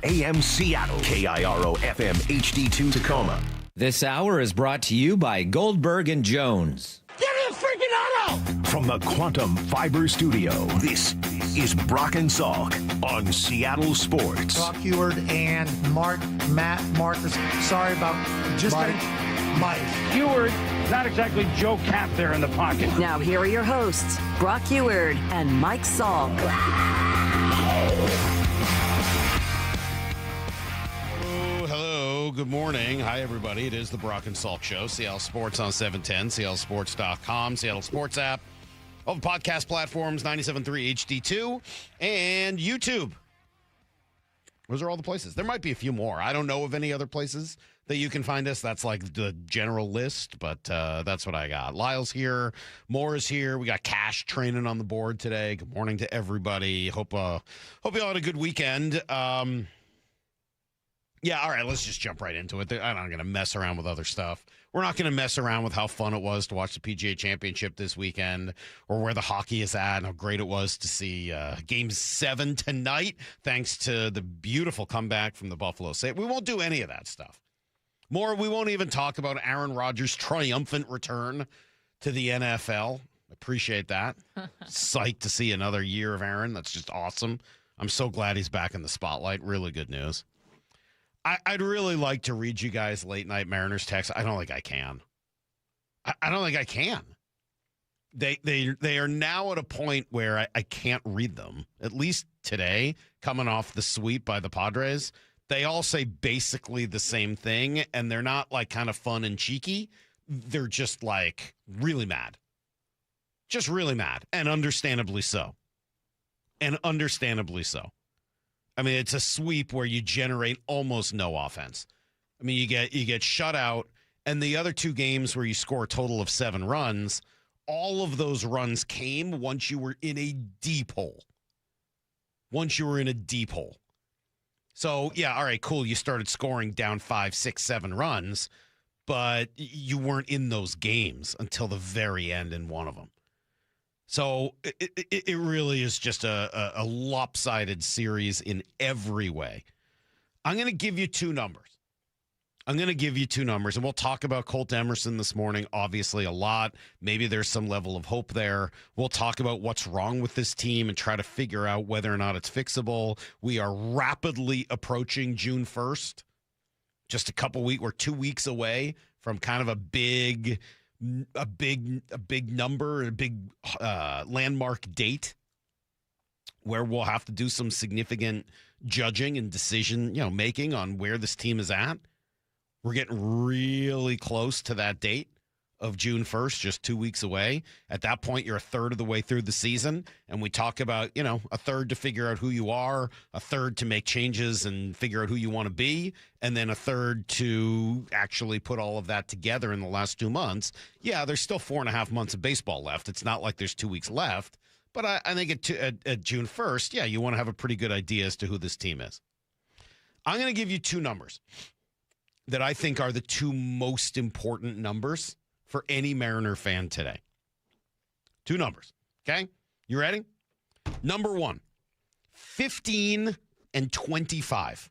AM Seattle, KIRO FM HD2 Tacoma. This hour is brought to you by Goldberg and Jones. Give me a freaking auto! From the Quantum Fiber Studio, this is Brock and Salk on Seattle Sports. Brock Heward and Marcus. Sorry about just Mike. Heward, not exactly Joe Cap there in the pocket. Now here are your hosts, Brock Heward and Mike Salk. Hello, good morning. Hi, everybody. It is the Brock and Salk Show. Seattle Sports on 710, seattlesports.com, Seattle Sports app, all the podcast platforms, 97.3 HD2, and YouTube. Those are all the places. There might be a few more. I don't know of any other places that you can find us. That's like the general list, but that's what I got. Lyle's here. Moore is here. We got Cash training on the board today. Good morning to everybody. Hope you all had a good weekend. Yeah, all right, let's just jump right into it. I'm not going to mess around with other stuff. We're not going to mess around with how fun it was to watch the PGA Championship this weekend or where the hockey is at and how great it was to see Game 7 tonight, thanks to the beautiful comeback from the Buffalo Sabres. We won't do any of that stuff. More, we won't even talk about Aaron Rodgers' triumphant return to the NFL. Appreciate that. Psyched to see another year of Aaron. That's just awesome. I'm so glad he's back in the spotlight. Really good news. I'd really like to read you guys late night Mariners text. I don't think I can. I don't think I can. They are now at a point where I can't read them. At least today, coming off the sweep by the Padres, they all say basically the same thing, and they're not like kind of fun and cheeky. They're just like really mad. Just really mad, and understandably so. I mean, it's a sweep where you generate almost no offense. I mean, you get shut out, and the other two games where you score a total of 7 runs, all of those runs came once you were in a deep hole. So, yeah, all right, cool. You started scoring down 5, 6, 7 runs, but you weren't in those games until the very end in one of them. So it really is just a lopsided series in every way. I'm going to give you two numbers. And we'll talk about Colt Emerson this morning, obviously a lot. Maybe there's some level of hope there. We'll talk about what's wrong with this team and try to figure out whether or not it's fixable. We are rapidly approaching June 1st. Just we're 2 weeks away from kind of a big number, a big landmark date where we'll have to do some significant judging and decision, making on where this team is at. We're getting really close to that date of June 1st, just 2 weeks away. At that point, you're a third of the way through the season, and we talk about, a third to figure out who you are, a third to make changes and figure out who you want to be, and then a third to actually put all of that together in the last 2 months. Yeah, there's still 4.5 months of baseball left. It's not like there's 2 weeks left, but I think at June 1st, yeah, you want to have a pretty good idea as to who this team is. I'm going to give you two numbers that I think are the two most important numbers for any Mariner fan today. Two numbers, okay? You ready? Number one, 15 and 25.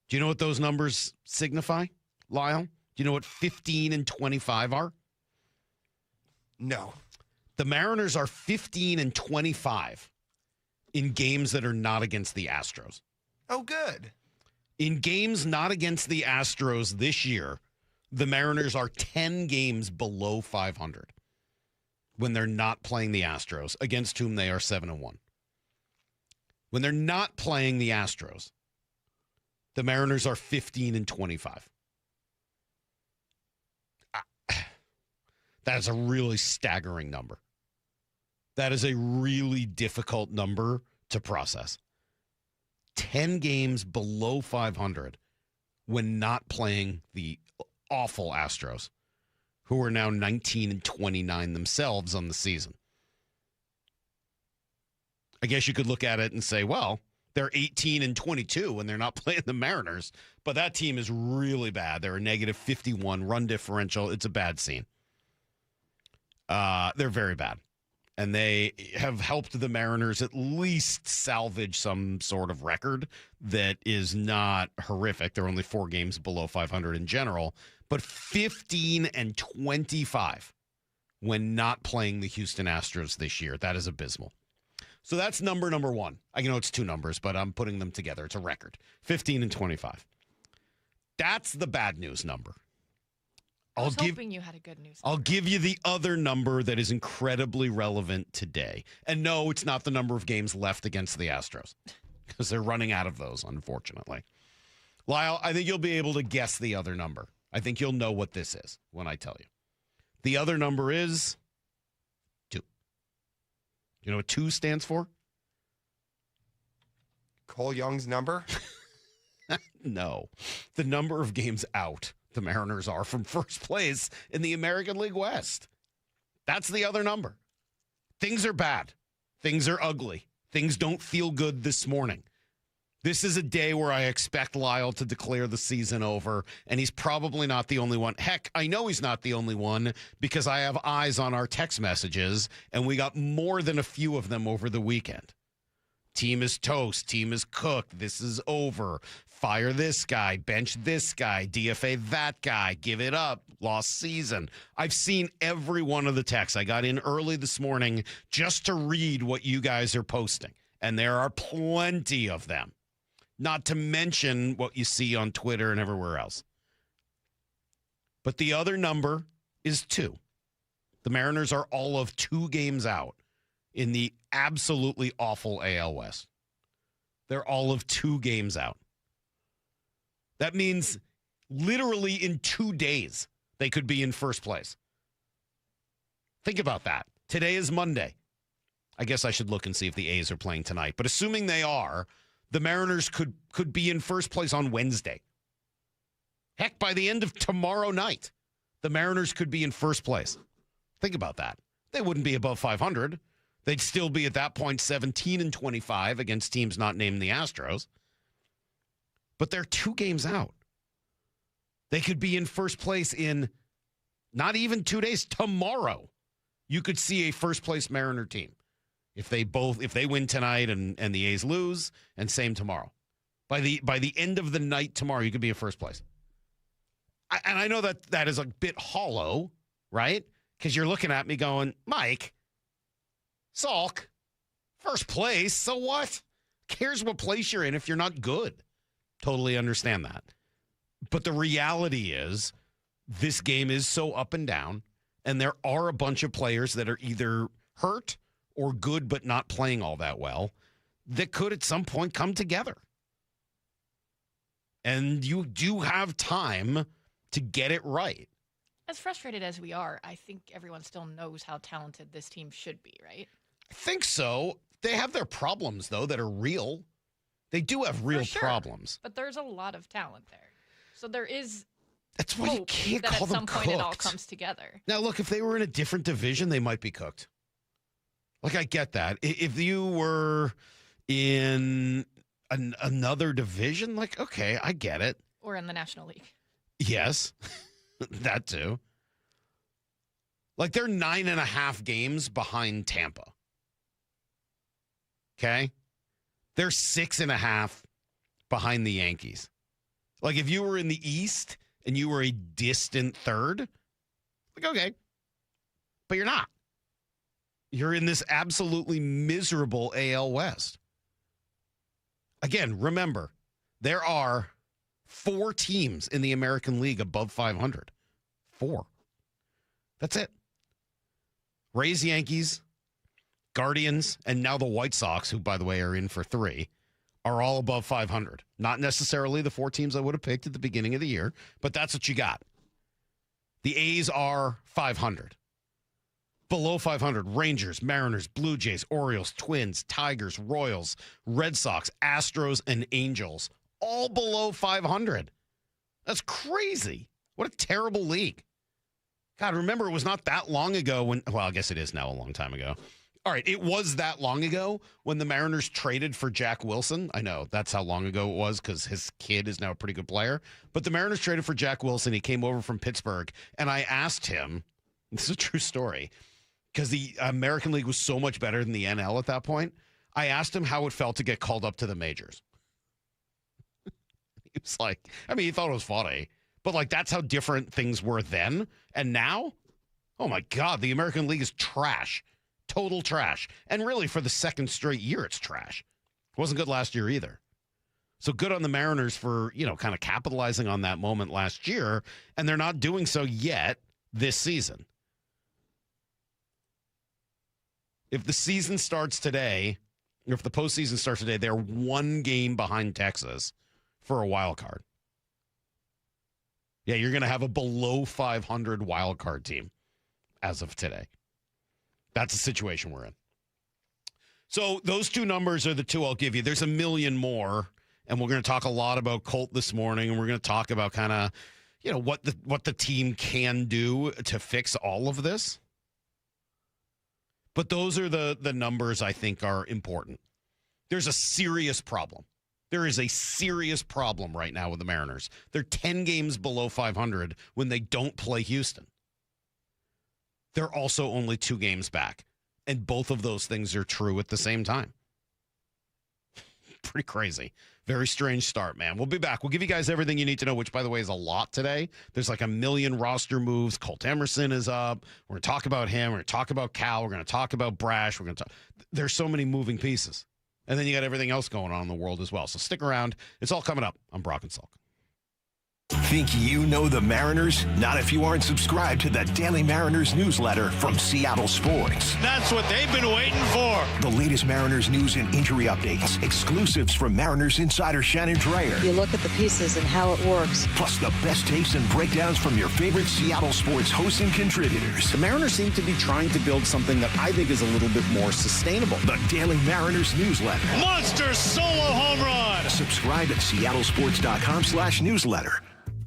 Do you know what those numbers signify, Lyle? Do you know what 15 and 25 are? No. The Mariners are 15 and 25 in games that are not against the Astros. Oh, good. In games not against the Astros this year, the Mariners are 10 games below 500 when they're not playing the Astros, against whom they are 7-1. When they're not playing the Astros, the Mariners are 15 and 25. That is a really staggering number. That is a really difficult number to process. 10 games below 500 when not playing the awful Astros, who are now 19 and 29 themselves on the season. I guess you could look at it and say, well, they're 18 and 22 when they're not playing the Mariners, but that team is really bad. They're a negative 51 run differential. It's a bad scene. They're very bad. And they have helped the Mariners at least salvage some sort of record that is not horrific. They're only 4 games below 500 in general, but 15-25 when not playing the Houston Astros this year. That is abysmal. So that's number one. I know it's 2 numbers, but I'm putting them together. It's a record. 15-25. That's the bad news number. I was hoping you had a good news number. I'll give you the other number that is incredibly relevant today. And no, it's not the number of games left against the Astros because they're running out of those, unfortunately. Lyle, I think you'll be able to guess the other number. I think you'll know what this is when I tell you. The other number is 2. You know what 2 stands for? Cole Young's number? No. The number of games out the Mariners are from first place in the American League West. That's the other number. Things are bad. Things are ugly. Things don't feel good this morning. This is a day where I expect Lyle to declare the season over, and he's probably not the only one. Heck, I know he's not the only one because I have eyes on our text messages, and we got more than a few of them over the weekend. Team is toast. Team is cooked. This is over. Fire this guy. Bench this guy. DFA that guy. Give it up. Lost season. I've seen every one of the texts. I got in early this morning just to read what you guys are posting. And there are plenty of them. Not to mention what you see on Twitter and everywhere else. But the other number is 2. The Mariners are all of 2 games out in the absolutely awful AL West. They're all of 2 games out. That means literally in 2 days, they could be in first place. Think about that. Today is Monday. I guess I should look and see if the A's are playing tonight. But assuming they are, the Mariners could be in first place on Wednesday. Heck, by the end of tomorrow night, the Mariners could be in first place. Think about that. They wouldn't be above 500. They'd still be at that point 17-25 against teams not named the Astros. But they're 2 games out. They could be in first place in not even 2 days. Tomorrow, you could see a first place Mariner team. If they win tonight and the A's lose, and same tomorrow. By the end of the night tomorrow, you could be in first place. And I know that is a bit hollow, right? Because you're looking at me going, Mike, Salk, first place, so what? Cares what place you're in if you're not good. Totally understand that. But the reality is this game is so up and down, and there are a bunch of players that are either hurt or good but not playing all that well that could at some point come together. And you do have time to get it right. As frustrated as we are, I think everyone still knows how talented this team should be, right? I think so. They have their problems, though, that are real. They do have real problems. But there's a lot of talent there. So there is That's why you can't that call at them some point cooked. it all comes together. Now, look, if they were in a different division, they might be cooked. Like, I get that. If you were in another division, like, okay, I get it. Or in the National League. Yes, that too. Like, they're 9.5 games behind Tampa. Okay? They're 6.5 behind the Yankees. Like, if you were in the East and you were a distant third, like, okay. But you're not. You're in this absolutely miserable AL West. Again, remember, there are 4 teams in the American League above 500. 4. That's it. Rays, Yankees, Guardians, and now the White Sox, who, by the way, are in for 3, are all above 500. Not necessarily the 4 teams I would have picked at the beginning of the year, but that's what you got. The A's are 500. Below 500, Rangers, Mariners, Blue Jays, Orioles, Twins, Tigers, Royals, Red Sox, Astros, and Angels, all below 500. That's crazy. What a terrible league. God, remember, it was not that long ago when, well, I guess it is now a long time ago. All right, it was that long ago when the Mariners traded for Jack Wilson. I know that's how long ago it was because his kid is now a pretty good player. But the Mariners traded for Jack Wilson. He came over from Pittsburgh, and I asked him, this is a true story, because the American League was so much better than the NL at that point. I asked him how it felt to get called up to the majors. He was like, I mean, he thought it was funny, but like that's how different things were then. And now, oh my God, the American League is trash. Total trash. And really, for the second straight year, it's trash. It wasn't good last year either. So good on the Mariners for, kind of capitalizing on that moment last year. And they're not doing so yet this season. If the season starts today, or if the postseason starts today, they're one game behind Texas for a wild card. Yeah, you're going to have a below 500 wild card team as of today. That's the situation we're in. So those two numbers are the two I'll give you. There's a million more, and we're going to talk a lot about Colt this morning, and we're going to talk about kind of, what the team can do to fix all of this. But those are the numbers I think are important. There's a serious problem. There is a serious problem right now with the Mariners. They're 10 games below 500 when they don't play Houston. They're also only 2 games back. And both of those things are true at the same time. Pretty crazy. Very strange start, man. We'll be back. We'll give you guys everything you need to know, which, by the way, is a lot today. There's like a million roster moves. Colt Emerson is up. We're going to talk about him. We're going to talk about Cal. We're going to talk about Brash. We're going to talk. There's so many moving pieces. And then you got everything else going on in the world as well. So stick around. It's all coming up on Brock and Salk. Think you know the Mariners? Not if you aren't subscribed to the Daily Mariners newsletter from Seattle Sports. That's what they've been waiting for. The latest Mariners news and injury updates, exclusives from Mariners insider Shannon Dreyer. You look at the pieces and how it works. Plus the best takes and breakdowns from your favorite Seattle sports hosts and contributors. The Mariners seem to be trying to build something that I think is a little bit more sustainable. The Daily Mariners newsletter. Monster solo home run. Subscribe at seattlesports.com/newsletter.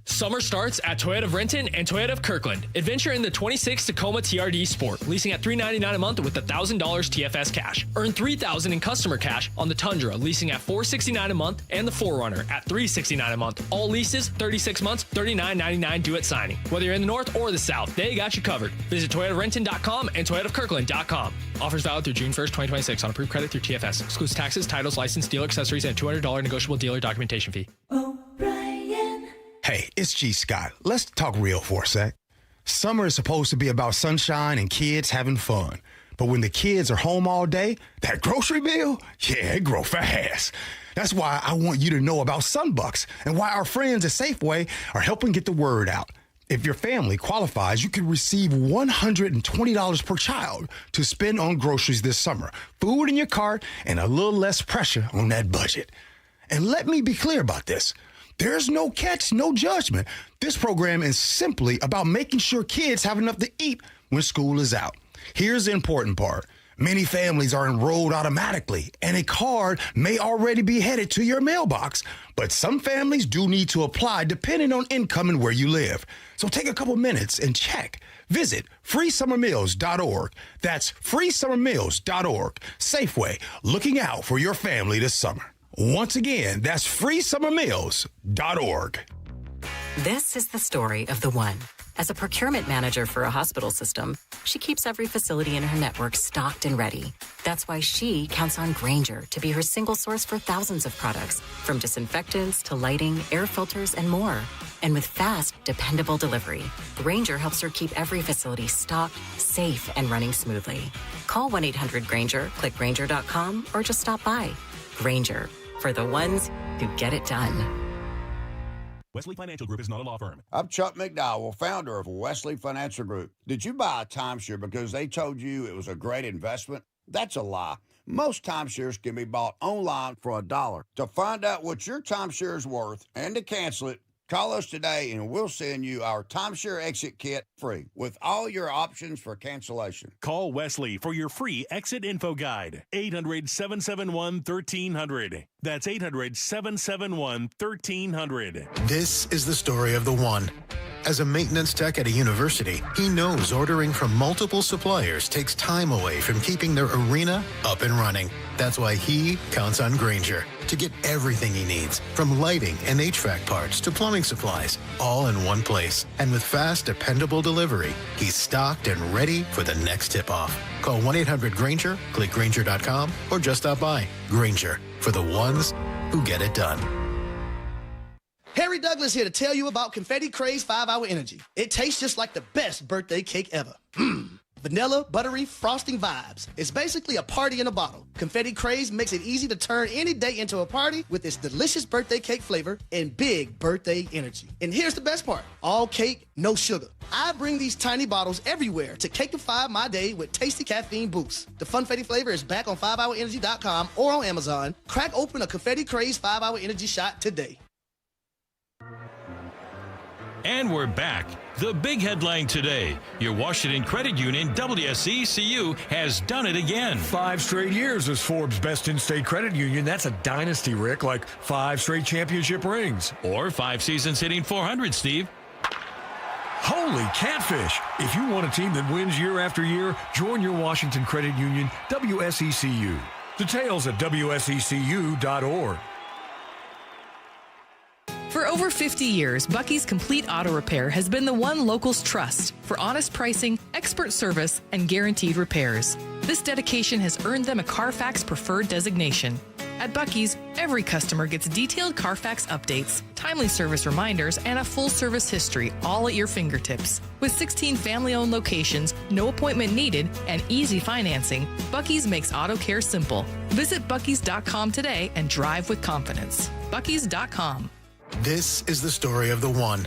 Summer starts at Toyota of Renton and Toyota of Kirkland. Adventure in the 26 Tacoma TRD Sport, leasing at $399 a month with $1,000 TFS cash. Earn $3,000 in customer cash on the Tundra, leasing at $469 a month, and the 4Runner at $369 a month. All leases, 36 months, $39.99 due at signing. Whether you're in the north or the south, they got you covered. Visit ToyotaRenton.com and ToyotaofKirkland.com. Offers valid through June 1st, 2026 on approved credit through TFS. Excludes taxes, titles, license, dealer accessories, and $200 negotiable dealer documentation fee. Hey, it's G. Scott. Let's talk real for a sec. Summer is supposed to be about sunshine and kids having fun. But when the kids are home all day, that grocery bill, yeah, it grows fast. That's why I want you to know about Sunbucks and why our friends at Safeway are helping get the word out. If your family qualifies, you can receive $120 per child to spend on groceries this summer, food in your cart, and a little less pressure on that budget. And let me be clear about this. There's no catch, no judgment. This program is simply about making sure kids have enough to eat when school is out. Here's the important part. Many families are enrolled automatically, and a card may already be headed to your mailbox. But some families do need to apply depending on income and where you live. So take a couple minutes and check. Visit freesummermeals.org. That's freesummermeals.org. Safeway, looking out for your family this summer. Once again, that's freesummermeals.org. This is the story of the one. As a procurement manager for a hospital system, she keeps every facility in her network stocked and ready. That's why she counts on Grainger to be her single source for thousands of products, from disinfectants to lighting, air filters, and more. And with fast, dependable delivery, Grainger helps her keep every facility stocked, safe, and running smoothly. Call 1-800-GRAINGER, click Grainger.com, or just stop by. Grainger, for the ones who get it done. Wesley Financial Group is not a law firm. I'm Chuck McDowell, founder of Wesley Financial Group. Did you buy a timeshare because they told you it was a great investment? That's a lie. Most timeshares can be bought online for $1. To find out what your timeshare is worth and to cancel it, call us today and we'll send you our timeshare exit kit free with all your options for cancellation. Call Wesley for your free exit info guide. 800-771-1300. That's 800-771-1300. This is the story of the one. As a maintenance tech at a university, he knows ordering from multiple suppliers takes time away from keeping their arena up and running. That's why he counts on Grainger to get everything he needs, from lighting and HVAC parts to plumbing supplies, all in one place. And with fast, dependable delivery, he's stocked and ready for the next tip-off. Call 1-800-GRAINGER, click Grainger.com, or just stop by. Grainger, for the ones who get it done. Harry Douglas here to tell you about Confetti Craze 5-Hour Energy. It tastes just like the best birthday cake ever. Vanilla, buttery, frosting vibes. It's basically a party in a bottle. Confetti Craze makes it easy to turn any day into a party with its delicious birthday cake flavor and big birthday energy. And here's the best part. All cake, no sugar. I bring these tiny bottles everywhere to cakeify my day with tasty caffeine boosts. The Funfetti flavor is back on 5hourenergy.com or on Amazon. Crack open a Confetti Craze 5-Hour Energy shot today. And we're back. The big headline today. Your Washington Credit Union, WSECU, has done it again. 5 straight years as Forbes' best in-state credit union. That's a dynasty, Rick, like 5 straight championship rings. Or 5 seasons hitting 400, Steve. Holy catfish. If you want a team that wins year after year, join your Washington Credit Union, WSECU. Details at WSECU.org. For over 50 years, Bucky's Complete Auto Repair has been the one locals trust for honest pricing, expert service, and guaranteed repairs. This dedication has earned them a Carfax Preferred designation. At Bucky's, every customer gets detailed Carfax updates, timely service reminders, and a full service history, all at your fingertips. With 16 family-owned locations, no appointment needed, and easy financing, Bucky's makes auto care simple. Visit Bucky's.com today and drive with confidence. Bucky's.com. This is the story of the one.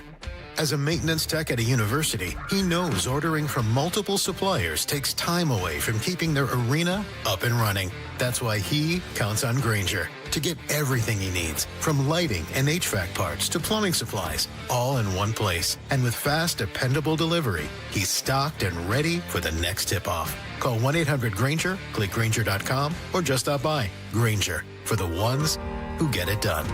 As a maintenance tech at a university, he knows ordering from multiple suppliers takes time away from keeping their arena up and running. That's why he counts on Grainger to get everything he needs, from lighting and HVAC parts to plumbing supplies, all in one place. And with fast, dependable delivery, he's stocked and ready for the next tip-off. Call 1-800-GRAINGER, click Grainger.com, or just stop by. Grainger, for the ones who get it done.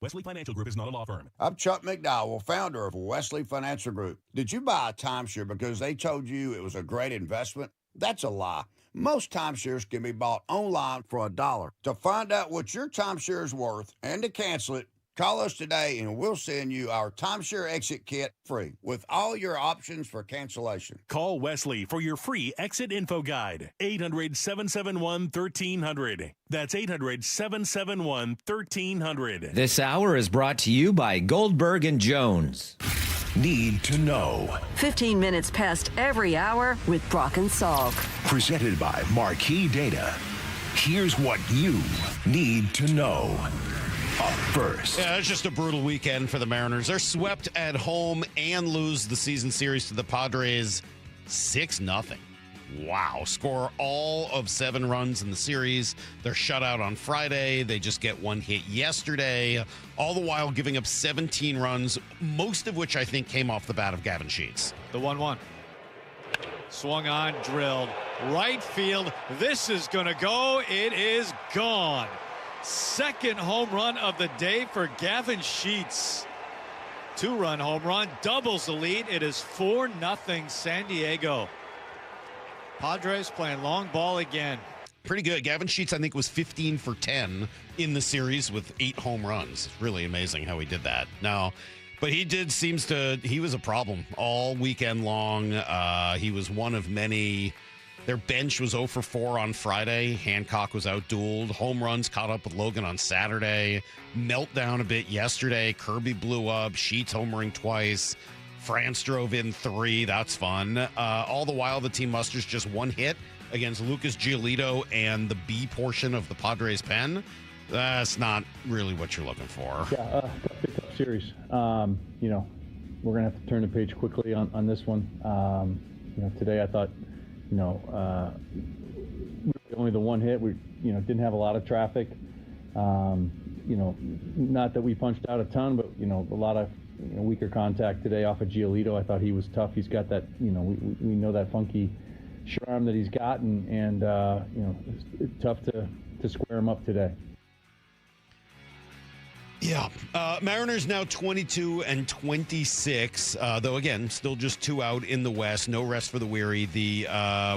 Wesley Financial Group is not a law firm. I'm Chuck McDowell, founder of Wesley Financial Group. Did you buy a timeshare because they told you it was a great investment? That's a lie. Most timeshares can be bought online for $1. To find out what your timeshare is worth and to cancel it, call us today and we'll send you our timeshare exit kit free with all your options for cancellation. Call Wesley for your free exit info guide. 800-771-1300. That's 800-771-1300. This hour is brought to you by Goldberg and Jones. Need to know. 15 minutes past every hour with Brock and Salk. Presented by Marquee Data. Here's what you need to know. Up first. Yeah, it's just a brutal weekend for the Mariners. They're swept at home and lose the season series to the Padres 6-0. Wow. Score all of 7 runs in the series. They're shut out on Friday. They just get 1 hit yesterday, all the while giving up 17 runs, most of which I think came off the bat of Gavin Sheets. The 1-1. Swung on, drilled. Right field. This is going to go. It is gone. Second home run of the day for Gavin Sheets. 2-run home run, doubles the lead. It is 4-0 San Diego. Padres playing long ball again. Pretty good. Gavin Sheets, I think, was 15 for 10 in the series with 8 home runs. Really amazing how he did that. Now, but he was a problem all weekend long. He was one of many. Their bench was 0 for 4 on Friday. Hancock was out-dueled. Home runs caught up with Logan on Saturday. Meltdown a bit yesterday. Kirby blew up. Sheets homering twice. France drove in 3. That's fun. All the while, the team musters just 1 hit against Lucas Giolito and the B portion of the Padres pen. That's not really what you're looking for. Yeah, tough series. We're going to have to turn the page quickly on this one. Today I thought, only the 1 hit. We, didn't have a lot of traffic. Not that we punched out a ton, but a lot of weaker contact today off of Giolito. I thought he was tough. He's got that. We know that funky charm that he's got, and it's tough to square him up today. Yeah. Mariners now 22-26, though, again, still just 2 out in the West. No rest for the weary. The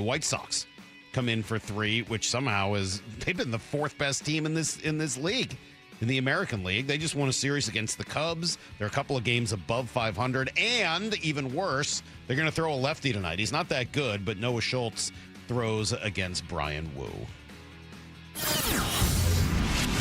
White Sox come in for 3, which somehow they've been the 4th best team in this league, in the American League. They just won a series against the Cubs. They're a couple of games above 500, and even worse, they're going to throw a lefty tonight. He's not that good, but Noah Schultz throws against Brian Wu.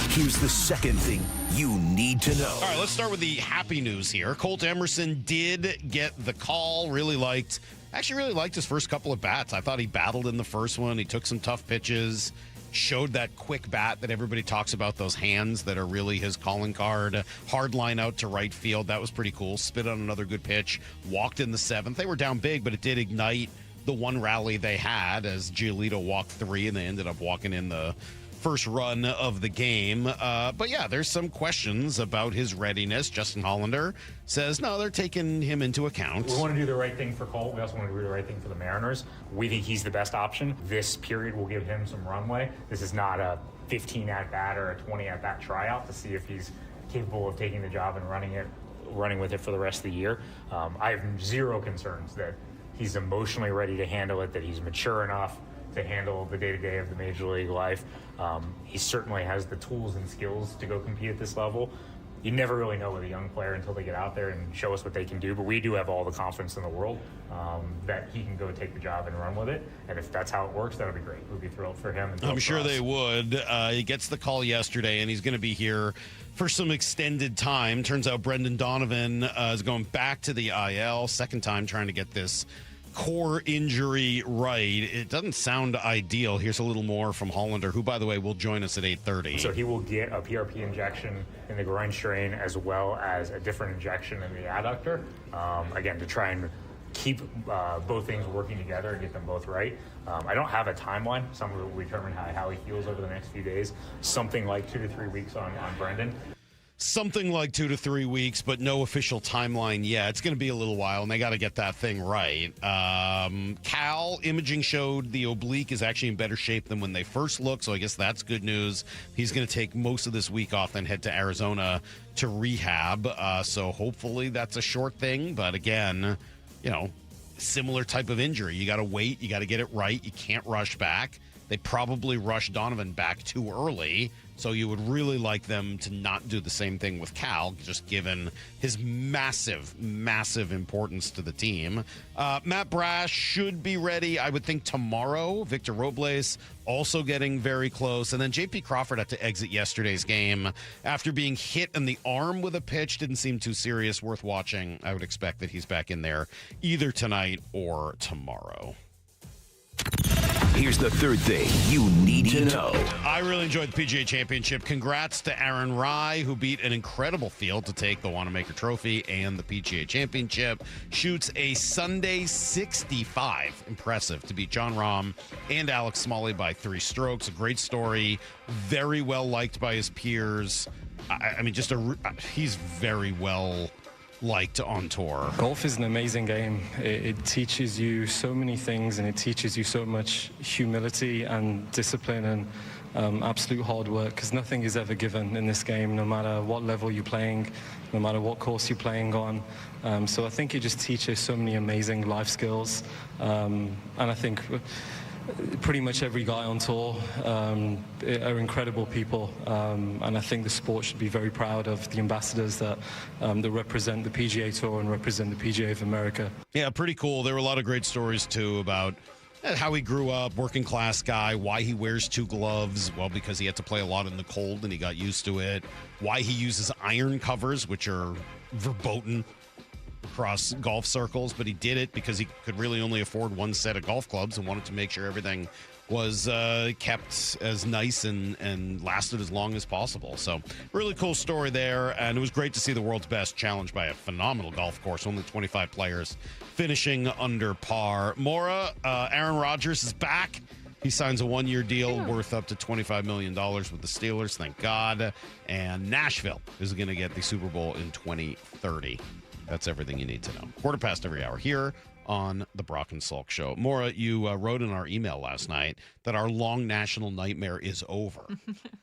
Here's the second thing you need to know. All right, let's start with the happy news here. Colt Emerson did get the call. Really liked his first couple of bats. I thought he battled in the first one. He took some tough pitches, showed that quick bat that everybody talks about, those hands that are really his calling card. Hard line out to right field. That was pretty cool. Spit on another good pitch. Walked in the 7th. They were down big, but it did ignite the one rally they had as Giolito walked 3, and they ended up walking in the first run of the game. But yeah, there's some questions about his readiness. Justin Hollander says, no, they're taking him into account. We want to do the right thing for Colt. We also want to do the right thing for the Mariners. We think he's the best option. This period will give him some runway. This is not a 15 at-bat or a 20 at-bat tryout to see if he's capable of taking the job and running with it for the rest of the year. I have zero concerns that he's emotionally ready to handle it, that he's mature enough to handle the day-to-day of the major league life. He certainly has the tools and skills to go compete at this level. You never really know with a young player until they get out there and show us what they can do, but we do have all the confidence in the world that he can go take the job and run with it. And if that's how it works, that would be great. We'd be thrilled for him. And I'm sure they would. He gets the call yesterday, and he's going to be here for some extended time. Turns out Brendan Donovan is going back to the IL, second time trying to get this core injury right. It doesn't sound ideal. Here's a little more from Hollander, who, by the way, will join us at 8:30. So he will get a PRP injection in the groin strain as well as a different injection in the adductor, again, to try and keep both things working together and get them both right. I don't have a timeline. Some of it will determine how he feels over the next few days. Something like 2 to 3 weeks on Brendan. Something like 2 to 3 weeks, but no official timeline yet. It's going to be a little while, and they got to get that thing right. Cal imaging showed the oblique is actually in better shape than when they first looked, so I guess that's good news. He's going to take most of this week off, then head to Arizona to rehab. So hopefully that's a short thing, but again, similar type of injury. You got to wait. You got to get it right. You can't rush back. They probably rushed Donovan back too early. So you would really like them to not do the same thing with Cal, just given his massive, massive importance to the team. Matt Brash should be ready, I would think, tomorrow. Victor Robles also getting very close. And then J.P. Crawford had to exit yesterday's game after being hit in the arm with a pitch. Didn't seem too serious, worth watching. I would expect that he's back in there either tonight or tomorrow. Here's the third thing you need to know. I really enjoyed the PGA Championship. Congrats to Aaron Rai, who beat an incredible field to take the Wanamaker Trophy and the PGA Championship. Shoots a Sunday 65. Impressive to beat John Rahm and Alex Smalley by 3 strokes. A great story. Very well liked by his peers. I mean, he's very well liked on tour. Golf is an amazing game. It teaches you so many things, and it teaches you so much humility and discipline and absolute hard work, because nothing is ever given in this game, no matter what level you're playing, no matter what course you're playing on. So I think it just teaches so many amazing life skills. And I think pretty much every guy on tour are incredible people, and I think the sport should be very proud of the ambassadors that represent the PGA Tour and represent the PGA of America. Yeah, pretty cool. There were a lot of great stories, too, about how he grew up, working class guy, why he wears 2 gloves. Well, because he had to play a lot in the cold and he got used to it. Why he uses iron covers, which are verboten across golf circles, but he did it because he could really only afford 1 set of golf clubs and wanted to make sure everything was kept as nice and lasted as long as possible. So really cool story there, and it was great to see the world's best challenged by a phenomenal golf course. Only 25 players finishing under par. Maura, Aaron Rodgers is back. He signs a 1-year deal worth up to $25 million with the Steelers, thank God. And Nashville is going to get the Super Bowl in 2030. That's everything you need to know. 1:15 every hour here on the Brock and Salk Show. Maura, you wrote in our email last night that our long national nightmare is over.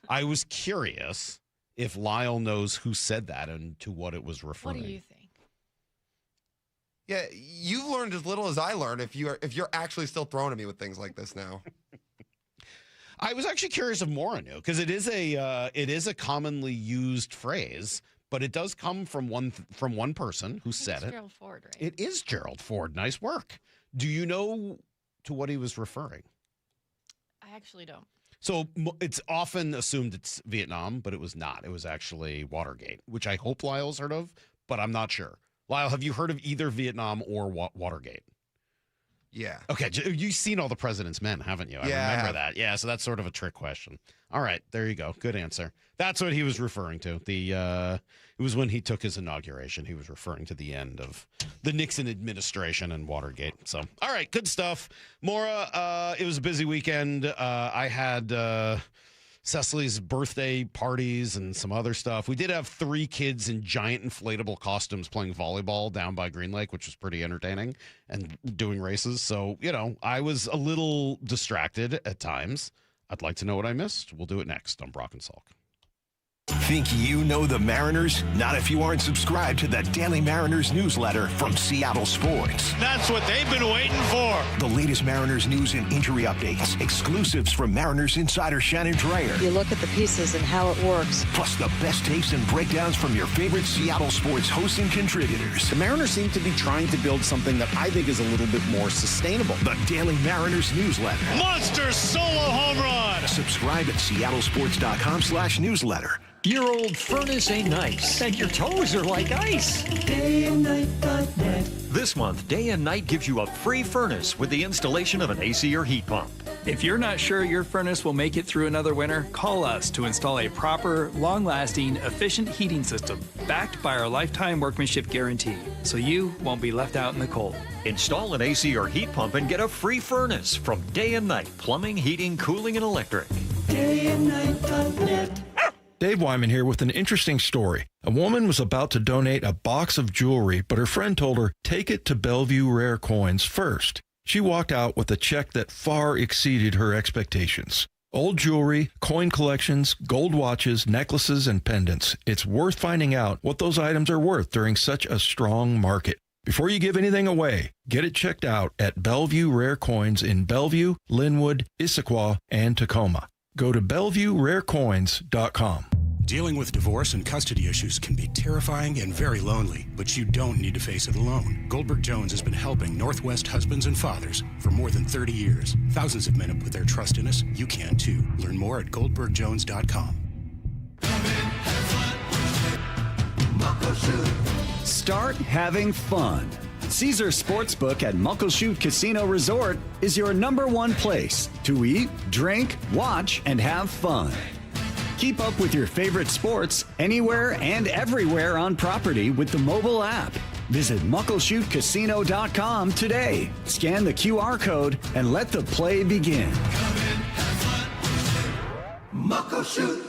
I was curious if Lyle knows who said that and to what it was referring. What do you think? Yeah, you've learned as little as I learned if you're actually still throwing at me with things like this now. I was actually curious if Maura knew, because it is a commonly used phrase, but it does come from one person who said it. Gerald Ford, right? It is Gerald Ford. Nice work. Do you know to what he was referring? I actually don't. So it's often assumed it's Vietnam, but it was not. It was actually Watergate, which I hope Lyle's heard of, but I'm not sure. Lyle, have you heard of either Vietnam or Watergate? Yeah. Okay, you've seen All the President's Men, haven't you? I remember that. Yeah, so that's sort of a trick question. All right, there you go. Good answer. That's what he was referring to. It was when he took his inauguration. He was referring to the end of the Nixon administration and Watergate. So, all right, good stuff. Maura, it was a busy weekend. I had Cecily's birthday parties and some other stuff. We did have 3 kids in giant inflatable costumes playing volleyball down by Green Lake, which was pretty entertaining, and doing races. So, I was a little distracted at times. I'd like to know what I missed. We'll do it next on Brock and Salk. Think you know the Mariners? Not if you aren't subscribed to the Daily Mariners newsletter from Seattle Sports. That's what they've been waiting for. The latest Mariners news and injury updates. Exclusives from Mariners insider Shannon Dreyer. You look at the pieces and how it works. Plus the best takes and breakdowns from your favorite Seattle sports hosts and contributors. The Mariners seem to be trying to build something that I think is a little bit more sustainable. The Daily Mariners newsletter. Monster solo home run. Subscribe at seattlesports.com/newsletter. Your old furnace ain't nice, and your toes are like ice. DayandNight.net. This month, Day and Night gives you a free furnace with the installation of an AC or heat pump. If you're not sure your furnace will make it through another winter, call us to install a proper, long-lasting, efficient heating system backed by our lifetime workmanship guarantee, so you won't be left out in the cold. Install an AC or heat pump and get a free furnace from Day and Night Plumbing, Heating, Cooling, and Electric. DayandNight.net. Dave Wyman here with an interesting story. A woman was about to donate a box of jewelry, but her friend told her, take it to Bellevue Rare Coins first. She walked out with a check that far exceeded her expectations. Old jewelry, coin collections, gold watches, necklaces, and pendants. It's worth finding out what those items are worth during such a strong market. Before you give anything away, get it checked out at Bellevue Rare Coins in Bellevue, Linwood, Issaquah, and Tacoma. Go to BellevueRareCoins.com. Dealing with divorce and custody issues can be terrifying and very lonely, but you don't need to face it alone. Goldberg Jones has been helping Northwest husbands and fathers for more than 30 years. Thousands of men have put their trust in us. You can too. Learn more at GoldbergJones.com. Start having fun. Caesars Sportsbook at Muckleshoot Casino Resort is your #1 place to eat, drink, watch, and have fun. Keep up with your favorite sports anywhere and everywhere on property with the mobile app. Visit MuckleshootCasino.com today. Scan the QR code and let the play begin. Muckleshoot.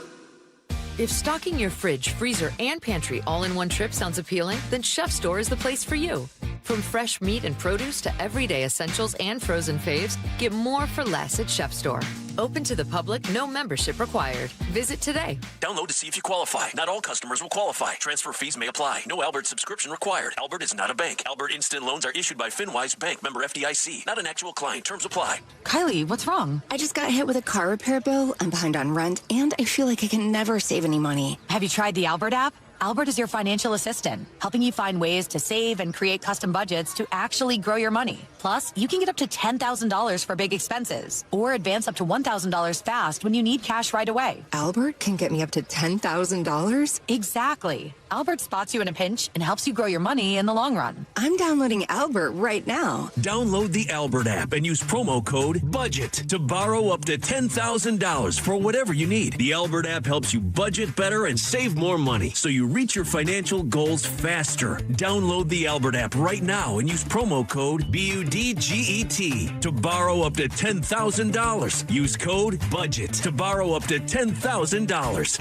If stocking your fridge, freezer, and pantry all in one trip sounds appealing, then Chef Store is the place for you. From fresh meat and produce to everyday essentials and frozen faves, get more for less at Chef Store. Open to the public, no membership required. Visit today. Download to see if you qualify. Not all customers will qualify. Transfer fees may apply. No Albert subscription required. Albert is not a bank. Albert Instant Loans are issued by FinWise Bank, member FDIC. Not an actual client. Terms apply. Kylie, what's wrong? I just got hit with a car repair bill. I'm behind on rent, and I feel like I can never save any money. Have you tried the Albert app? Albert is your financial assistant, helping you find ways to save and create custom budgets to actually grow your money. Plus, you can get up to $10,000 for big expenses or advance up to $1,000 fast when you need cash right away. Albert can get me up to $10,000? Exactly. Albert spots you in a pinch and helps you grow your money in the long run. I'm downloading Albert right now. Download the Albert app and use promo code BUDGET to borrow up to $10,000 for whatever you need. The Albert app helps you budget better and save more money so you reach your financial goals faster. Download the Albert app right now and use promo code BUDGET to borrow up to $10,000. Use code BUDGET to borrow up to $10,000.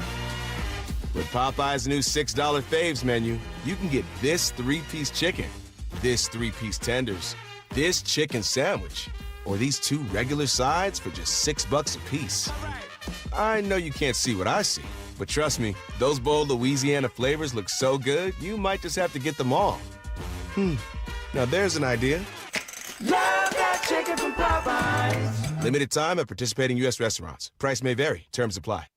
With Popeye's new $6 faves menu, you can get this 3-piece chicken, this 3-piece tenders, this chicken sandwich, or these 2 regular sides for just $6 a piece. I know you can't see what I see, But trust me, those bold Louisiana flavors look so good, you might just have to get them all. Now there's an idea. Love that chicken from Popeyes. Limited time at participating U.S. restaurants. Price may vary. Terms apply.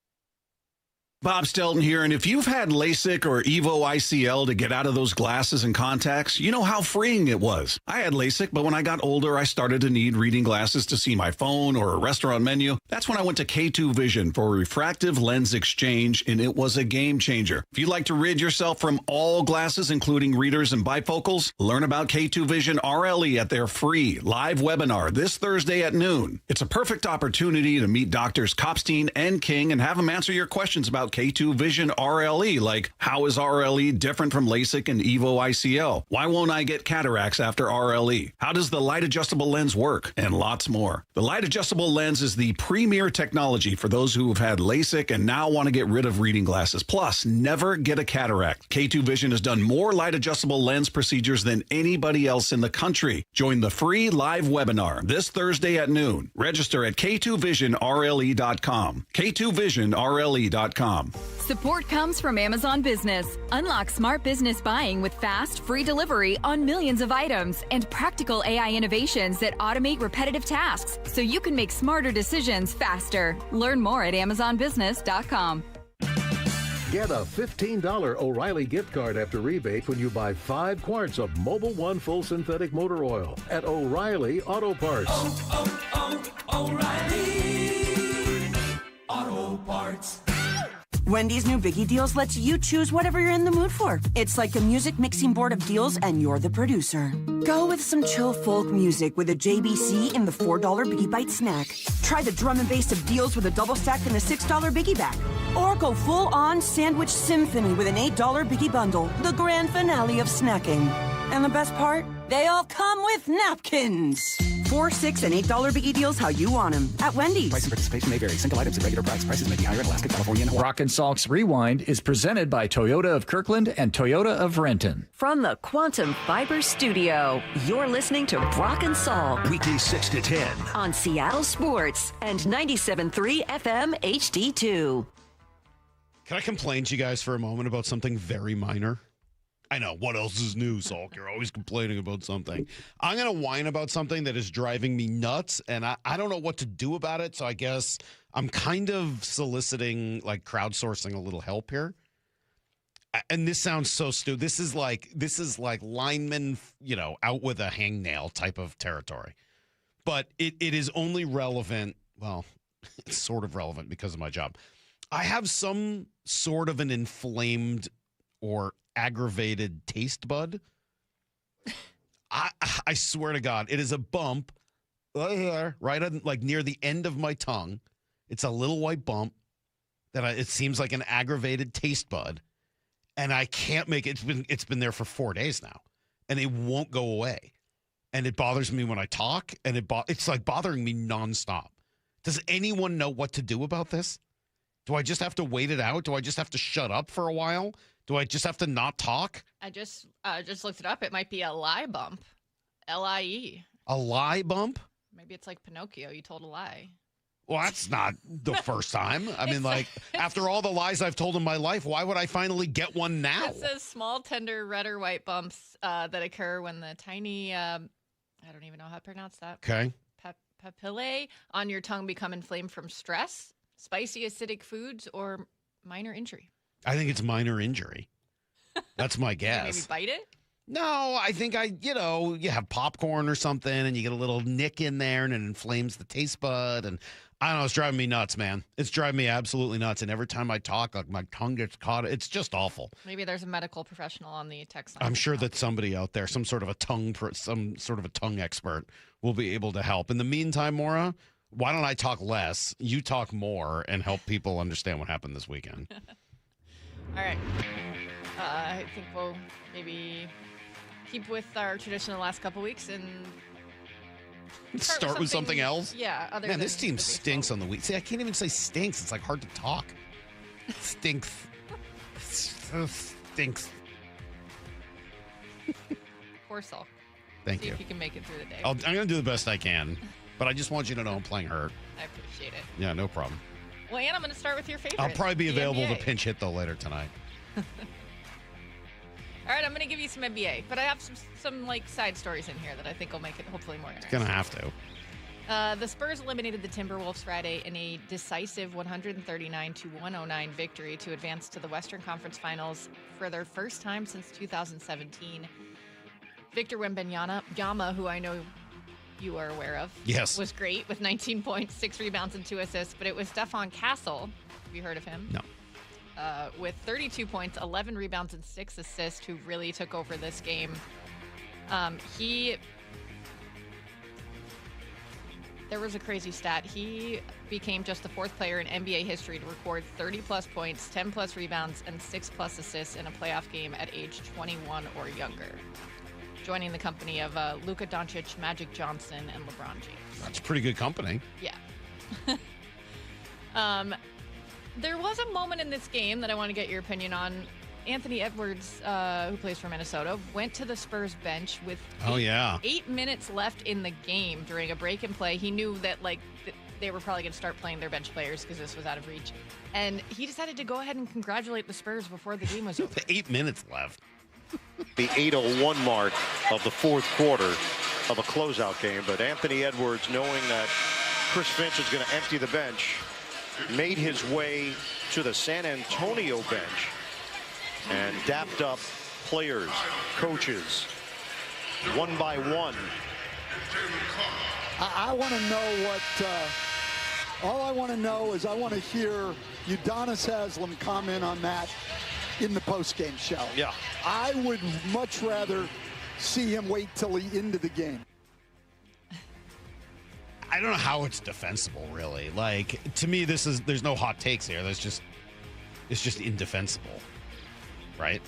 Bob Stelton here, and if you've had LASIK or EVO ICL to get out of those glasses and contacts, you know how freeing it was. I had LASIK, but when I got older, I started to need reading glasses to see my phone or a restaurant menu. That's when I went to K2 Vision for a refractive lens exchange, and it was a game changer. If you'd like to rid yourself from all glasses, including readers and bifocals, learn about K2 Vision RLE at their free live webinar this Thursday at noon. It's a perfect opportunity to meet Doctors Kopstein and King and have them answer your questions about K2 Vision RLE, like how is RLE different from LASIK and EVO ICL? Why won't I get cataracts after RLE? How does the light adjustable lens work? And lots more. The light adjustable lens is the premier technology for those who have had LASIK and now want to get rid of reading glasses. Plus, never get a cataract. K2 Vision has done more light adjustable lens procedures than anybody else in the country. Join the free live webinar this Thursday at noon. Register at K2VisionRLE.com. K2VisionRLE.com. Support comes from Amazon Business. Unlock smart business buying with fast, free delivery on millions of items and practical AI innovations that automate repetitive tasks so you can make smarter decisions faster. Learn more at AmazonBusiness.com. Get a $15 O'Reilly gift card after rebate when you buy 5 quarts of Mobil 1 full synthetic motor oil at O'Reilly Auto Parts. O'Reilly Auto Parts. Wendy's new Biggie Deals lets you choose whatever you're in the mood for. It's like a music mixing board of deals, and you're the producer. Go with some chill folk music with a JBC in the $4 Biggie Bite snack. Try the drum and bass of deals with a double stack in the $6 Biggie Bag. Or go full-on sandwich symphony with an $8 Biggie Bundle, the grand finale of snacking. And the best part? They all come with napkins. $4, $6, and $8 Biggie Deals how you want them at Wendy's. Price and participation may vary. Single items at regular price. Prices may be higher in Alaska, California, and Hawaii. Brock and Salk's Rewind is presented by Toyota of Kirkland and Toyota of Renton. From the Quantum Fiber Studio, you're listening to Brock and Salk. Weekdays 6 to 10. On Seattle Sports and 97.3 FM HD2. Can I complain to you guys for a moment about something very minor? I know. What else is new, Salk? You're always complaining about something. I'm going to whine about something that is driving me nuts, and I don't know what to do about it, so I guess I'm kind of soliciting, like, crowdsourcing a little help here. And this sounds so stupid. This is like lineman, out with a hangnail type of territory. But it is only relevant, well, it's sort of relevant because of my job. I have some sort of an inflamed or aggravated taste bud. I swear to God, it is a bump right here, right on, like near the end of my tongue. It's a little white bump that it seems like an aggravated taste bud, and I can't make it. It's been there for 4 days now, and it won't go away. And it bothers me when I talk, and it's like bothering me nonstop. Does anyone know what to do about this? Do I just have to wait it out? Do I just have to shut up for a while? Do I just have to not talk? I just looked it up. It might be a lie bump. L-I-E. A lie bump? Maybe it's like Pinocchio. You told a lie. Well, that's not the first time. I mean, like, after all the lies I've told in my life, why would I finally get one now? It says small, tender, red or white bumps that occur when the tiny, I don't even know how to pronounce that. Okay. Papillae on your tongue become inflamed from stress, spicy acidic foods, or minor injury. I think it's minor injury. That's my guess. Maybe bite it? No, I think you have popcorn or something and you get a little nick in there and it inflames the taste bud. And I don't know, it's driving me nuts, man. It's driving me absolutely nuts. And every time I talk, like my tongue gets caught. It's just awful. Maybe there's a medical professional on the text line. I'm sure that somebody out there, some sort of a tongue expert will be able to help. In the meantime, Maura, why don't I talk less? You talk more and help people understand what happened this weekend. All right. I think we'll maybe keep with our tradition of the last couple weeks and start with something else? Yeah. Man, this team stinks on the week. See, I can't even say stinks. It's like hard to talk. Stinks. Stinks. Poor Salk. Thank See you. if you can make it through the day. I'm going to do the best I can, but I just want you to know I'm playing hurt. I appreciate it. Yeah, no problem. Well, Ann, I'm going to start with your favorite. I'll probably be available NBA. to pinch hit, though, later tonight. All right, I'm going to give you some NBA, but I have some like side stories in here that I think will make it hopefully more interesting. Gonna have to. The Spurs eliminated the Timberwolves Friday in a decisive 139-109 victory to advance to the Western Conference Finals for their first time since 2017. Victor Wembanyama, who I know you are aware of, yes, was great with 19 points, 6 rebounds, and 2 assists, but it was Stephon Castle. Have you heard of him? No. With 32 points, 11 rebounds, and 6 assists, who really took over this game. There was a crazy stat. He became just the 4th player in NBA history to record 30-plus points, 10-plus rebounds, and 6-plus assists in a playoff game at age 21 or younger, joining the company of Luka Doncic, Magic Johnson, and LeBron James. That's pretty good company. Yeah. There was a moment in this game that I want to get your opinion on. Anthony Edwards, who plays for Minnesota, went to the Spurs bench with 8 minutes left in the game during a break and play. He knew that they were probably going to start playing their bench players because this was out of reach. And he decided to go ahead and congratulate the Spurs before the game was over. 8 minutes left. The 8:01 mark of the 4th quarter of a closeout game. But Anthony Edwards, knowing that Chris Finch is going to empty the bench, made his way to the San Antonio bench and dapped up players, coaches, one by one. I want to know what, all I want to know is I want to hear Udonis Haslem comment on that in the postgame show. Yeah. I would much rather see him wait till the end of the game. I don't know how it's defensible, really. Like, to me, there's no hot takes here. It's just indefensible, right?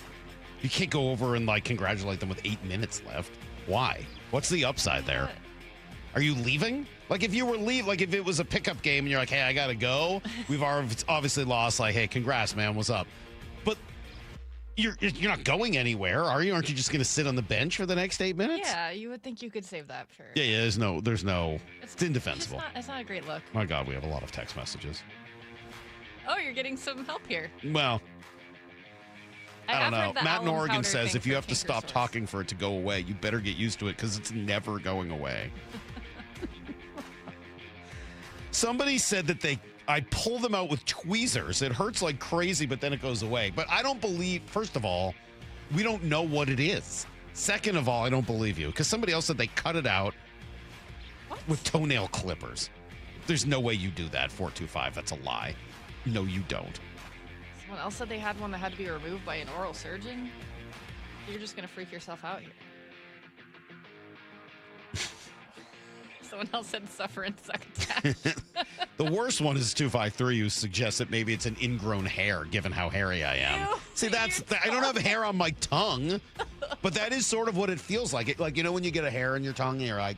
You can't go over and congratulate them with 8 minutes left. Why? What's the upside there? Are you leaving? Like, if you were if it was a pickup game and you're like, hey, I gotta go. We've obviously lost. Like, hey, congrats, man. What's up? But you're not going anywhere, are you? Aren't you just going to sit on the bench for the next 8 minutes? Yeah, you would think you could save that for. Yeah. There's no. It's indefensible. It's not a great look. My God, we have a lot of text messages. Oh, you're getting some help here. Well, I don't know. Matt in Oregon says if you have to stop talking for it to go away, you better get used to it because it's never going away. Somebody said that I pull them out with tweezers. It hurts like crazy, but then it goes away. But I don't believe, first of all, we don't know what it is. Second of all, I don't believe you because somebody else said they cut it out with toenail clippers. There's no way you do that, 425. That's a lie. No, you don't. Someone else said they had one that had to be removed by an oral surgeon. You're just going to freak yourself out here. Someone else said suffer in succotash. The worst one is 253 who suggests that maybe it's an ingrown hair, given how hairy I am. Ew, See, I don't have hair on my tongue, but that is sort of what it feels like. Like, when you get a hair on your tongue, you're like,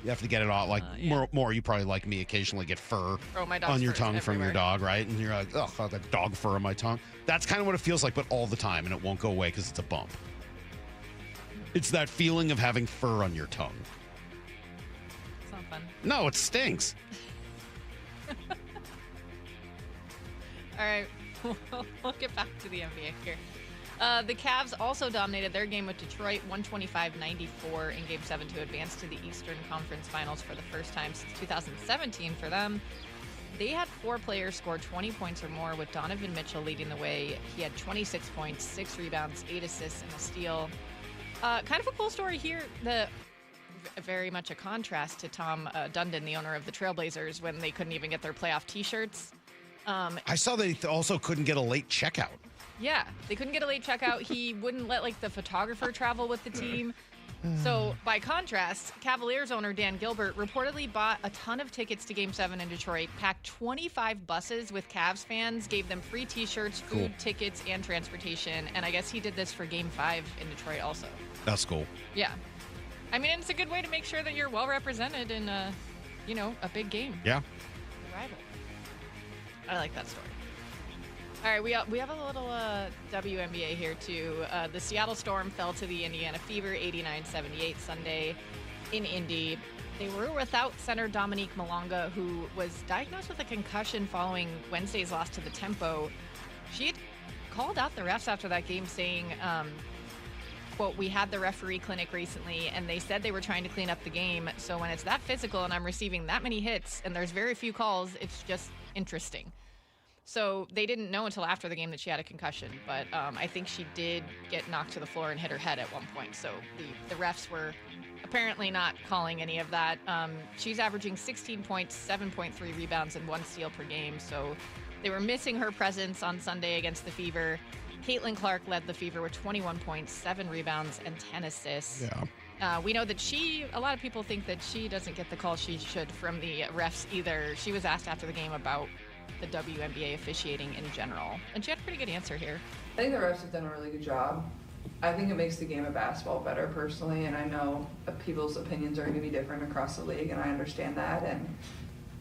you have to get it off. Like, more, you probably like me occasionally get fur on your tongue from your dog, right? And you're like, oh, I got dog fur on my tongue. That's kind of what it feels like, but all the time, and it won't go away because it's a bump. It's that feeling of having fur on your tongue. It's not fun. No, it stinks. All right, we'll get back to the NBA here. The Cavs also dominated their game with Detroit 125-94 in Game 7 to advance to the Eastern Conference Finals for the first time since 2017 for them. They had 4 players score 20 points or more, with Donovan Mitchell leading the way. He had 26 points, 6 rebounds, 8 assists, and a steal. Kind of a cool story here. Very much a contrast to Tom Dundon, the owner of the Trailblazers, when they couldn't even get their playoff T-shirts. I saw they also couldn't get a late checkout. Yeah, they couldn't get a late checkout. He wouldn't let the photographer travel with the team. So by contrast, Cavaliers owner Dan Gilbert reportedly bought a ton of tickets to Game 7 in Detroit, packed 25 buses with Cavs fans, gave them free T-shirts, food, tickets, and transportation. And I guess he did this for Game 5 in Detroit also. That's cool. Yeah. I mean, it's a good way to make sure that you're well represented in, a big game. Yeah. A rival. I like that story. All right, we have a little WNBA here, too. The Seattle Storm fell to the Indiana Fever 89-78 Sunday in Indy. They were without center Dominique Malonga, who was diagnosed with a concussion following Wednesday's loss to the Tempo. She had called out the refs after that game saying, quote, "We had the referee clinic recently, and they said they were trying to clean up the game. So when it's that physical and I'm receiving that many hits and there's very few calls, it's just interesting." So they didn't know until after the game that she had a concussion, but I think she did get knocked to the floor and hit her head at one point. So the refs were apparently not calling any of that. She's averaging 16 points, 7.3 rebounds, and 1 steal per game. So they were missing her presence on Sunday against the Fever. Caitlin Clark led the Fever with 21 points, 7 rebounds, and 10 assists. Yeah. We know that a lot of people think that she doesn't get the call she should from the refs either. She was asked after the game about the WNBA officiating in general, and she had a pretty good answer here. I think the refs have done a really good job. I think it makes the game of basketball better personally, and I know people's opinions are going to be different across the league, and I understand that. And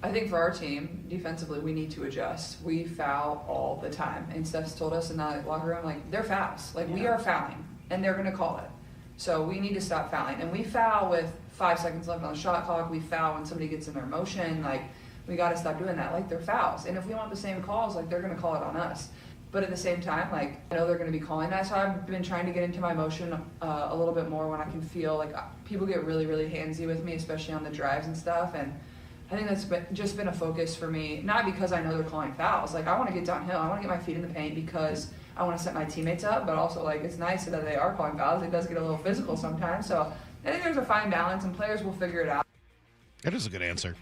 I think for our team, defensively, we need to adjust. We foul all the time, and Steph's told us in that locker room, like, they're fouls. Like, we are fouling, and they're going to call it. So we need to stop fouling. And we foul with 5 seconds left on the shot clock. We foul when somebody gets in their motion. Like, we got to stop doing that. Like, they're fouls. And if we want the same calls, like, they're going to call it on us. But at the same time, like, I know they're going to be calling that. So I've been trying to get into my motion a little bit more when I can feel like people get really, really handsy with me, especially on the drives and stuff. And I think that's just been a focus for me, not because I know they're calling fouls. Like, I want to get downhill. I want to get my feet in the paint because I want to set my teammates up. But also, like, it's nice that they are calling fouls. It does get a little physical sometimes. So I think there's a fine balance, and players will figure it out. That is a good answer.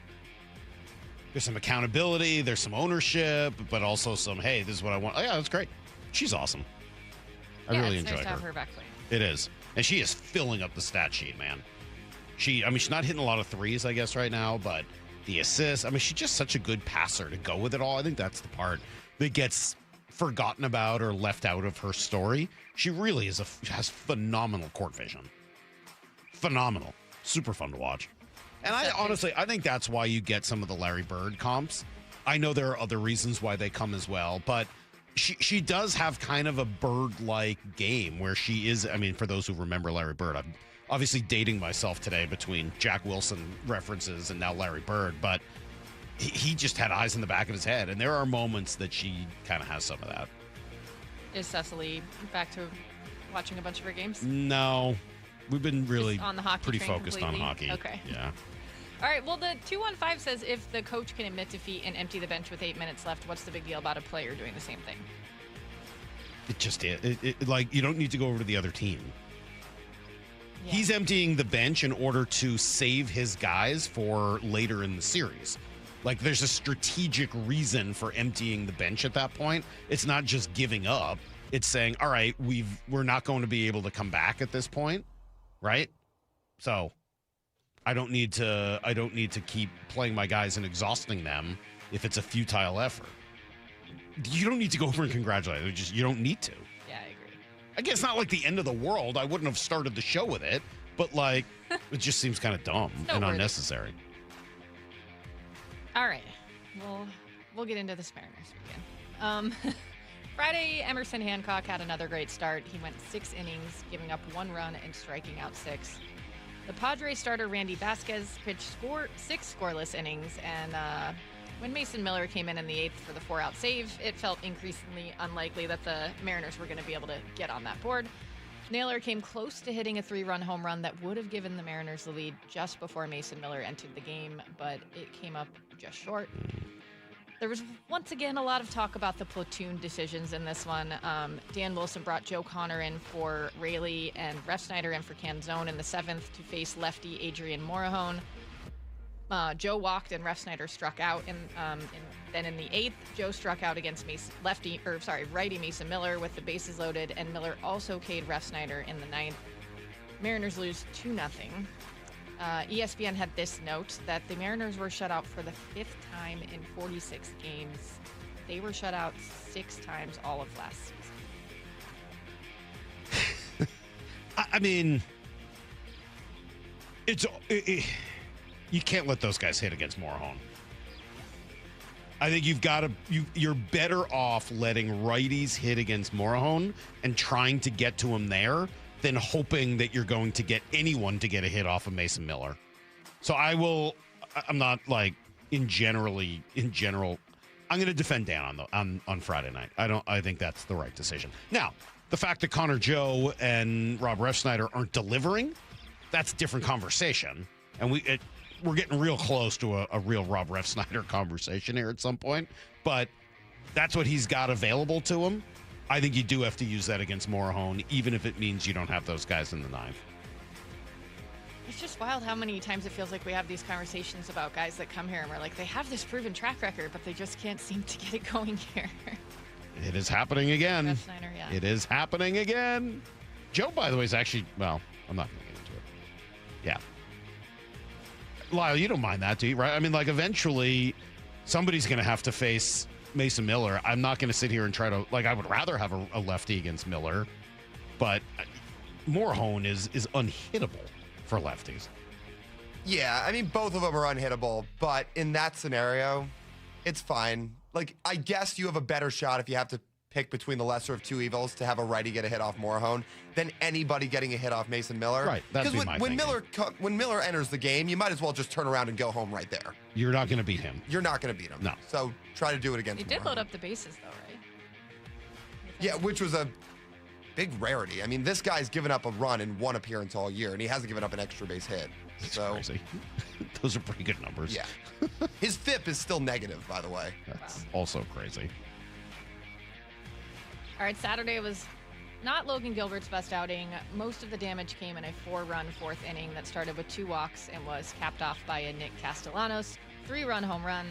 There's some accountability, there's some ownership, but also some, hey, this is what I want. Oh, yeah, that's great. She's awesome. I really enjoy nice to her. have her back playing. It is. And she is filling up the stat sheet, man. She's not hitting a lot of threes, I guess, right now, but the assists, she's just such a good passer to go with it all. I think that's the part that gets forgotten about or left out of her story. She really has phenomenal court vision. Phenomenal. Super fun to watch. And I think that's why you get some of the Larry Bird comps. I know there are other reasons why they come as well, but she does have kind of a Bird-like game where she is, for those who remember Larry Bird, I'm obviously dating myself today between Jack Wilson references and now Larry Bird, but he just had eyes in the back of his head, and there are moments that she kind of has some of that. Is Cecily back to watching a bunch of her games? No. We've been really on the hockey pretty train focused completely? on hockey. Okay. Yeah. All right. Well, the 215 says if the coach can admit defeat and empty the bench with 8 minutes left, what's the big deal about a player doing the same thing? It just is. Like, you don't need to go over to the other team. Yeah. He's emptying the bench in order to save his guys for later in the series. Like, there's a strategic reason for emptying the bench at that point. It's not just giving up. It's saying, all right, we're not going to be able to come back at this point. Right? So I don't need to keep playing my guys and exhausting them if it's a futile effort. You don't need to go over and congratulate them. You don't need to. Yeah, I agree. Again, it's not like the end of the world. I wouldn't have started the show with it, but like it just seems kind of dumb and unnecessary. All right. We'll get into this Mariners weekend. Friday, Emerson Hancock had another great start. He went 6 innings, giving up 1 run and striking out 6. The Padres starter Randy Vasquez pitched 6 scoreless innings, and when Mason Miller came in the 8th for the 4-out save, it felt increasingly unlikely that the Mariners were going to be able to get on that board. Naylor came close to hitting a 3-run home run that would have given the Mariners the lead just before Mason Miller entered the game, but it came up just short. There was once again a lot of talk about the platoon decisions in this one. Dan Wilson brought Joe Connor in for Raley and Refsnyder in for Canzone in the 7th to face lefty Adrian Morahone. Joe walked and Refsnyder struck out, and then in the 8th, Joe struck out against righty Mason Miller with the bases loaded, and Miller also K'd Refsnyder in the 9th. Mariners lose 2-0. ESPN had this note that the Mariners were shut out for the 5th time in 46 games. They were shut out 6 times all of last season. You can't let those guys hit against Morahone. I think you're better off letting righties hit against Morahone and trying to get to him there than hoping that you're going to get anyone to get a hit off of Mason Miller. So I'm not like in general, I'm going to defend Dan on Friday night. I think that's the right decision. Now, the fact that Connor Joe and Rob Refsnyder aren't delivering, that's a different conversation. And we're getting real close to a real Rob Refsnyder conversation here at some point. But that's what he's got available to him. I think you do have to use that against Morahone, even if it means you don't have those guys in the ninth. It's just wild how many times it feels like we have these conversations about guys that come here and we're like, they have this proven track record, but they just can't seem to get it going here. It is happening again. Refsnyder, yeah. It is happening again. Joe, by the way, is actually, well, I'm not going to get into it. Yeah. Lyle, you don't mind that, do you? Right? I mean, like, eventually somebody's going to have to face Mason Miller. I'm not going to sit here and try to, like, I would rather have a lefty against Miller, but Morahone is unhittable for lefties. Yeah, I mean, both of them are unhittable, but in that scenario, it's fine. Like, I guess you have a better shot if you have to pick between the lesser of two evils to have a righty get a hit off Morahone than anybody getting a hit off Mason Miller. Right, that'd be my when Miller enters the game, you might as well just turn around and go home right there. You're not going to beat him. You're not going to beat him. No. So try to do it against He did Morahone. load up the bases, though, right? Yeah, which was a big rarity. I mean, this guy's given up a run in one appearance all year, and he hasn't given up an extra base hit. That's crazy. Those are pretty good numbers. Yeah. His FIP is still negative, by the way. That's also crazy. All right, Saturday was not Logan Gilbert's best outing. Most of the damage came in a 4-run fourth inning that started with 2 walks and was capped off by a Nick Castellanos 3-run home run.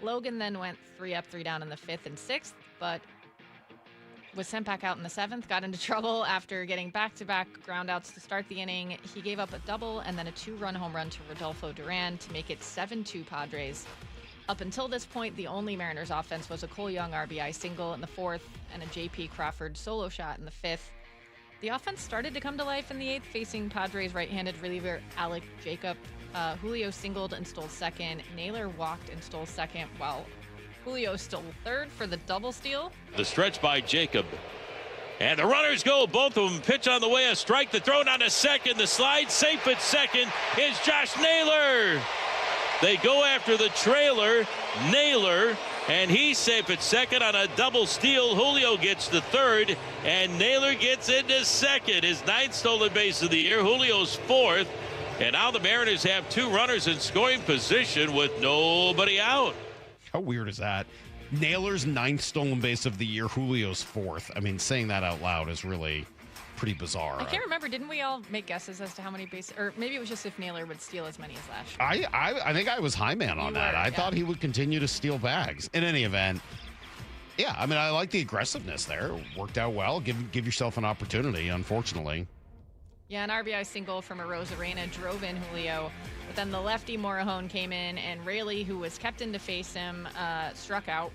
Logan then went 3 up, 3 down in the 5th and 6th, but was sent back out in the 7th, got into trouble after getting back-to-back groundouts to start the inning. He gave up a double and then a 2-run home run to Rodolfo Duran to make it 7-2 Padres. Up until this point, the only Mariners offense was a Cole Young RBI single in the 4th and a J.P. Crawford solo shot in the 5th. The offense started to come to life in the 8th, facing Padres right-handed reliever Alec Jacob. Julio singled and stole second. Naylor walked and stole second, while Julio stole third for the double steal. The stretch by Jacob. And the runners go. Both of them pitch on the way. A strike. The throw down to second. The slide safe at second is Josh Naylor. They go after the trailer, Naylor, and he's safe at second on a double steal. Julio gets the third, and Naylor gets into second. His 9th stolen base of the year. Julio's 4th. And now the Mariners have 2 runners in scoring position with nobody out. How weird is that? Naylor's 9th stolen base of the year, Julio's 4th. I mean, saying that out loud is really pretty bizarre. I can't remember. Didn't we all make guesses as to how many bases? Or maybe it was just if Naylor would steal as many as last year. I think I was high man on that. I thought he would continue to steal bags. In any event, yeah, I mean, I like the aggressiveness there. Worked out well. Give yourself an opportunity, unfortunately. Yeah, an RBI single from Arozarena drove in Julio, but then the lefty Morahone came in, and Raley, who was kept in to face him, struck out.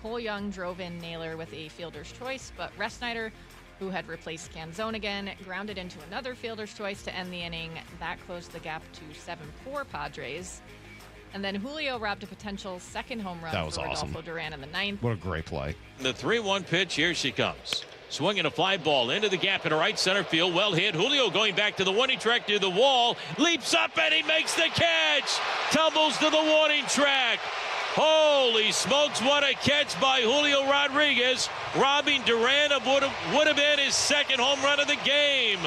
Cole Young drove in Naylor with a fielder's choice, but Refsnyder, who had replaced Canzone again, grounded into another fielder's choice to end the inning. That closed the gap to 7-4 Padres. And then Julio robbed a potential second home run for Rodolfo Duran in the 9th. What a great play. The 3-1 pitch, here she comes. Swinging a fly ball into the gap in right center field. Well hit. Julio going back to the warning track near the wall. Leaps up and he makes the catch. Tumbles to the warning track. Holy smokes, what a catch by Julio Rodriguez. Robbing Duran of would have been his second home run of the game.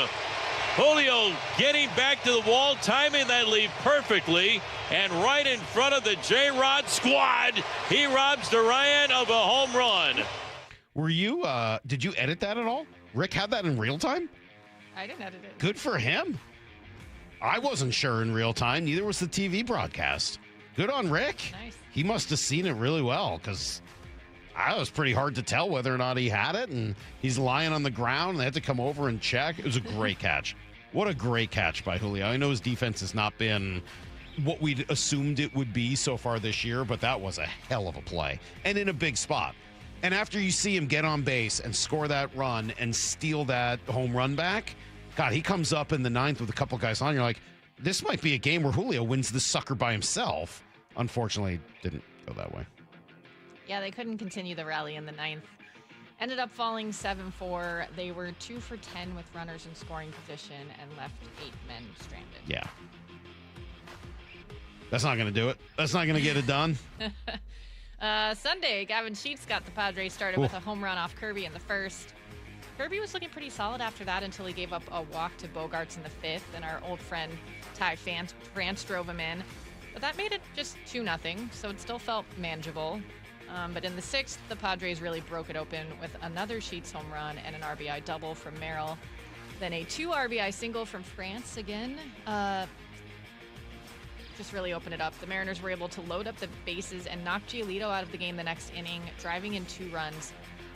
Julio getting back to the wall, timing that leap perfectly, and right in front of the J-Rod squad, he robs Duran of a home run. Were you, did you edit that at all? Rick had that in real time? I didn't edit it. Good for him. I wasn't sure in real time. Neither was the TV broadcast. Good on Rick. Nice. He must have seen it really well, because I was pretty hard to tell whether or not he had it, and he's lying on the ground, and they had to come over and check. It was a great catch. What a great catch by Julio. I know his defense has not been what we'd assumed it would be so far this year, but that was a hell of a play, and in a big spot. And after you see him get on base and score that run and steal that home run back, God, he comes up in the 9th with a couple guys on. You're like, this might be a game where Julio wins this sucker by himself. Unfortunately, didn't go that way. Yeah, they couldn't continue the rally in the 9th. Ended up falling 7-4. They were 2 for 10 with runners in scoring position and left 8 men stranded. Yeah. That's not going to do it. That's not going to get it done. Sunday, Gavin Sheets got the Padres started with a home run off Kirby in the first. Kirby was looking pretty solid after that until he gave up a walk to Bogarts in the fifth, and our old friend Ty France drove him in. But that made it just 2-0, so it still felt manageable. But in the sixth, the Padres really broke it open with another Sheets home run and an RBI double from Merrill. Then a 2 RBI single from France again. Just really opened it up. The Mariners were able to load up the bases and knock Giolito out of the game the next inning, driving in 2 runs.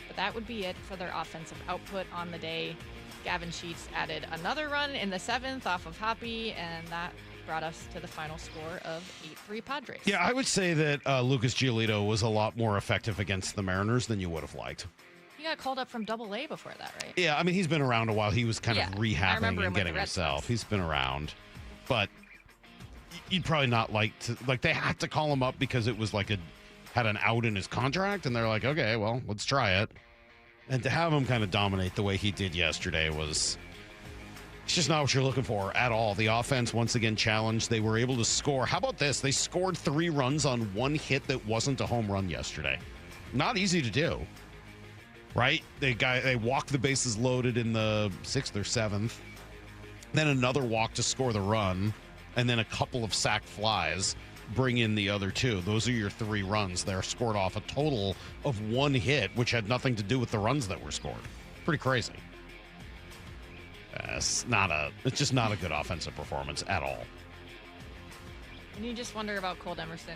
But that would be it for their offensive output on the day. Gavin Sheets added another run in the 7th off of Hoppy, and that brought us to the final score of 8-3 Padres. Yeah, I would say that Lucas Giolito was a lot more effective against the Mariners than you would have liked. He got called up from Double-A before that, right? Yeah, I mean, he's been around a while. He was kind of rehabbing and getting himself. Sox. He's been around. But you'd probably not like to, like, they had to call him up because it was like had an out in his contract, and they're like, okay, well, let's try it. And to have him kind of dominate the way he did yesterday it's just not what you're looking for at all. The offense, once again, challenged. They were able to score. How about this? They scored 3 runs on 1 hit that wasn't a home run yesterday. Not easy to do, right? They walked the bases loaded in the 6th or 7th. Then another walk to score the run, and then a couple of sacked flies bring in the other 2. Those are your 3 runs. They're scored off a total of 1 hit, which had nothing to do with the runs that were scored. Pretty crazy. It's just not a good offensive performance at all. And you just wonder about Colt Emerson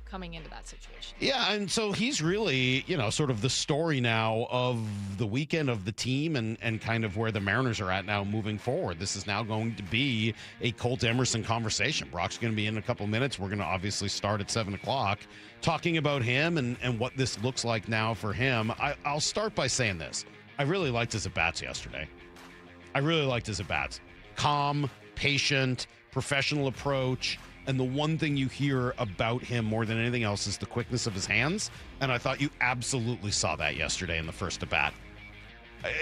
coming into that situation. Yeah, and so he's really, sort of the story now of the weekend of the team and kind of where the Mariners are at now moving forward. This is now going to be a Colt Emerson conversation. Brock's going to be in a couple minutes. We're going to obviously start at 7 o'clock talking about him and what this looks like now for him. I'll start by saying this. I really liked his at-bats yesterday. I really liked his at-bats. Calm, patient, professional approach. And the one thing you hear about him more than anything else is the quickness of his hands. And I thought you absolutely saw that yesterday in the first at-bat.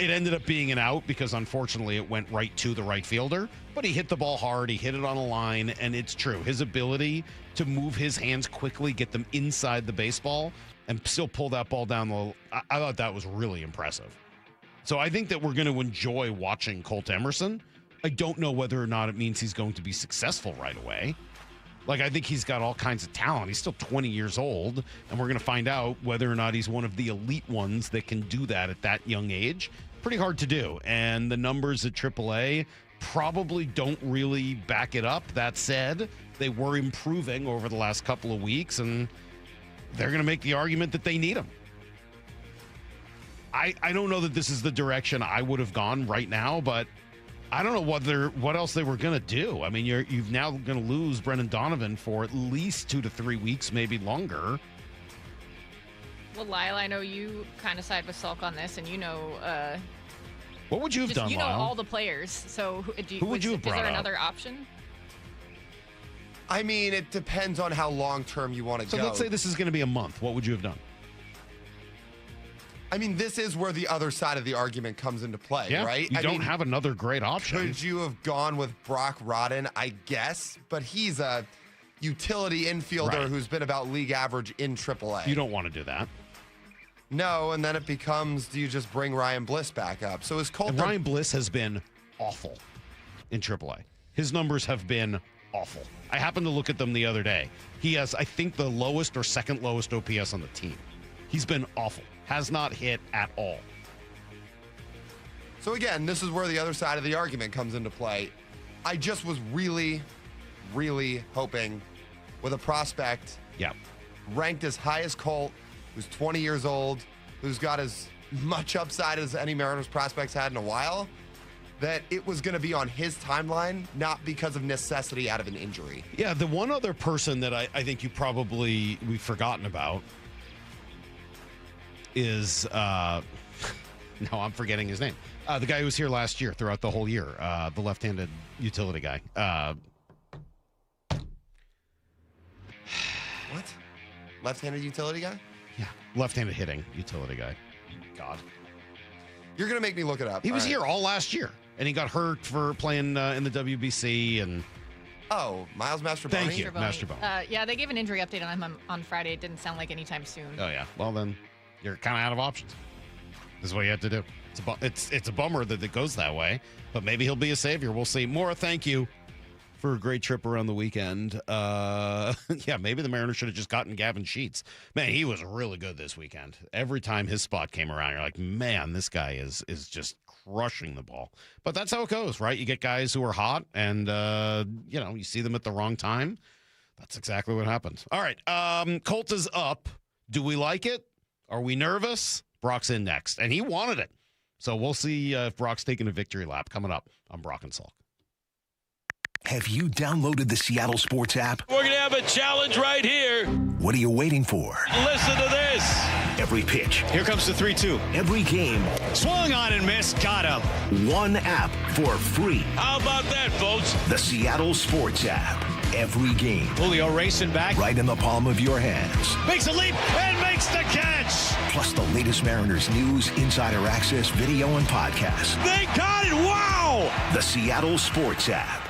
It ended up being an out because, unfortunately, it went right to the right fielder. But he hit the ball hard. He hit it on a line. And it's true. His ability to move his hands quickly, get them inside the baseball, and still pull that ball down the – I thought that was really impressive. So I think that we're going to enjoy watching Colt Emerson. I don't know whether or not it means he's going to be successful right away. Like, I think he's got all kinds of talent. He's still 20 years old, and we're going to find out whether or not he's one of the elite ones that can do that at that young age. Pretty hard to do, and the numbers at AAA probably don't really back it up. That said, they were improving over the last couple of weeks, and they're going to make the argument that they need him. I don't know that this is the direction I would have gone right now, but I don't know what else they were going to do. I mean, you've now going to lose Brendan Donovan for at least 2 to 3 weeks, maybe longer. Well, Lyle, I know you kind of side with Salk on this, and what would you have done, You know Lyle? all the players, so who would you have brought Is there up? another option? I mean, it depends on how long-term you want to go. So let's say this is going to be a month. What would you have done? I mean, this is where the other side of the argument comes into play, Yeah, right? you don't have another great option. Could you have gone with Brock Rodden? I guess, but he's a utility infielder who's been about league average in AAA. You don't want to do that. No, and then it becomes, do you just bring Ryan Bliss back up? So is Colt... Ryan Bliss has been awful in AAA. His numbers have been awful. I happened to look at them the other day. He has, I think, the lowest or second lowest OPS on the team. He's been awful. Has not hit at all. So again, this is where the other side of the argument comes into play. I just was really, really hoping with a prospect ranked as high as Colt, who's 20 years old, who's got as much upside as any Mariners prospects had in a while, that it was going to be on his timeline, not because of necessity out of an injury. Yeah, the one other person that I think we've forgotten about is no, I'm forgetting his name. The guy who was here last year throughout the whole year, the left-handed utility guy. What? Left-handed utility guy? Yeah, left-handed hitting utility guy. God. You're going to make me look it up. He was here all last year, and he got hurt for playing in the WBC, and Oh, Miles Mastroboni. Thank you, Mastroboni. Yeah, they gave an injury update on him on Friday. It didn't sound like anytime soon. Oh, yeah. Well, then you're kind of out of options. This is what you have to do. It's a bummer that it goes that way, but maybe he'll be a savior. We'll see. Maura, thank you for a great trip around the weekend. Yeah, maybe the Mariners should have just gotten Gavin Sheets. Man, he was really good this weekend. Every time his spot came around, you're like, man, this guy is just crushing the ball. But that's how it goes, right? You get guys who are hot and, you see them at the wrong time. That's exactly what happens. All right, Colt is up. Do we like it? Are we nervous? Brock's in next, and he wanted it. So we'll see if Brock's taking a victory lap coming up on Brock and Salk. Have you downloaded the Seattle Sports app? We're going to have a challenge right here. What are you waiting for? Listen to this. Every pitch. Here comes the 3-2. Every game. Swung on and missed. Got him. One app for free. How about that, folks? The Seattle Sports app. Every game. Julio racing back. Right in the palm of your hands. Makes a leap and makes the catch. Plus the latest Mariners news, insider access, video, and podcasts. They got it. Wow. The Seattle Sports app.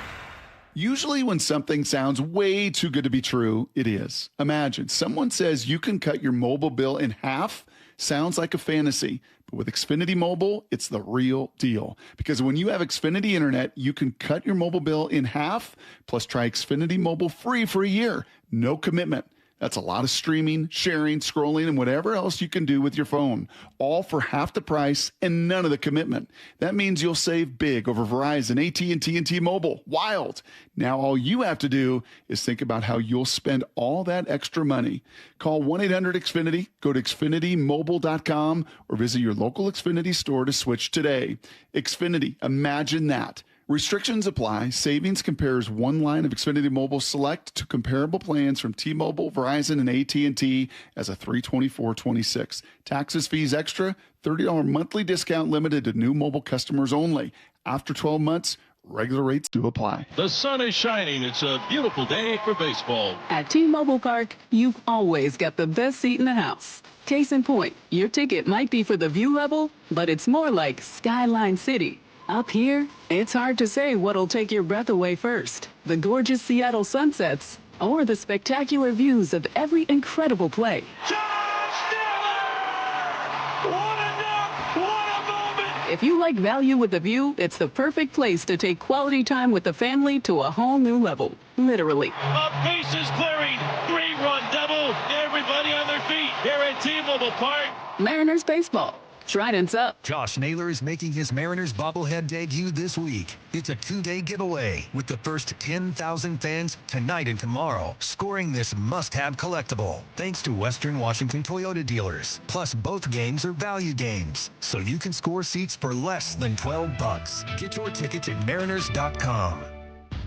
Usually when something sounds way too good to be true, it is. Imagine someone says you can cut your mobile bill in half. Sounds like a fantasy, but with Xfinity Mobile, it's the real deal. Because when you have Xfinity Internet, you can cut your mobile bill in half, plus try Xfinity Mobile free for a year. No commitment. That's a lot of streaming, sharing, scrolling, and whatever else you can do with your phone. All for half the price and none of the commitment. That means you'll save big over Verizon, AT&T, and T-Mobile. Wild. Now all you have to do is think about how you'll spend all that extra money. Call 1-800-XFINITY, go to XfinityMobile.com, or visit your local Xfinity store to switch today. Xfinity, imagine that. Restrictions apply. Savings compares one line of Xfinity Mobile Select to comparable plans from T-Mobile, Verizon, and AT&T as a $324.26. Taxes, fees extra, $30 monthly discount limited to new mobile customers only. After 12 months, regular rates do apply. The sun is shining. It's a beautiful day for baseball. At T-Mobile Park, you've always got the best seat in the house. Case in point, your ticket might be for the view level, but it's more like Skyline City. Up here, it's hard to say what'll take your breath away first. The gorgeous Seattle sunsets or the spectacular views of every incredible play. If you like value with a view, it's the perfect place to take quality time with the family to a whole new level. Literally. A bases clearing, 3-run double. Everybody on their feet here at T-Mobile Park. Mariners baseball. Trident's up. Josh Naylor is making his Mariners bobblehead debut this week. It's a 2-day giveaway with the first 10,000 fans tonight and tomorrow scoring this must-have collectible. Thanks to Western Washington Toyota dealers. Plus, both games are value games, so you can score seats for less than $12. Get your tickets at mariners.com.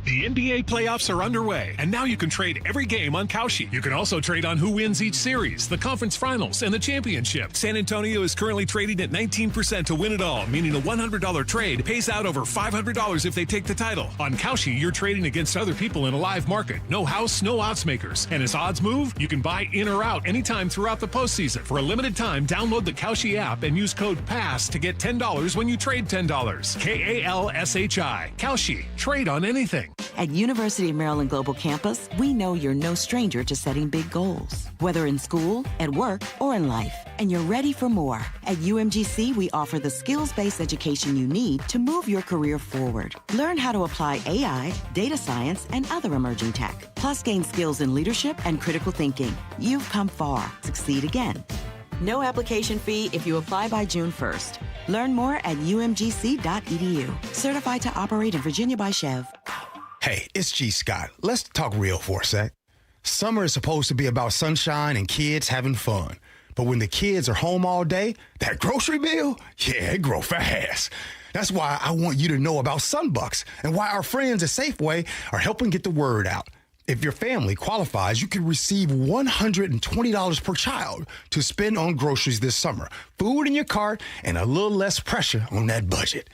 The NBA playoffs are underway, and now you can trade every game on Kalshi. You can also trade on who wins each series, the conference finals, and the championship. San Antonio is currently trading at 19% to win it all, meaning a $100 trade pays out over $500 if they take the title. On Kalshi, you're trading against other people in a live market. No house, no odds makers. And as odds move, you can buy in or out anytime throughout the postseason. For a limited time, download the Kalshi app and use code PASS to get $10 when you trade $10. KALSHI. Kalshi. Trade on anything. At University of Maryland Global Campus, we know you're no stranger to setting big goals, whether in school, at work, or in life, and you're ready for more. At UMGC, we offer the skills-based education you need to move your career forward. Learn how to apply AI, data science, and other emerging tech, plus gain skills in leadership and critical thinking. You've come far. Succeed again. No application fee if you apply by June 1st. Learn more at umgc.edu. Certified to operate in Virginia by Chev. Hey, it's G. Scott. Let's talk real for a sec. Summer is supposed to be about sunshine and kids having fun. But when the kids are home all day, that grocery bill, yeah, it grows fast. That's why I want you to know about Sunbucks and why our friends at Safeway are helping get the word out. If your family qualifies, you can receive $120 per child to spend on groceries this summer, food in your cart, and a little less pressure on that budget.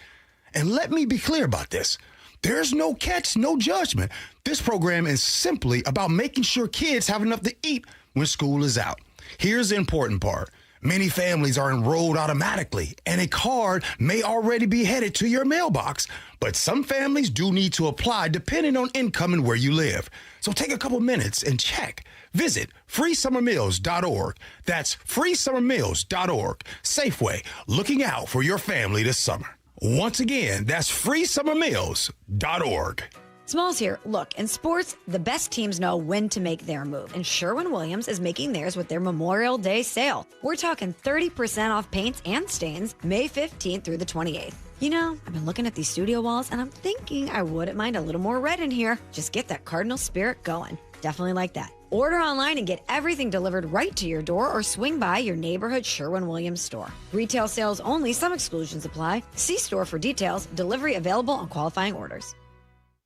And let me be clear about this. There's no catch, no judgment. This program is simply about making sure kids have enough to eat when school is out. Here's the important part. Many families are enrolled automatically, and a card may already be headed to your mailbox. But some families do need to apply depending on income and where you live. So take a couple minutes and check. Visit freesummermeals.org. That's freesummermeals.org. Safeway, looking out for your family this summer. Once again, that's freesummermeals.org. Smalls here. Look, in sports, the best teams know when to make their move, and Sherwin-Williams is making theirs with their Memorial Day sale. We're talking 30% off paints and stains May 15th through the 28th. You know, I've been looking at these studio walls, and I'm thinking I wouldn't mind a little more red in here. Just get that Cardinal spirit going. Definitely like that. Order online and get everything delivered right to your door, or swing by your neighborhood Sherwin-Williams store. Retail sales only. Some exclusions apply. See store for details. Delivery available on qualifying orders.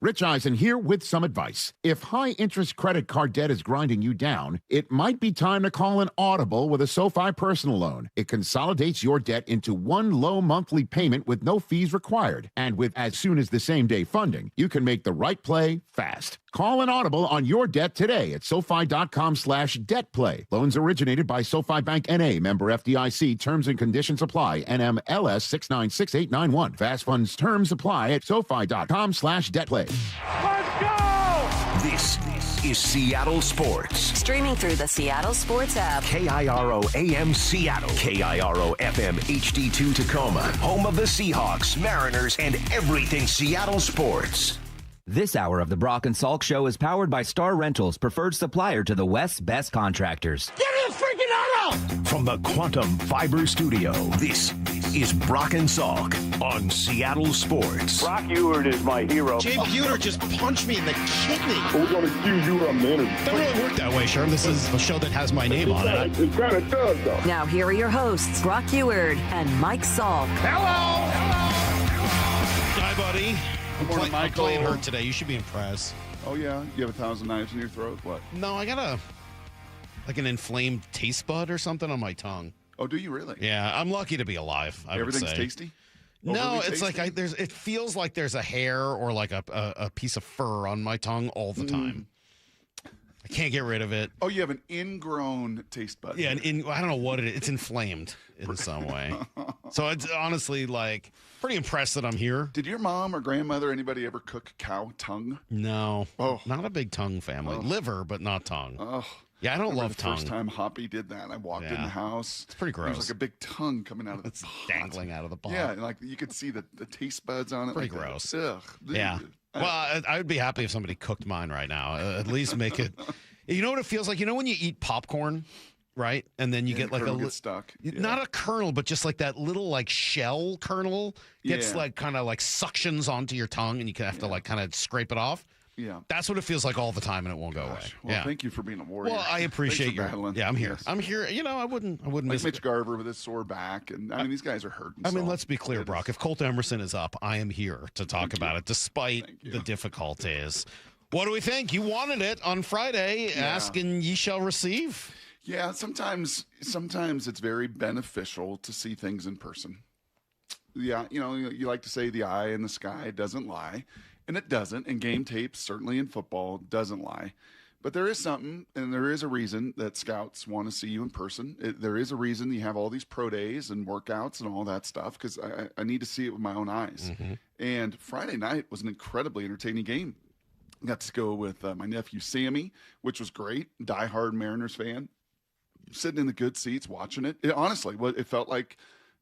Rich Eisen here with some advice. If high-interest credit card debt is grinding you down, it might be time to call an audible with a SoFi personal loan. It consolidates your debt into one low monthly payment with no fees required. And with as soon as the same-day funding, you can make the right play fast. Call an audible on your debt today at SoFi.com/debtplay. Loans originated by SoFi Bank N.A., member FDIC. Terms and conditions apply. NMLS 696891. Fast funds terms apply at SoFi.com/debtplay. Let's go! This is Seattle Sports. Streaming through the Seattle Sports app. KIRO AM Seattle. KIRO FM HD2 Tacoma. Home of the Seahawks, Mariners, and everything Seattle sports. This hour of the Brock and Salk Show is powered by Star Rentals, preferred supplier to the West's best contractors. Get me a freaking auto! From the Quantum Fiber Studio, this is Brock and Salk on Seattle Sports. Brock Ewert is my hero. Jay Buhner just punched me in the kidney. We're going to accuse you of manager. Doesn't really work that way, Sherm. This is a show that has my name on it. It kind of does, though. Now here are your hosts, Brock Ewert and Mike Salk. Hello! Hi, buddy. Good morning, Michael. I'm playing hurt today. You should be impressed. Oh, yeah? You have 1,000 knives in your throat? What? No, I got an inflamed taste bud or something on my tongue. Oh, do you really? Yeah, I'm lucky to be alive. Everything's tasty? No, Overly it's tasty? like it feels like there's a hair or like a piece of fur on my tongue all the time. I can't get rid of it. Oh, you have an ingrown taste bud. Yeah, I don't know what it is. It's inflamed in some way. So it's honestly like pretty impressed that I'm here. Did your mom or grandmother, anybody ever cook cow tongue? No. Oh. Not a big tongue family. Oh. Liver, but not tongue. Oh. Yeah, I don't love the tongue. First time Hoppy did that, I walked in the house. It's pretty gross. There was like a big tongue coming out of the pot. Dangling out of the pot. Yeah, and like you could see the taste buds on it. Pretty like gross. Ugh. Yeah. Well, I would be happy if somebody cooked mine right now. At least make it. You know what it feels like? You know when you eat popcorn, right? And then you get like gets stuck. Not a kernel, but just like that little like shell kernel gets like kind of like suctions onto your tongue, and you have to like kind of scrape it off. Yeah. That's what it feels like all the time, and it won't go away. Well, thank you for being a warrior. Well, I appreciate your battling. Yeah, I'm here. Yes. I'm here. You know, I wouldn't Like miss Mitch Garver with his sore back, and I mean these guys are hurting. I mean, let's be clear, Brock. If Colt Emerson is up, I am here to talk about it, despite the difficulties. What do we think? You wanted it on Friday. Ask and ye shall receive. Yeah, sometimes it's very beneficial to see things in person. Yeah, you know, you like to say the eye in the sky doesn't lie, and it doesn't. And game tape, certainly in football, doesn't lie. But there is something, and there is a reason that scouts want to see you in person. There is a reason you have all these pro days and workouts and all that stuff, because I need to see it with my own eyes. Mm-hmm. And Friday night was an incredibly entertaining game. Got to go with my nephew Sammy, which was great. Diehard Mariners fan, sitting in the good seats watching it. Honestly, it felt like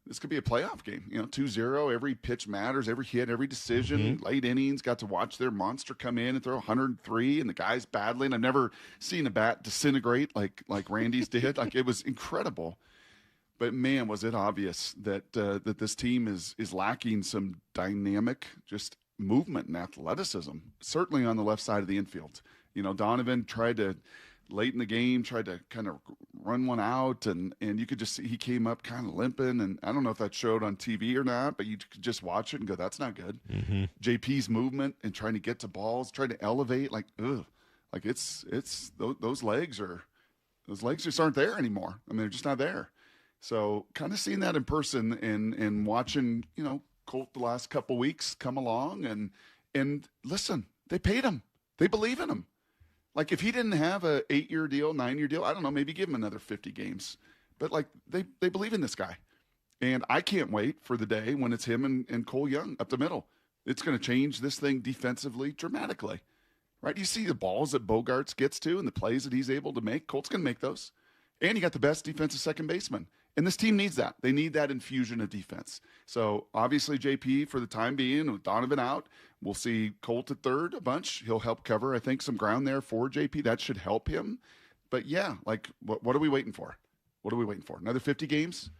this could be a playoff game. You know, 2-0. Every pitch matters. Every hit, every decision. Late innings. Got to watch their monster come in and throw 103, and the guys battling. I've never seen a bat disintegrate like Randy's did. Like, it was incredible. But man, was it obvious that that this team is lacking some dynamic, just movement and athleticism, certainly on the left side of the infield. You know, Donovan tried to, late in the game, tried to kind of run one out, and you could just see he came up kind of limping, and I don't know if that showed on TV or not, but you could just watch it and go, that's not good. JP's movement and trying to get to balls, trying to elevate, like, ugh. Like, it's those legs just aren't there anymore. I mean, they're just not there. So kind of seeing that in person and watching, you know, Colt the last couple weeks come along and listen, they paid him. They believe in him. Like, if he didn't have a 8-year deal, 9-year deal, I don't know, maybe give him another 50 games. but like they believe in this guy. And I can't wait for the day when it's him and Cole Young up the middle. It's going to change this thing defensively dramatically, right? You see the balls that Bogarts gets to and the plays that he's able to make. Colt's going to make those. And you got the best defensive second baseman. And this team needs that. They need that infusion of defense. So obviously JP for the time being, with Donovan out, we'll see Colt at third a bunch. He'll help cover, I think, some ground there for JP. That should help him. But yeah, like what are we waiting for? What are we waiting for? Another 50 games?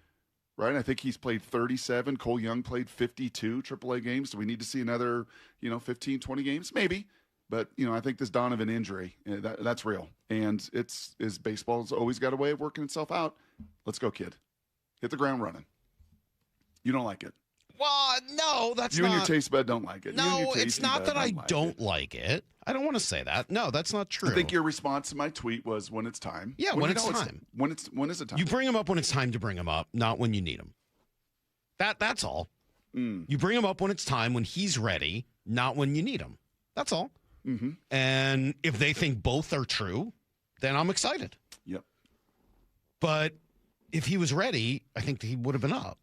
Right? I think he's played 37. Cole Young played 52 AAA games. Do we need to see another, 15, 20 games? Maybe. But, I think this Donovan injury, that's real. And baseball's always got a way of working itself out. Let's go, kid. Hit the ground running. You don't like it. Well, no, that's you not. You and your taste bud don't like it. No, it's not that I don't like it. I don't want to say that. No, that's not true. I think your response to my tweet was when it's time. Yeah, when it's time. When is it time? You bring him up when it's time to bring him up, not when you need him. That's all. You bring him up when it's time, when he's ready, not when you need him. That's all. Mm-hmm. And if they think both are true, then I'm excited. Yep. But if he was ready, I think he would have been up.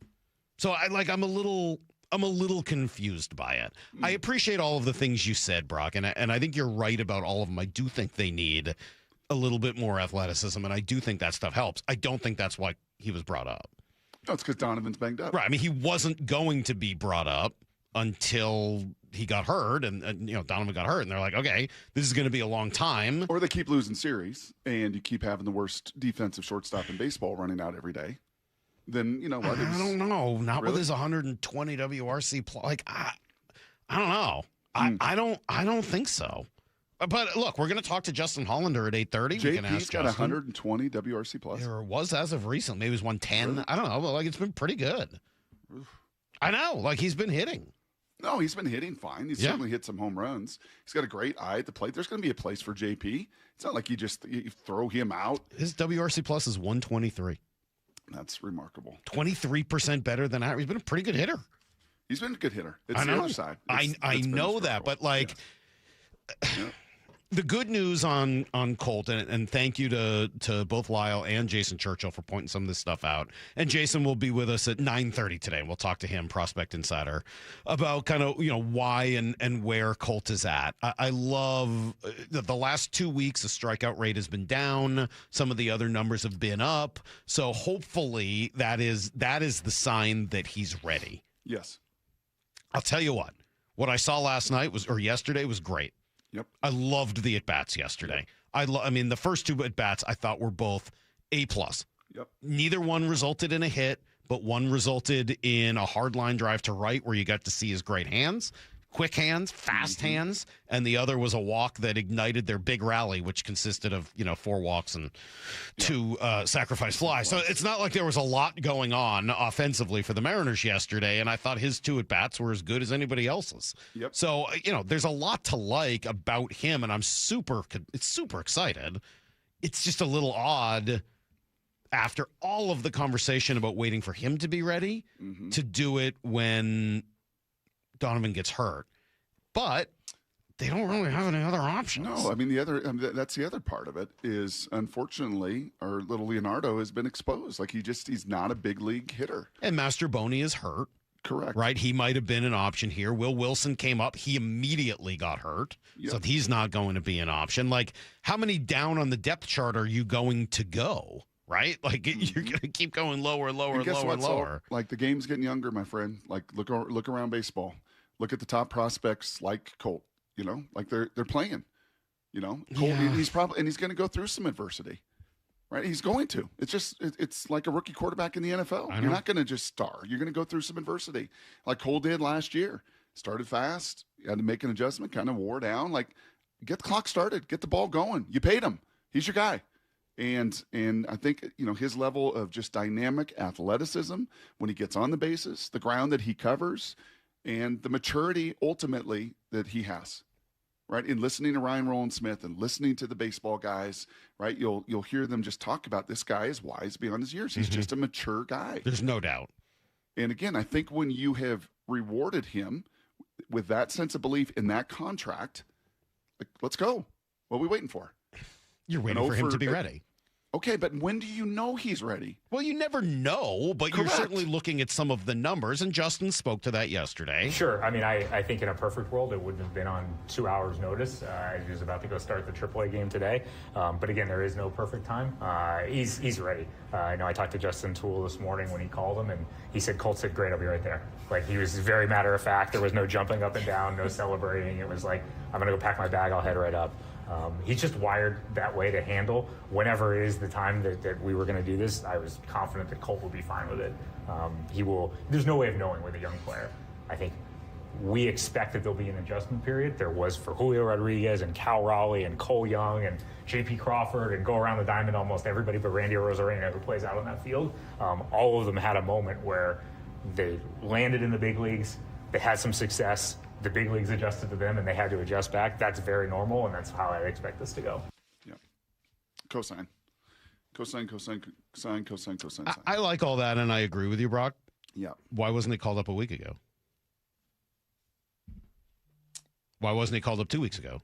So I'm a little confused by it. I appreciate all of the things you said, Brock, and I think you're right about all of them. I do think they need a little bit more athleticism, and I do think that stuff helps. I don't think that's why he was brought up. No, it's because Donovan's banged up. Right. I mean, he wasn't going to be brought up until he got hurt, and Donovan got hurt, and they're like, okay, this is going to be a long time. Or they keep losing series, and you keep having the worst defensive shortstop in baseball running out every day. Then you know what? I don't know. Not really? With his 120 WRC plus. Like I don't know. I don't think so. But look, we're going to talk to Justin Hollander at 8:30. We can ask got 120 WRC plus. There was as of recent. Maybe it was 110. Really? I don't know. But like it's been pretty good. I know. Like he's been hitting. No, he's been hitting fine. He's certainly hit some home runs. He's got a great eye at the plate. There's going to be a place for JP. It's not like you throw him out. His WRC plus is 123. That's remarkable. 23% better than average. He's been a pretty good hitter. He's been a good hitter. It's the other side. I know that, but like the good news on Colt, and thank you to both Lyle and Jason Churchill for pointing some of this stuff out. And Jason will be with us at 9:30 today. We'll talk to him, Prospect Insider, about kind of why and where Colt is at. I love the last 2 weeks. The strikeout rate has been down. Some of the other numbers have been up. So hopefully that is the sign that he's ready. Yes. I'll tell you what I saw yesterday was great. Yep. I loved the at-bats yesterday. I mean, the first two at-bats I thought were both A+. Yep. Neither one resulted in a hit, but one resulted in a hard line drive to right where you got to see his great hands, quick hands, fast hands, and the other was a walk that ignited their big rally, which consisted of 4 walks and 2 sacrifice flies. So it's not like there was a lot going on offensively for the Mariners yesterday, and I thought his 2 at-bats were as good as anybody else's. Yep. So, there's a lot to like about him, and I'm super excited. It's just a little odd after all of the conversation about waiting for him to be ready to do it when Donovan gets hurt, but they don't really have any other options. No, I mean that's the other part of it is unfortunately our little Leonardo has been exposed. Like he's not a big league hitter. And Master Boney is hurt. Correct. Right? He might have been an option here. Will Wilson came up. He immediately got hurt. Yep. So he's not going to be an option. Like how many down on the depth chart are you going to go? Right? Like you're going to keep going lower. Like the game's getting younger, my friend. Like look around baseball. Look at the top prospects like Colt. Like they're playing. Colt, he's going to go through some adversity. Right? He's going to. It's like a rookie quarterback in the NFL. You're not going to just star. You're going to go through some adversity, like Cole did last year. Started fast, had to make an adjustment, kind of wore down. Like get the clock started, get the ball going. You paid him. He's your guy. And I think, his level of just dynamic athleticism when he gets on the bases, the ground that he covers, and the maturity ultimately that he has, right? In listening to Ryan Rowland-Smith and listening to the baseball guys, right? You'll hear them just talk about this guy is wise beyond his years. He's just a mature guy. There's no doubt. And again, I think when you have rewarded him with that sense of belief in that contract, like, let's go. What are we waiting for? You're waiting for him to be ready. Okay, but when do you know he's ready? Well, you never know, but Correct. You're certainly looking at some of the numbers, and Justin spoke to that yesterday. Sure. I mean, I think in a perfect world, it wouldn't have been on 2 hours' notice. He was about to go start the AAA game today. But again, there is no perfect time. He's ready. I know I talked to Justin Toole this morning when he called him, and he said, Colt said, great, I'll be right there. Like, he was very matter of fact. There was no jumping up and down, no celebrating. It was like, I'm going to go pack my bag, I'll head right up. He's just wired that way to handle whenever is the time that we were going to do this. I was confident that Colt will be fine with it. There's no way of knowing with a young player. I think we expect that there'll be an adjustment period. There was for Julio Rodriguez and Cal Raleigh and Cole Young and J.P. Crawford and go around the diamond almost everybody but Randy Arozarena who plays out on that field. All of them had a moment where they landed in the big leagues, they had some success, the big leagues adjusted to them and they had to adjust back. That's very normal, and that's how I expect this to go. Yeah. Cosine. I like all that, and I agree with you, Brock. Yeah. Why wasn't he called up a week ago? Why wasn't he called up 2 weeks ago?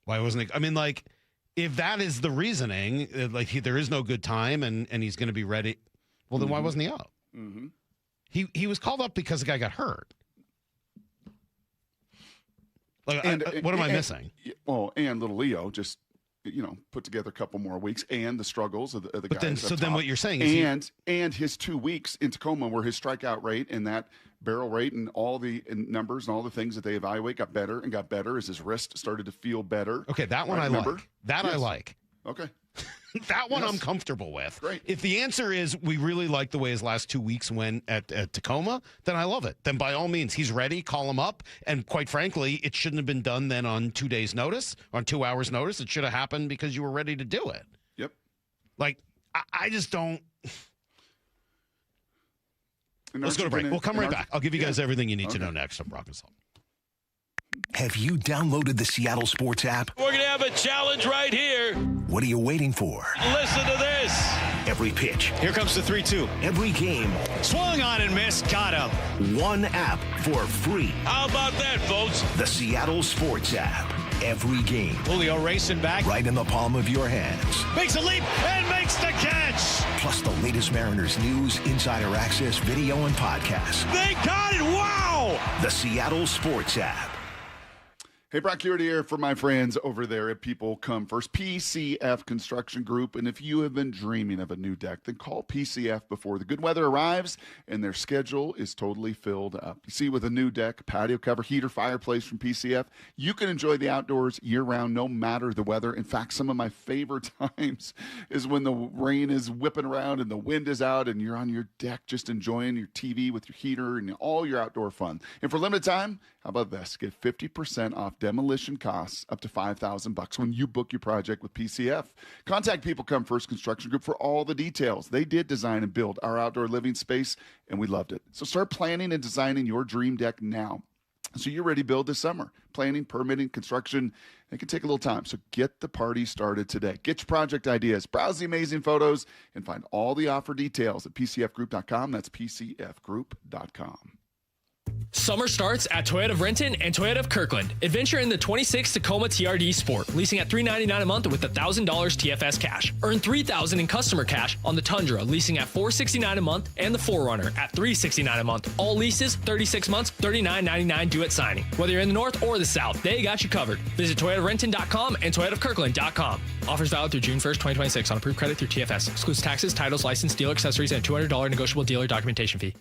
Why wasn't he? I mean, like, if that is the reasoning, like there is no good time and he's going to be ready, well, then why wasn't he up? Mm-hmm. He was called up because the guy got hurt. Like, what am I missing? Well, and little Leo just, put together a couple more weeks, and the struggles of the guys. Then what you're saying is and his 2 weeks in Tacoma, where his strikeout rate and that barrel rate and all the numbers and all the things that they evaluate got better as his wrist started to feel better. Okay, that one I like. I like. Okay. That one I'm comfortable with. Great. If the answer is we really like the way his last 2 weeks went at Tacoma, then I love it. Then by all means, he's ready. Call him up. And quite frankly, it shouldn't have been done then on 2 days' notice, on 2 hours' notice. It should have happened because you were ready to do it. Yep. Like, I just don't. Let's go to break. We'll come right back. I'll give you guys everything you need to know next on Brock and Salk. Have you downloaded the Seattle Sports app? We're going to have a challenge right here. What are you waiting for? Listen to this. Every pitch. Here comes the 3-2. Every game. Swung on and missed. Got him. One app for free. How about that, folks? The Seattle Sports app. Every game. Julio racing back. Right in the palm of your hands. Makes a leap and makes the catch. Plus the latest Mariners news, insider access, video, and podcasts. They got it. Wow. The Seattle Sports app. Hey, Brock Salk here for my friends over there at People Come First, PCF Construction Group. And if you have been dreaming of a new deck, then call PCF before the good weather arrives and their schedule is totally filled up. You see, with a new deck, patio cover, heater, fireplace from PCF, you can enjoy the outdoors year-round, no matter the weather. In fact, some of my favorite times is when the rain is whipping around and the wind is out and you're on your deck just enjoying your TV with your heater and all your outdoor fun. And for limited time, how about this? Get 50% off demolition costs up to $5,000 when you book your project with PCF. Contact People Come First Construction Group for all the details. They did design and build our outdoor living space, and we loved it. So start planning and designing your dream deck now, so you're ready to build this summer. Planning, permitting, construction, it can take a little time. So get the party started today. Get your project ideas, browse the amazing photos, and find all the offer details at PCFgroup.com. That's PCFgroup.com. Summer starts at Toyota of Renton and Toyota of Kirkland. Adventure in the 26 Tacoma TRD Sport, leasing at $399 a month with $1,000 TFS cash. Earn $3,000 in customer cash on the Tundra, leasing at $469 a month, and the 4Runner at $369 a month. All leases, 36 months, $39.99 due at signing. Whether you're in the north or the south, they got you covered. Visit ToyotaofRenton.com and ToyotaofKirkland.com. Offers valid through June 1st, 2026 on approved credit through TFS. Excludes taxes, titles, license, dealer accessories, and $200 negotiable dealer documentation fee.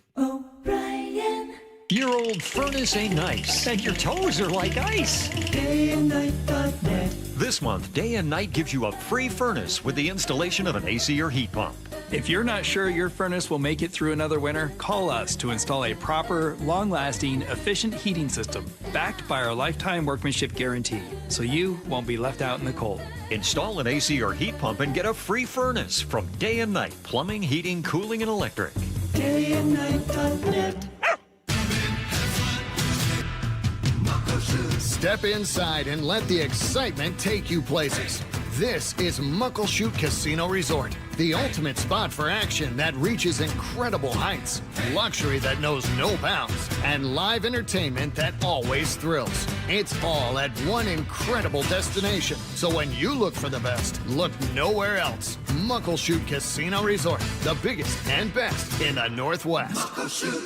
Your old furnace ain't nice, and your toes are like ice. DayandNight.net. This month, Day and Night gives you a free furnace with the installation of an AC or heat pump. If you're not sure your furnace will make it through another winter, call us to install a proper, long-lasting, efficient heating system backed by our lifetime workmanship guarantee, so you won't be left out in the cold. Install an AC or heat pump and get a free furnace from Day and Night Plumbing, Heating, Cooling, and Electric. DayandNight.net. Step inside and let the excitement take you places. This is Muckleshoot Casino Resort. The ultimate spot for action that reaches incredible heights, luxury that knows no bounds, and live entertainment that always thrills. It's all at one incredible destination. So when you look for the best, look nowhere else. Muckleshoot Casino Resort, the biggest and best in the Northwest.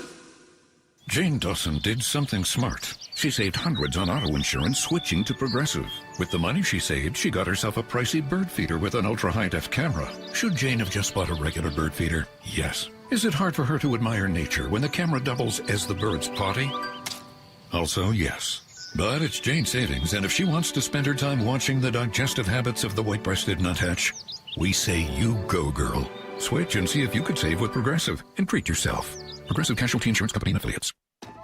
Jane Dawson did something smart. She saved hundreds on auto insurance switching to Progressive. With the money she saved, she got herself a pricey bird feeder with an ultra-high-def camera. Should Jane have just bought a regular bird feeder? Yes. Is it hard for her to admire nature when the camera doubles as the bird's potty? Also, yes. But it's Jane's savings, and if she wants to spend her time watching the digestive habits of the white-breasted nuthatch, we say you go, girl. Switch and see if you could save with Progressive and treat yourself. Progressive Casualty Insurance Company and Affiliates.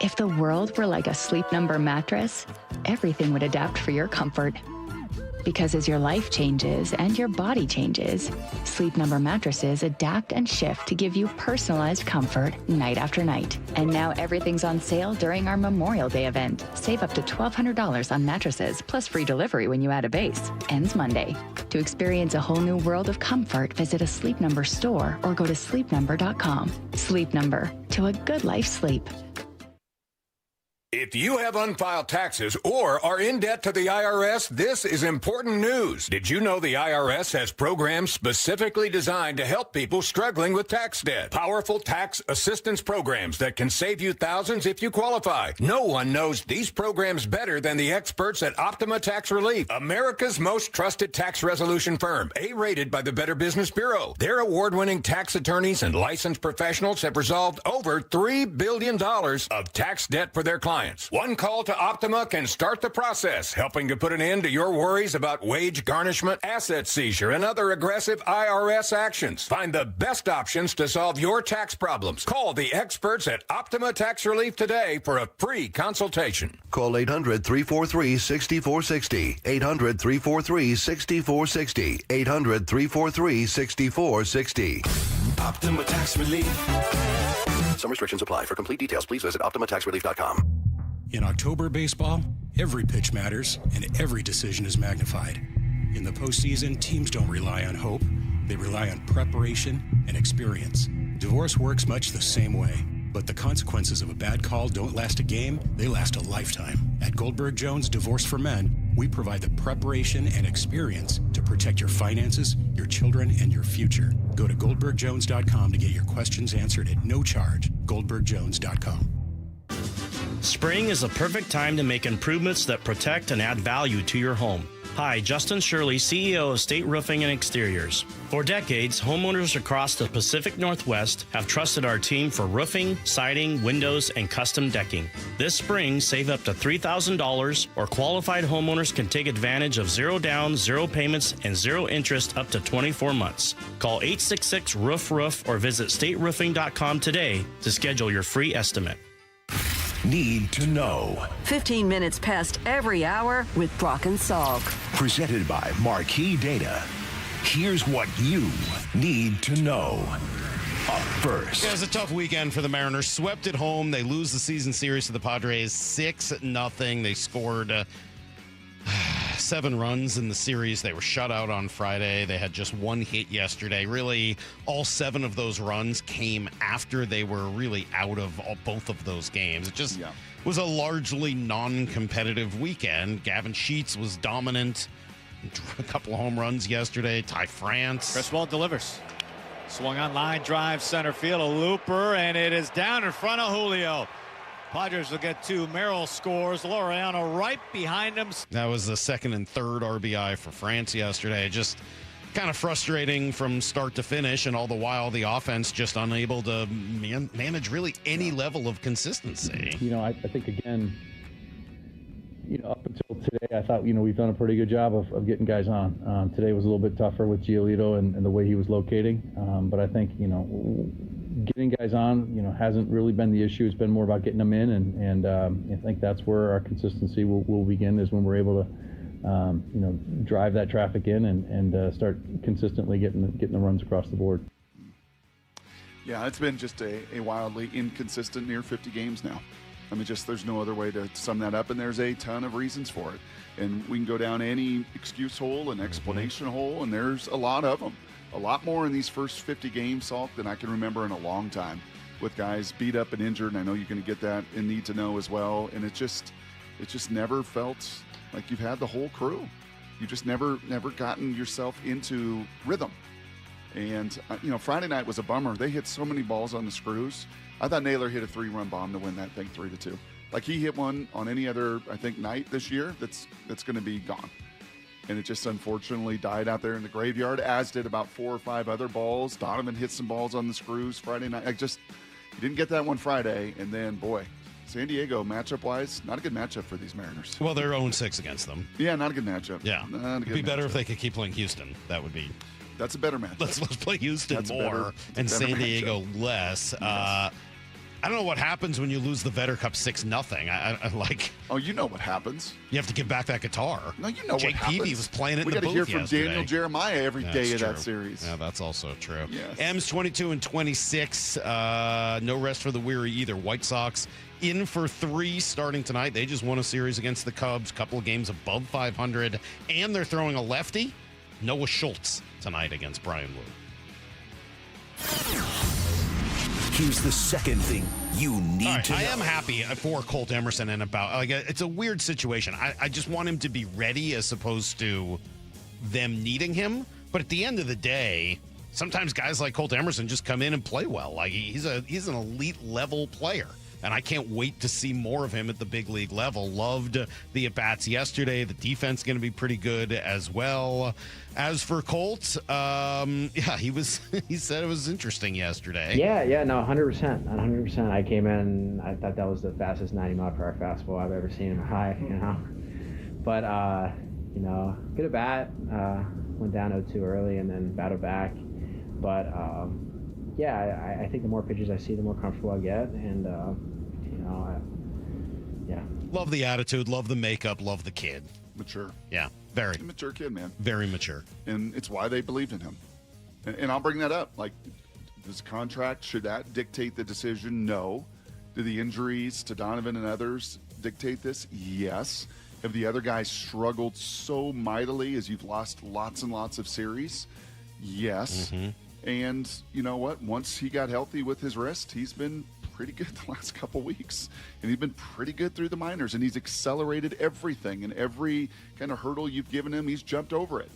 If the world were like a Sleep Number mattress, everything would adapt for your comfort. Because as your life changes and your body changes, Sleep Number mattresses adapt and shift to give you personalized comfort night after night. And now everything's on sale during our Memorial Day event. Save up to $1,200 on mattresses, plus free delivery when you add a base. Ends Monday. To experience a whole new world of comfort, visit a Sleep Number store or go to sleepnumber.com. Sleep Number, to a good life sleep. If you have unfiled taxes or are in debt to the IRS, this is important news. Did you know the IRS has programs specifically designed to help people struggling with tax debt? Powerful tax assistance programs that can save you thousands if you qualify. No one knows these programs better than the experts at Optima Tax Relief, America's most trusted tax resolution firm, A-rated by the Better Business Bureau. Their award-winning tax attorneys and licensed professionals have resolved over $3 billion of tax debt for their clients. One call to Optima can start the process, helping to put an end to your worries about wage garnishment, asset seizure, and other aggressive IRS actions. Find the best options to solve your tax problems. Call the experts at Optima Tax Relief today for a free consultation. Call 800-343-6460. 800-343-6460. 800-343-6460. Optima Tax Relief. Some restrictions apply. For complete details, please visit OptimaTaxRelief.com. In October baseball, every pitch matters and every decision is magnified. In the postseason, teams don't rely on hope. They rely on preparation and experience. Divorce works much the same way, but the consequences of a bad call don't last a game, they last a lifetime. At Goldberg Jones Divorce for Men, we provide the preparation and experience to protect your finances, your children, and your future. Go to GoldbergJones.com to get your questions answered at no charge. GoldbergJones.com. Spring is the perfect time to make improvements that protect and add value to your home. Hi, Justin Shirley, CEO of State Roofing and Exteriors. For decades, homeowners across the Pacific Northwest have trusted our team for roofing, siding, windows, and custom decking. This spring, save up to $3,000, or qualified homeowners can take advantage of zero down, zero payments, and zero interest up to 24 months. Call 866-ROOF-ROOF or visit stateroofing.com today to schedule your free estimate. Need to know. 15 minutes past every hour with Brock and Salk. Presented by Marquee Data. Here's what you need to know. Up first. Yeah, it was a tough weekend for the Mariners. Swept at home. They lose the season series to the Padres 6-0. They scored 7 runs in the series. They were shut out on Friday. They had just 1 hit yesterday. Really, all 7 of those runs came after they were really out of both of those games. It just was a largely non-competitive weekend. Gavin Sheets was dominant. A couple of home runs yesterday. Ty France. Cresswell delivers. Swung on line, drive center field, a looper, and it is down in front of Julio. Padres will get 2. Merrill scores. Laureano right behind him. That was the second and third RBI for France yesterday. Just kind of frustrating from start to finish, and all the while the offense just unable to manage really any level of consistency. You know, I think, again, up until today, I thought, we've done a pretty good job of getting guys on. Today was a little bit tougher with Giolito and the way he was locating. But I think, getting guys on, hasn't really been the issue. It's been more about getting them in, and I think that's where our consistency will begin, is when we're able to, drive that traffic in and start consistently getting the runs across the board. Yeah, it's been just a wildly inconsistent near 50 games now. I mean, there's no other way to sum that up, and there's a ton of reasons for it. And we can go down any excuse hole and explanation hole, and there's a lot of them. A lot more in these first 50 games, Salk, than I can remember in a long time, with guys beat up and injured. And I know you're going to get that in Need to Know as well. And it just never felt like you've had the whole crew. You just never gotten yourself into rhythm. And, Friday night was a bummer. They hit so many balls on the screws. I thought Naylor hit a 3-run bomb to win that thing 3-2. Like he hit one on any other, I think, night this year that's going to be gone. And it just unfortunately died out there in the graveyard, as did about 4 or 5 other balls. Donovan hit some balls on the screws Friday night. You didn't get that one Friday. And then, boy, San Diego, matchup-wise, not a good matchup for these Mariners. Well, they're 0-6 against them. Yeah, not a good matchup. Yeah. It'd be better if they could keep playing Houston. That would be... That's a better matchup. Let's play Houston more and San Diego less. Yes. I don't know what happens when you lose the Vedder Cup 6-0. I like. Oh, you know what happens. You have to give back that guitar. No, you know Jake what happens. Peavy was playing it in the booth We got to hear from yesterday. Daniel Jeremiah every day of that true. series. Yeah, that's also true. Yes. M's 22-26. No rest for the weary either. White Sox in for 3 starting tonight. They just won a series against the Cubs. Couple of games above 500. And they're throwing a lefty, Noah Schultz, tonight against Brian Wu. Here's the second thing you need to know. I am happy for Colt Emerson and it's a weird situation. I just want him to be ready as opposed to them needing him. But at the end of the day, sometimes guys like Colt Emerson just come in and play well. Like he's an elite level player. And I can't wait to see more of him at the big league level. Loved the at-bats yesterday. The defense going to be pretty good as well. As for Colt, he said it was interesting yesterday. Yeah, no, 100%. 100%. I came in, I thought that was the fastest 90-mile-per-hour fastball I've ever seen him high, But, good at bat. Went down 0-2 early and then battled back. But, I think the more pitches I see, the more comfortable I get. And, Love the attitude, love the makeup, love the kid. Mature. Yeah, very. He's a mature kid, man. Very mature. And it's why they believed in him. And I'll bring that up. Like, does contract, should that dictate the decision? No. Do the injuries to Donovan and others dictate this? Yes. Have the other guys struggled so mightily as you've lost lots and lots of series? Yes. Mm-hmm. And you know what? Once he got healthy with his wrist, he's been pretty good the last couple weeks. And he's been pretty good through the minors. And he's accelerated everything. And every kind of hurdle you've given him, he's jumped over it.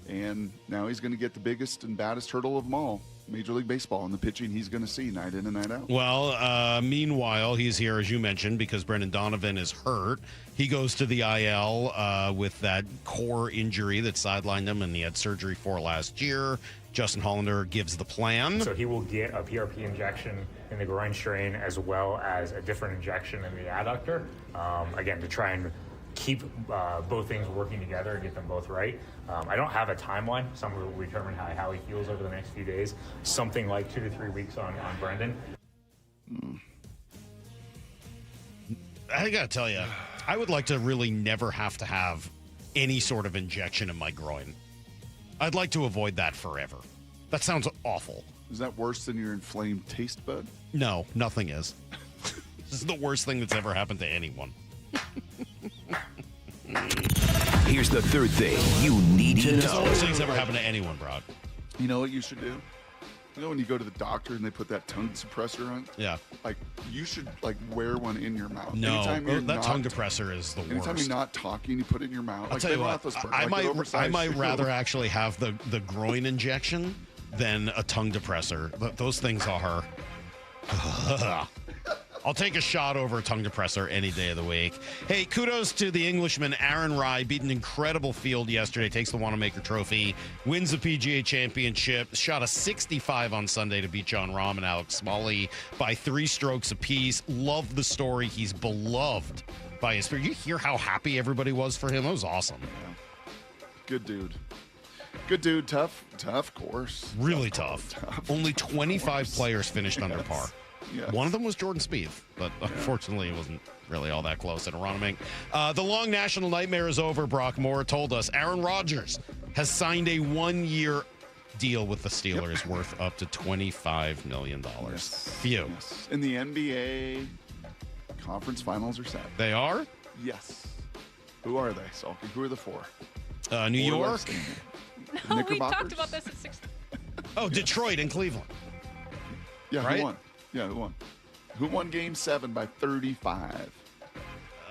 And now he's going to get the biggest and baddest hurdle of them all, Major League Baseball, and the pitching he's going to see night in and night out. Well, meanwhile, he's here, as you mentioned, because Brendan Donovan is hurt. He goes to the IL with that core injury that sidelined him, and he had surgery for last year. Justin Hollander gives the plan. So he will get a PRP injection in the groin strain as well as a different injection in the adductor, again, to try and keep both things working together and get them both right. I don't have a timeline. Some will determine how he feels over the next few days. Something like 2 to 3 weeks on Brendan. I got to tell you, I would like to really never have to have any sort of injection in my groin. I'd like to avoid that forever. That sounds awful. Is that worse than your inflamed taste bud? No, nothing is. This is the worst thing that's ever happened to anyone. Here's the third thing you need to know. It's the worst thing that's ever happened to anyone, Brock. You know what you should do? You know when you go to the doctor and they put that tongue suppressor on? Yeah. Like, you should, wear one in your mouth. No, that tongue depressor is the worst. Anytime you're not talking, you put it in your mouth. I'll tell you what, I might rather actually have the groin injection than a tongue depressor. Those things are... I'll take a shot over a tongue depressor any day of the week. Hey, kudos to the Englishman Aaron Rai. Beat an incredible field yesterday. Takes the Wanamaker Trophy. Wins the PGA Championship. Shot a 65 on Sunday to beat John Rahm and Alex Smalley by 3 strokes apiece. Love the story. He's beloved by his peers. You hear how happy everybody was for him? It was awesome. Yeah. Good dude. Good dude. Tough course. Really tough. Only 25 players finished under par. Yes. One of them was Jordan Spieth, but unfortunately it wasn't really all that close at Aronimink. The long national nightmare is over, Brock Moore told us. Aaron Rodgers has signed a 1-year deal with the Steelers worth up to $25 million. Yes. Phew. Yes. In the NBA, conference finals are set. They are? Yes. Who are they, Salky? Who are the 4? New York. No, we talked about this at 6. Oh, Detroit and Cleveland. Yeah, right? who won? Yeah, who won? Who won Game 7 by 35?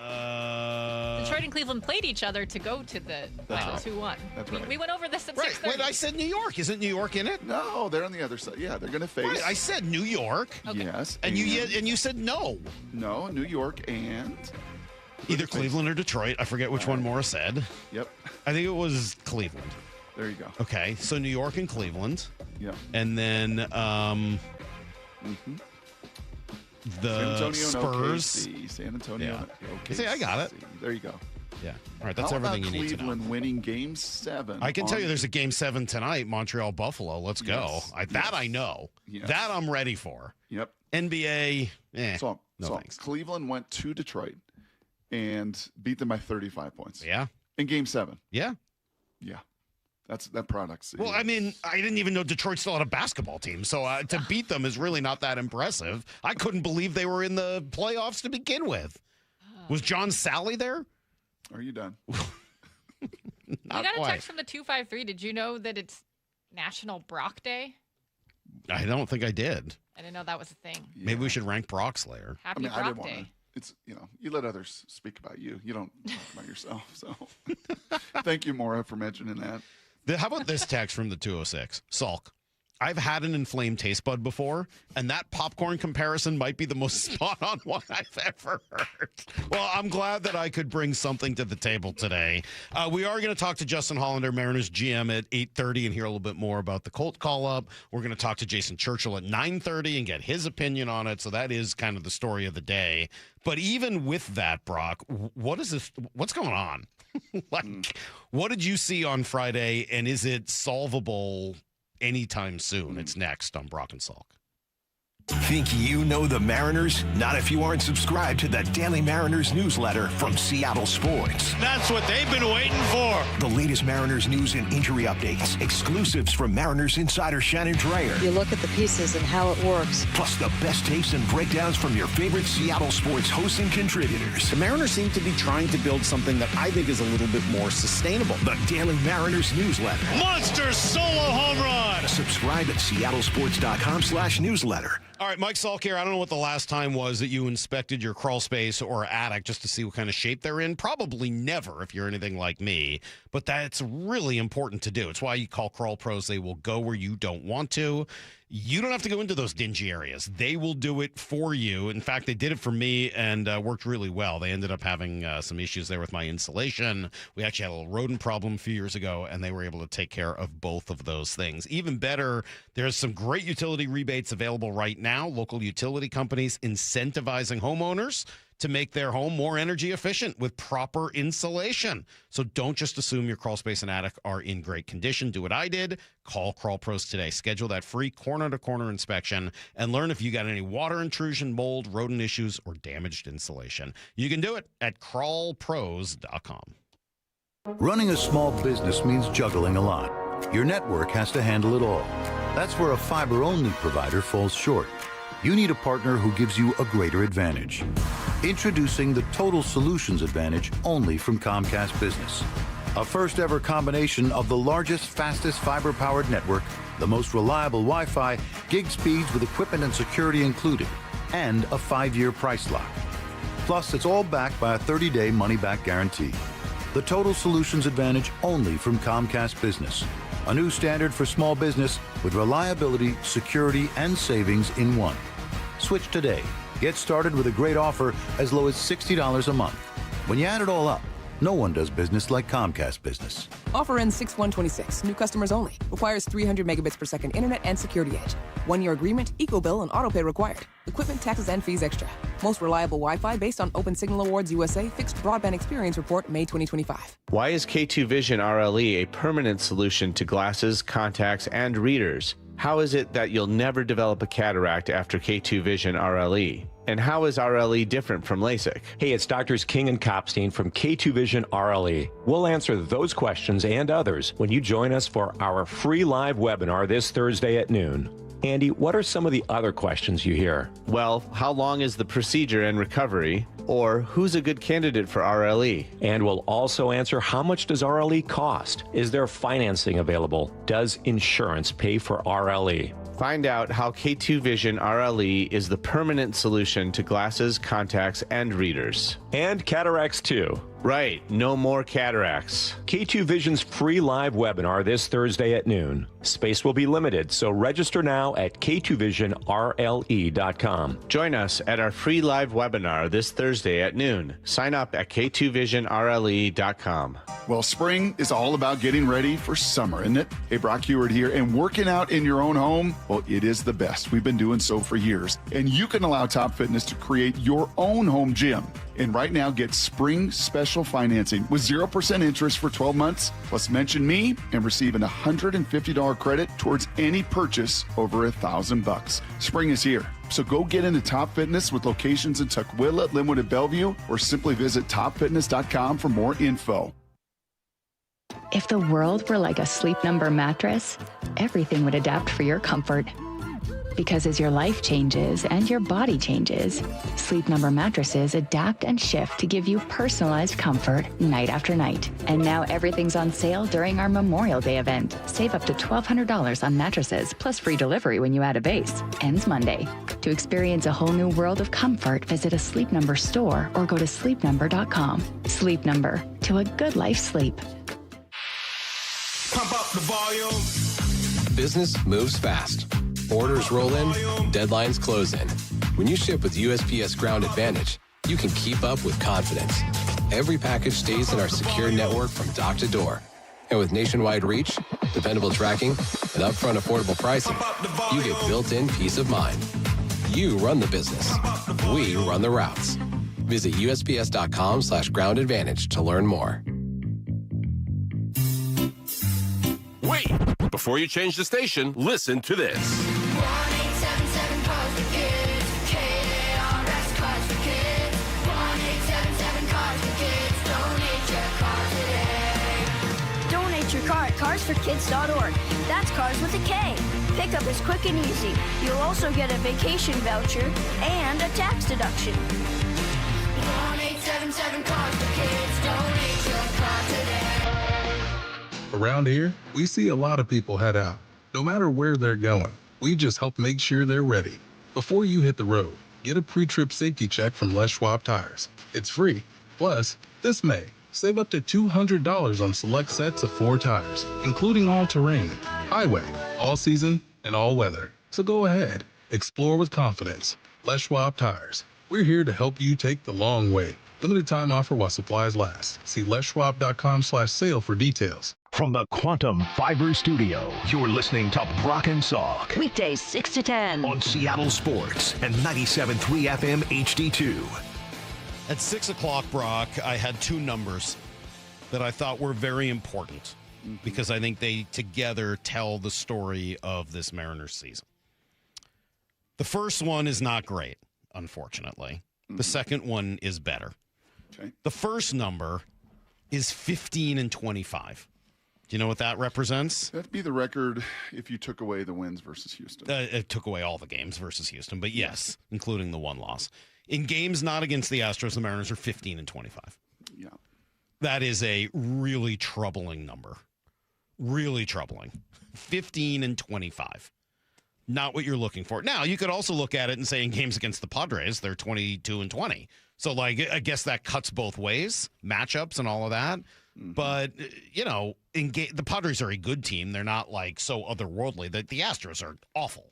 Detroit and Cleveland played each other to go to the finals. Who won? That's right. We went over this at 6:30. Wait, I said New York. Isn't New York in it? No, they're on the other side. Yeah, they're going to face. Right, I said New York. Okay. Yes. And you said no. No, New York and either Cleveland or Detroit. I forget which one Morris said. Yep. I think it was Cleveland. There you go. Okay, so New York and Cleveland. Yep. And then the Spurs. San Antonio. Yeah. See, I got it. There you go. Yeah. All right, that's How everything about you need to know. Cleveland winning Game 7. I can tell you there's a Game 7 tonight, Montreal-Buffalo. Let's go. That I know. Yes. That I'm ready for. Yep. NBA, So thanks. Cleveland went to Detroit and beat them by 35 points. Yeah. In Game 7. Yeah. Yeah. That product's. Well, I mean, I didn't even know Detroit still had a basketball team, so to beat them is really not that impressive. I couldn't believe they were in the playoffs to begin with. Was John Sally there? Are you done? We got a text from the 253. Did you know that it's National Brock Day? I don't think I did. I didn't know that was a thing. Yeah. Maybe we should rank Brock Slayer. Happy I didn't Brock Day. want to. It's, you let others speak about you. You don't talk about yourself. So thank you, Maura, for mentioning that. How about this text from the 206? Salk. I've had an inflamed taste bud before, and that popcorn comparison might be the most spot-on one I've ever heard. Well, I'm glad that I could bring something to the table today. We are going to talk to Justin Hollander, Mariners GM, at 8:30 and hear a little bit more about the Colt call-up. We're going to talk to Jason Churchill at 9:30 and get his opinion on it. So that is kind of the story of the day. But even with that, Brock, what's going on? What did you see on Friday, and is it solvable anytime soon? It's next on Brock and Salk. Think you know the Mariners? Not if you aren't subscribed to the Daily Mariners newsletter from Seattle Sports. That's what they've been waiting for. The latest Mariners news and injury updates, exclusives from Mariners insider Shannon Dreyer. You look at the pieces and how it works. Plus the best takes and breakdowns from your favorite Seattle sports hosts and contributors. The Mariners seem to be trying to build something that I think is a little bit more sustainable. The Daily Mariners newsletter. Monster solo home run. Subscribe at seattlesports.com/newsletter. All right, Mike Salk here. I don't know what the last time was that you inspected your crawl space or attic just to see what kind of shape they're in. Probably never if you're anything like me, but that's really important to do. It's why you call Crawl Pros. They will go where you don't want to. You don't have to go into those dingy areas. They will do it for you. In fact, they did it for me and worked really well. They ended up having some issues there with my insulation. We actually had a little rodent problem a few years ago, and they were able to take care of both of those things. Even better, there's some great utility rebates available right now. Local utility companies incentivizing homeowners to make their home more energy efficient with proper insulation. So don't just assume your crawl space and attic are in great condition. Do what I did. Call Crawl Pros today. Schedule that free corner-to-corner inspection and learn if you got any water intrusion, mold, rodent issues, or damaged insulation. You can do it at crawlpros.com. Running a small business means juggling a lot. Your network has to handle it all. That's where a fiber-only provider falls short. You need a partner who gives you a greater advantage. Introducing the Total Solutions Advantage only from Comcast Business. A first-ever combination of the largest, fastest fiber-powered network, the most reliable Wi-Fi, gig speeds with equipment and security included, and a 5-year price lock. Plus, it's all backed by a 30-day money-back guarantee. The Total Solutions Advantage only from Comcast Business. A new standard for small business with reliability, security, and savings in one. Switch today. Get started with a great offer as low as $60 a month. When you add it all up, no one does business like Comcast Business. Offer ends 6/1/26. New customers only. Requires 300 megabits per second internet and security edge. 1-year agreement, eco-bill, and autopay required. Equipment, taxes, and fees extra. Most reliable Wi-Fi based on Open Signal Awards USA Fixed Broadband Experience Report, May 2025. Why is K2 Vision RLE a permanent solution to glasses, contacts, and readers? How is it that you'll never develop a cataract after K2 Vision RLE? And how is RLE different from LASIK? Hey, it's Doctors King and Kopstein from K2 Vision RLE. We'll answer those questions and others when you join us for our free live webinar this Thursday at noon. Andy, what are some of the other questions you hear? Well, how long is the procedure and recovery? Or who's a good candidate for RLE? And we'll also answer, how much does RLE cost? Is there financing available? Does insurance pay for RLE? Find out how K2 Vision RLE is the permanent solution to glasses, contacts, and readers. And cataracts too. Right, no more cataracts. K2 Vision's free live webinar this Thursday at noon. Space will be limited, so register now at k2visionrle.com. Join us at our free live webinar this Thursday at noon. Sign up at k2visionrle.com. Well, spring is all about getting ready for summer, isn't it? Hey, Brock Heward here, and working out in your own home, well, it is the best. We've been doing so for years. And you can allow Top Fitness to create your own home gym. And right now, get spring special financing with 0% interest for 12 months. Plus, mention me and receive an $150 credit towards any purchase over $1,000. Spring is here. So go get into Top Fitness with locations in Tukwila, Linwood, and Bellevue, or simply visit topfitness.com for more info. If the world were like a Sleep Number mattress, everything would adapt for your comfort. Because as your life changes and your body changes, Sleep Number mattresses adapt and shift to give you personalized comfort night after night. And now everything's on sale during our Memorial Day event. Save up to $1,200 on mattresses, plus free delivery when you add a base. Ends Monday. To experience a whole new world of comfort, visit a Sleep Number store or go to sleepnumber.com. Sleep Number, to a good life sleep. Pump up the volume. Business moves fast. Orders roll in, deadlines close in. When you ship with USPS Ground Advantage, you can keep up with confidence. Every package stays in our secure network from dock to door. And with nationwide reach, dependable tracking, and upfront affordable pricing, you get built-in peace of mind. You run the business. We run the routes. Visit USPS.com/Ground Advantage to learn more. Wait! Before you change the station, listen to this. 1-877 Cars for Kids. KARS Cars for Kids. 1-877 Cars for Kids. Donate your car today. Donate your car at carsforkids.org. That's cars with a K. Pickup is quick and easy. You'll also get a vacation voucher and a tax deduction. 1-877 Cars for Kids. Donate your car today. Around here, we see a lot of people head out. No matter where they're going, we just help make sure they're ready. Before you hit the road, get a pre-trip safety check from Les Schwab Tires. It's free. Plus, this May, save up to $200 on select sets of 4 tires, including all-terrain, highway, all-season, and all-weather. So go ahead, explore with confidence. Les Schwab Tires. We're here to help you take the long way. Limited time offer while supplies last. See leschwab.com/sale for details. From the Quantum Fiber Studio, you're listening to Brock and Salk. Weekdays 6 to 10. On Seattle Sports and 97.3 FM HD2. At 6 o'clock, Brock, I had 2 numbers that I thought were very important because I think they together tell the story of this Mariners season. The first one is not great, unfortunately. The second one is better. Okay. The first number is 15-25. Do you know what that represents? That'd be the record if you took away the wins versus Houston. It took away all the games versus Houston, but yes, including the one loss. In games not against the Astros, the Mariners are 15-25. Yeah. That is a really troubling number. Really troubling. 15-25. Not what you're looking for. Now, you could also look at it and say in games against the Padres, they're 22-20. So, like, I guess that cuts both ways, matchups and all of that. But, you know, the Padres are a good team. They're not, like, so otherworldly. The Astros are awful.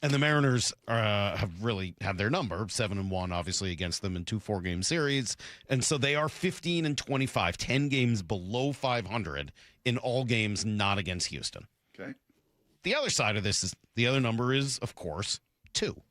And the Mariners have really had their number, 7-1, obviously, against them in 2 4-game series. And so they are 15-25, 10 games below 500 in all games not against Houston. Okay. The other side of this is, the other number is, of course, 2.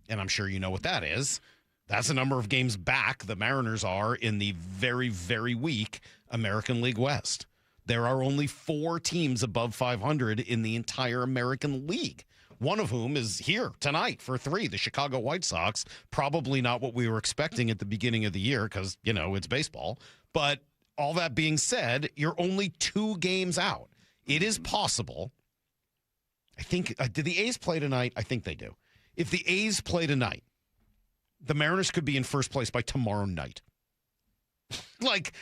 And I'm sure you know what that is. That's the number of games back the Mariners are in the very, very weak American League West. There are only 4 teams above 500 in the entire American League, one of whom is here tonight for 3, the Chicago White Sox. Probably not what we were expecting at the beginning of the year because, you know, it's baseball. But all that being said, you're only 2 games out. It is possible I think, did the A's play tonight? I think they do. If the A's play tonight, the Mariners could be in first place by tomorrow night. Like,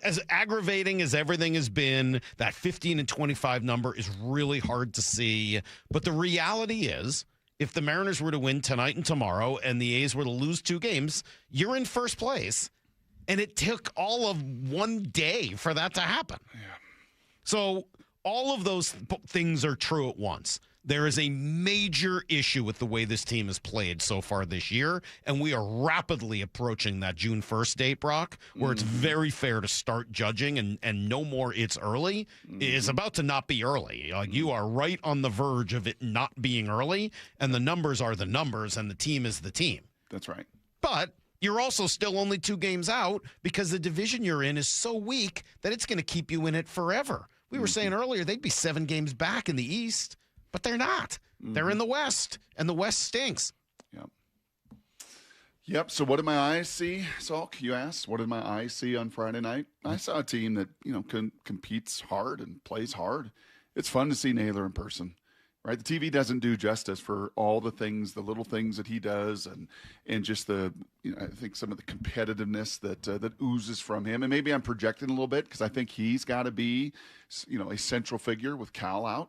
as aggravating as everything has been, that 15-25 number is really hard to see. But the reality is, if the Mariners were to win tonight and tomorrow and the A's were to lose 2 games, you're in first place. And it took all of one day for that to happen. Yeah. So all of those things are true at once. There is a major issue with the way this team has played so far this year, and we are rapidly approaching that June 1st date, Brock, where it's very fair to start judging, and no more it's early. It's about to not be early. Like, you are right on the verge of it not being early, and the numbers are the numbers, and the team is the team. That's right. But you're also still only 2 games out because the division you're in is so weak that it's going to keep you in it forever. We were saying earlier they'd be 7 games back in the East. But they're not. They're in the West, and the West stinks. Yep. So what did my eyes see, Salk? You asked, what did my eyes see on Friday night? I saw a team that, competes hard and plays hard. It's fun to see Naylor in person, right? The TV doesn't do justice for all the things, the little things that he does, and just the, I think some of the competitiveness that oozes from him. And maybe I'm projecting a little bit because I think he's got to be, a central figure with Cal out.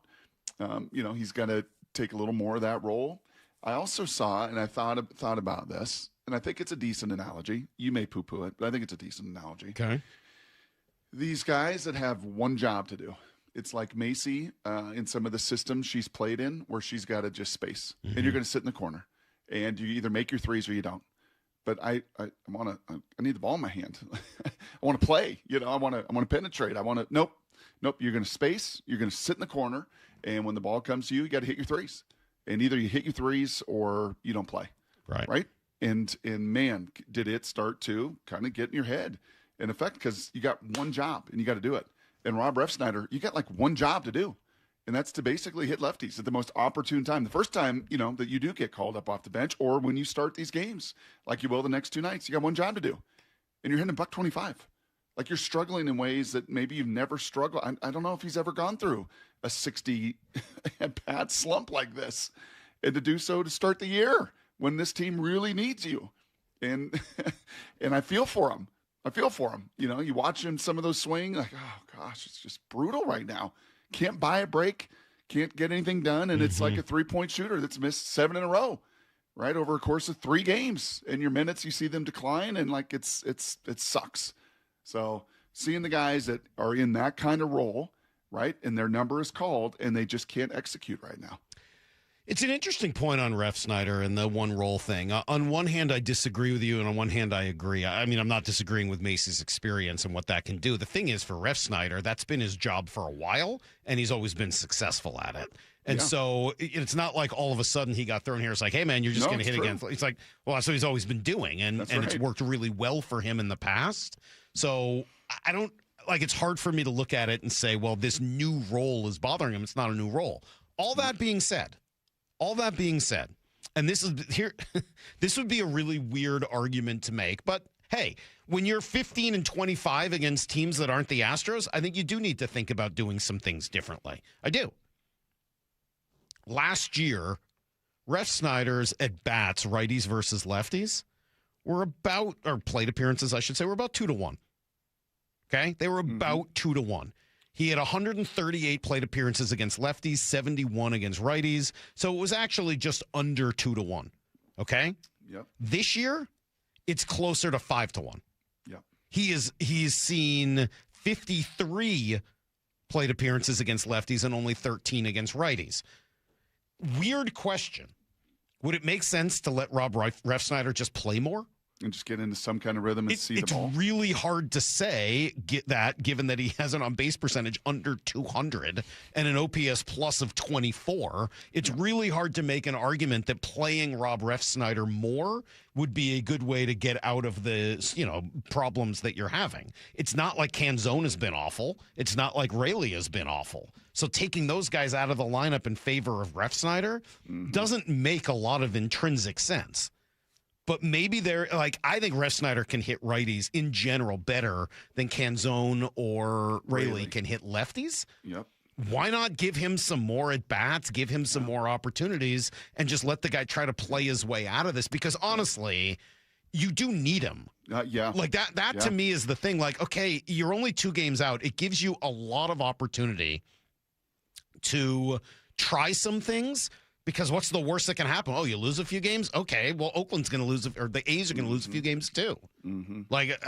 He's going to take a little more of that role. I also saw, and I thought about this, and I think it's a decent analogy. You may poo-poo it, but I think it's a decent analogy. Okay. These guys that have one job to do. It's like Macy in some of the systems she's played in where she's got to just space. And you're going to sit in the corner. And you either make your threes or you don't. But I need the ball in my hand. I want to play. I want to penetrate. Nope. You're going to space. You're going to sit in the corner. And when the ball comes to you, you got to hit your threes. And either you hit your threes or you don't play. Right? And man, did it start to kind of get in your head in effect because you got one job and you got to do it. And Rob Refsnyder, you got like one job to do. And that's to basically hit lefties at the most opportune time. The first time, that you do get called up off the bench or when you start these games like you will the next 2 nights, you got one job to do. And you're hitting $125. Like you're struggling in ways that maybe you've never struggled. I don't know if he's ever gone through a 60 at-bat slump like this. And to do so to start the year when this team really needs you. And I feel for him. You watch him, some of those swing, like, oh, gosh, it's just brutal right now. Can't buy a break, can't get anything done. And it's like a 3-point shooter that's missed 7 in a row, right, over a course of 3 games. And your minutes, you see them decline, and, like, it sucks. So seeing the guys that are in that kind of role, right, and their number is called, and they just can't execute right now. It's an interesting point on Refsnyder and the one role thing. On one hand, I disagree with you, and on one hand, I agree. I mean, I'm not disagreeing with Macy's experience and what that can do. The thing is, for Refsnyder, that's been his job for a while, and he's always been successful at it. And so it's not like all of a sudden he got thrown here. It's like, hey, man, you're just going to hit again. It's like, well, that's what he's always been doing, and it's worked really well for him in the past. So I don't like. It's hard for me to look at it and say, well, this new role is bothering him. It's not a new role. All that being said, and this would be a really weird argument to make, but hey, when you're 15-25 against teams that aren't the Astros, I think you do need to think about doing some things differently. I do. Last year, Refsnyder's at-bats, righties versus lefties, were about, or plate appearances, I should say, were about 2-1. Okay? They were about 2-1. He had 138 plate appearances against lefties, 71 against righties. So it was actually just under 2-1. Okay? Yep. This year, it's closer to 5-1. Yep. He's seen 53 plate appearances against lefties and only 13 against righties. Weird question. Would it make sense to let Rob Refsnyder just play more? And just get into some kind of rhythm and see the ball? It's really hard to say, given that he has an on-base percentage under 200 and an OPS plus of 24. It's really hard to make an argument that playing Rob Refsnyder more would be a good way to get out of the, problems that you're having. It's not like Canzone has been awful. It's not like Rayleigh has been awful. So taking those guys out of the lineup in favor of Refsnyder doesn't make a lot of intrinsic sense. But maybe I think Refsnyder can hit righties in general better than Canzone or Rayleigh can hit lefties. Yep. why not give him some more at-bats, give him some more opportunities, and just let the guy try to play his way out of this? Because honestly, you do need him. Yeah. Like that to me is the thing. Like, okay, you're only 2 games out. It gives you a lot of opportunity to try some things, because what's the worst that can happen? Oh, you lose a few games? Okay, well, Oakland's going to lose, or the A's are going to lose a few games too. Like,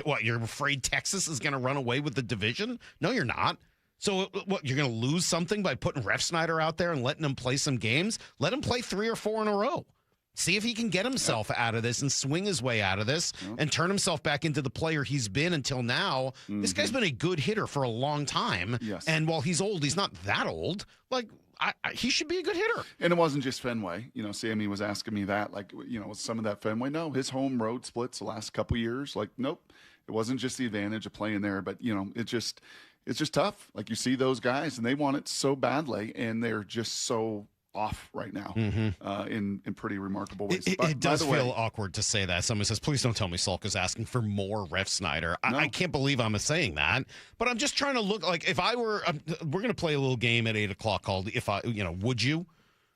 what, you're afraid Texas is going to run away with the division? No, you're not. So what, you're going to lose something by putting Refsnyder out there and letting him play some games? Let him play 3 or 4 in a row. See if he can get himself out of this and swing his way out of this and turn himself back into the player he's been until now. This guy's been a good hitter for a long time. Yes. And while he's old, he's not that old. Like, he should be a good hitter. And it wasn't just Fenway. You know, Sammy was asking me that, like, you know, was some of that Fenway? No, his home road splits the last couple years. Like, nope. It wasn't just the advantage of playing there, but, you know, it's just tough. Like, you see those guys, and they want it so badly, and they're just so off right now in pretty remarkable ways. It does feel awkward to say that. Someone says, please don't tell me Salk is asking for more Refsnyder. I can't believe I'm saying that, but I'm just trying to look like if I were, we're going to play a little game at 8 o'clock called Would You?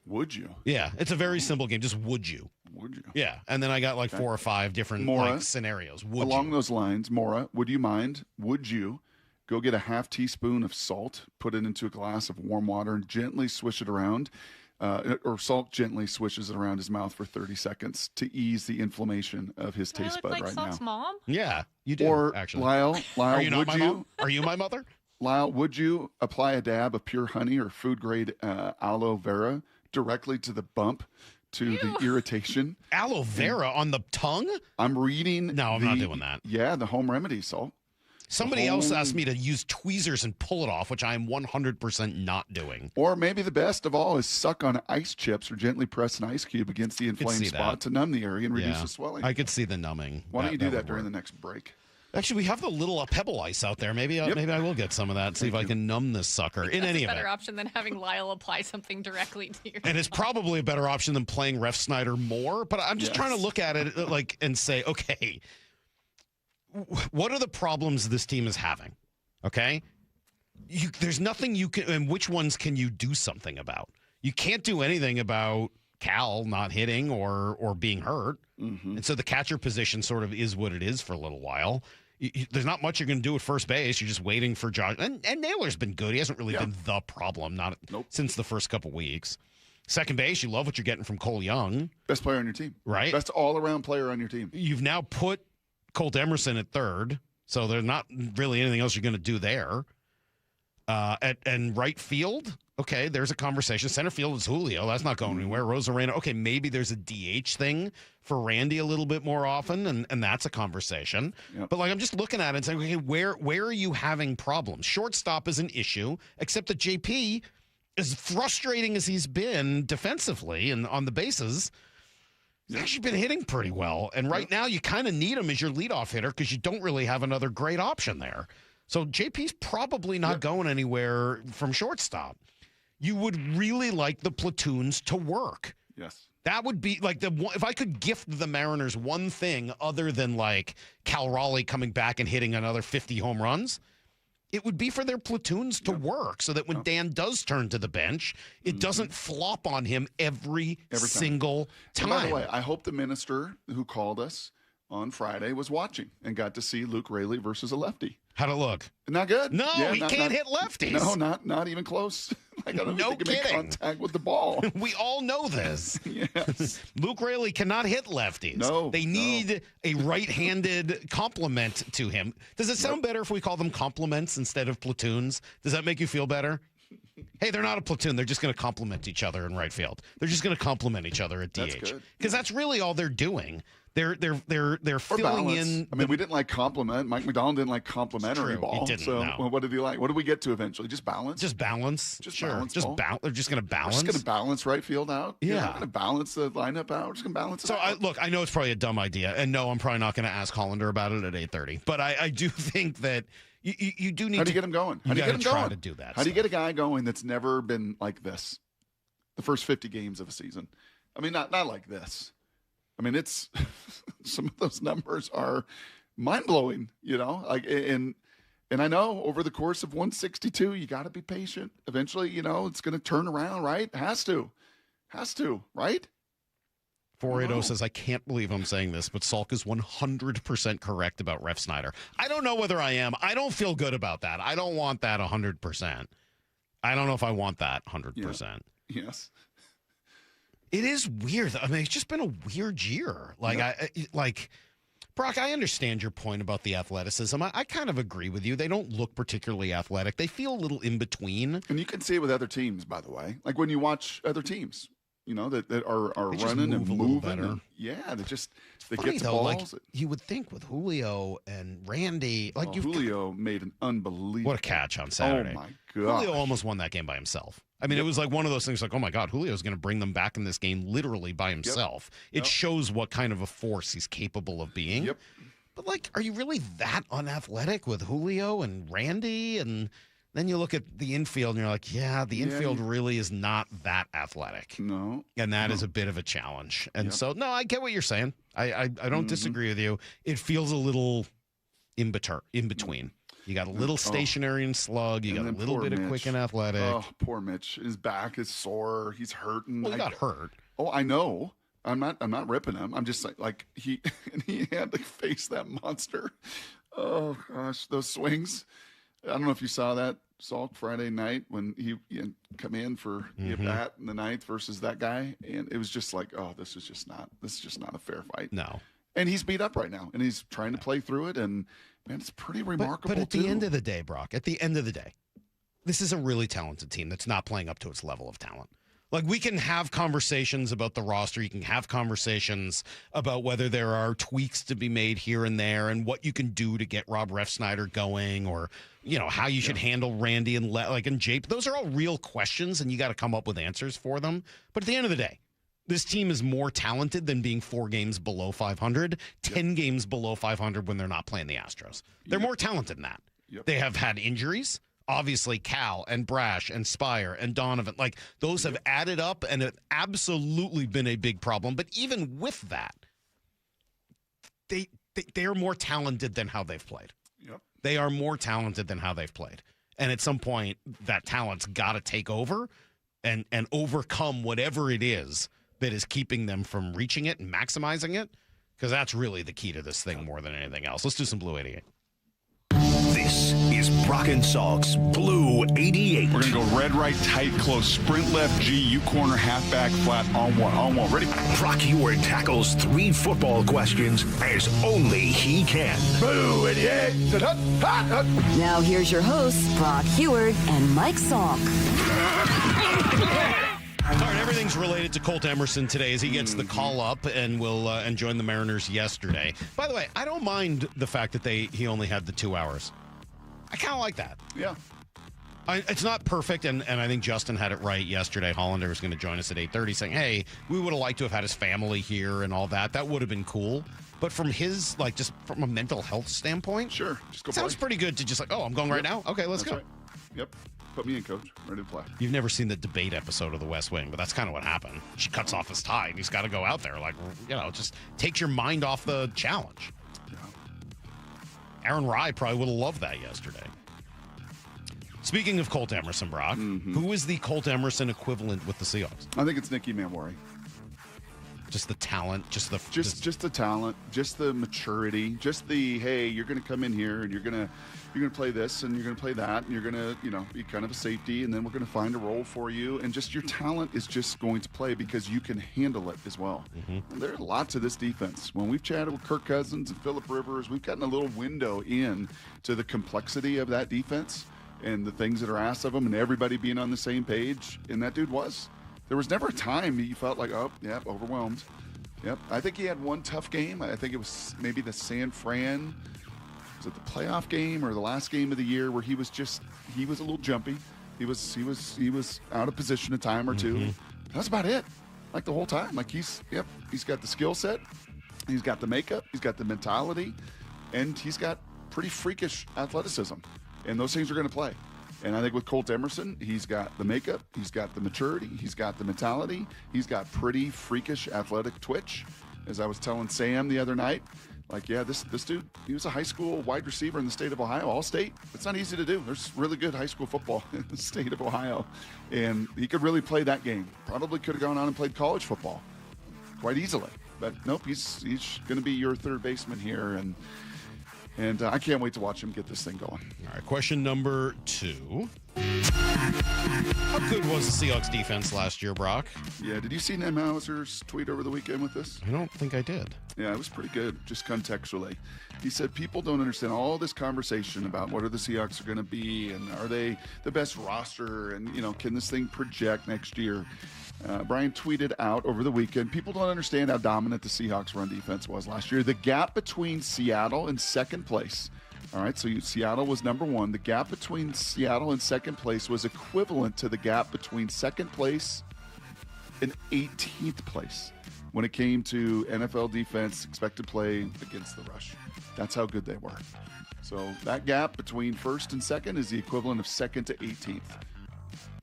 Would you? Yeah, it's a very simple game. Just would you? Would you? Yeah, and then I got like 4 or 5 different like, scenarios. Along those lines, Maura, would you mind? Would you go get a half teaspoon of salt, put it into a glass of warm water, and gently swish it around? Or Salk gently swishes it around his mouth for 30 seconds to ease the inflammation of his taste bud like right Salk's now. mom? Yeah, you do. Or actually, Lyle, are you not my mom? Are you my mother? Lyle, would you apply a dab of pure honey or food grade aloe vera directly to the bump to the irritation? Aloe vera on the tongue? I'm reading. No, I'm not doing that. Yeah, the home remedy, Salk. Somebody else asked me to use tweezers and pull it off, which I am 100% not doing. Or maybe the best of all is suck on ice chips or gently press an ice cube against the inflamed spot to numb the area and reduce the swelling. I could see the numbing. Why don't you do that during the next break? Actually, we have the little pebble ice out there. Maybe I will get some of that. See if I can numb this sucker. In any event, a better option than having Lyle apply something directly to your. And it's probably a better option than playing Refsnyder more. But I'm just trying to look at it and say, okay, what are the problems this team is having? Okay, there's nothing you can, and which ones can you do something about? You can't do anything about Cal not hitting or being hurt, and so the catcher position sort of is what it is for a little while. There's not much you're going to do at first base. You're just waiting for Josh, and Naylor's been good. He hasn't really been the problem, since the first couple weeks. Second base, you love what you're getting from Cole Young, best player on your team, right? Best all-around player on your team. You've now put Colt Emerson at third, so there's not really anything else you're going to do there. And right field, okay, there's a conversation. Center field is Julio. That's not going anywhere. Rosarena, okay, maybe there's a DH thing for Randy a little bit more often, and that's a conversation. But, like, I'm just looking at it and saying, okay, where are you having problems? Shortstop is an issue, except that JP, as frustrating as he's been defensively and on the bases, he's actually been hitting pretty well. And right now you kind of need him as your leadoff hitter because you don't really have another great option there. So JP's probably not going anywhere from shortstop. You would really like the platoons to work. Yes. That would be like if I could gift the Mariners one thing other than like Cal Raleigh coming back and hitting another 50 home runs, it would be for their platoons to work so that when Dan does turn to the bench, it doesn't flop on him every single time. And by the way, I hope the minister who called us on Friday was watching and got to see Luke Raley versus a lefty. How'd it look? Not good. No, he can't hit lefties. No, not even close. I don't think he can make contact with the ball. We all know this. Yes. Luke Raley cannot hit lefties. No. They need a right-handed complement to him. Does it sound better if we call them complements instead of platoons? Does that make you feel better? Hey, they're not a platoon. They're just going to complement each other in right field. They're just going to complement each other at DH. Because that's really all they're doing. They're filling in. I mean, we didn't like compliment. Mike McDonald didn't like complimentary ball. He didn't, so no. What did he like? What did we get to eventually? Just balance. Just balance. Balance. They're just going to balance. We're just going to balance right field out. Yeah. We're going to balance the lineup out. We're just going to balance it out. Look, I know it's probably a dumb idea, and no, I'm probably not going to ask Hollander about it at 8:30. But I do think that you do need. How do you get him going? You got to try to do that. How do you get a guy going that's never been like this? The first 50 games of a season. I mean, not like this. I mean, it's some of those numbers are mind blowing, you know, like, and And I know over the course of 162, you got to be patient. Eventually, it's going to turn around, right? Has to, right? 480 says, I can't believe I'm saying this, but Salk is 100% correct about Ref Snyder. I don't know whether I am. I don't feel good about that. I don't want that 100%. I don't know if I want that 100%. Yeah. Yes. It is weird. I mean, it's just been a weird year. Brock, I understand your point about the athleticism. I kind of agree with you. They don't look particularly athletic. They feel a little in between. And you can see it with other teams, by the way. Like when you watch other teams, that are running and moving. And, they get the balls. You would think with Julio and Randy. Julio made an unbelievable. What a catch on Saturday. Oh, my God. Julio almost won that game by himself. I mean, it was like one of those things like, oh, my God, Julio's going to bring them back in this game literally by himself. It shows what kind of a force he's capable of being. Yep. But, are you really that unathletic with Julio and Randy? And then you look at the infield and you're like, the infield really is not that athletic. No. And that is a bit of a challenge. And so, no, I get what you're saying. I don't disagree with you. It feels a little in between. You got a little stationary and slug. You got a little bit of quick and athletic. Oh, poor Mitch. His back is sore. He's hurting. Well, he got hurt. Oh, I know. I'm not ripping him. I'm just like he had to face that monster. Oh gosh, those swings. I don't know if you saw that, Salk, Friday night when he come in for the bat in the ninth versus that guy, and it was just like, oh, this is just not a fair fight. No. And he's beat up right now, and he's trying to play through it, and man, it's pretty remarkable. But at the end of the day, Brock, this is a really talented team that's not playing up to its level of talent. Like, we can have conversations about the roster. You can have conversations about whether there are tweaks to be made here and there and what you can do to get Rob Refsnyder going, or, how you should handle Randy and Jape. Those are all real questions, and you got to come up with answers for them. But at the end of the day, this team is more talented than being 4 games below 500, 10 games below 500 when they're not playing the Astros. They're more talented than that. They have had injuries. Obviously, Cal and Brash and Spire and Donovan, those have added up and have absolutely been a big problem. But even with that, they are more talented than how they've played. Yep. They are more talented than how they've played. And at some point, that talent's got to take over and overcome whatever it is that is keeping them from reaching it and maximizing it, because that's really the key to this thing more than anything else. Let's do some Blue 88. This is Brock and Salk's Blue 88. We're going to go red, right, tight, close, sprint left, G, U corner, halfback, flat, on one. Ready? Brock Heward tackles 3 football questions as only he can. Blue 88. Now here's your hosts, Brock Heward and Mike Salk. All right, everything's related to Colt Emerson today as he gets the call up and will and join the Mariners yesterday. By the way, I don't mind the fact that he only had the 2 hours. I kind of like that. Yeah. It's not perfect, and I think Justin had it right yesterday. Hollander was going to join us at 8:30 saying, hey, we would have liked to have had his family here and all that. That would have been cool. But from his, just from a mental health standpoint, sure, just go sounds pretty good to just I'm going right now? Okay, let's go. Right. Yep. Put me in, coach. Ready to play. You've never seen the debate episode of The West Wing, but that's kind of what happened. She cuts off his tie, and he's got to go out there. Just takes your mind off the challenge. Yeah. Aaron Rye probably would have loved that yesterday. Speaking of Colt Emerson, Brock, who is the Colt Emerson equivalent with the Seahawks? I think it's Nicky Manwari. Just the talent, just the talent, just the maturity, just the hey, you're going to come in here and you're going to play this and you're going to play that and you're going to be kind of a safety, and then we're going to find a role for you, and just your talent is just going to play because you can handle it as well. And there's lots of this defense. When we've chatted with Kirk Cousins and Phillip Rivers, we've gotten a little window in to the complexity of that defense and the things that are asked of them, and everybody being on the same page. And that dude was. There was never a time you felt like, oh, yeah, overwhelmed. Yep. I think he had one tough game. I think it was maybe the San Fran. Was it the playoff game or the last game of the year where he was a little jumpy. He was out of position a time or two. That's about it. The whole time. He's got the skill set. He's got the makeup. He's got the mentality. And he's got pretty freakish athleticism. And those things are going to play. And I think with Colt Emerson, he's got the makeup, he's got the maturity, he's got the mentality, he's got pretty freakish athletic twitch. As I was telling Sam the other night, Like, yeah, this dude, he was a high school wide receiver in the state of Ohio, All-State. It's not easy to do. There's really good high school football in the state of Ohio. And he could really play that game. Probably could have gone on and played college football quite easily. But nope, he's going to be your third baseman here. And I can't wait to watch him get this thing going. All right, question number 2. How good was the Seahawks defense last year, Brock? Yeah, did you see Nem Hauser's tweet over the weekend with this? I don't think I did. Yeah, it was pretty good, just contextually. He said people don't understand all this conversation about what are the Seahawks are going to be and are they the best roster and, can this thing project next year? Brian tweeted out over the weekend, people don't understand how dominant the Seahawks run defense was last year. The gap between Seattle and second place, all right, so Seattle was number 1. The gap between Seattle and second place was equivalent to the gap between second place and 18th place when it came to NFL defense expected play against the rush. That's how good they were. So that gap between first and second is the equivalent of second to 18th.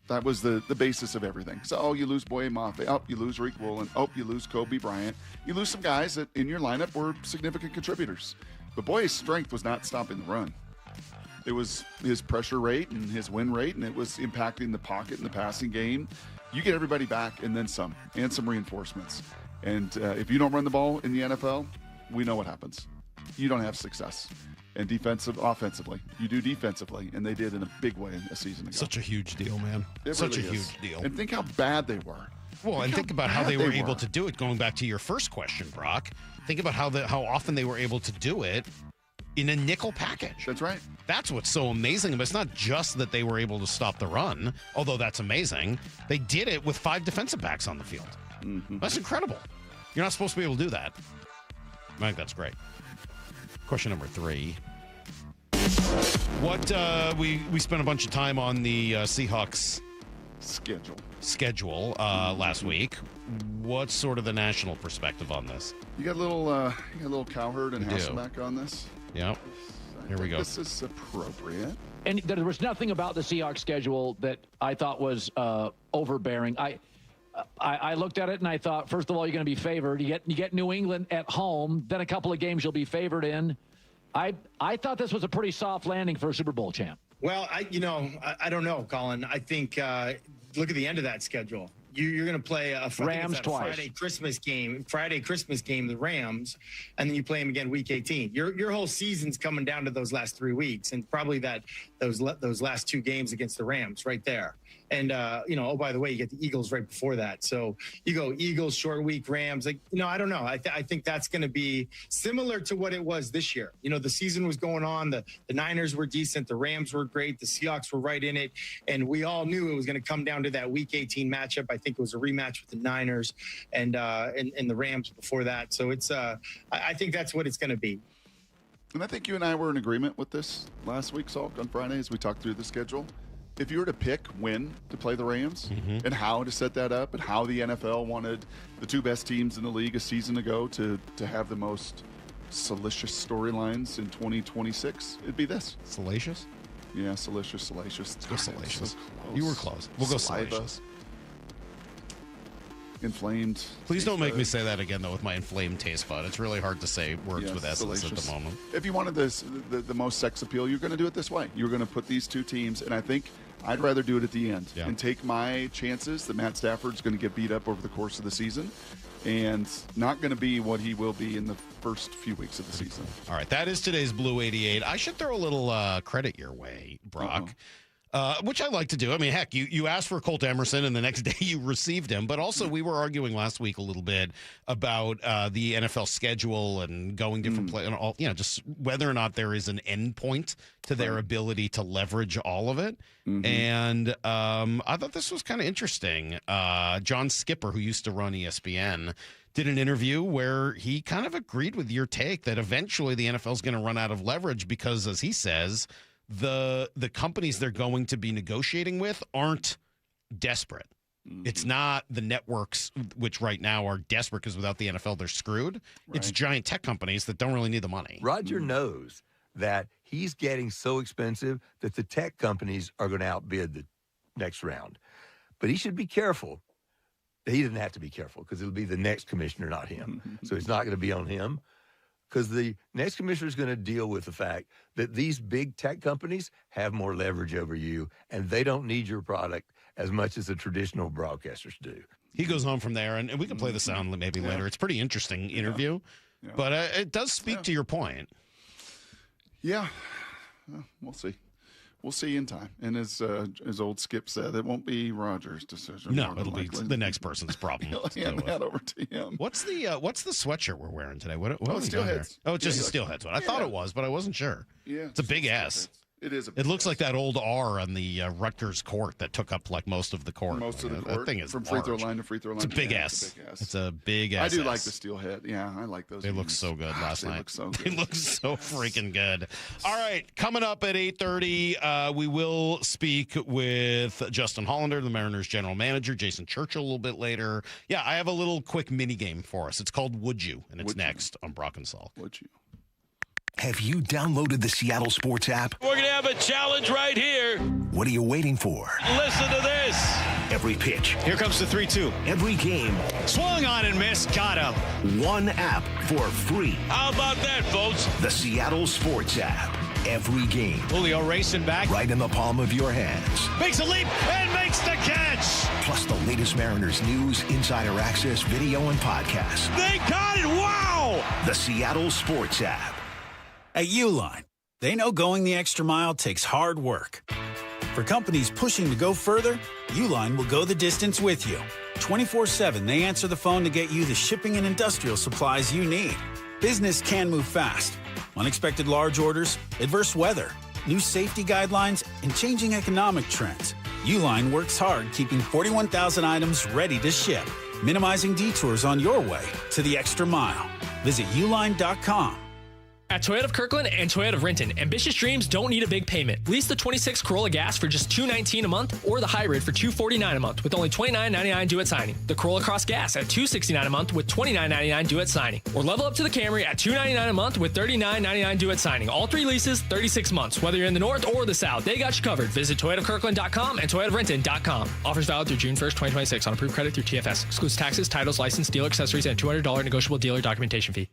That was the basis of everything. So, you lose Boye Mafe. You lose Reek Woolen. You lose Kobe Bryant. You lose some guys that in your lineup were significant contributors. But Boye's strength was not stopping the run. It was his pressure rate and his win rate, and it was impacting the pocket and the passing game. You get everybody back and then some, and some reinforcements. And if you don't run the ball in the NFL, we know what happens. You don't have success. And offensively, you do defensively, and they did in a big way a season ago. Such a huge deal, man. Such a huge deal. And think how bad they were. Well, and think about how they were able to do it. Going back to your first question, Brock, think about how often they were able to do it in a nickel package. That's right. That's what's so amazing. But it's not just that they were able to stop the run, although that's amazing. They did it with 5 defensive backs on the field. Mm-hmm. That's incredible. You're not supposed to be able to do that. I think that's great. Question number 3. What we spent a bunch of time on the Seahawks schedule last week. What's sort of the national perspective on this? You got a little Cowherd and Hasselbeck on this. Yeah. Here we go. This is appropriate. And there was nothing about the Seahawks schedule that I thought was overbearing. I looked at it and I thought, first of all, you're going to be favored. You get New England at home, then a couple of games you'll be favored in. I thought this was a pretty soft landing for a Super Bowl champ. Well, I don't know, Colin. I think look at the end of that schedule. You're going to play a Rams twice. Friday Christmas game, the Rams, and then you play them again week 18. Your whole season's coming down to those last 3 weeks, and probably those last 2 games against the Rams right there. And by the way, you get the Eagles right before that. So you go Eagles, short week, Rams. I don't know. I think that's going to be similar to what it was this year. The season was going on. The Niners were decent. The Rams were great. The Seahawks were right in it, and we all knew it was going to come down to that week 18 matchup. I think it was a rematch with the Niners and the Rams before that. So it's I think that's what it's going to be. And I think you and I were in agreement with this last week, Salk, on Friday as we talked through the schedule. If you were to pick when to play the Rams and how to set that up and how the NFL wanted the 2 best teams in the league a season ago to have the most salacious storylines in 2026, it'd be this. Salacious? Yeah, salacious. Let's go salacious. So you were close. We'll go salacious. Inflamed. Please don't make me say that again, though, with my inflamed taste bud. It's really hard to say words with S's at the moment. If you wanted the most sex appeal, you're going to do it this way. You're going to put these 2 teams, and I think I'd rather do it at the end and take my chances that Matt Stafford's going to get beat up over the course of the season and not going to be what he will be in the first few weeks of the season. All right, that is today's Blue 88. I should throw a little credit your way, Brock. Which I like to do. I mean, heck, you asked for Colt Emerson, and the next day you received him. But also, we were arguing last week a little bit about the NFL schedule and going different play and all. Just whether or not there is an end point to their ability to leverage all of it. And I thought this was kind of interesting. John Skipper, who used to run ESPN, did an interview where he kind of agreed with your take that eventually the NFL is going to run out of leverage because, as he says, the companies they're going to be negotiating with aren't desperate. It's not the networks, which right now are desperate because without the NFL, they're screwed. Right. It's giant tech companies that don't really need the money. Roger knows that he's getting so expensive that the tech companies are going to outbid the next round. But he should be careful. He doesn't have to be careful because it'll be the next commissioner, not him. So it's not going to be on him. because the next commissioner is going to deal with the fact that these big tech companies have more leverage over you, and they don't need your product as much as the traditional broadcasters do. He goes home from there, and we can play the sound maybe later. It's a pretty interesting interview, but it does speak to your point. Yeah, we'll see. We'll see in time. And as old Skip said, it won't be Roger's decision. No, it'll be the next person's problem. He'll hand that over to him. What's the sweatshirt we're wearing today? What it's Steelheads. Oh, it's just a Steelheads one. I thought it was, but I wasn't sure. Yeah, it's a big S. It is. It looks like that old R on the Rutgers court that took up like most of the court. Most of the court. That thing is from large. free throw line to free throw line. It's a big S. It's a big S. I do like the Steelhead. Yeah, I like those. They look so good last night. Look so good. They look so freaking good. All right, coming up at 8:30, we will speak with Justin Hollander, the Mariners general manager, Jason Churchill a little bit later. Yeah, I have a little quick mini game for us. It's called Would You, and it's next on Brock and Salk. Would You? Have you downloaded the Seattle Sports app? We're going to have a challenge right here. What are you waiting for? Listen to this. Every pitch. Here comes the 3-2. Every game. Swung on and missed. Got him. One app for free. How about that, folks? The Seattle Sports app. Every game. Julio racing back. Right in the palm of your hands. Makes a leap and makes the catch. Plus the latest Mariners news, insider access, video, and podcasts. They got it. Wow. The Seattle Sports app. At Uline, they know going the extra mile takes hard work. For companies pushing to go further, Uline will go the distance with you. 24/7, they answer the phone to get you the shipping and industrial supplies you need. Business can move fast. Unexpected large orders, adverse weather, new safety guidelines, and changing economic trends. Uline works hard keeping 41,000 items ready to ship, minimizing detours on your way to the extra mile. Visit uline.com. At Toyota of Kirkland and Toyota of Renton, ambitious dreams don't need a big payment. Lease the 26 Corolla Gas for just $219 a month or the hybrid for $249 a month with only $29.99 due at signing. The Corolla Cross Gas at $269 a month with $29.99 due at signing. Or level up to the Camry at $299 a month with $39.99 due at signing. All three leases, 36 months. Whether you're in the north or the south, they got you covered. Visit ToyotaKirkland.com and ToyotaRenton.com. Offers valid through June 1st, 2026 on approved credit through TFS. Excludes taxes, titles, license, dealer accessories, and $200 negotiable dealer documentation fee.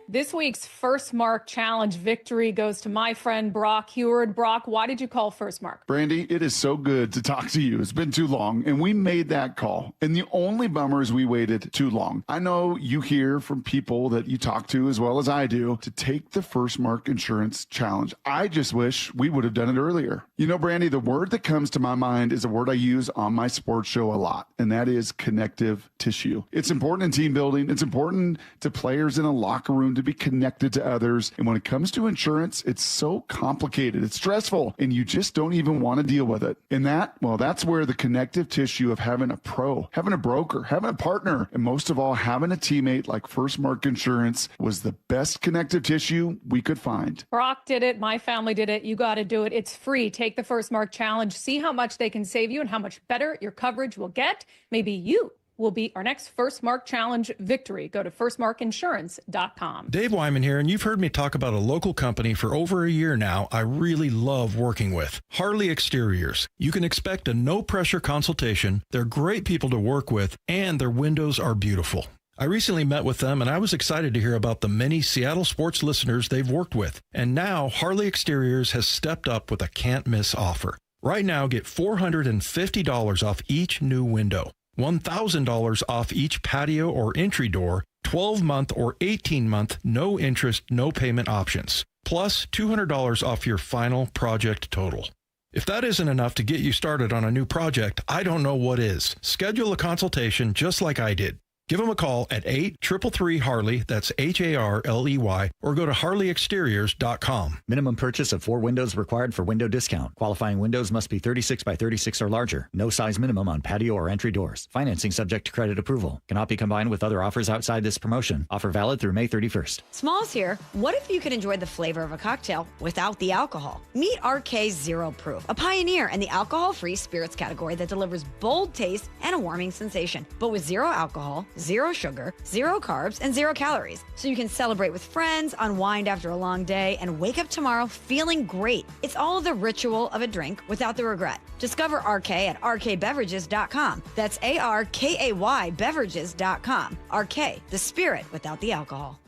This week's First Mark Challenge victory goes to my friend Brock Heward. Brock, why did you call First Mark? Brandy, it is so good to talk to you. It's been too long, and we made that call. And the only bummer is we waited too long. I know you hear from people that you talk to, as well as I do, to take the First Mark Insurance Challenge. I just wish we would have done it earlier. You know, Brandy, the word that comes to my mind is a word I use on my sports show a lot, and that is connective tissue. It's important in team building. It's important to players in a locker room to be connected to others. And when it comes to insurance, it's so complicated. It's stressful, and you just don't even want to deal with it. And that's where the connective tissue of having a pro, having a broker, having a partner, and most of all, having a teammate like First Mark Insurance was the best connective tissue we could find. Brock did it. My family did it. You got to do it. It's free. Take the First Mark Challenge. See how much they can save you and how much better your coverage will get. Maybe you will be our next First Mark Challenge victory. Go to firstmarkinsurance.com. Dave Wyman here, and you've heard me talk about a local company for over a year now I really love working with. Harley Exteriors. You can expect a no-pressure consultation. They're great people to work with, and their windows are beautiful. I recently met with them, and I was excited to hear about the many Seattle sports listeners they've worked with. And now Harley Exteriors has stepped up with a can't-miss offer. Right now, get $450 off each new window. $1,000 off each patio or entry door, 12-month or 18-month, no interest, no payment options, plus $200 off your final project total. If that isn't enough to get you started on a new project, I don't know what is. Schedule a consultation just like I did. Give them a call at 833-HARLEY, that's HARLEY, or go to harleyexteriors.com. Minimum purchase of 4 windows required for window discount. Qualifying windows must be 36 by 36 or larger. No size minimum on patio or entry doors. Financing subject to credit approval. Cannot be combined with other offers outside this promotion. Offer valid through May 31st. Smalls here. What if you could enjoy the flavor of a cocktail without the alcohol? Meet RK Zero Proof, a pioneer in the alcohol-free spirits category that delivers bold taste and a warming sensation, but with zero alcohol, zero sugar, zero carbs, and 0 calories. So you can celebrate with friends, unwind after a long day, and wake up tomorrow feeling great. It's all the ritual of a drink without the regret. Discover RK at rkbeverages.com. That's ARKAY beverages.com. RK, the spirit without the alcohol.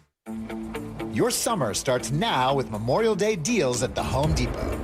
Your summer starts now with Memorial Day deals at the Home Depot.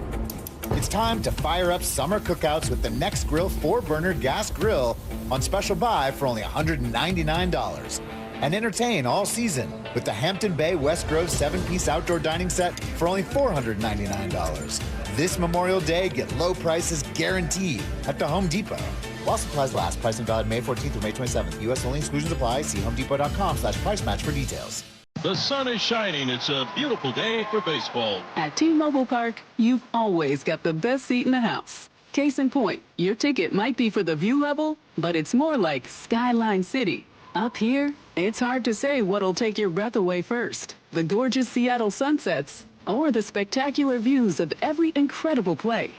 It's time to fire up summer cookouts with the Next Grill 4-burner gas grill on special buy for only $199. And entertain all season with the Hampton Bay West Grove 7-piece outdoor dining set for only $499. This Memorial Day, get low prices guaranteed at the Home Depot. While supplies last, price and valid May 14th through May 27th. U.S. only, exclusions apply. See homedepot.com/price match for details. The sun is shining. It's a beautiful day for baseball. At T-Mobile Park, you've always got the best seat in the house. Case in point, your ticket might be for the view level, but it's more like Skyline City. Up here, it's hard to say what'll take your breath away first. The gorgeous Seattle sunsets or the spectacular views of every incredible play.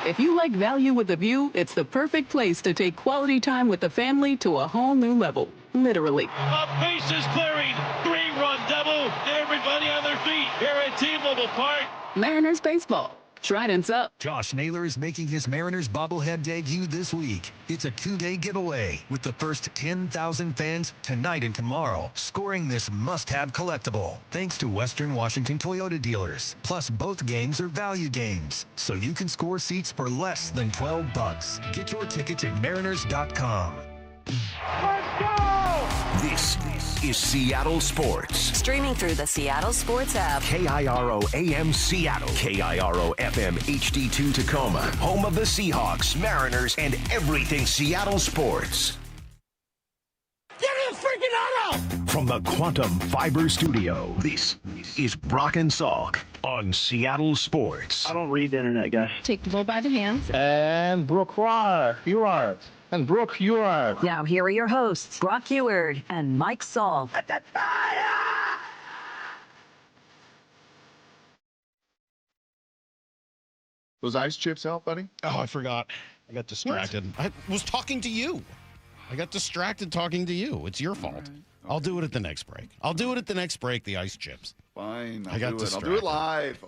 If you like value with a view, it's the perfect place to take quality time with the family to a whole new level. Literally. A bases clearing, 3-run double. Everybody on their feet here at T-Mobile Park. Mariners baseball. Trident's up. Josh Naylor is making his Mariners bobblehead debut this week. It's a 2-day giveaway with the first 10,000 fans tonight and tomorrow scoring this must-have collectible. Thanks to Western Washington Toyota dealers. Plus, both games are value games, so you can score seats for less than $12. Get your tickets at mariners.com. Let's go! This is Seattle Sports. Streaming through the Seattle Sports app. KIRO AM Seattle. KIRO FM HD2 Tacoma. Home of the Seahawks, Mariners, and everything Seattle sports. Get his freaking auto! From the Quantum Fiber Studio, this is Brock and Salk on Seattle Sports. I don't read the internet, guys. Take the ball by the hands. And Brooke, you are. And Brooke, you are. Now here are your hosts, Brock Eward and Mike Salk. Those ice chips help, buddy? Oh, I forgot. I got distracted. I was talking to you. I got distracted talking to you. It's your fault. Right. Okay. I'll do it at the next break. The ice chips. Fine. I'll do it live.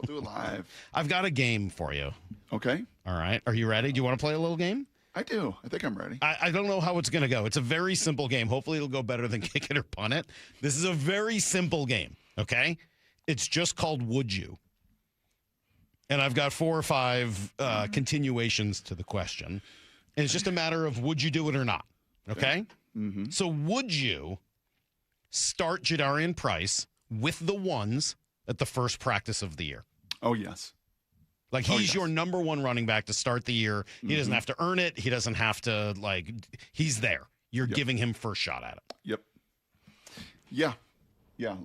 I've got a game for you. Okay. All right. Are you ready? Do you want to play a little game? I do. I think I'm ready. I don't know how it's going to go. It's a very simple game. Hopefully it'll go better than kick it or punt it. This is a very simple game, okay? It's just called Would You? And I've got 4 or 5 continuations to the question. And it's just a matter of would you do it or not, okay? Mm-hmm. So would you start Jadarian Price with the ones at the first practice of the year? Oh, yes. Like, he's your number one running back to start the year. He doesn't have to earn it. He doesn't have to, he's there. You're giving him first shot at it. Yep. Yeah. Yeah.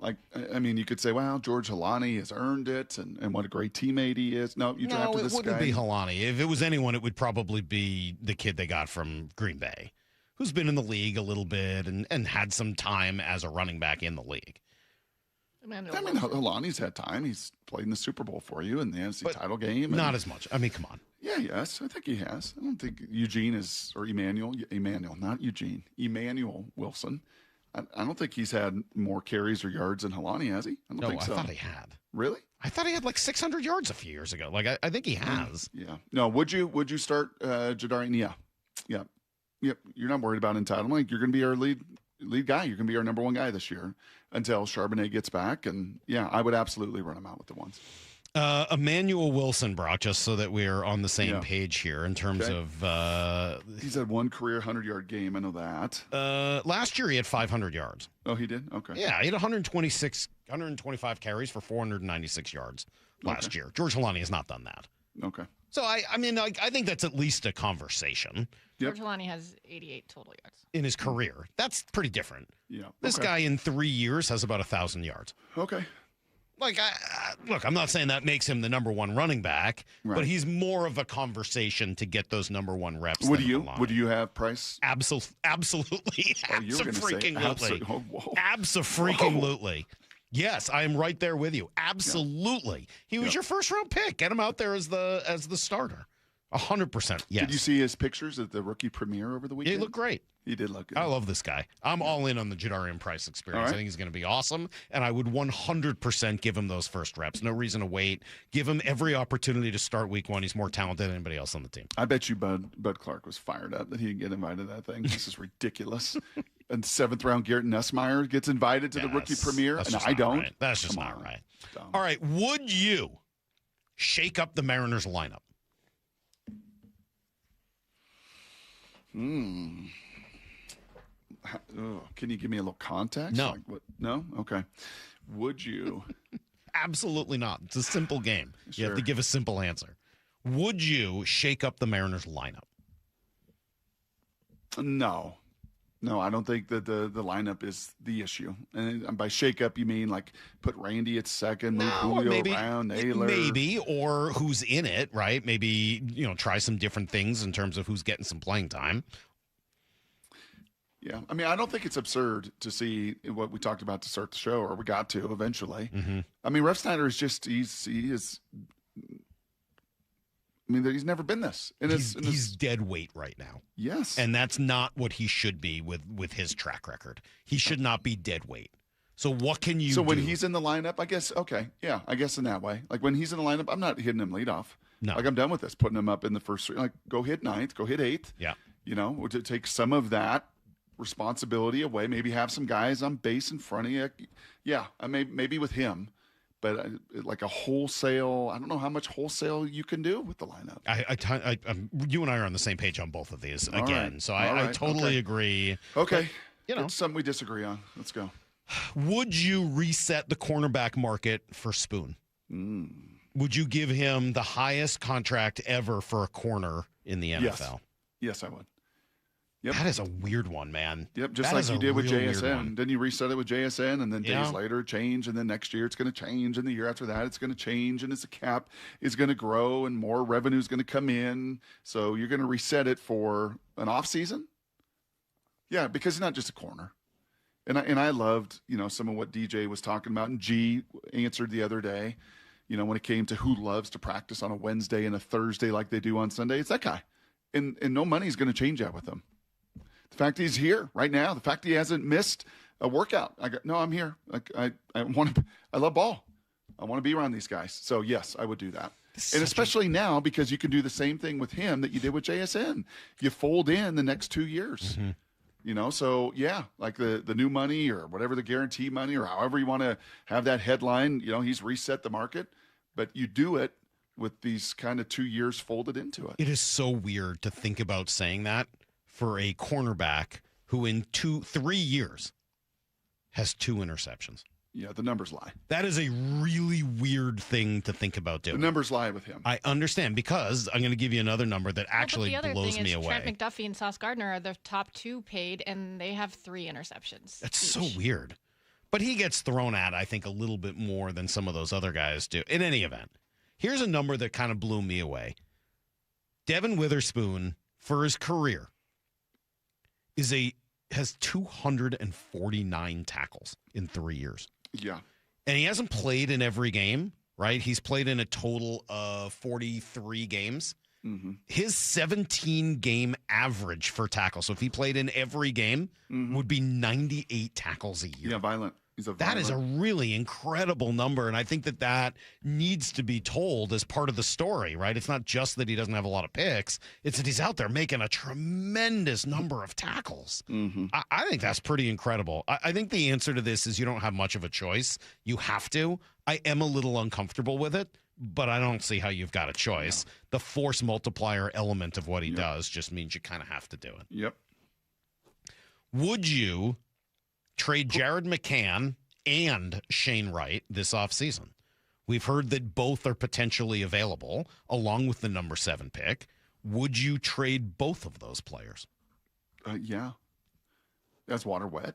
I mean, you could say, well, George Holani has earned it and what a great teammate he is. No, you drafted this guy. No, it wouldn't be Holani. If it was anyone, it would probably be the kid they got from Green Bay, who's been in the league a little bit and had some time as a running back in the league. I mean, Holani's had time. He's played in the Super Bowl for you in the NFC title game. Not as much. I mean, come on. Yeah, yes. I think he has. I don't think Eugene is, or Emmanuel, not Eugene, Emmanuel Wilson. I don't think he's had more carries or yards than Holani, has he? I don't think so. I thought he had. Really? I thought he had 600 yards a few years ago. I think he has. Yeah. No, would you start Jadarian? Yeah. Yeah. Yep. You're not worried about entitlement. You're going to be our lead guy. You're going to be our number one guy this year until Charbonnet gets back. And yeah, I would absolutely run him out with the ones. Emmanuel Wilson, Brock, just so that we're on the same page here in terms of. He's had one career 100-yard game. I know that. Last year he had 500 yards. Oh, he did? Okay. Yeah, he had 125 carries for 496 yards last year. George Holani has not done that. Okay. So, I think that's at least a conversation. George Holani has 88 total yards. In his career. That's pretty different. Yeah. This guy in 3 years has about 1,000 yards. Okay. Look, I'm not saying that makes him the number one running back, but he's more of a conversation to get those number one reps. Would you have Price? Absolutely. Abso-freaking-lutely. Abso-freaking-lutely. Yes, I am right there with you. Absolutely. He was your first round pick. Get him out there as the starter. 100%. Yes. Did you see his pictures at the rookie premiere over the weekend? He looked great. He did look good. I love this guy. I'm all in on the Jadarian Price experience. Right. I think he's going to be awesome, and I would 100% give him those first reps. No reason to wait. Give him every opportunity to start week 1. He's more talented than anybody else on the team. I bet you Bud Clark was fired up that he didn't get invited to that thing. This is ridiculous. And 7th round Garrett Nussmeier gets invited to the rookie premiere, and I don't. Right. That's just not right. All right, would you shake up the Mariners lineup? Can you give me a little context? No. Like what? No? Okay. Would you? Absolutely not. It's a simple game. You have Sure. to give a simple answer. Would you shake up the Mariners lineup? No. No, I don't think that the lineup is the issue. And by shake up, you mean like put Randy at second, move Julio around, Naylor. Maybe, or who's in it, right? Maybe, try some different things in terms of who's getting some playing time. Yeah. I mean, I don't think it's absurd to see what we talked about to start the show, or we got to eventually. Mm-hmm. I mean, Ref Snyder is just, he's never been this. He's dead weight right now. Yes. And that's not what he should be with his track record. He should not be dead weight. So what can you do? So when he's in the lineup, I guess, okay. Yeah, I guess in that way. Like when he's in the lineup, I'm not hitting him leadoff. No. Like I'm done with this, putting him up in the first three. Like go hit 9th, go hit 8th. Yeah. To take some of that responsibility away, maybe have some guys on base in front of you. Yeah, maybe with him. But like a wholesale, I don't know how much wholesale you can do with the lineup. You and I are on the same page on both of these All again. right. So All I right. totally agree. Okay. But, It's something we disagree on. Let's go. Would you reset the cornerback market for Spoon? Would you give him the highest contract ever for a corner in the NFL? Yes, I would. Yep. That is a weird one, man. Yep, just That like is you a did with real weird JSN. one. Then you reset it with JSN, and then days Yeah. later change, and then next year it's going to change, and the year after that it's going to change, and it's a cap is going to grow, and more revenue is going to come in. So you're going to reset it for an off season. Yeah, because he's not just a corner. And I loved some of what DJ was talking about, and G answered the other day. When it came to who loves to practice on a Wednesday and a Thursday like they do on Sunday, it's that guy, and no money's going to change that with him. The fact he's here right now, the fact he hasn't missed a workout. I'm here. Like I love ball. I want to be around these guys. So yes, I would do that. And especially now, because you can do the same thing with him that you did with JSN. You fold in the next 2 years. So yeah, like the new money or whatever, the guarantee money, or however you want to have that headline, he's reset the market, but you do it with these kind of 2 years folded into it. It is so weird to think about saying that for a cornerback who in 3 years has 2 interceptions. Yeah, the numbers lie. That is a really weird thing to think about doing. The numbers lie with him. I understand, because I'm going to give you another number that actually the other blows thing me is away. Trent McDuffie and Sauce Gardner are the top 2 paid, and they have 3 interceptions. That's so weird. But he gets thrown at, I think, a little bit more than some of those other guys do. In any event, here's a number that kind of blew me away. Devin Witherspoon, for his career, has 249 tackles in 3 years. Yeah. And he hasn't played in every game, right? He's played in a total of 43 games. Mm-hmm. His 17-game average for tackles, so if he played in every game, would be 98 tackles a year. Yeah, violent. That is a really incredible number, and I think that needs to be told as part of the story, right? It's not just that he doesn't have a lot of picks. It's that he's out there making a tremendous number of tackles. Mm-hmm. I think that's pretty incredible. I think the answer to this is you don't have much of a choice. You have to. I am a little uncomfortable with it, but I don't see how you've got a choice. No. The force multiplier element of what he does just means you kind of have to do it. Yep. Would you trade Jared McCann and Shane Wright this offseason? We've heard that both are potentially available, along with the number 7 pick. Would you trade both of those players? Yeah. That's water wet.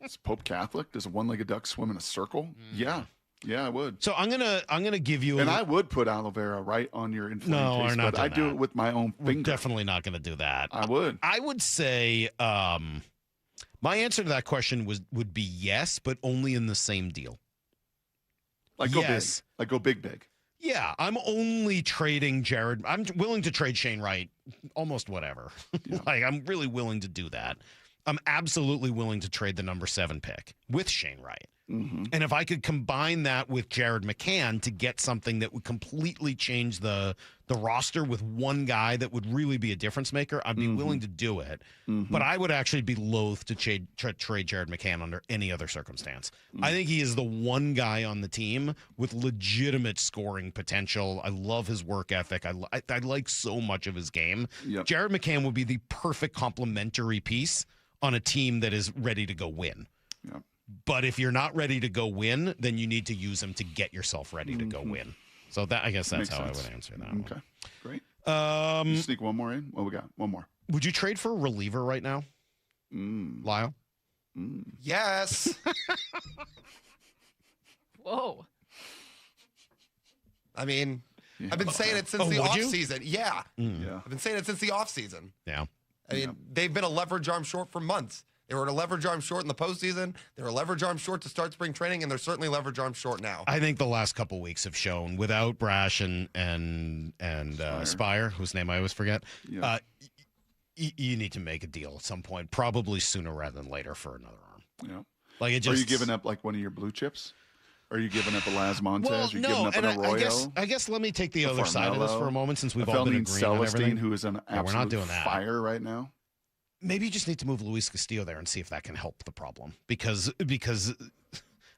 Is Pope Catholic? Does a one-legged duck swim in a circle? Yeah. Yeah, I would. So I'm gonna give you, I would put Oliveira right on your inflamed no, case, not but I do it with my own finger. We're definitely not going to do that. I would. I would say my answer to that question would be yes, but only in the same deal. Like go big. Like go big. Yeah, I'm only trading Jared. I'm willing to trade Shane Wright, almost whatever. Yeah. Like, I'm really willing to do that. I'm absolutely willing to trade the number 7 pick with Shane Wright. Mm-hmm. And if I could combine that with Jared McCann to get something that would completely change the roster with one guy that would really be a difference maker, I'd be willing to do it. Mm-hmm. But I would actually be loath to trade Jared McCann under any other circumstance. Mm-hmm. I think he is the one guy on the team with legitimate scoring potential. I love his work ethic. I like so much of his game. Yep. Jared McCann would be the perfect complementary piece on a team that is ready to go win. Yep. But if you're not ready to go win, then you need to use him to get yourself ready to go win. So that, I guess that's how I would answer that. Okay, great. Sneak one more in. What we got? One more. Would you trade for a reliever right now, Lyle? Yes. Whoa. I mean, I've been saying it since the offseason. Yeah. Yeah. I've been saying it since the offseason. Yeah. I mean, they've been a leverage arm short for months. They were at a leverage arm short in the postseason. They were a leverage arm short to start spring training, and they're certainly leverage arm short now. I think the last couple of weeks have shown, without Brash and Spire, whose name I always forget, you need to make a deal at some point, probably sooner rather than later, for another arm. Yeah. Like, it just, are you giving up like one of your blue chips? Are you giving up a Laz Montez? Well, Are you giving up an Arroyo? I guess let me take the other side of this for a moment, since we've all been agreeing on everything. Who is an absolute we're not doing that. Fire right now. Maybe you just need to move Luis Castillo there and see if that can help the problem. Because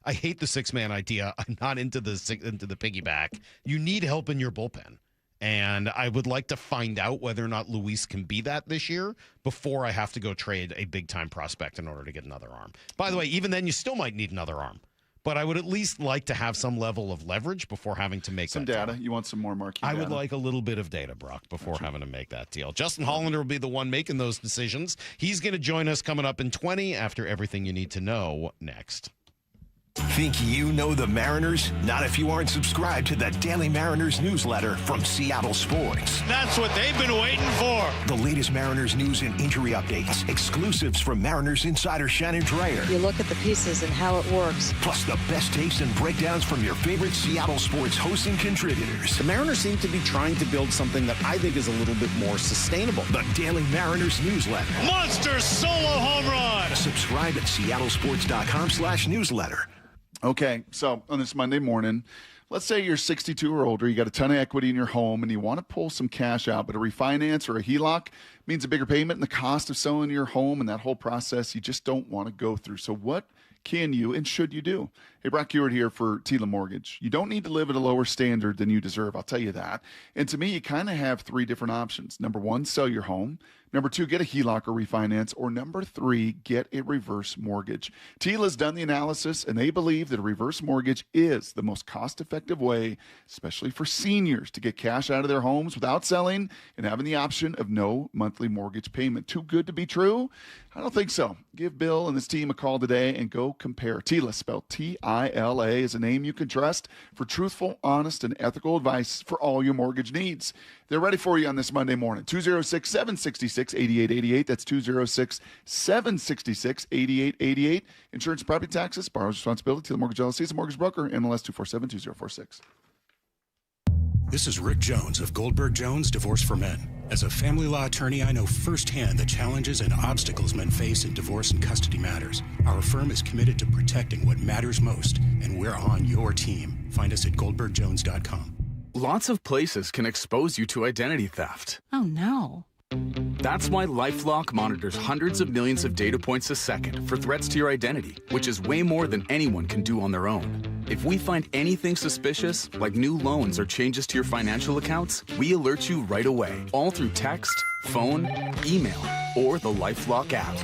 I hate the 6-man idea. I'm not into the piggyback. You need help in your bullpen. And I would like to find out whether or not Luis can be that this year before I have to go trade a big-time prospect in order to get another arm. By the way, even then, you still might need another arm. But I would at least like to have some level of leverage before having to make some data. You want some more marquee data? I would like a little bit of data, Brock, before having to make that deal. Justin Hollander will be the one making those decisions. He's going to join us coming up in 20 after everything you need to know next. Think you know the Mariners? Not if you aren't subscribed to the Daily Mariners newsletter from Seattle Sports. That's what they've been waiting for. The latest Mariners news and injury updates. Exclusives from Mariners insider Shannon Dreyer. You look at the pieces and how it works. Plus the best takes and breakdowns from your favorite Seattle Sports hosts and contributors. The Mariners seem to be trying to build something that I think is a little bit more sustainable. The Daily Mariners newsletter. Monster solo home run. Subscribe at seattlesports.com/newsletter. Okay, so on this Monday morning, let's say you're 62 or older, you got a ton of equity in your home, and you want to pull some cash out, but a refinance or a HELOC means a bigger payment and the cost of selling your home and that whole process you just don't want to go through. So what can you and should you do? Hey, Brock Ewart here for Tila Mortgage. You don't need to live at a lower standard than you deserve, I'll tell you that. And to me, you kind of have 3 different options. Number 1, sell your home. Number 2, get a HELOC or refinance. Or number 3, get a reverse mortgage. Tila's done the analysis, and they believe that a reverse mortgage is the most cost-effective way, especially for seniors, to get cash out of their homes without selling and having the option of no monthly mortgage payment. Too good to be true? I don't think so. Give Bill and his team a call today and go compare. Tila, spelled Tila, is a name you can trust for truthful, honest, and ethical advice for all your mortgage needs. They're ready for you on this Monday morning. 206-766-8888. That's 206-766-8888. Insurance and property taxes, borrower's responsibility. Tila Mortgage LLC is a mortgage broker. MLS 247-2046. This is Rick Jones of Goldberg Jones Divorce for Men. As a family law attorney, I know firsthand the challenges and obstacles men face in divorce and custody matters. Our firm is committed to protecting what matters most, and we're on your team. Find us at goldbergjones.com. Lots of places can expose you to identity theft. Oh, no. That's why LifeLock monitors hundreds of millions of data points a second for threats to your identity, which is way more than anyone can do on their own. If we find anything suspicious, like new loans or changes to your financial accounts, we alert you right away, all through text, phone, email, or the LifeLock app.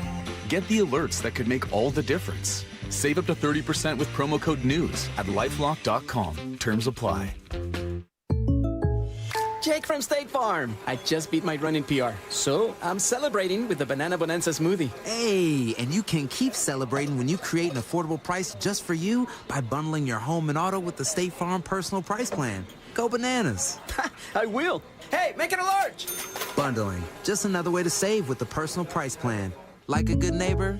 Get the alerts that could make all the difference. Save up to 30% with promo code NEWS at LifeLock.com. Terms apply. Jake from State Farm. I just beat my running PR, so I'm celebrating with the Banana Bonanza smoothie. Hey, and you can keep celebrating when you create an affordable price just for you by bundling your home and auto with the State Farm Personal Price Plan. Go bananas. I will. Hey, make it a large. Bundling, just another way to save with the Personal Price Plan. Like a good neighbor,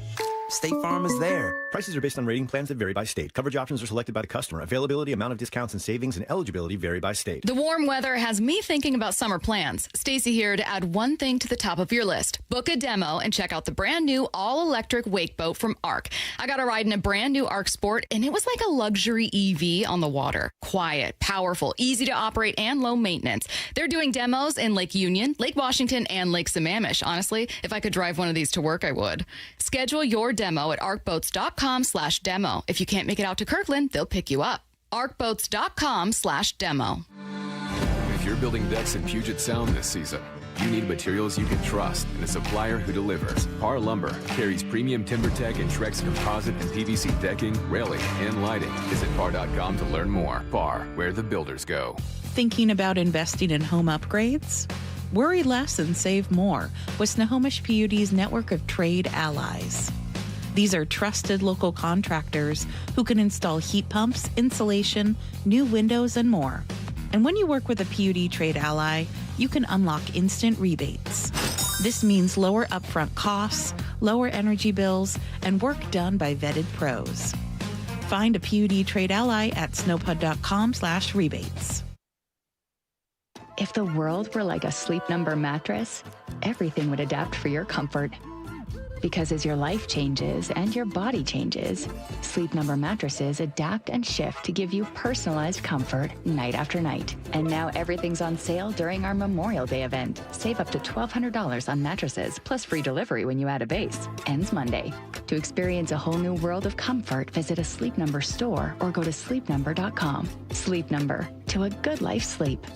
State Farm is there. Prices are based on rating plans that vary by state. Coverage options are selected by the customer. Availability, amount of discounts and savings, and eligibility vary by state. The warm weather has me thinking about summer plans. Stacy here to add one thing to the top of your list. Book a demo and check out the brand new all-electric wake boat from ARC. I got a ride in a brand new ARC Sport, and it was like a luxury EV on the water. Quiet, powerful, easy to operate, and low maintenance. They're doing demos in Lake Union, Lake Washington, and Lake Sammamish. Honestly, if I could drive one of these to work, I would. Schedule your demo at arcboats.com/demo. If you can't make it out to Kirkland, they'll pick you up. arcboats.com/demo. If you're building decks in Puget Sound this season, you need materials you can trust and a supplier who delivers. Par Lumber carries premium TimberTech and Trex composite and PVC decking, railing, and lighting. Visit par.com to learn more. Par, where the builders go. Thinking about investing in home upgrades? Worry less and save more with Snohomish PUD's network of trade allies. These are trusted local contractors who can install heat pumps, insulation, new windows, and more. And when you work with a PUD trade ally, you can unlock instant rebates. This means lower upfront costs, lower energy bills, and work done by vetted pros. Find a PUD trade ally at snowpud.com/rebates. If the world were like a Sleep Number mattress, everything would adapt for your comfort. Because as your life changes and your body changes, Sleep Number mattresses adapt and shift to give you personalized comfort night after night. And now everything's on sale during our Memorial Day event. Save up to $1,200 on mattresses, plus free delivery when you add a base. Ends Monday. To experience a whole new world of comfort, visit a Sleep Number store or go to sleepnumber.com. Sleep Number, to a good life sleep.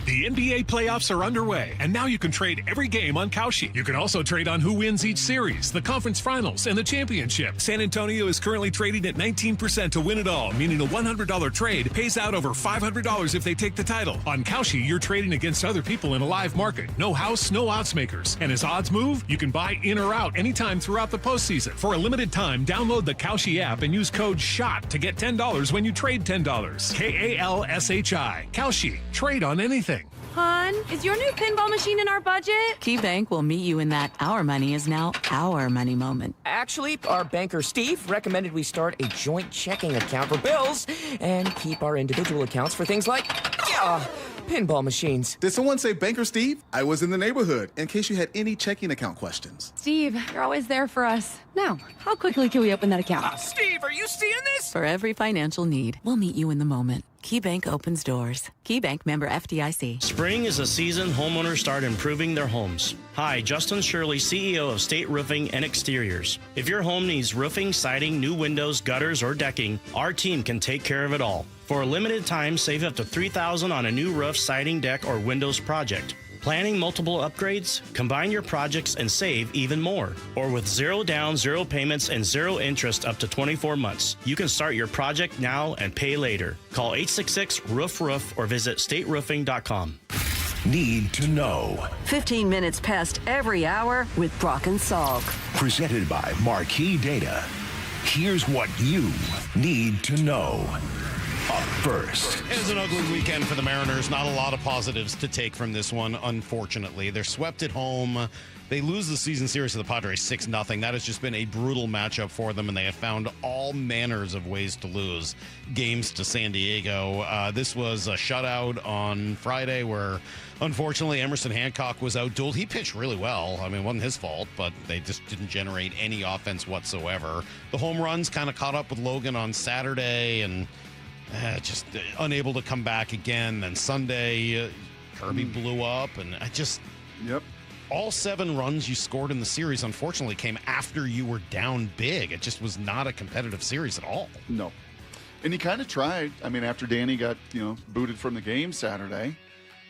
The NBA playoffs are underway, and now you can trade every game on Kalshi. You can also trade on who wins each series, the conference finals, and the championship. San Antonio is currently trading at 19% to win it all, meaning a $100 trade pays out over $500 if they take the title. On Kalshi, you're trading against other people in a live market. No house, no odds makers. And as odds move, you can buy in or out anytime throughout the postseason. For a limited time, download the Kalshi app and use code SHOT to get $10 when you trade $10. KALSHI. Kalshi. Trade on anything. Hon, is your new pinball machine in our budget? KeyBank will meet you in that our money is now our money moment. Actually, our banker Steve recommended we start a joint checking account for bills and keep our individual accounts for things like, pinball machines. Did someone say Banker Steve? I was in the neighborhood, in case you had any checking account questions. Steve, you're always there for us. Now, how quickly can we open that account? Steve, are you seeing this? For every financial need, we'll meet you in the moment. KeyBank opens doors. KeyBank, member FDIC. Spring is a season homeowners start improving their homes. Hi, Justin Shirley, CEO of State Roofing and Exteriors. If your home needs roofing, siding, new windows, gutters, or decking, our team can take care of it all. For a limited time, save up to $3,000 on a new roof, siding, deck, or windows project. Planning multiple upgrades? Combine your projects and save even more. Or with 0 down, 0 payments, and 0 interest up to 24 months. You can start your project now and pay later. Call 866-ROOF-ROOF or visit stateroofing.com. Need to know. 15 minutes past every hour with Brock and Salk. Presented by Marquee Data. Here's what you need to know. Up first. It was an ugly weekend for the Mariners. Not a lot of positives to take from this one, unfortunately. They're swept at home. They lose the season series to the Padres 6-0. That has just been a brutal matchup for them, and they have found all manners of ways to lose games to San Diego. This was a shutout on Friday where, unfortunately, Emerson Hancock was outdueled. He pitched really well. I mean, it wasn't his fault, but they just didn't generate any offense whatsoever. The home runs kind of caught up with Logan on Saturday, and just unable to come back again. Then Sunday, Kirby blew up, and all 7 runs you scored in the series, unfortunately, came after you were down big. It just was not a competitive series at all. No. And he kind of tried. I mean, after Danny got, booted from the game Saturday,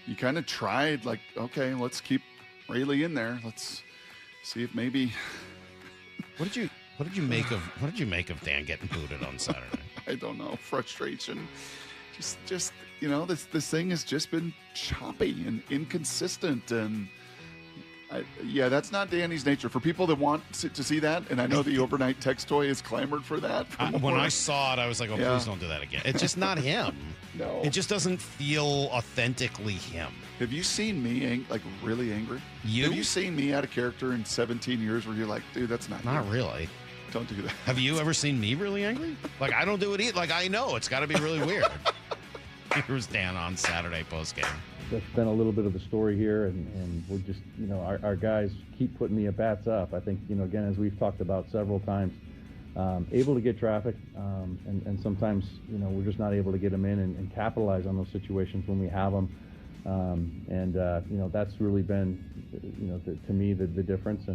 you kind of tried, like, okay, let's keep Rayleigh in there. Let's see if maybe. What did you make of Dan getting booted on Saturday? I don't know. Frustration. Just this thing has just been choppy and inconsistent, and that's not Danny's nature. For people that want to see that, and I know the overnight text toy has clamored for that. When I saw it, I was like, oh, please don't do that again. It's just not him. No. It just doesn't feel authentically him. Have you seen me really angry? You? Have you seen me out of character in 17 years where you're like, dude, that's not Not you? really. Don't do that. Have you ever seen me really angry? Like, I don't do it either. Like, I know it's got to be really weird. Here's Dan on Saturday postgame. That's been a little bit of the story here, and we're just, our guys keep putting the at-bats up. I think, again, as we've talked about several times, able to get traffic, and sometimes, we're just not able to get them in and capitalize on those situations when we have them. That's really been, to me, the difference.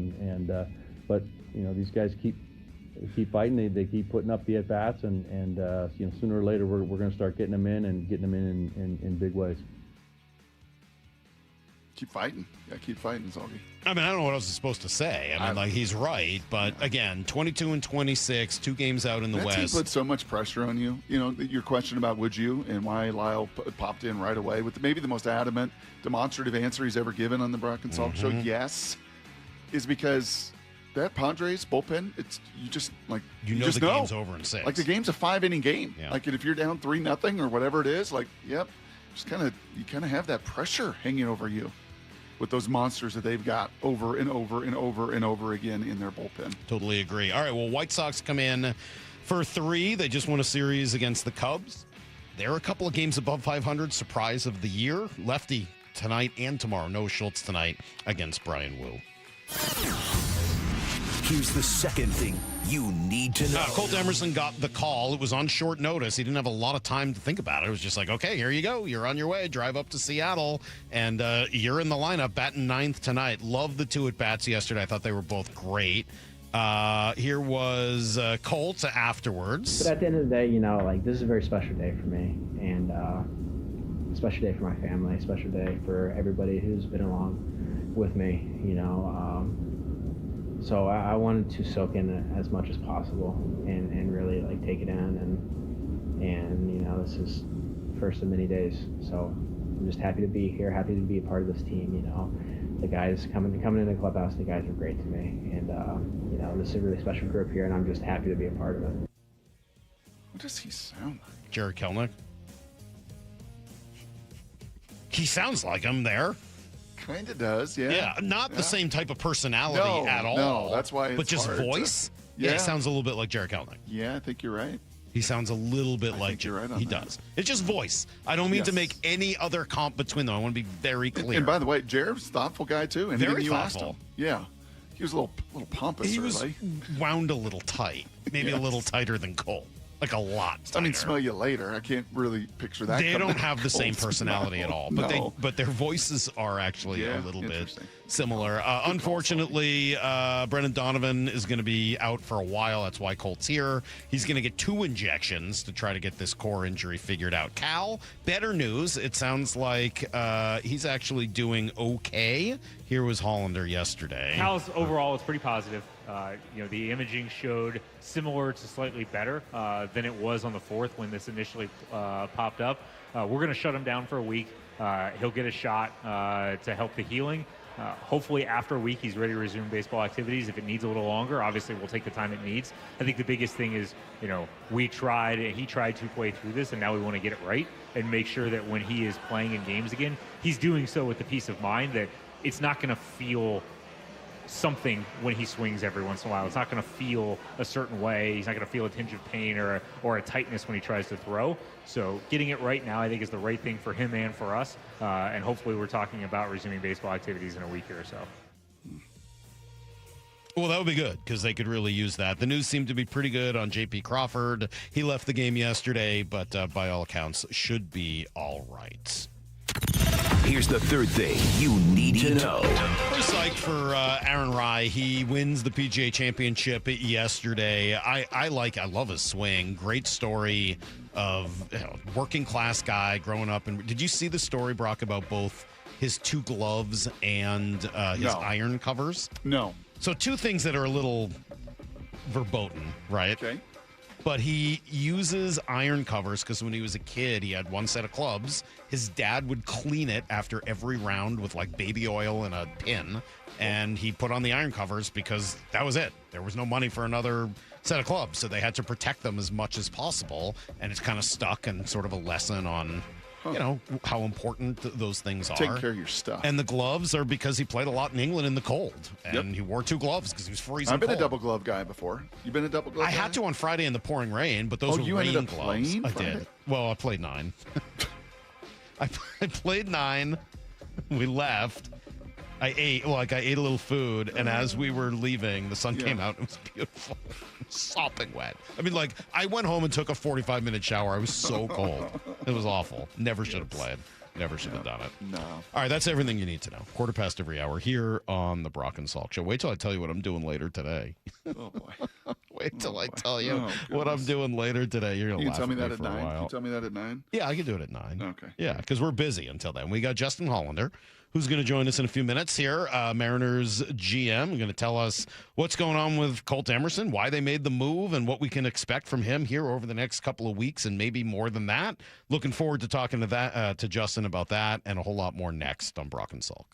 But these guys keep fighting. They keep putting up the at bats, and sooner or later we're going to start getting them in in big ways. Keep fighting. Yeah, keep fighting, Zoggy. I mean, I don't know what else is supposed to say. I mean, he's right, but again, 22-26, 2 games out in the West. That team put so much pressure on you. Your question about would you and why Lyle popped in right away with maybe the most adamant, demonstrative answer he's ever given on the Brock Salk Show. Yes, is because that Padres bullpen. You just know the game's over in 6. Like the game's a 5-inning game. Yeah. Like if you're down 3-0 or whatever it is, you kind of have that pressure hanging over you with those monsters that they've got over and over and over and over again in their bullpen. Totally agree. All right, well, White Sox come in for 3. They just won a series against the Cubs. They're a couple of games above 500. Surprise of the year. Lefty tonight and tomorrow. Noah Schultz tonight against Brian Wu. Here's the second thing you need to know. Colt Emerson got the call. It was on short notice. He didn't have a lot of time to think about it. It was just like, okay, here you go. You're on your way. Drive up to Seattle, and you're in the lineup, batting 9th tonight. Love the 2 at-bats yesterday. I thought they were both great. Here was Colt afterwards. But at the end of the day, this is a very special day for me, and a special day for my family, a special day for everybody who's been along with me, So I wanted to soak in it as much as possible and really take it in, and this is first of many days. So I'm just happy to be here, happy to be a part of this team. The guys coming in the clubhouse, the guys are great to me, and this is a really special group here, and I'm just happy to be a part of it. What does he sound like? Jared Kelenic. He sounds like him there. Kind of does, yeah. Yeah, not the same type of personality at all. No, that's why it's but just hard voice? Yeah, he sounds a little bit like Jared Kelenic. Yeah, I think you're right. He sounds a little bit like Jared. Right, he does. It's just voice. I don't mean to make any other comp between them. I want to be very clear. And by the way, Jared's a thoughtful guy, too. And very you thoughtful. Asked him. Yeah. He was a little pompous He early. was wound a little tight. Maybe a little tighter than Cole. Like a lot tighter. I mean, smell you later. I can't really picture that. They don't have the same personality at all, but no. but their voices are actually a little bit similar. Unfortunately, Brendan Donovan is going to be out for a while. That's why Colt's here. He's going to get 2 injections to try to get this core injury figured out. Cal, better news. It sounds like he's actually doing okay. Here was Hollander yesterday. Cal's overall is pretty positive. The imaging showed similar to slightly better than it was on the 4th when this initially popped up. We're going to shut him down for a week. He'll get a shot to help the healing. Hopefully after a week he's ready to resume baseball activities. If it needs a little longer, obviously we'll take the time it needs. I think the biggest thing is, he tried to play through this, and now we want to get it right and make sure that when he is playing in games again, he's doing so with the peace of mind that it's not going to feel something when he swings every once in a while. It's not going to feel a certain way. He's not going to feel a tinge of pain or a tightness when he tries to throw. So getting it right now, I think, is the right thing for him and for us. And hopefully we're talking about resuming baseball activities in a week or so. Well, that would be good because they could really use that. The news seemed to be pretty good on J.P. Crawford. He left the game yesterday, but by all accounts, should be all right. Here's the third thing you need to know. We're psyched for Aaron Rai. He wins the PGA Championship yesterday. I love his swing. Great story of working class guy growing up. And did you see the story, Brock, about both his 2 gloves and his iron covers? No. So 2 things that are a little verboten, right? Okay. But he uses iron covers because when he was a kid, he had 1 set of clubs. His dad would clean it after every round with baby oil and a pin. And he put on the iron covers because that was it. There was no money for another set of clubs. So they had to protect them as much as possible. And it's kind of stuck and sort of a lesson on you know, how important those things are. Taking care of your stuff. And the gloves are because he played a lot in England in the cold. And he wore 2 gloves because he was freezing I've been cold. a double glove guy before. You been a double glove guy? I had to on Friday in the pouring rain, but those were you rain ended up gloves. playing I Friday? did. Well, I played 9. I played 9. We left. I ate a little food, and as we were leaving, the sun came out. It was beautiful. Sopping wet. I mean, like, I went home and took a 45-minute shower. I was so cold. It was awful. Never should have played. Never should have done it. No. All right, that's everything you need to know. 1:15 every hour here on the Brock and Salk Show. Wait till I tell you what I'm doing later today. Oh, boy. Wait till I tell you what I'm doing later today. You're going to laugh tell me at that me at for a 9? while. Can you tell me that at 9? Yeah, I can do it at 9. Okay. Yeah, because we're busy until then. We got Justin Hollander, who's going to join us in a few minutes here. Mariners GM, going to tell us what's going on with Colt Emerson, why they made the move, and what we can expect from him here over the next couple of weeks, and maybe more than that. Looking forward to talking to Justin about that and a whole lot more next on Brock and Salk.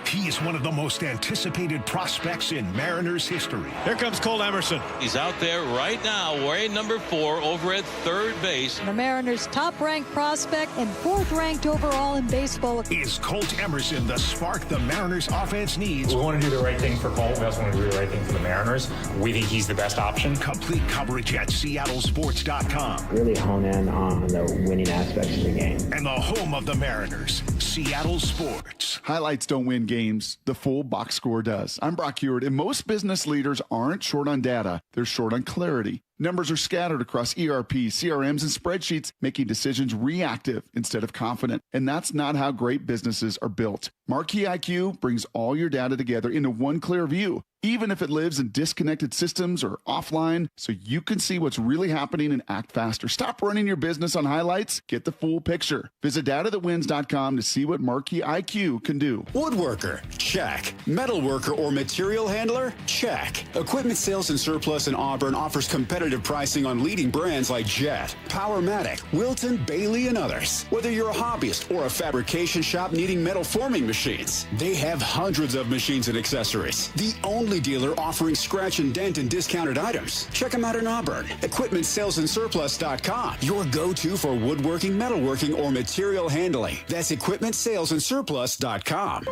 He is one of the most anticipated prospects in Mariners history. Here comes Colt Emerson. He's out there right now wearing number 4 over at third base. The Mariners' top-ranked prospect and 4th-ranked overall in baseball. Is Colt Emerson the spark the Mariners offense needs? We want to do the right thing for Colt. We also want to do the right thing for the Mariners. We think he's the best option. Complete coverage at seattlesports.com. Really hone in on the winning aspects of the game. And the home of the Mariners, Seattle Sports. Highlights don't win games. The full box score does. I'm Brock Heward, and most business leaders aren't short on data. They're short on clarity. Numbers are scattered across ERP, CRMs, and spreadsheets, making decisions reactive instead of confident. And that's not how great businesses are built. Marquee IQ brings all your data together into one clear view, even if it lives in disconnected systems or offline, so you can see what's really happening and act faster. Stop running your business on highlights. Get the full picture. Visit datathatwins.com to see what Marquee IQ can do. Woodworker, check. Metalworker or material handler, check. Equipment Sales and Surplus in Auburn offers competitive pricing on leading brands like Jet, Powermatic, Wilton, Bailey, and others. Whether you're a hobbyist or a fabrication shop needing metal forming machines, they have hundreds of machines and accessories. The only dealer offering scratch and dent and discounted items. Check them out in Auburn. EquipmentSalesandSurplus.com. Your go-to for woodworking, metalworking, or material handling. That's EquipmentSalesandSurplus.com.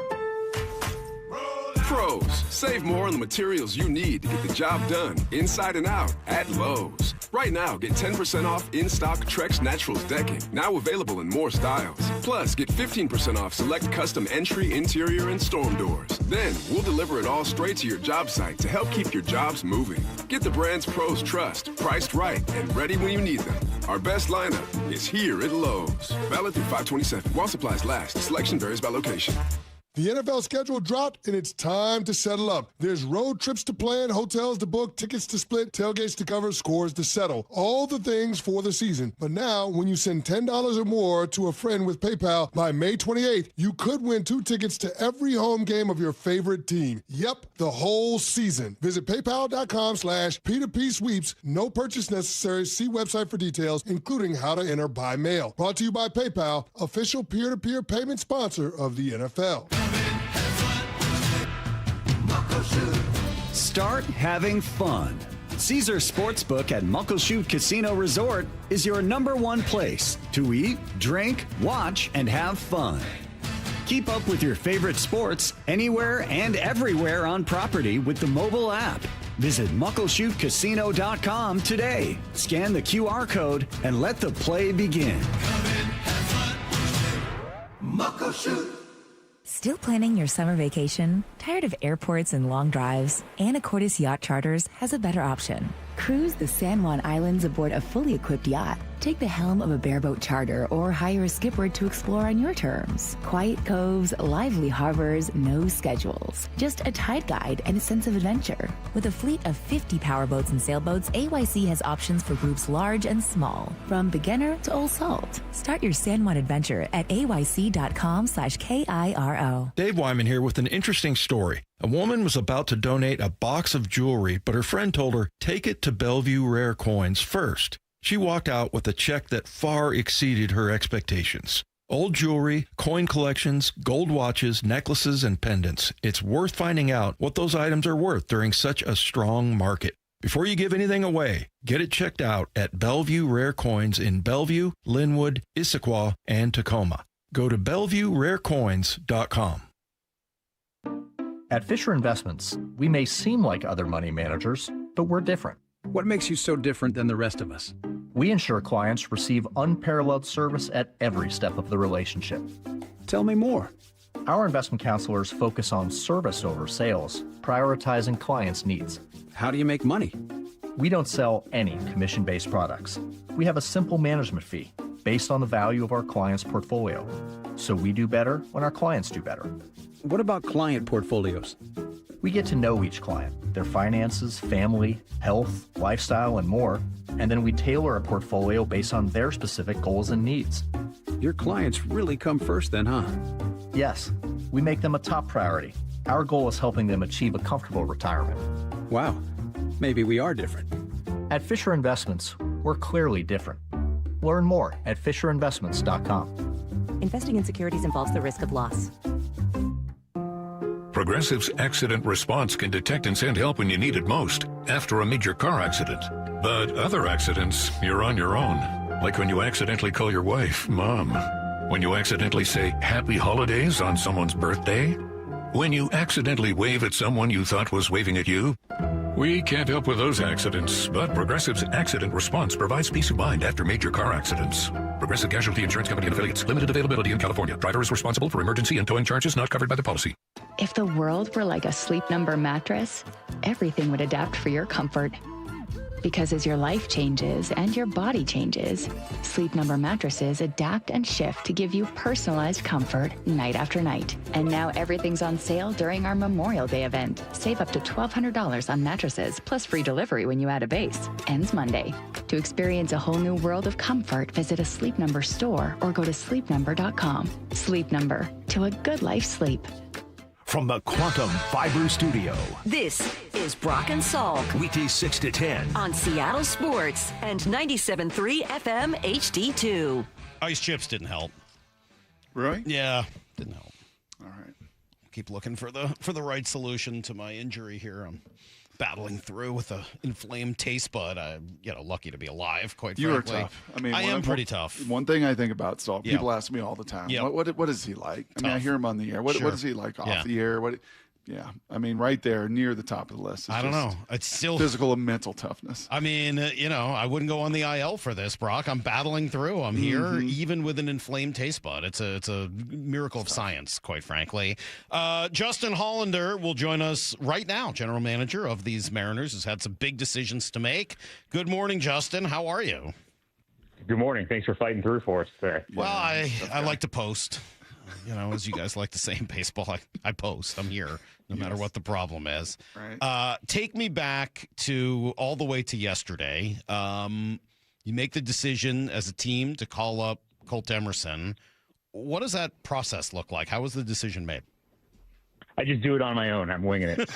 Pros, save more on the materials you need to get the job done inside and out at Lowe's. Right now, get 10% off in-stock Trex Naturals decking, now available in more styles. Plus, get 15% off select custom entry, interior, and storm doors. Then, we'll deliver it all straight to your job site to help keep your jobs moving. Get the brands pros trust, priced right, and ready when you need them. Our best lineup is here at Lowe's. Valid through 5/27. While supplies last. Selection varies by location. The NFL schedule dropped, and it's time to settle up. There's road trips to plan, hotels to book, tickets to split, tailgates to cover, scores to settle. All the things for the season. But now, when you send $10 or more to a friend with PayPal by May 28th, you could win 2 tickets to every home game of your favorite team. Yep, the whole season. Visit PayPal.com/P2P sweeps. No purchase necessary. See website for details, including how to enter by mail. Brought to you by PayPal, official peer-to-peer payment sponsor of the NFL. Start having fun. Caesar Sportsbook at Muckleshoot Casino Resort is your #1 place to eat, drink, watch, and have fun. Keep up with your favorite sports anywhere and everywhere on property with the mobile app. Visit MuckleshootCasino.com today. Scan the QR code and let the play begin. Muckleshoot. Still planning your summer vacation? Tired of airports and long drives? Anacortes Yacht Charters has a better option. Cruise the San Juan Islands aboard a fully equipped yacht. Take the helm of a bareboat charter or hire a skipper to explore on your terms. Quiet coves, lively harbors, no schedules. Just a tide guide and a sense of adventure. With a fleet of 50 powerboats and sailboats, AYC has options for groups large and small, from beginner to old salt. Start your San Juan adventure at ayc.com/KIRO. Dave Wyman here with an interesting story. A woman was about to donate a box of jewelry, but her friend told her, take it to Bellevue Rare Coins first. She walked out with a check that far exceeded her expectations. Old jewelry, coin collections, gold watches, necklaces, and pendants. It's worth finding out what those items are worth during such a strong market. Before you give anything away, get it checked out at Bellevue Rare Coins in Bellevue, Linwood, Issaquah, and Tacoma. Go to BellevueRareCoins.com. At Fisher Investments, we may seem like other money managers, but we're different. What makes you so different than the rest of us? We ensure clients receive unparalleled service at every step of the relationship. Tell me more. Our investment counselors focus on service over sales, prioritizing clients' needs. How do you make money? We don't sell any commission-based products. We have a simple management fee based on the value of our client's portfolio. So we do better when our clients do better. What about client portfolios? We get to know each client, their finances, family, health, lifestyle, and more, and then we tailor a portfolio based on their specific goals and needs. Your clients really come first then, huh? Yes, we make them a top priority. Our goal is helping them achieve a comfortable retirement. Wow, maybe we are different. At Fisher Investments, we're clearly different. Learn more at FisherInvestments.com. Investing in securities involves the risk of loss. Progressive's accident response can detect and send help when you need it most, after a major car accident. But other accidents, you're on your own. Like when you accidentally call your wife, Mom. When you accidentally say Happy Holidays on someone's birthday. When you accidentally wave at someone you thought was waving at you. We can't help with those accidents, but Progressive's accident response provides peace of mind after major car accidents. Progressive Casualty Insurance Company and Affiliates. Limited availability in California. Driver is responsible for emergency and towing charges not covered by the policy. If the world were like a Sleep Number mattress, everything would adapt for your comfort. Because as your life changes and your body changes, Sleep Number mattresses adapt and shift to give you personalized comfort night after night. And now everything's on sale during our Memorial Day event. Save up to $1,200 on mattresses, plus free delivery when you add a base. Ends Monday. To experience a whole new world of comfort, visit a Sleep Number store or go to sleepnumber.com. Sleep Number. To a good life sleep. From the Quantum Fiber Studio. This is Brock and Salk. Weekdays 6 to 10. On Seattle Sports and 97.3 FM HD2. Ice chips didn't help. Really? Yeah, didn't help. All right. Keep looking for the right solution to my injury here. I'm battling through with an inflamed taste bud. I'm lucky to be alive, quite frankly. You are tough. I mean, I am pretty tough. One thing I think about Salk, Yeah. people ask me all the time, what is he like? I mean, I hear him on the air. What is he like off the air? Yeah, I mean, right there, near the top of the list. I don't know. It's still physical and mental toughness. I mean, I wouldn't go on the IL for this, Brock. I'm battling through. I'm here, even with an inflamed taste bud. It's a miracle of science, quite frankly. Justin Hollander will join us right now. General manager of these Mariners has had some big decisions to make. Good morning, Justin. How are you? Good morning. Thanks for fighting through for us today. Well, I like to post. As you guys like to say in baseball, I post. I'm here no matter what the problem is. Right. Take me back to all the way to yesterday. You make the decision as a team to call up Colt Emerson. What does that process look like? How was the decision made? I just do it on my own. I'm winging it.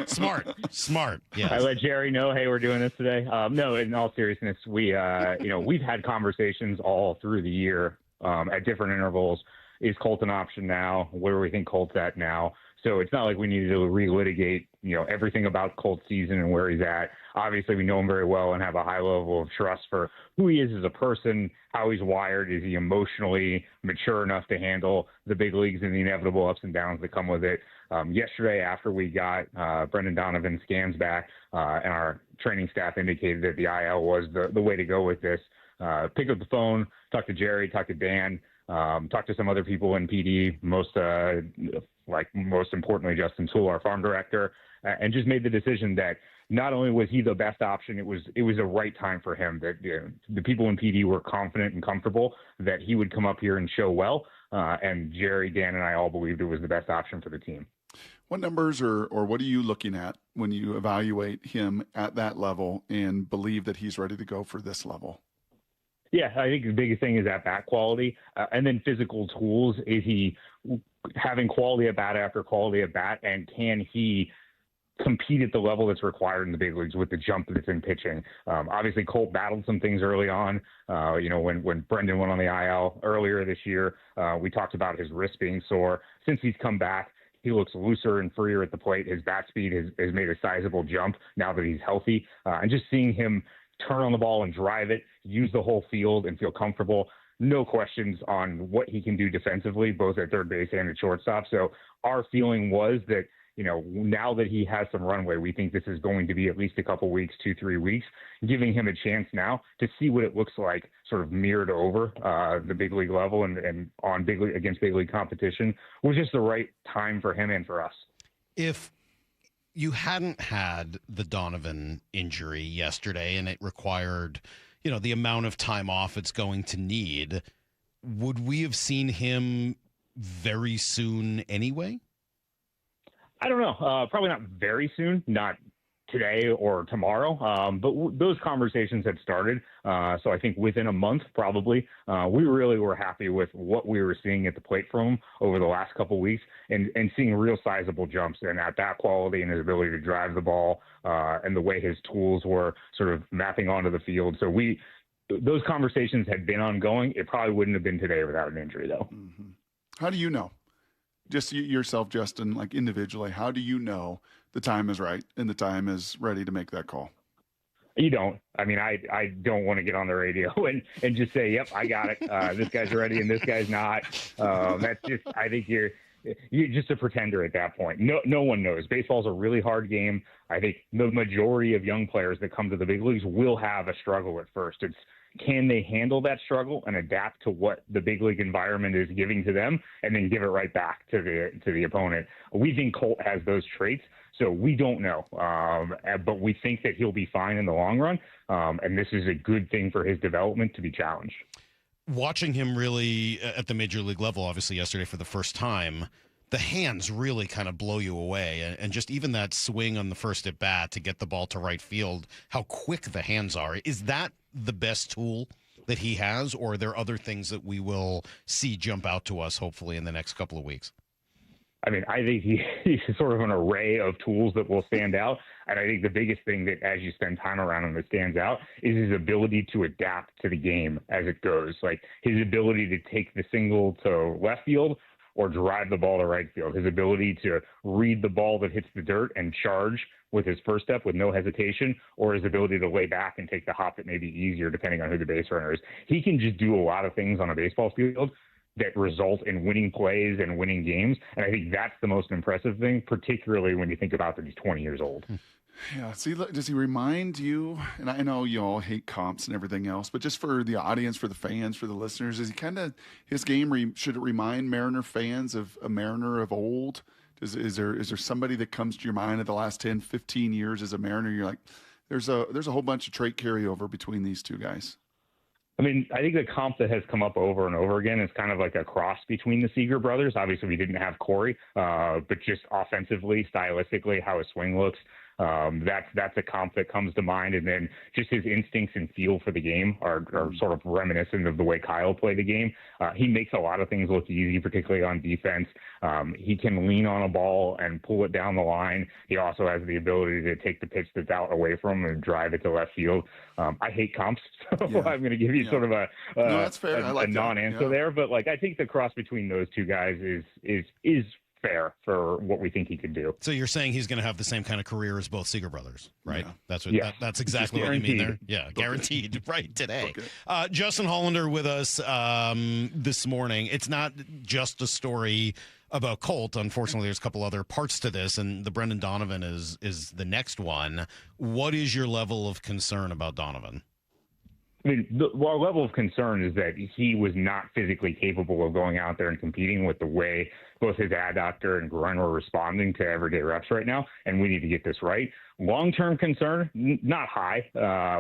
Smart. Yeah. I let Jerry know, hey, we're doing this today. No, in all seriousness, we've had conversations all through the year. At different intervals. Is Colt an option now? Where do we think Colt's at now? So it's not like we needed to relitigate, everything about Colt's season and where he's at. Obviously, we know him very well and have a high level of trust for who he is as a person, how he's wired. Is he emotionally mature enough to handle the big leagues and the inevitable ups and downs that come with it? Yesterday, after we got Brendan Donovan's scans back and our training staff indicated that the IL was the way to go with this, pick up the phone, talk to Jerry, talk to Dan, talk to some other people in PD, most importantly, Justin Toole, our farm director, and just made the decision that not only was he the best option, it was the right time for him, that the people in PD were confident and comfortable that he would come up here and show well. And Jerry, Dan, and I all believed it was the best option for the team. What numbers or what are you looking at when you evaluate him at that level and believe that he's ready to go for this level? Yeah, I think the biggest thing is that bat quality, and then physical tools. Is he having quality at bat after quality at bat, and can he compete at the level that's required in the big leagues with the jump that's in pitching? Obviously, Colt battled some things early on. When Brendan went on the IL earlier this year, we talked about his wrist being sore. Since he's come back, He looks looser and freer at the plate. His bat speed has made a sizable jump now that he's healthy. And just seeing him turn on the ball and drive it, use the whole field and feel comfortable. No questions on what he can do defensively, both at third base and at shortstop. So our feeling was that, now that he has some runway, we think this is going to be at least a couple weeks, 2-3 weeks, giving him a chance now to see what it looks like sort of mirrored over the big league level and on against big league competition was just the right time for him and for us. If you hadn't had the Donovan injury yesterday and it required, the amount of time off it's going to need, would we have seen him very soon anyway? I don't know. Probably not very soon, not today or tomorrow. But those conversations had started. So I think within a month, probably, we really were happy with what we were seeing at the plate from him over the last couple of weeks and seeing real sizable jumps and at that quality and his ability to drive the ball and the way his tools were sort of mapping onto the field. So those conversations had been ongoing. It probably wouldn't have been today without an injury, though. Mm-hmm. How do you know? Just yourself, Justin, like individually, how do you know the time is right and the time is ready to make that call? You don't. I mean, I don't want to get on the radio and just say, yep, I got it. This guy's ready and this guy's not. That's just, I think you're just a pretender at that point. No one knows. Baseball's a really hard game. I think the majority of young players that come to the big leagues will have a struggle at first. It's, can they handle that struggle and adapt to what the big league environment is giving to them and then give it right back to the opponent? We think Colt has those traits, so we don't know. But we think that he'll be fine in the long run, and this is a good thing for his development to be challenged. Watching him really at the major league level, obviously yesterday for the first time, the hands really kind of blow you away. And just even that swing on the first at bat to get the ball to right field, how quick the hands are. Is that the best tool that he has, or are there other things that we will see jump out to us hopefully in the next couple of weeks? I mean, I think he's sort of an array of tools that will stand out. And I think the biggest thing that as you spend time around him that stands out is his ability to adapt to the game as it goes. Like his ability to take the single to left field or drive the ball to right field. His ability to read the ball that hits the dirt and charge with his first step with no hesitation, or his ability to lay back and take the hop that may be easier depending on who the base runner is. He can just do a lot of things on a baseball field that result in winning plays and winning games. And I think that's the most impressive thing, particularly when you think about that he's 20 years old. Yeah. See, does he remind you, and I know you all hate comps and everything else, but just for the audience, for the fans, for the listeners, is he kind of, his game, should it remind Mariner fans of a Mariner of old? Is there somebody that comes to your mind of the last 10, 15 years as a Mariner? You're like, there's a whole bunch of trait carryover between these two guys. I mean, I think the comp that has come up over and over again is kind of like a cross between the Seager brothers. Obviously, we didn't have Corey, but just offensively, stylistically, how his swing looks. That's a comp that comes to mind. And then just his instincts and feel for the game are sort of reminiscent of the way Kyle played the game. He makes a lot of things look easy, particularly on defense. He can lean on a ball and pull it down the line. He also has the ability to take the pitch that's out away from him and drive it to left field. I hate comps, so yeah. I'm going to give you sort of a that's fair. I like non-answer there. But like, I think the cross between those two guys is fair for what we think he could do. So you're saying he's going to have the same kind of career as both Seager brothers, right? Yeah. That's exactly what you mean there. Yeah, guaranteed. Right, today. Okay. Justin Hollander with us this morning. It's not just a story about Colt. Unfortunately, there's a couple other parts to this, and the Brendan Donovan is the next one. What is your level of concern about Donovan? I mean, our level of concern is that he was not physically capable of going out there and competing with the way both his adductor and groin were responding to everyday reps right now, and we need to get this right. Long-term concern, not high.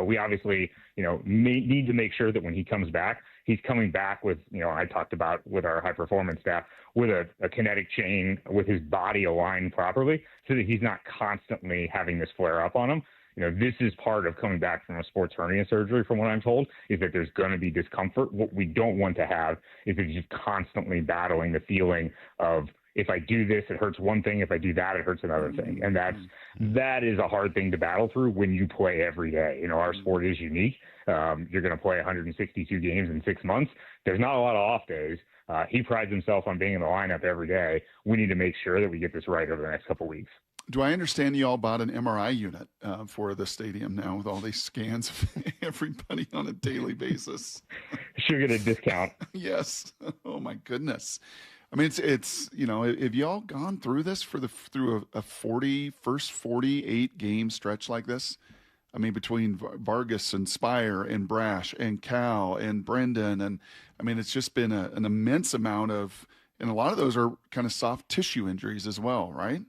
We obviously, need to make sure that when he comes back, he's coming back with, I talked about with our high-performance staff, with a kinetic chain, with his body aligned properly so that he's not constantly having this flare up on him. This is part of coming back from a sports hernia surgery, from what I'm told, is that there's going to be discomfort. What we don't want to have is that you're just constantly battling the feeling of, if I do this, it hurts one thing. If I do that, it hurts another thing. And that is a hard thing to battle through when you play every day. Our sport is unique. You're going to play 162 games in 6 months. There's not a lot of off days. He prides himself on being in the lineup every day. We need to make sure that we get this right over the next couple of weeks. Do I understand you all bought an MRI unit for the stadium now with all these scans of everybody on a daily basis? Should get a discount. Yes. Oh my goodness. I mean, it's have you all gone through this through a 48 game stretch like this? I mean, between Vargas and Spire and Brash and Cal and Brendan, and I mean, it's just been an immense amount of, and a lot of those are kind of soft tissue injuries as well, right?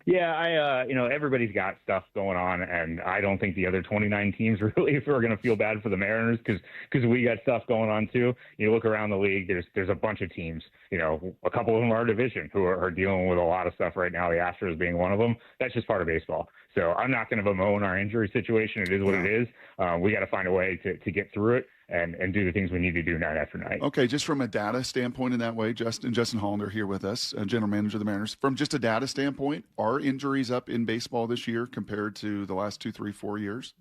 Yeah, everybody's got stuff going on, and I don't think the other 29 teams really are going to feel bad for the Mariners because we got stuff going on too. You look around the league, there's a bunch of teams. A couple of them are our division who are dealing with a lot of stuff right now. The Astros being one of them. That's just part of baseball. So I'm not going to bemoan our injury situation. It is what it is. We got to find a way to get through it and do the things we need to do night after night. Okay, just from a data standpoint in that way, Justin Hollander here with us, general manager of the Mariners. From just a data standpoint, are injuries up in baseball this year compared to the last 2, 3, 4 years?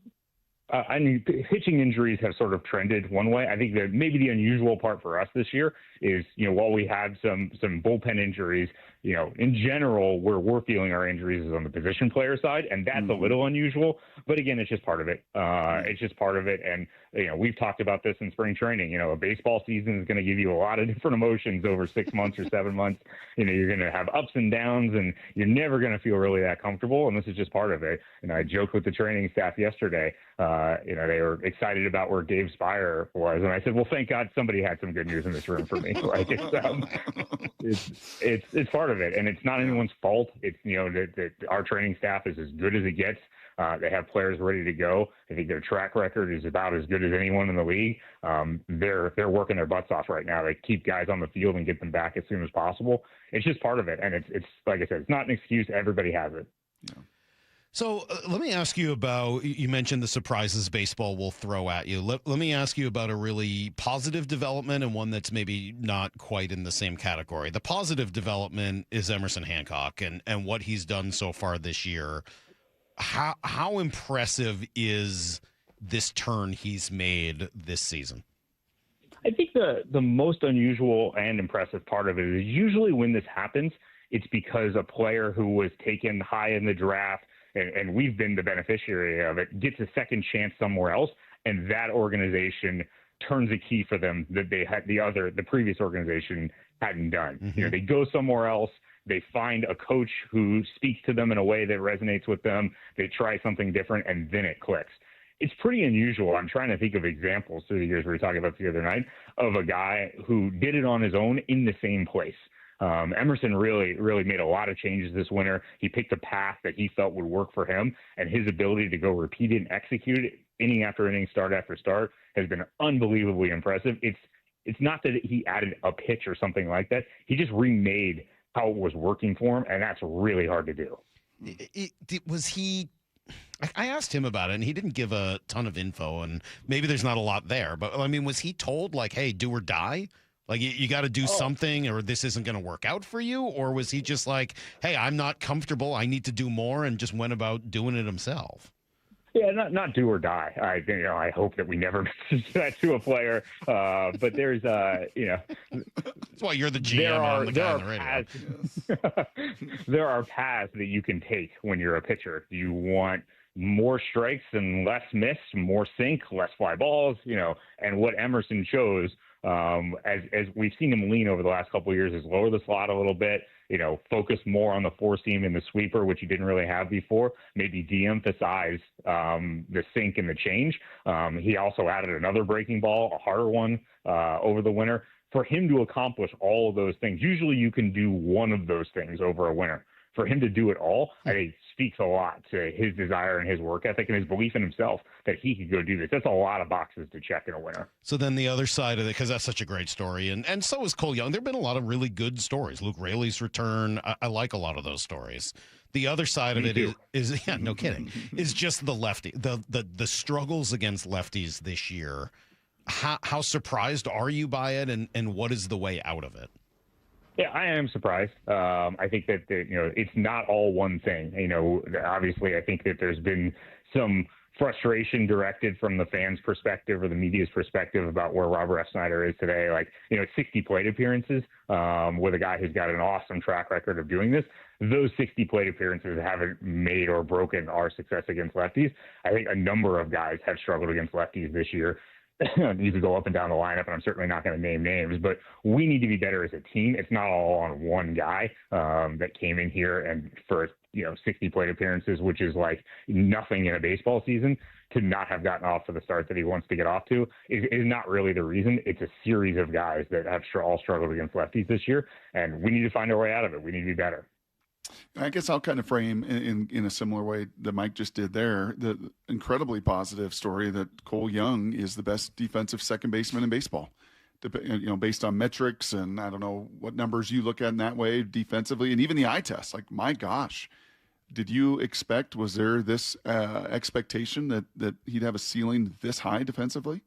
I mean, pitching injuries have sort of trended one way. I think that maybe the unusual part for us this year is, while we had some bullpen injuries, in general, where we're feeling our injuries is on the position player side, and that's a little unusual. But again, it's just part of it. It's just part of it. And, we've talked about this in spring training. A baseball season is going to give you a lot of different emotions over 6 months or 7 months. You're going to have ups and downs, and you're never going to feel really that comfortable. And this is just part of it. And I joked with the training staff yesterday. They were excited about where Dave Spire was. And I said, well, thank God somebody had some good news in this room for me. Like it's part of it, and it's not anyone's fault. It's that our training staff is as good as it gets. They have players ready to go. I think their track record is about as good as anyone in the league. They're working their butts off right now to keep guys on the field and get them back as soon as possible. It's just part of it, and it's like I said, it's not an excuse. Everybody has it. Yeah. So let me ask you about, you mentioned the surprises baseball will throw at you. Let me ask you about a really positive development and one that's maybe not quite in the same category. The positive development is Emerson Hancock and what he's done so far this year. How impressive is this turn he's made this season? I think the most unusual and impressive part of it is usually when this happens, it's because a player who was taken high in the draft, and we've been the beneficiary of it, gets a second chance somewhere else, and that organization turns a key for them that they had the previous organization hadn't done. Mm-hmm. They go somewhere else, they find a coach who speaks to them in a way that resonates with them, they try something different, and then it clicks. It's pretty unusual. I'm trying to think of examples through the years we were talking about the other night of a guy who did it on his own in the same place. Emerson really made a lot of changes this winter. He picked a path that he felt would work for him, and his ability to go repeat it and execute it inning after inning, start after start, has been unbelievably impressive. It's not that he added a pitch or something like that. He just remade how it was working for him, and that's really hard to do. Was he? I asked him about it, and he didn't give a ton of info, and maybe there's not a lot there. But I mean, was he told like, "Hey, do or die"? Like, you got to do something, or this isn't going to work out for you? Or was he just like, hey, I'm not comfortable, I need to do more, and just went about doing it himself? Yeah, not do or die. I hope that we never do that to a player. But there's, That's why you're the GM. The guy on the radio. There are paths that you can take when you're a pitcher. Do you want more strikes and less miss, more sink, less fly balls? And what Emerson chose, as we've seen him lean over the last couple of years, is lower the slot a little bit, focus more on the four seam and the sweeper, which he didn't really have before, maybe de-emphasize the sink and the change. He also added another breaking ball, a harder one, over the winter. For him to accomplish all of those things, usually you can do one of those things over a winter. For him to do it all, I think speaks a lot to his desire and his work ethic and his belief in himself that he could go do this. That's a lot of boxes to check in a winter. So then the other side of it, because that's such a great story, and so is Cole Young. There have been a lot of really good stories. Luke Raley's return, I like a lot of those stories. The other side of it is yeah, no kidding, is just the lefty, the struggles against lefties this year. How surprised are you by it, and what is the way out of it? Yeah, I am surprised. I think that it's not all one thing. Obviously, I think that there's been some frustration directed from the fans' perspective or the media's perspective about where Robert F. Snyder is today. Like, 60 plate appearances with a guy who's got an awesome track record of doing this. Those 60 plate appearances haven't made or broken our success against lefties. I think a number of guys have struggled against lefties this year. You could go up and down the lineup, and I'm certainly not going to name names, but we need to be better as a team. It's not all on one guy that came in here and for 60 plate appearances, which is like nothing in a baseball season, to not have gotten off to the start that he wants to get off to is not really the reason. It's a series of guys that have all struggled against lefties this year, and we need to find our way out of it. We need to be better. I guess I'll kind of frame in a similar way that Mike just did there, the incredibly positive story that Cole Young is the best defensive second baseman in baseball. Based on metrics, and I don't know what numbers you look at in that way defensively, and even the eye test. Like, my gosh, did you expect? Was there this expectation that he'd have a ceiling this high defensively?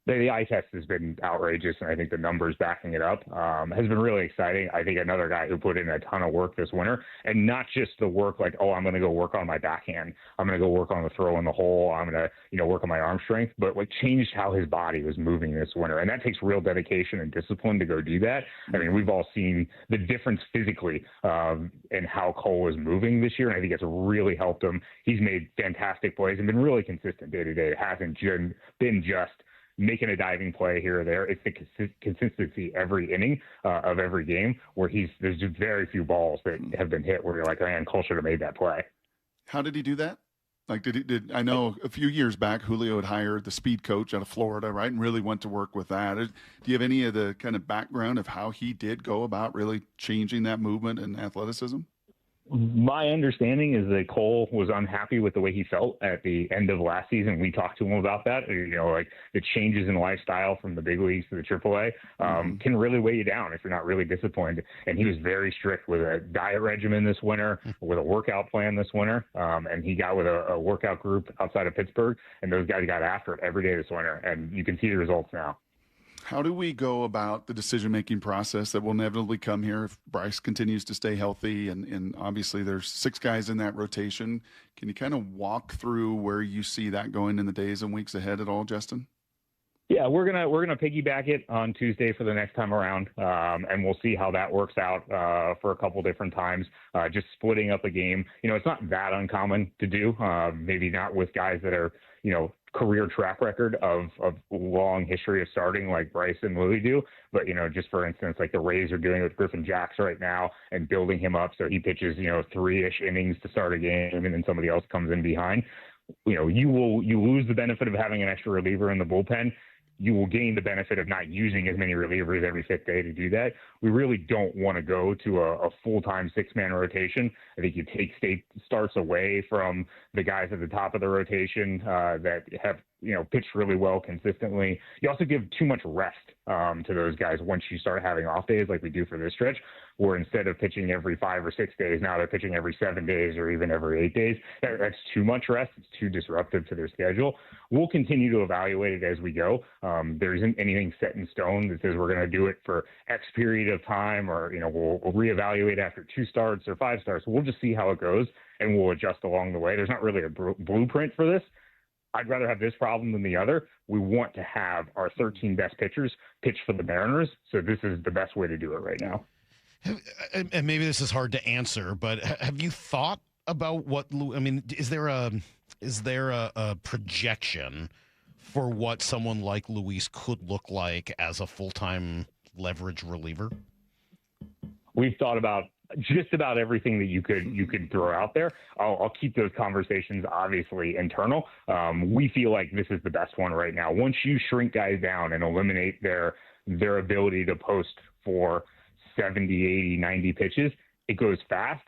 The eye test has been outrageous, and I think the numbers backing it up has been really exciting. I think another guy who put in a ton of work this winter, and not just the work like, I'm going to go work on my backhand, I'm going to go work on the throw in the hole, I'm going to work on my arm strength, but like changed how his body was moving this winter. And that takes real dedication and discipline to go do that. I mean, we've all seen the difference physically in how Cole is moving this year, and I think it's really helped him. He's made fantastic plays and been really consistent day to day. It hasn't been just making a diving play here or there. It's the consistency every inning of every game where there's just very few balls that have been hit where you're like, man, Cole should have made that play. How did he do that? Like, I know a few years back, Julio had hired the speed coach out of Florida, right? And really went to work with that. Do you have any of the kind of background of how he did go about really changing that movement and athleticism? My understanding is that Cole was unhappy with the way he felt at the end of last season. We talked to him about that. Like the changes in lifestyle from the big leagues to the AAA can really weigh you down if you're not really disciplined. And he was very strict with a diet regimen this winter, with a workout plan this winter. And he got with a workout group outside of Pittsburgh, and those guys got after it every day this winter. And you can see the results now. How do we go about the decision-making process that will inevitably come here if Bryce continues to stay healthy? And obviously there's 6 guys in that rotation. Can you kind of walk through where you see that going in the days and weeks ahead at all, Justin? Yeah, we're gonna piggyback it on Tuesday for the next time around, and we'll see how that works out for a couple different times. Just splitting up a game, it's not that uncommon to do. Maybe not with guys that are, career track record of long history of starting like Bryce and Louis do. But, just for instance, like the Rays are doing with Griffin Jacks right now and building him up so he pitches, 3-ish innings to start a game and then somebody else comes in behind. You lose the benefit of having an extra reliever in the bullpen. You will gain the benefit of not using as many relievers every 5th day to do that. We really don't want to go to a full-time 6-man rotation. I think you take starts away from the guys at the top of the rotation that have, pitched really well consistently. You also give too much rest to those guys once you start having off days like we do for this stretch, where instead of pitching every 5 or 6 days, now they're pitching every 7 days or even every 8 days. That's too much rest. It's too disruptive to their schedule. We'll continue to evaluate it as we go. There isn't anything set in stone that says we're going to do it for X period of time or, we'll reevaluate after 2 starts or 5 starts. We'll just see how it goes and we'll adjust along the way. There's not really a blueprint for this. I'd rather have this problem than the other. We want to have our 13 best pitchers pitch for the Mariners. So this is the best way to do it right now. And maybe this is hard to answer, but have you thought about is there a projection for what someone like Luis could look like as a full-time leverage reliever? We've thought about just about everything that you could throw out there. I'll keep those conversations obviously internal. We feel like this is the best one right now. Once you shrink guys down and eliminate their ability to post for 70, 80, 90 pitches, it goes fast,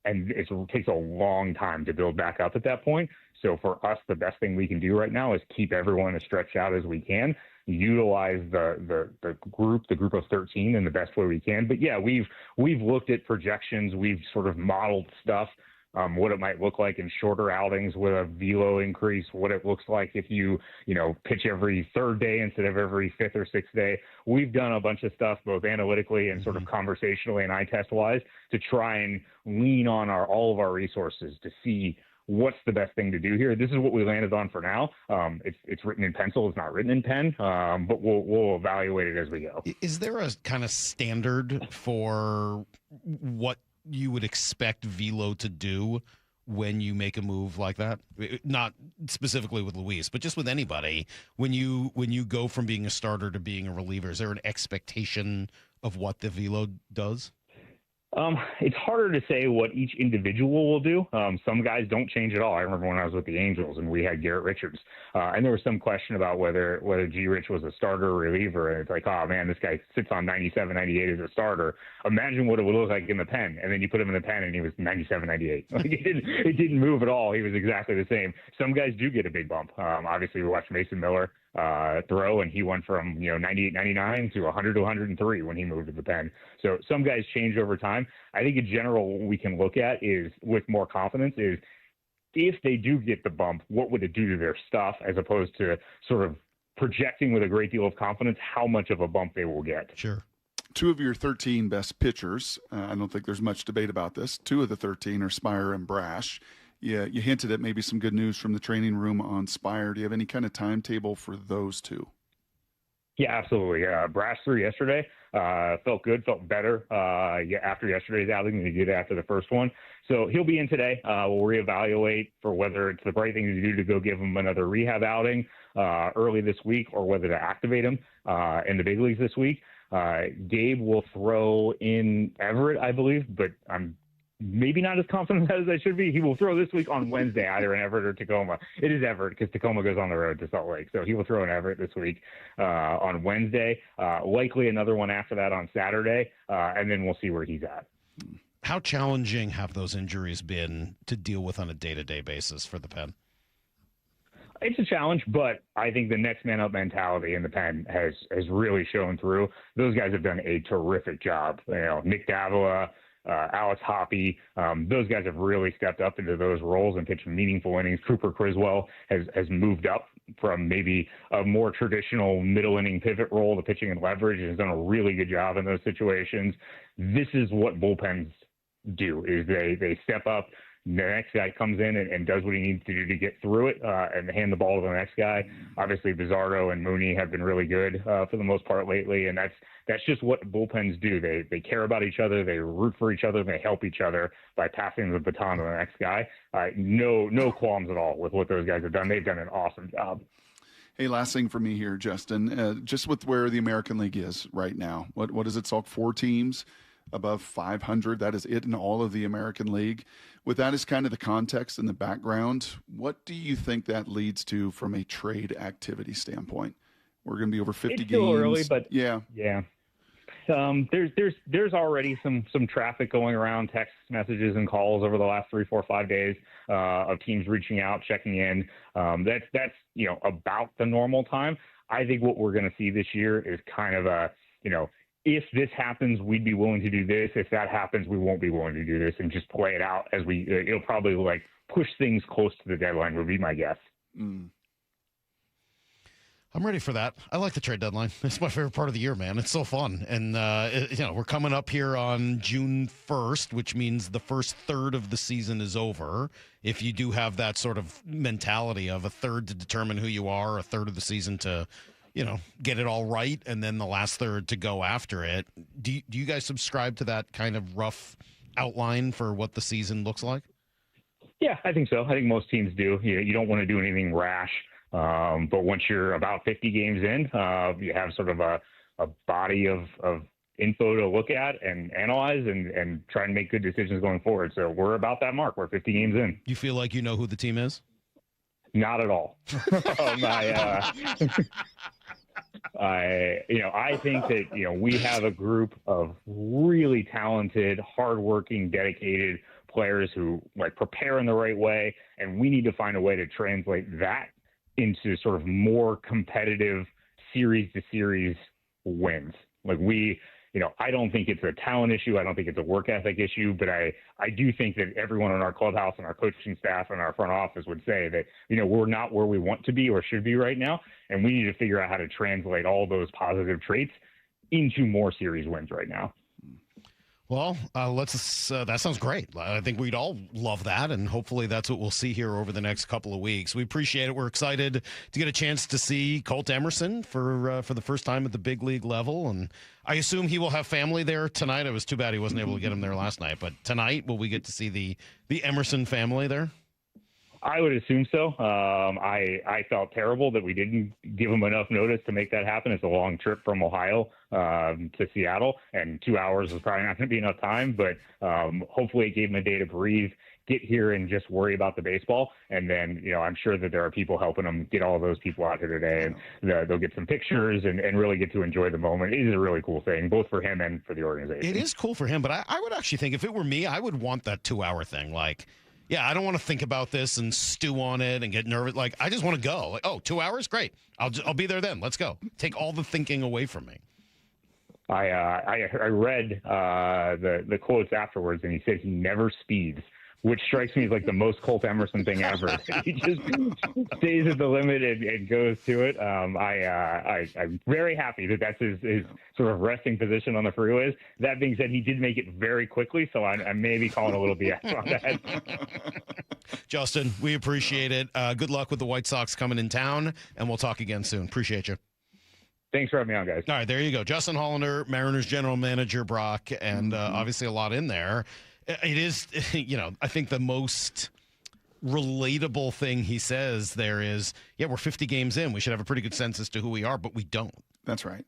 and it takes a long time to build back up at that point. So for us, the best thing we can do right now is keep everyone as stretched out as we can, utilize the group of 13 in the best way we can. But yeah, we've looked at projections. We've sort of modeled stuff, what it might look like in shorter outings with a velo increase, what it looks like if you pitch every 3rd day instead of every 5th or 6th day. We've done a bunch of stuff, both analytically and sort of conversationally and eye test wise, to try and lean on all of our resources to see what's the best thing to do here. This is what we landed on for now. It's written in pencil. It's not written in pen, but we'll evaluate it as we go. Is there a kind of standard for what you would expect Velo to do when you make a move like that? Not specifically with Luis, but just with anybody. When you go from being a starter to being a reliever, is there an expectation of what the Velo does? It's harder to say what each individual will do. Some guys don't change at all. I remember when I was with the Angels and we had Garrett Richards, and there was some question about whether G. Rich was a starter or reliever. And it's like, oh man, this guy sits on 97, 98 as a starter. Imagine what it would look like in the pen. And then you put him in the pen and he was 97, 98. Like it didn't move at all. He was exactly the same. Some guys do get a big bump. Obviously we watched Mason Miller throw, and he went from 98, 99 to 100 to 103 when he moved to the pen. So some guys change over time. I think in general what we can look at is, with more confidence, is if they do get the bump, what would it do to their stuff, as opposed to sort of projecting with a great deal of confidence how much of a bump they will get. Sure. 2 of your 13 best pitchers, I don't think there's much debate about this. 2 of the 13 are Spire and Brash. Yeah, you hinted at maybe some good news from the training room on Spire. Do you have any kind of timetable for those 2? Yeah, absolutely. Brash threw yesterday. Felt good, felt better after yesterday's outing than he did after the first one. So he'll be in today. We'll reevaluate for whether it's the right thing to do to go give him another rehab outing early this week, or whether to activate him in the big leagues this week. Gabe will throw in Everett, I believe, but I'm maybe not as confident as I should be. He will throw this week on Wednesday, either in Everett or Tacoma. It is Everett, because Tacoma goes on the road to Salt Lake. So he will throw in Everett this week on Wednesday. Likely another one after that on Saturday, and then we'll see where he's at. How challenging have those injuries been to deal with on a day-to-day basis for the pen? It's a challenge, but I think the next man up mentality in the pen has really shown through. Those guys have done a terrific job. Nick Davila, Alex Hoppe, those guys have really stepped up into those roles and pitched meaningful innings. Cooper Criswell has moved up from maybe a more traditional middle inning pivot role to pitching and leverage, and has done a really good job in those situations. This is what bullpens do, is they step up. The next guy comes in and does what he needs to do to get through it and hand the ball to the next guy. Obviously, Bizarro and Mooney have been really good for the most part lately, and that's just what bullpens do. They care about each other, they root for each other, and they help each other by passing the baton to the next guy. No qualms at all with what those guys have done. They've done an awesome job. Hey, last thing for me here, Justin. Just with where the American League is right now, what is it, Salk? 4 teams above 500. That is it in all of the American League. With that as kind of the context and the background, what do you think that leads to from a trade activity standpoint? We're going to be over 50 games. It's still early, but yeah. There's already some traffic going around, text messages and calls over the last 3, 4, 5 days of teams reaching out, checking in. That's about the normal time. I think what we're going to see this year is kind of a, if this happens, we'd be willing to do this. If that happens, we won't be willing to do this, and just play it out as it'll probably push things close to the deadline would be my guess. I'm ready for that. I like the trade deadline. It's my favorite part of the year, man. It's so fun. And, we're coming up here on June 1st, which means the first third of the season is over. If you do have that sort of mentality of a third to determine who you are, a third of the season to get it all right, and then the last third to go after it. Do you guys subscribe to that kind of rough outline for what the season looks like? Yeah, I think so. I think most teams do. You don't want to do anything rash, but once you're about 50 games in, you have sort of a body of info to look at and analyze and try and make good decisions going forward. So we're about that mark. We're 50 games in. You feel like you know who the team is? Not at all. I think that, we have a group of really talented, hardworking, dedicated players who prepare in the right way. And we need to find a way to translate that into sort of more competitive series to series wins. I don't think it's a talent issue. I don't think it's a work ethic issue, but I do think that everyone in our clubhouse and our coaching staff and our front office would say that, we're not where we want to be or should be right now. And we need to figure out how to translate all those positive traits into more series wins right now. Well, that sounds great. I think we'd all love that, and hopefully that's what we'll see here over the next couple of weeks. We appreciate it. We're excited to get a chance to see Colt Emerson for the first time at the big league level, and I assume he will have family there tonight. It was too bad he wasn't able to get him there last night, but tonight will we get to see the Emerson family there? I would assume so. I felt terrible that we didn't give him enough notice to make that happen. It's a long trip from Ohio to Seattle, and 2 hours was probably not going to be enough time, but hopefully it gave him a day to breathe, get here and just worry about the baseball. And then, I'm sure that there are people helping him get all those people out here today, and they'll get some pictures and really get to enjoy the moment. It is a really cool thing, both for him and for the organization. It is cool for him, but I would actually think if it were me, I would want that 2 hour thing. Yeah, I don't want to think about this and stew on it and get nervous. I just want to go. 2 hours? Great. I'll be there then. Let's go. Take all the thinking away from me. I read the quotes afterwards, and he said he never speeds, which strikes me as like the most Colt Emerson thing ever. He just stays at the limit and goes to it. I'm very happy that that's his sort of resting position on the freeways. That being said, he did make it very quickly, so I may be calling a little BS on that. Justin, we appreciate it. Good luck with the White Sox coming in town, and we'll talk again soon. Appreciate you. Thanks for having me on, guys. All right, there you go. Justin Hollander, Mariners general manager, Brock, and obviously a lot in there. It is, I think the most relatable thing he says there is, we're 50 games in. We should have a pretty good sense as to who we are, but we don't. That's right.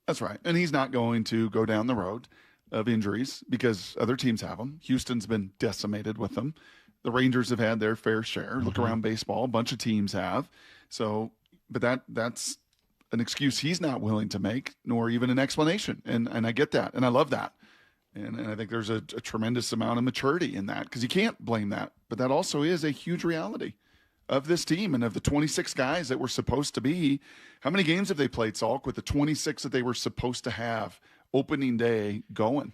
That's right. And he's not going to go down the road of injuries because other teams have them. Houston's been decimated with them. The Rangers have had their fair share. Look around baseball. A bunch of teams have. So, but that's an excuse he's not willing to make, nor even an explanation. And I get that. And I love that. And I think there's a tremendous amount of maturity in that because you can't blame that. But that also is a huge reality of this team and of the 26 guys that were supposed to be. How many games have they played, Salk, with the 26 that they were supposed to have opening day going?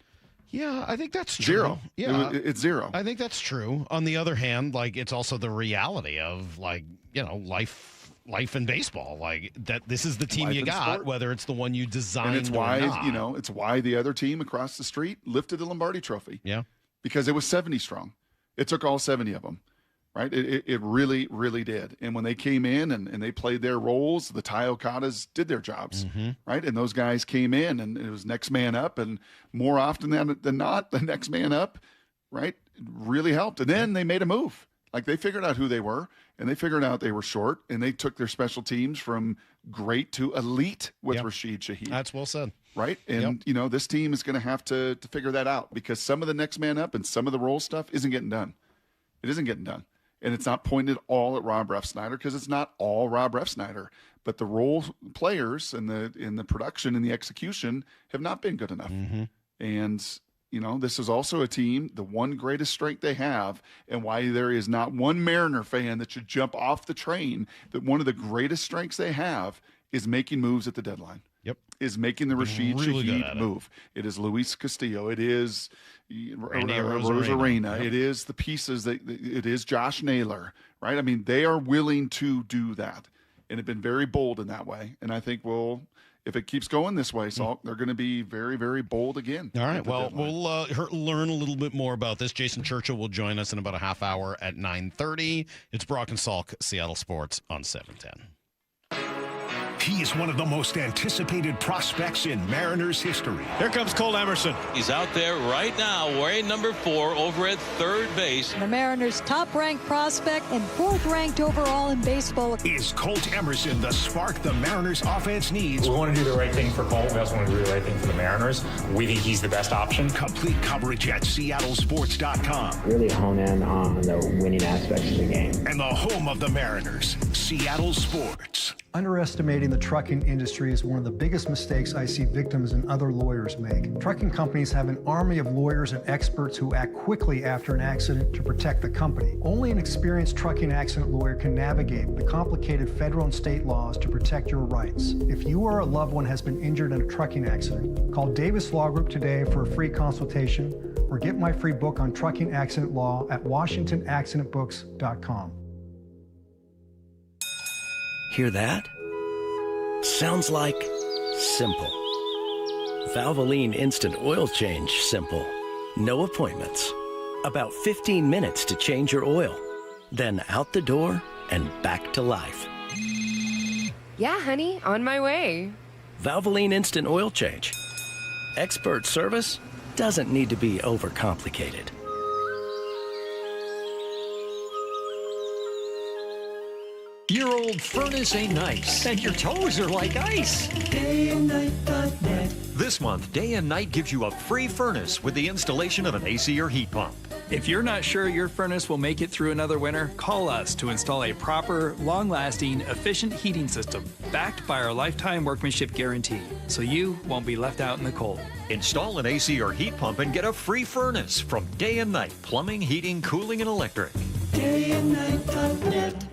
Yeah, I think that's true. Zero. Yeah, it's zero. I think that's true. On the other hand, it's also the reality of life in baseball, that this is the team you got, sport. Whether it's the one you designed and it's why, or not. It's why the other team across the street lifted the Lombardi Trophy. Yeah. Because it was 70 strong. It took all 70 of them, right? It really, really did. And when they came in and they played their roles, the Ty Okadas did their jobs, right? And those guys came in and it was next man up, and more often than not, the next man up, right, really helped. And then they made a move. They figured out who they were, and they figured out they were short, and they took their special teams from great to elite with Rashid Shaheed. That's well said. Right? And, this team is going to have to figure that out because some of the next man up and some of the role stuff isn't getting done. It isn't getting done. And it's not pointed all at Rob Refsnyder because it's not all Rob Refsnyder. But the role players and the production and the execution have not been good enough. And this is also a team, the one greatest strength they have, and why there is not one Mariner fan that should jump off the train, that one of the greatest strengths they have is making moves at the deadline. Yep. Is making the Rashid Shaheed move. It is Luis Castillo. It is Rosarena. It is the pieces it is Josh Naylor, right? I mean, they are willing to do that and have been very bold in that way. And I think if it keeps going this way, Salk, they're going to be very, very bold again. All right. Well, we'll learn a little bit more about this. Jason Churchill will join us in about a half hour at 9:30. It's Brock and Salk, Seattle Sports on 710. He is one of the most anticipated prospects in Mariners history. Here comes Colt Emerson. He's out there right now wearing number 4 over at third base. The Mariners' top-ranked prospect and 4th-ranked overall in baseball. Is Colt Emerson the spark the Mariners offense needs? We want to do the right thing for Colt. We also want to do the right thing for the Mariners. We think he's the best option. Complete coverage at seattlesports.com. Really hone in on the winning aspects of the game. And the home of the Mariners, Seattle Sports. Underestimating the trucking industry is one of the biggest mistakes I see victims and other lawyers make. Trucking companies have an army of lawyers and experts who act quickly after an accident to protect the company. Only an experienced trucking accident lawyer can navigate the complicated federal and state laws to protect your rights. If you or a loved one has been injured in a trucking accident, call Davis Law Group today for a free consultation or get my free book on trucking accident law at WashingtonAccidentBooks.com. Hear that? Sounds like simple. Valvoline Instant Oil Change simple. No appointments. About 15 minutes to change your oil. Then out the door and back to life. Yeah, honey, on my way. Valvoline Instant Oil Change. Expert service doesn't need to be overcomplicated. Your old furnace ain't nice, and your toes are like ice. DayandNight.net. This month, Day and Night gives you a free furnace with the installation of an AC or heat pump. If you're not sure your furnace will make it through another winter, call us to install a proper, long-lasting, efficient heating system backed by our lifetime workmanship guarantee, so you won't be left out in the cold. Install an AC or heat pump and get a free furnace from Day and Night Plumbing, Heating, Cooling, and Electric. DayandNight.net.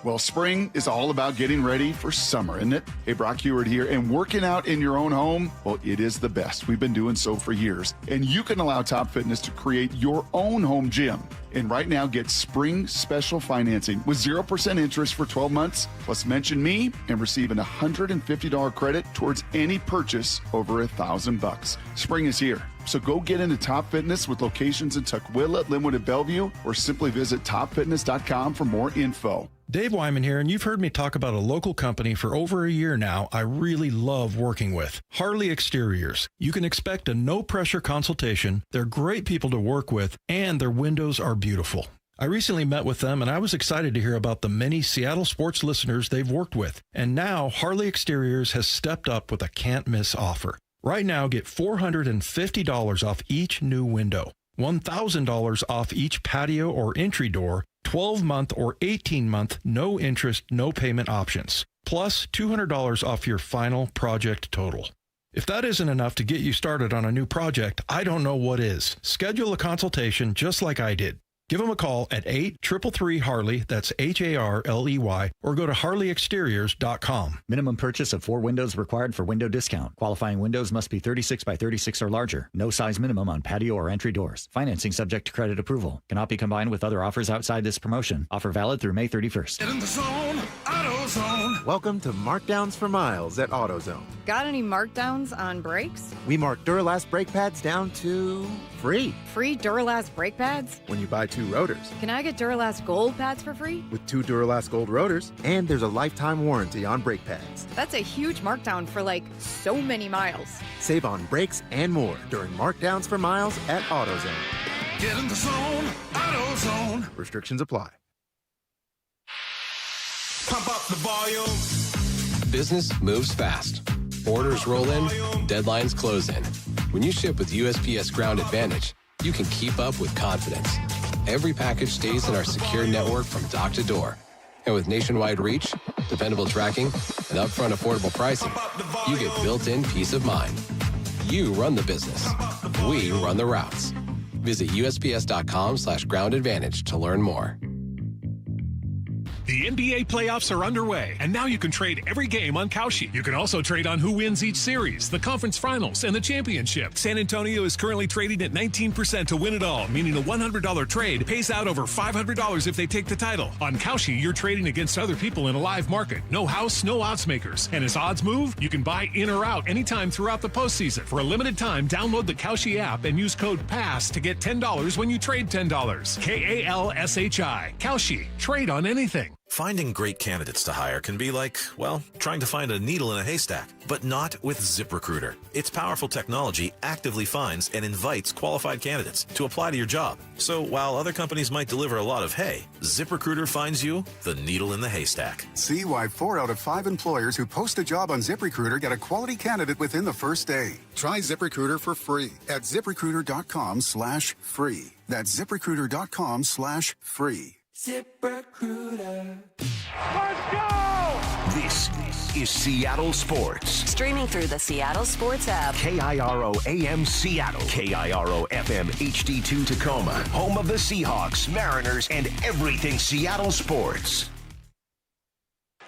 Well, spring is all about getting ready for summer, isn't it? Hey, Brock Heward here, and working out in your own home, well, it is the best. We've been doing so for years. And you can allow Top Fitness to create your own home gym. And right now, get spring special financing with 0% interest for 12 months, plus mention me and receive an $150 credit towards any purchase over $1,000. Spring is here. So go get into Top Fitness with locations in Tukwila, Linwood, and Bellevue, or simply visit topfitness.com for more info. Dave Wyman here, and you've heard me talk about a local company for over a year now I really love working with, Harley Exteriors. You can expect a no-pressure consultation, they're great people to work with, and their windows are beautiful. I recently met with them, and I was excited to hear about the many Seattle sports listeners they've worked with. And now, Harley Exteriors has stepped up with a can't-miss offer. Right now, get $450 off each new window, $1,000 off each patio or entry door, 12-month or 18-month no interest, no payment options, plus $200 off your final project total. If that isn't enough to get you started on a new project, I don't know what is. Schedule a consultation just like I did. Give them a call at 833-HARLEY, that's HARLEY, or go to harleyexteriors.com. Minimum purchase of 4 windows required for window discount. Qualifying windows must be 36 by 36 or larger. No size minimum on patio or entry doors. Financing subject to credit approval. Cannot be combined with other offers outside this promotion. Offer valid through May 31st. Get in the zone, AutoZone. Welcome to Markdowns for Miles at AutoZone. Got any markdowns on brakes? We mark Duralast brake pads down to free. Free Duralast brake pads? When you buy 2 rotors. Can I get Duralast Gold pads for free? With 2 Duralast Gold rotors, and there's a lifetime warranty on brake pads. That's a huge markdown for like so many miles. Save on brakes and more during Markdowns for Miles at AutoZone. Get in the zone, AutoZone. Restrictions apply. Pump up the volume. Business moves fast. Orders roll in, deadlines close in. When you ship with USPS Ground Advantage, you can keep up with confidence. Every package stays in our secure network from dock to door. And with nationwide reach, dependable tracking, and upfront affordable pricing, you get built-in peace of mind. You run the business. We run the routes. Visit USPS.com/Ground Advantage to learn more. The NBA playoffs are underway, and now you can trade every game on Kalshi. You can also trade on who wins each series, the conference finals, and the championship. San Antonio is currently trading at 19% to win it all, meaning a $100 trade pays out over $500 if they take the title. On Kalshi, you're trading against other people in a live market. No house, no odds makers. And as odds move, you can buy in or out anytime throughout the postseason. For a limited time, download the Kalshi app and use code PASS to get $10 when you trade $10. KALSHI. Kalshi. Trade on anything. Finding great candidates to hire can be like, well, trying to find a needle in a haystack, but not with ZipRecruiter. Its powerful technology actively finds and invites qualified candidates to apply to your job. So while other companies might deliver a lot of hay, ZipRecruiter finds you the needle in the haystack. See why 4 out of 5 employers who post a job on ZipRecruiter get a quality candidate within the first day. Try ZipRecruiter for free at ZipRecruiter.com/free. That's ZipRecruiter.com/free. ZipRecruiter. Let's go! This is Seattle Sports. Streaming through the Seattle Sports app. KIRO AM Seattle. KIRO FM HD2 Tacoma. Home of the Seahawks, Mariners, and everything Seattle sports.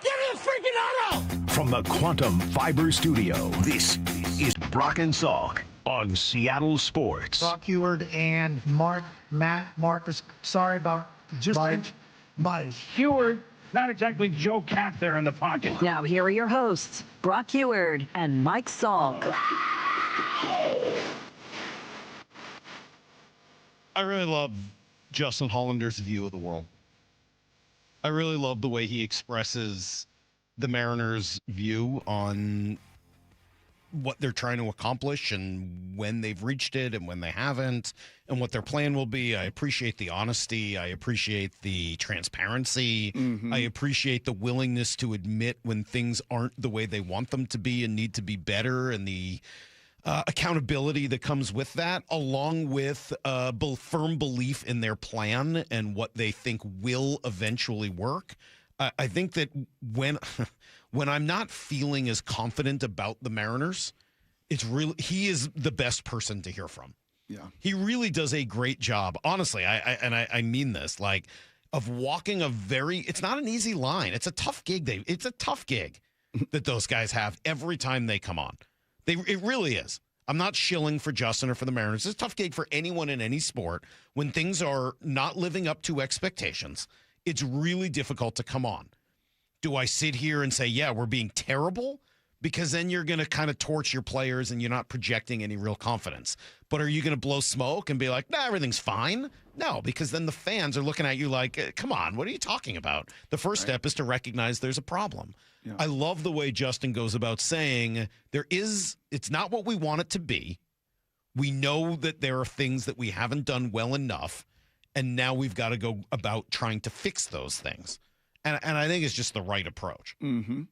Give me a freaking auto! From the Quantum Fiber Studio, this is Brock and Salk on Seattle Sports. Brock Heward and Marcus, sorry about just by Heward, not exactly Joe Cat there in the pocket. Now here are your hosts, Brock Heward and Mike Salk. I really love Justin Hollander's view of the world. I really love the way he expresses the Mariners' view on what they're trying to accomplish and when they've reached it and when they haven't and what their plan will be. I appreciate the honesty. I appreciate the transparency. I appreciate the willingness to admit when things aren't the way they want them to be and need to be better, and the accountability that comes with that, along with firm belief in their plan and what they think will eventually work. I think that when I'm not feeling as confident about the Mariners, he is the best person to hear from. Yeah, he really does a great job. Honestly, I mean this, like, of walking it's not an easy line. It's a tough gig. It's a tough gig that those guys have every time they come on. It really is. I'm not shilling for Justin or for the Mariners. It's a tough gig for anyone in any sport. When things are not living up to expectations, it's really difficult to come on. Do I sit here and say, yeah, we're being terrible? Because then you're going to kind of torch your players and you're not projecting any real confidence. But are you going to blow smoke and be like, nah, everything's fine? No, because then the fans are looking at you like, come on, what are you talking about? The first step is to recognize there's a problem. Yeah. I love the way Justin goes about saying it's not what we want it to be. We know that there are things that we haven't done well enough, and now we've got to go about trying to fix those things. And I think it's just the right approach. Mm-hmm.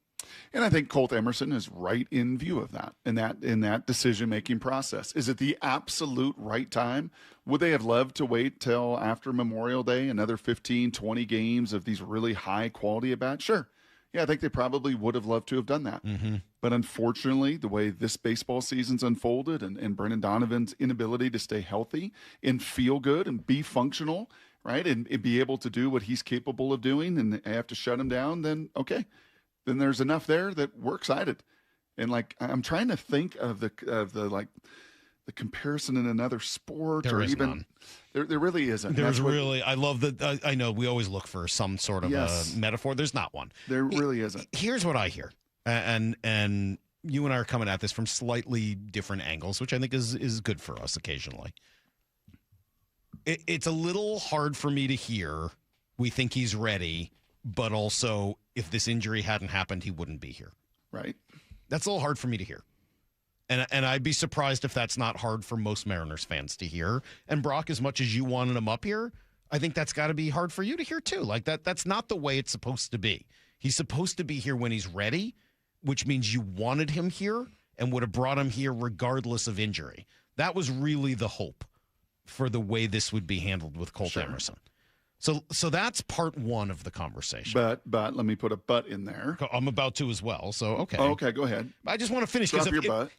And I think Colt Emerson is right in view of that, in that decision-making process. Is it the absolute right time? Would they have loved to wait till after Memorial Day, another 15, 20 games of these really high-quality at-bats? Sure. Yeah, I think they probably would have loved to have done that. Mm-hmm. But unfortunately, the way this baseball season's unfolded and Brendan Donovan's inability to stay healthy and feel good and be functional, right, and be able to do what he's capable of doing, and they have to shut him down, then okay. Then there's enough there that we're excited. And like, I'm trying to think of the comparison in another sport, there or is even none. There really isn't. There's really, I love that. I know we always look for some sort of a metaphor. There's not one. There really isn't. Here's what I hear, and you and I are coming at this from slightly different angles, which I think is good for us occasionally. It's a little hard for me to hear. We think he's ready, but also if this injury hadn't happened, he wouldn't be here. Right. That's a little hard for me to hear. And I'd be surprised if that's not hard for most Mariners fans to hear. And Brock, as much as you wanted him up here, I think that's got to be hard for you to hear too. Like that's not the way it's supposed to be. He's supposed to be here when he's ready, which means you wanted him here and would have brought him here regardless of injury. That was really the hope for the way this would be handled with Colt Emerson. So that's part one of the conversation. But let me put a but in there. I'm about to as well. So okay. Okay, go ahead. I just want to finish because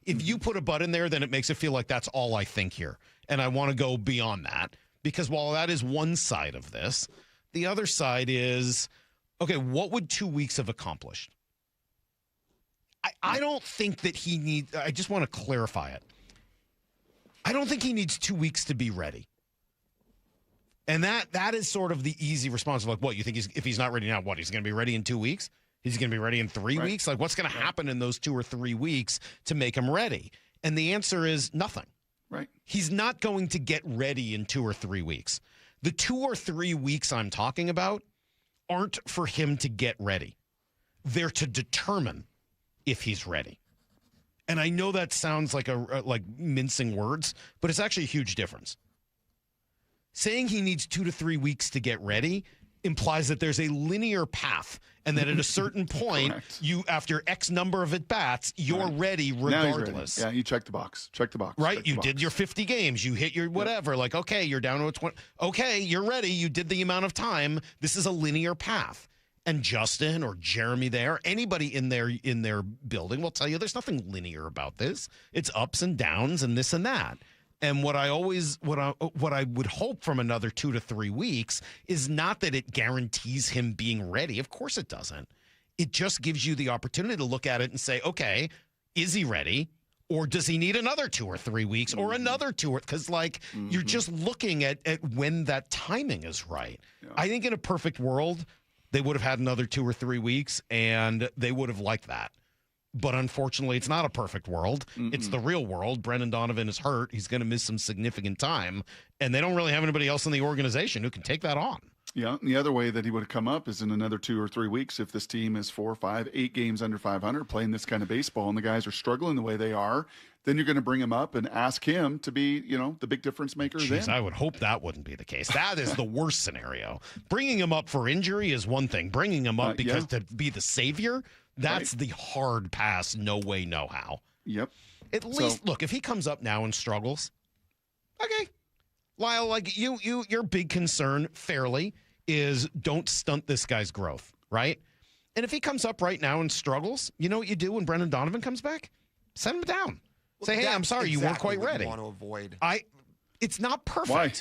if you put a but in there, then it makes it feel like that's all I think here, and I want to go beyond that, because while that is one side of this, the other side is okay. What would 2 weeks have accomplished? I don't think that he needs. I just want to clarify it. I don't think he needs 2 weeks to be ready. And that is sort of the easy response of like, what, you think if he's not ready now, what, he's going to be ready in 2 weeks? He's going to be ready in 3 weeks? Like, what's going to happen in those 2 or 3 weeks to make him ready? And the answer is nothing. Right. He's not going to get ready in 2 or 3 weeks. The 2 or 3 weeks I'm talking about aren't for him to get ready. They're to determine if he's ready. And I know that sounds like like mincing words, but it's actually a huge difference. Saying he needs 2 to 3 weeks to get ready implies that there's a linear path, and that at a certain point, you after X number of at-bats, you're ready regardless. Yeah, you check the box. Check the box. Right? You did your 50 games. You hit your whatever. Like, okay, you're down to a 20. Okay, you're ready. You did the amount of time. This is a linear path. And Justin or Jeremy there, anybody in their building will tell you there's nothing linear about this. It's ups and downs and this and that. And what I would hope from another 2 to 3 weeks is not that it guarantees him being ready. Of course it doesn't. It just gives you the opportunity to look at it and say, okay, is he ready? Or does he need another 2 or 3 weeks or another 2? Because you're just looking at when that timing is right. Yeah. I think in a perfect world, they would have had another 2 or 3 weeks and they would have liked that. But unfortunately, it's not a perfect world. It's the real world. Brendan Donovan is hurt. He's going to miss some significant time. And they don't really have anybody else in the organization who can take that on. Yeah, and the other way that he would have come up is in another 2 or 3 weeks if this team is 4, 5, 8 games under 500 playing this kind of baseball and the guys are struggling the way they are, then you're going to bring him up and ask him to be, the big difference maker then. I would hope that wouldn't be the case. That is the worst scenario. Bringing him up for injury is one thing. Bringing him up because to be the savior, that's the hard pass, no way, no how. Yep. At least, look, if he comes up now and struggles, okay. Lyle, like your big concern, fairly, is don't stunt this guy's growth, right? And if he comes up right now and struggles, you know what you do when Brendan Donovan comes back? Send him down. Say, hey, I'm sorry, you weren't quite ready. You want to avoid. It's not perfect. Why?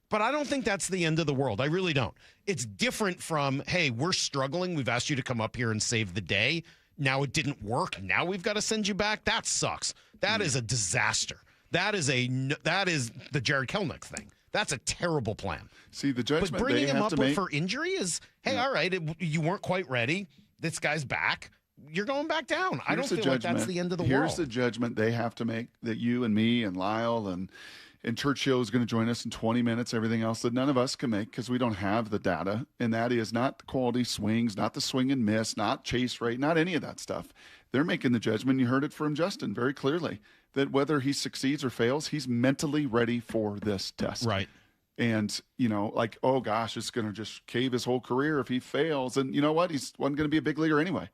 But I don't think that's the end of the world. I really don't. It's different from, hey, we're struggling. We've asked you to come up here and save the day. Now it didn't work. Now we've got to send you back. That sucks. That is a disaster. That is the Jared Kelenic thing. That's a terrible plan. See, the judgment but bringing they him have up to make for injury is, hey, all right, you weren't quite ready. This guy's back. You're going back down. I don't feel like that's the end of the world. Here's the judgment they have to make that you and me and Lyle and Churchill is going to join us in 20 minutes, everything else that none of us can make because we don't have the data. And that is not the quality swings, not the swing and miss, not chase rate, not any of that stuff. They're making the judgment. You heard it from Justin very clearly that whether he succeeds or fails, he's mentally ready for this test. Right. And, like, oh, gosh, it's going to just cave his whole career if he fails. And you know what? He wasn't going to be a big leaguer anyway.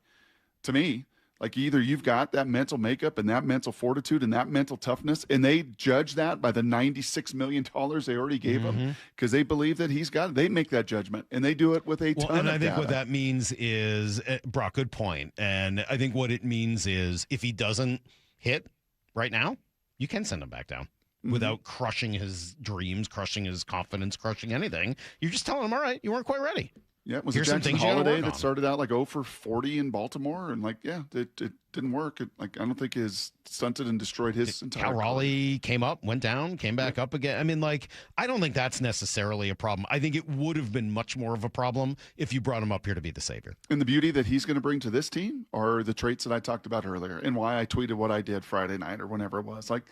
To me, like either you've got that mental makeup and that mental fortitude and that mental toughness, and they judge that by the $96 million they already gave him because they believe that he's got it. They make that judgment, and they do it with a ton of And I think data. what that means is, Brock, good point. And I think what it means is if he doesn't hit right now, you can send him back down. Without crushing his dreams, crushing his confidence, crushing anything. You're just telling him, all right, you weren't quite ready. Yeah, it was Here's a Jackson Holiday that on. started out like 0 for 40 in Baltimore, and it didn't work. I don't think his stunted and destroyed his entire Cal Raleigh came up, went down, came back up again. I mean, I don't think that's necessarily a problem. I think it would have been much more of a problem if you brought him up here to be the savior. And the beauty that he's going to bring to this team are the traits that I talked about earlier, and why I tweeted what I did Friday night or whenever it was. Like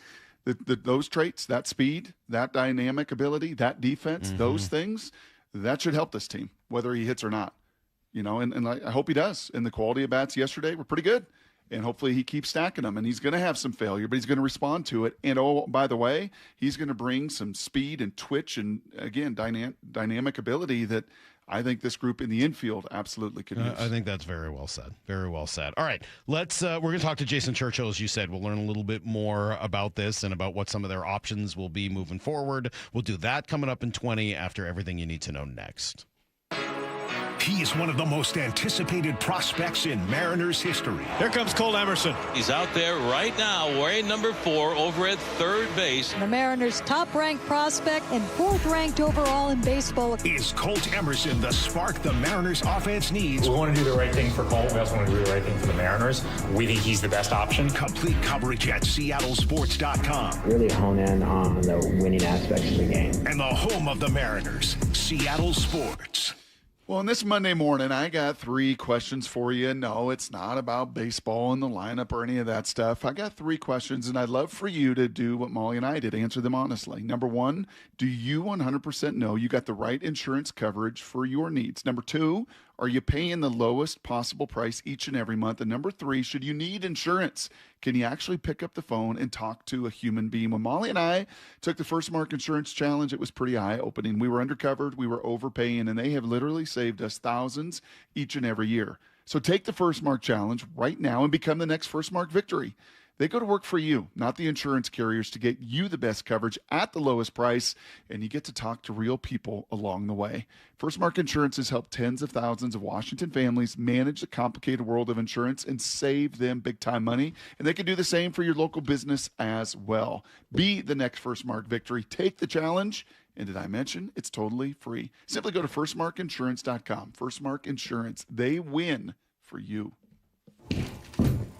those traits, that speed, that dynamic ability, that defense, those things, that should help this team, whether he hits or not. And I hope he does. And the quality of bats yesterday were pretty good. And hopefully he keeps stacking them. And he's going to have some failure, but he's going to respond to it. And, oh, by the way, he's going to bring some speed and twitch and, again, dynamic ability that I think this group in the infield absolutely could use. I think that's very well said. Very well said. All right, we're going to talk to Jason Churchill, as you said. We'll learn a little bit more about this and about what some of their options will be moving forward. We'll do that coming up in 20 after everything you need to know next. He is one of the most anticipated prospects in Mariners history. Here comes Colt Emerson. He's out there right now wearing number 4 over at third base. The Mariners' top-ranked prospect and 4th-ranked overall in baseball. Is Colt Emerson the spark the Mariners offense needs? We want to do the right thing for Colt. We also want to do the right thing for the Mariners. We think he's the best option. Complete coverage at SeattleSports.com. Really hone in on the winning aspects of the game. And the home of the Mariners, Seattle Sports. Well, on this Monday morning, I got 3 questions for you. No, it's not about baseball and the lineup or any of that stuff. I got 3 questions, and I'd love for you to do what Molly and I did, answer them honestly. Number 1, do you 100% know you got the right insurance coverage for your needs? Number 2, are you paying the lowest possible price each and every month? And number 3, should you need insurance, can you actually pick up the phone and talk to a human being? When Molly and I took the First Mark Insurance Challenge, it was pretty eye-opening. We were undercovered, we were overpaying, and they have literally saved us thousands each and every year. So take the First Mark Challenge right now and become the next First Mark victory. They go to work for you, not the insurance carriers, to get you the best coverage at the lowest price, and you get to talk to real people along the way. First Mark Insurance has helped tens of thousands of Washington families manage the complicated world of insurance and save them big-time money, and they can do the same for your local business as well. Be the next First Mark victory. Take the challenge. And did I mention it's totally free? Simply go to firstmarkinsurance.com. First Mark Insurance. They win for you.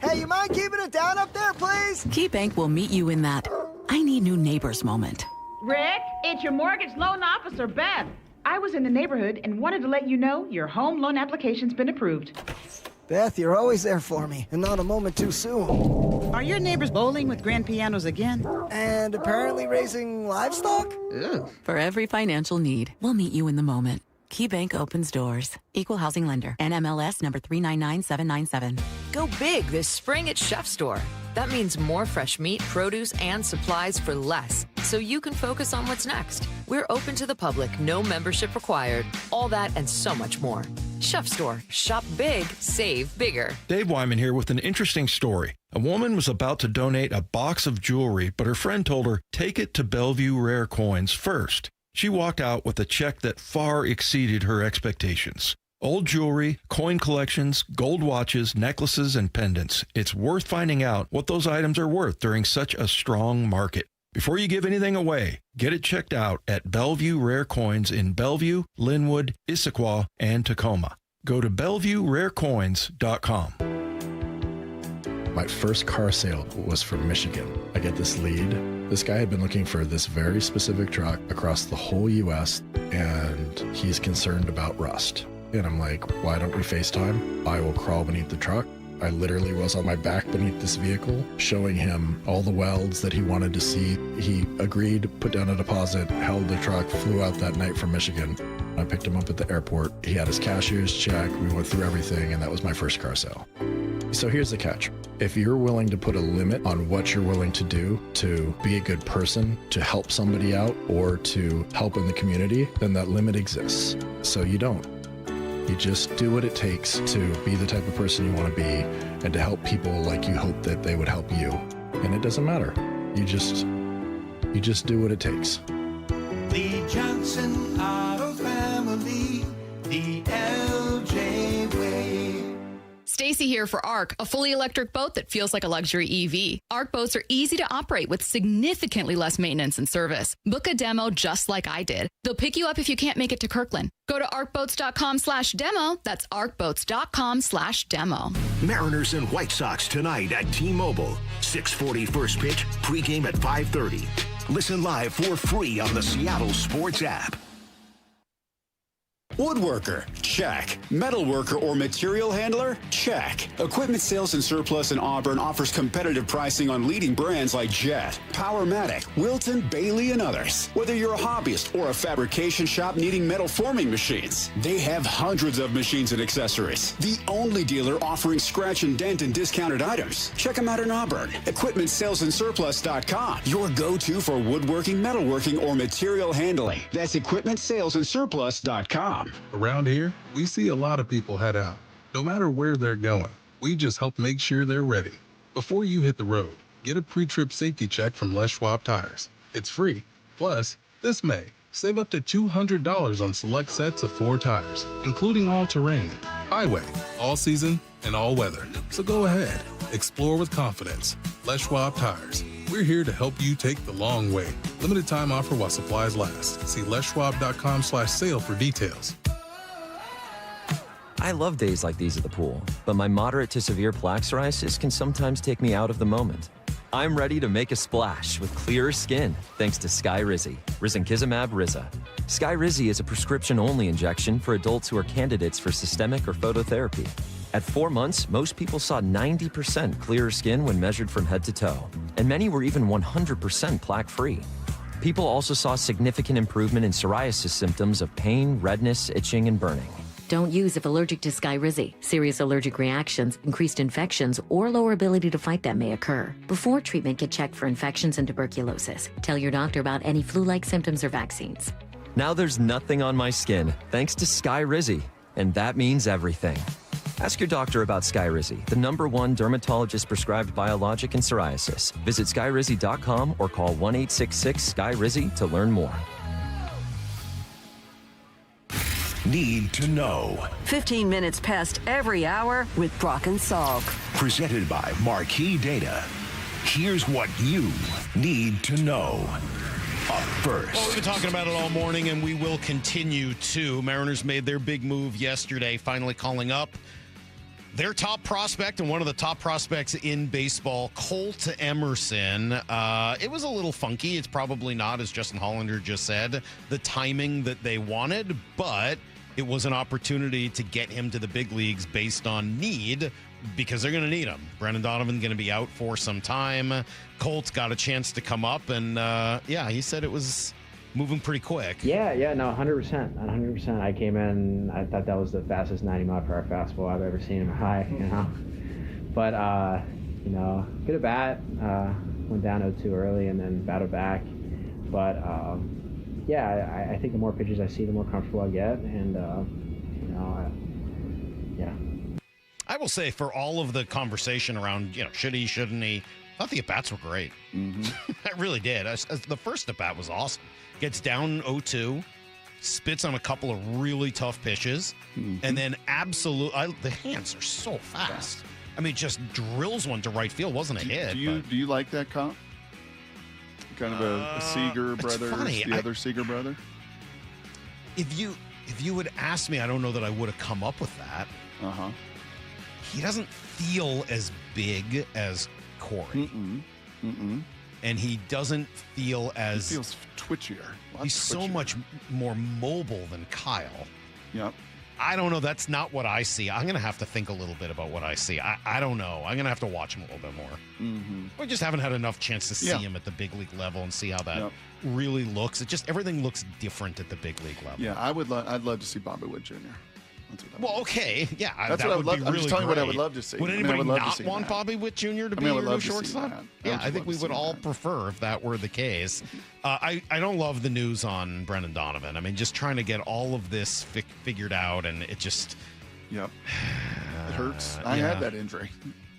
Hey, you mind keeping it down up there, please? KeyBank will meet you in that I need new neighbors moment. Rick, it's your mortgage loan officer, Beth. I was in the neighborhood and wanted to let you know your home loan application's been approved. Beth, you're always there for me, and not a moment too soon. Are your neighbors bowling with grand pianos again? And apparently raising livestock? Ew. For every financial need, we'll meet you in the moment. KeyBank opens doors. Equal housing lender. NMLS number 399797. Go big this spring at Chef Store. That means more fresh meat, produce, and supplies for less, so you can focus on what's next. We're open to the public, no membership required. All that and so much more. Chef Store. Shop big, save bigger. Dave Wyman here with an interesting story. A woman was about to donate a box of jewelry, but her friend told her, take it to Bellevue Rare Coins first. She walked out with a check that far exceeded her expectations. Old jewelry, coin collections, gold watches, necklaces, and pendants. It's worth finding out what those items are worth during such a strong market. Before you give anything away, get it checked out at Bellevue Rare Coins in Bellevue, Linwood, Issaquah, and Tacoma. Go to BellevueRareCoins.com. My first car sale was from Michigan. I get this lead. This guy had been looking for this very specific truck across the whole U.S., and he's concerned about rust. And I'm like, why don't we FaceTime? I will crawl beneath the truck. I literally was on my back beneath this vehicle, showing him all the welds that he wanted to see. He agreed, put down a deposit, held the truck, flew out that night from Michigan. I picked him up at the airport. He had his cashier's check. We went through everything, and that was my first car sale. So here's the catch. If you're willing to put a limit on what you're willing to do to be a good person, to help somebody out, or to help in the community, then that limit exists. So you don't. You just do what it takes to be the type of person you want to be and to help people like you hope that they would help you. And it doesn't matter. You just do what it takes. The Johnson Auto Family, the LJ way. Stacy here for ARC, a fully electric boat that feels like a luxury EV. ARC boats are easy to operate with significantly less maintenance and service. Book a demo just like I did. They'll pick you up if you can't make it to Kirkland. Go to arcboats.com/demo. That's arcboats.com/demo. Mariners and White Sox tonight at T-Mobile. 6:40 first pitch, pregame at 5:30. Listen live for free on the Seattle Sports app. Woodworker, check. Metalworker or material handler, check. Equipment Sales and Surplus in Auburn offers competitive pricing on leading brands like Jet, Powermatic, Wilton, Bailey, and others. Whether you're a hobbyist or a fabrication shop needing metal forming machines, they have hundreds of machines and accessories. The only dealer offering scratch and dent and discounted items. Check them out in Auburn. EquipmentSalesandSurplus.com. Your go-to for woodworking, metalworking, or material handling. That's EquipmentSalesandSurplus.com. Around here, we see a lot of people head out. No matter where they're going, we just help make sure they're ready. Before you hit the road, get a pre-trip safety check from Les Schwab Tires. It's free. Plus, this May, save up to $200 on select sets of 4 tires, including all-terrain, highway, all-season, and all-weather. So go ahead, explore with confidence. Les Schwab Tires. We're here to help you take the long way. Limited time offer while supplies last. See leschwab.com/sale for details. I love days like these at the pool, but my moderate to severe plaque psoriasis can sometimes take me out of the moment. I'm ready to make a splash with clearer skin thanks to Skyrizi, Risankizumab Riza. Skyrizi is a prescription-only injection for adults who are candidates for systemic or phototherapy. At 4 months, most people saw 90% clearer skin when measured from head to toe, and many were even 100% plaque-free. People also saw significant improvement in psoriasis symptoms of pain, redness, itching, and burning. Don't use if allergic to Skyrizi. Serious allergic reactions, increased infections, or lower ability to fight them may occur. Before treatment, get checked for infections and tuberculosis. Tell your doctor about any flu-like symptoms or vaccines. Now there's nothing on my skin thanks to Skyrizi, and that means everything. Ask your doctor about Skyrizi, the #1 dermatologist-prescribed biologic in psoriasis. Visit Skyrizi.com or call 1-866-SKYRIZI to learn more. Need to know. 15 minutes past every hour with Brock and Salk. Presented by Marquee Data. Here's what you need to know. Up first. Well, we've been talking about it all morning, and we will continue to. Mariners made their big move yesterday, finally calling up their top prospect and one of the top prospects in baseball, Colt Emerson. It was a little funky. It's probably not, as Justin Hollander just said, the timing that they wanted, but it was an opportunity to get him to the big leagues based on need, because they're going to need him. Brendan Donovan's going to be out for some time. Colt's got a chance to come up, and he said it was moving pretty quick. Yeah, no, 100%. 100%. I came in, I thought that was the fastest 90-mile-per-hour fastball I've ever seen him high, But, good at bat. Went down 0-2 early and then battled back. But, I think the more pitches I see, the more comfortable I get. And, I will say, for all of the conversation around, should he, shouldn't he, I thought the at-bats were great. Mm-hmm. I really did. The first at-bat was awesome. Gets down 0-2, spits on a couple of really tough pitches, and then the hands are so fast. I mean, just drills one to right field. Wasn't a hit. Do you like that comp? Kind of a Seager brother, the other Seager brother? If you had asked me, I don't know that I would have come up with that. Uh-huh. He doesn't feel as big as Corey. And he doesn't feel as... He feels twitchier. He's so much more mobile than Kyle. Yep. I don't know. That's not what I see. I'm going to have to think a little bit about what I see. I don't know. I'm going to have to watch him a little bit more. We just haven't had enough chance to see him at the big league level and see how that really looks. Everything looks different at the big league level. Yeah, I'd love to see Bobby Witt Jr. Okay. Yeah, that's what I would love. I'm just telling you what I would love to see. Would anybody not want Bobby Witt Jr. to be your new shortstop? Yeah, I think we would all prefer if that were the case. I don't love the news on Brendan Donovan. I mean, just trying to get all of this figured out, and it just... Yep. It hurts. I had that injury.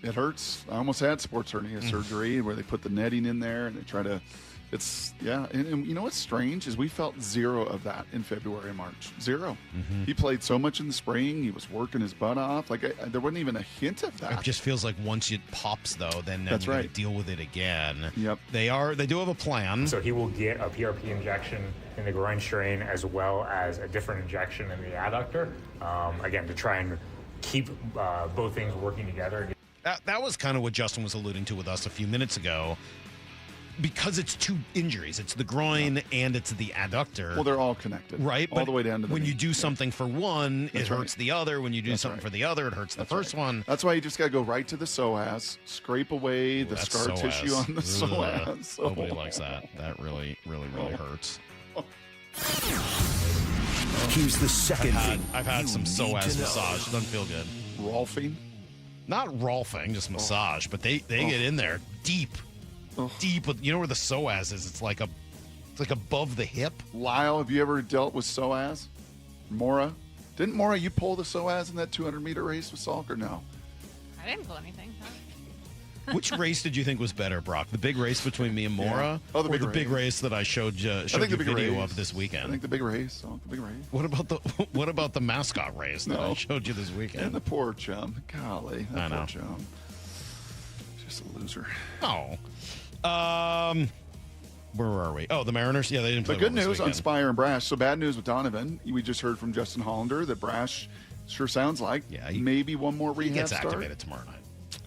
It hurts. I almost had sports hernia surgery where they put the netting in there and they try to... And you know what's strange is we felt zero of that in February and March. Zero. He played so much in the spring. He was working his butt off. There wasn't even a hint of that. It just feels like once it pops, though, then that's we right. Deal with it again. Yep. They do have a plan. So he will get a PRP injection in the groin strain as well as a different injection in the adductor. Again, to try and keep both things working together. That was kind of what Justin was alluding to with us a few minutes ago. Because it's two injuries. It's the groin and it's the adductor. Well, they're all connected. Right? All the way down to the when knee. you do something for one, it hurts the other. When you do something for the other, it hurts the first one. That's why you just got to go right to the psoas, scrape away the scar tissue on the psoas. Nobody likes that. That really, really, really hurts. Here's the second thing. I've had some psoas massage. It doesn't feel good. Rolfing? Not rolfing, just massage. But they get in there deep. Deep, you know where the psoas is? It's like above the hip. Lyle, have you ever dealt with psoas? Maura, didn't Maura you pull the psoas in that 200-meter race with Salk or no? I didn't pull anything. Which race did you think was better, Brock? The big race between me and Maura, or the big race that I showed you video of this weekend? I think the big race. The big race. What about the mascot race that I showed you this weekend? And the poor chum. Golly, I know. Poor chum. Just a loser. Oh. Where are we? Oh, the Mariners. Yeah, they didn't play. But good well news on Spire and Brash. So bad news with Donovan. We just heard from Justin Hollander that Brash sure sounds like maybe one more rehab he gets start. Activated tomorrow night.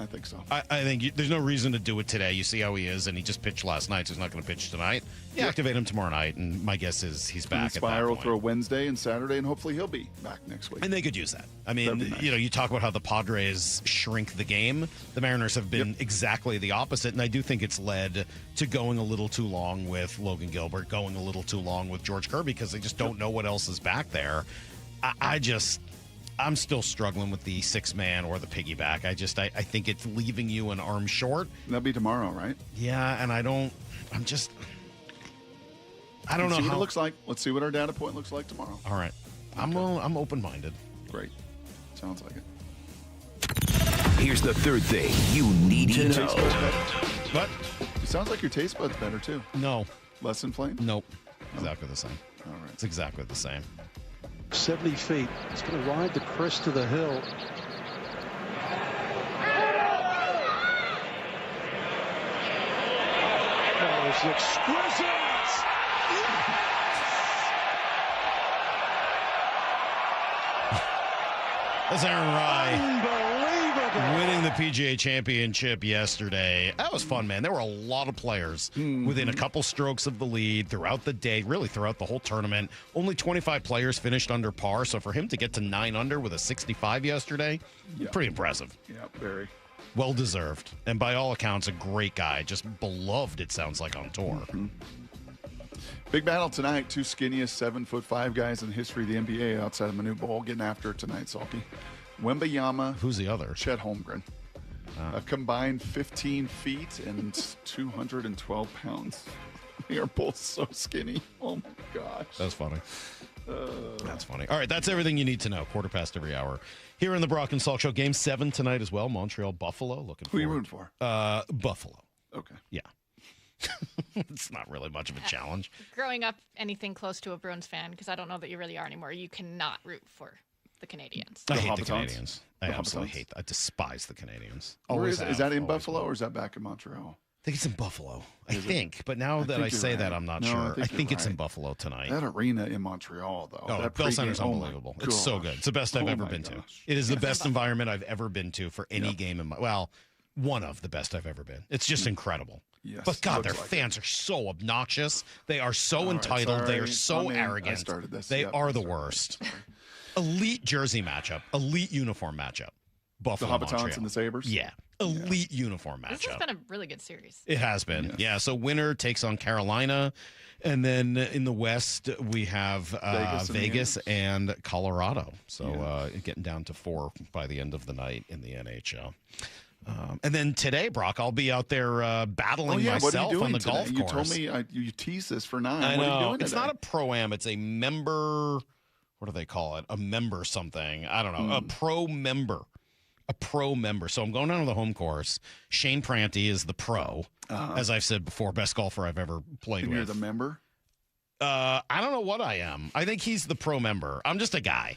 I think so. I think there's no reason to do it today. You see how he is, and he just pitched last night, so he's not going to pitch tonight. Activate him tomorrow night, and my guess is he's back. And Spire will throw Wednesday and Saturday, and hopefully he'll be back next week. And they could use that. I mean, nice. You talk about how the Padres shrink the game. The Mariners have been exactly the opposite, and I do think it's led to going a little too long with Logan Gilbert, going a little too long with George Kirby, because they just don't know what else is back there. I'm still struggling with the 6-man or the piggyback. I think it's leaving you an arm short. That'll be tomorrow, right? Yeah, and I don't know how what it looks like. Let's see what our data point looks like tomorrow. All right. I'm open-minded. Great. Sounds like it. Here's the third thing you need to know. What? It sounds like your taste bud's better, too. No. Less inflamed? Nope. Exactly the same. All right. It's exactly the same. 70 feet. It's going to ride the crest of the hill. That was exquisite. That's Aaron Rye. Unbelievable. winning the PGA Championship yesterday. That was fun, man. There were a lot of players within a couple strokes of the lead throughout the day, really throughout the whole tournament. Only 25 players finished under par, so for him to get to 9 under with a 65 yesterday, pretty impressive. Yeah, very. Well deserved. And by all accounts, a great guy. Just beloved, it sounds like, on tour. Big battle tonight. 2 skinniest 7'5" guys in the history of the NBA outside of Manu Bol getting after it tonight, Salky. Wembayama. Who's the other? Chet Holmgren. A combined 15 feet and 212 pounds. They are both so skinny. Oh, my gosh. That's funny. That's funny. All right, that's everything you need to know. 1/4 every hour. Here in the Brock and Salk Show, Game 7 tonight as well. Montreal, Buffalo. Looking forward. Who are you rooting for? Buffalo. Okay. Yeah. It's not really much of a challenge. Growing up, anything close to a Bruins fan, because I don't know that you really are anymore, you cannot root for the Canadians. I hate the Canadians. I absolutely hate them. I despise the Canadians. Is that in Buffalo or is that back in Montreal? I think it's in Buffalo. I think. But now that I say that, I'm not sure. I think it's in Buffalo tonight. That arena in Montreal, though. Oh, Bell Center's unbelievable. It's so good. It's the best I've ever been to. It is the best environment I've ever been to for any game in my, well, one of the best I've ever been. It's just incredible. Yes, but God, their fans are so obnoxious. They are so entitled. They are so arrogant. I started this. They are the worst. Elite jersey matchup. Elite uniform matchup. Buffalo, the Habitants Montreal. and the Sabres? Yeah. Elite uniform matchup. This has been a really good series. It has been. Yes. Yeah. So winner takes on Carolina. And then in the West, we have Vegas and Colorado. So getting down to 4 by the end of the night in the NHL. And then today, Brock, I'll be out there battling myself on the golf course. You told me you teased this for 9. I know. What are you doing today? It's not a pro-am. It's a member. What do they call it? A member something. I don't know. A pro member. A pro member. So I'm going down to the home course. Shane Pranty is the pro. As I've said before, best golfer I've ever played with. You're the member? I don't know what I am. I think he's the pro member. I'm just a guy.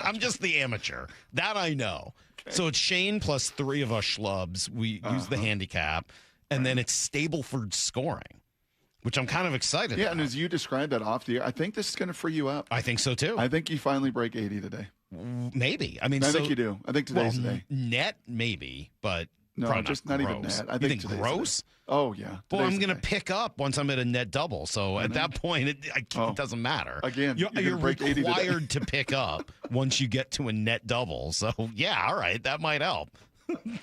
I'm just the amateur. That I know. Okay. So it's Shane plus 3 of us schlubs. We use the handicap, and then it's Stableford scoring, which I'm kind of excited about. And as you described that off the air, I think this is going to free you up. I think so, too. I think you finally break 80 today. Maybe. I mean, I think you do. I think today's the day. Net, maybe, but no, just not even net. I think you think gross? Oh, yeah. Well, I'm going to pick up once I'm at a net double. So at that point, it doesn't matter. Again, you're required to pick up once you get to a net double. So, yeah, all right, that might help.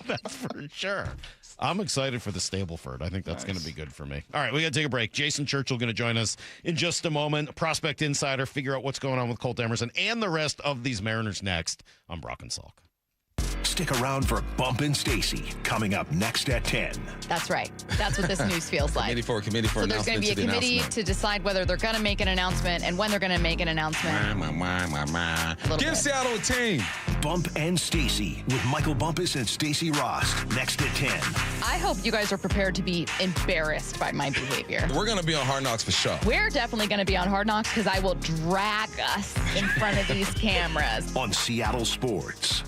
That's for sure. I'm excited for the Stableford. I think that's going to be good for me. All right, we got to take a break. Jason Churchill going to join us in just a moment. Prospect Insider, figure out what's going on with Colt Emerson and the rest of these Mariners next on Brock and Salk. Stick around for Bump and Stacy coming up next at 10. That's right. That's what this news feels like. Committee for so there's going to be a committee to decide whether they're going to make an announcement and when they're going to make an announcement. Give Seattle a team. Bump and Stacy with Michael Bumpus and Stacy Ross next at 10. I hope you guys are prepared to be embarrassed by my behavior. We're going to be on Hard Knocks for sure. We're definitely going to be on Hard Knocks because I will drag us in front of these cameras. On Seattle Sports.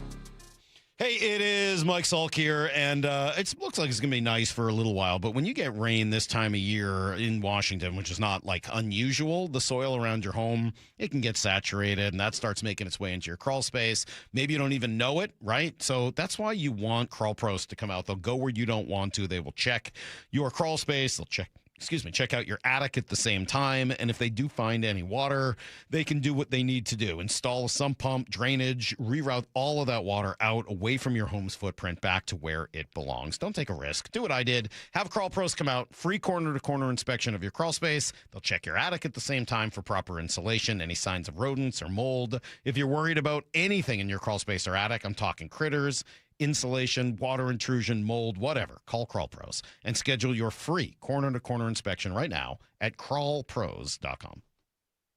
Hey, it is Mike Salk here, and it looks like it's going to be nice for a little while, but when you get rain this time of year in Washington, which is not, like, unusual, the soil around your home, it can get saturated, and that starts making its way into your crawl space. Maybe you don't even know it, right? So that's why you want Crawl Pros to come out. They'll go where you don't want to. They will check your crawl space. They'll check out your attic at the same time. And if they do find any water, they can do what they need to do. Install a sump pump, drainage, reroute all of that water out away from your home's footprint back to where it belongs. Don't take a risk. Do what I did. Have Crawl Pros come out, free corner-to-corner inspection of your crawl space. They'll check your attic at the same time for proper insulation, any signs of rodents or mold. If you're worried about anything in your crawl space or attic, I'm talking critters, insulation, water intrusion, mold, whatever. Call Crawl Pros and schedule your free corner-to-corner inspection right now at crawlpros.com.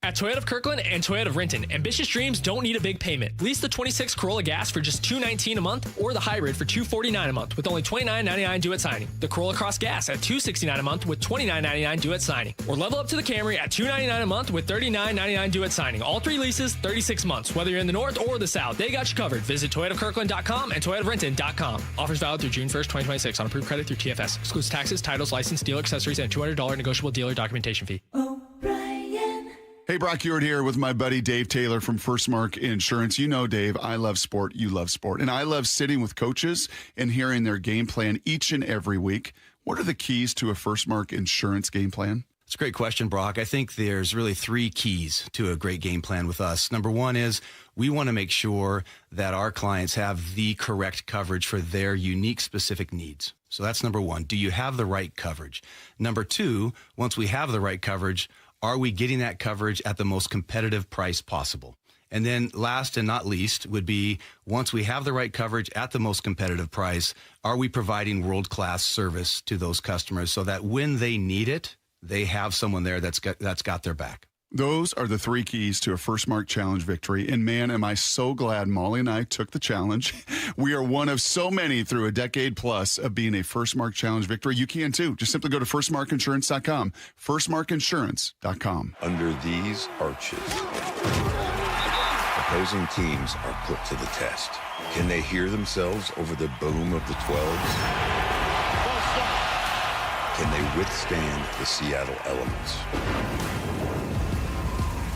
At Toyota of Kirkland and Toyota of Renton, ambitious dreams don't need a big payment. Lease the 26 Corolla Gas for just $219 a month or the hybrid for $249 a month with only $29.99 due at signing. The Corolla Cross Gas at $269 a month with $29.99 due at signing. Or level up to the Camry at $299 a month with $39.99 due at signing. All 3 leases, 36 months. Whether you're in the north or the south, they got you covered. Visit ToyotaKirkland.com and ToyotaRenton.com. Offers valid through June 1st, 2026 on approved credit through TFS. Excludes taxes, titles, license, dealer accessories, and $200 negotiable dealer documentation fee. Hey, Brock Ewart here with my buddy Dave Taylor from First Mark Insurance. You know, Dave, I love sport. You love sport. And I love sitting with coaches and hearing their game plan each and every week. What are the keys to a First Mark Insurance game plan? It's a great question, Brock. I think there's really 3 keys to a great game plan with us. Number 1 is we want to make sure that our clients have the correct coverage for their unique specific needs. So that's number 1. Do you have the right coverage? Number 2, once we have the right coverage, are we getting that coverage at the most competitive price possible? And then last and not least would be, once we have the right coverage at the most competitive price, are we providing world-class service to those customers so that when they need it, they have someone there that's got their back? Those are the 3 keys to a First Mark Challenge victory. And man, am I so glad Molly and I took the challenge. We are one of so many through a decade plus of being a First Mark Challenge victory. You can too. Just simply go to firstmarkinsurance.com. Firstmarkinsurance.com. Under these arches, opposing teams are put to the test. Can they hear themselves over the boom of the 12s? Can they withstand the Seattle elements?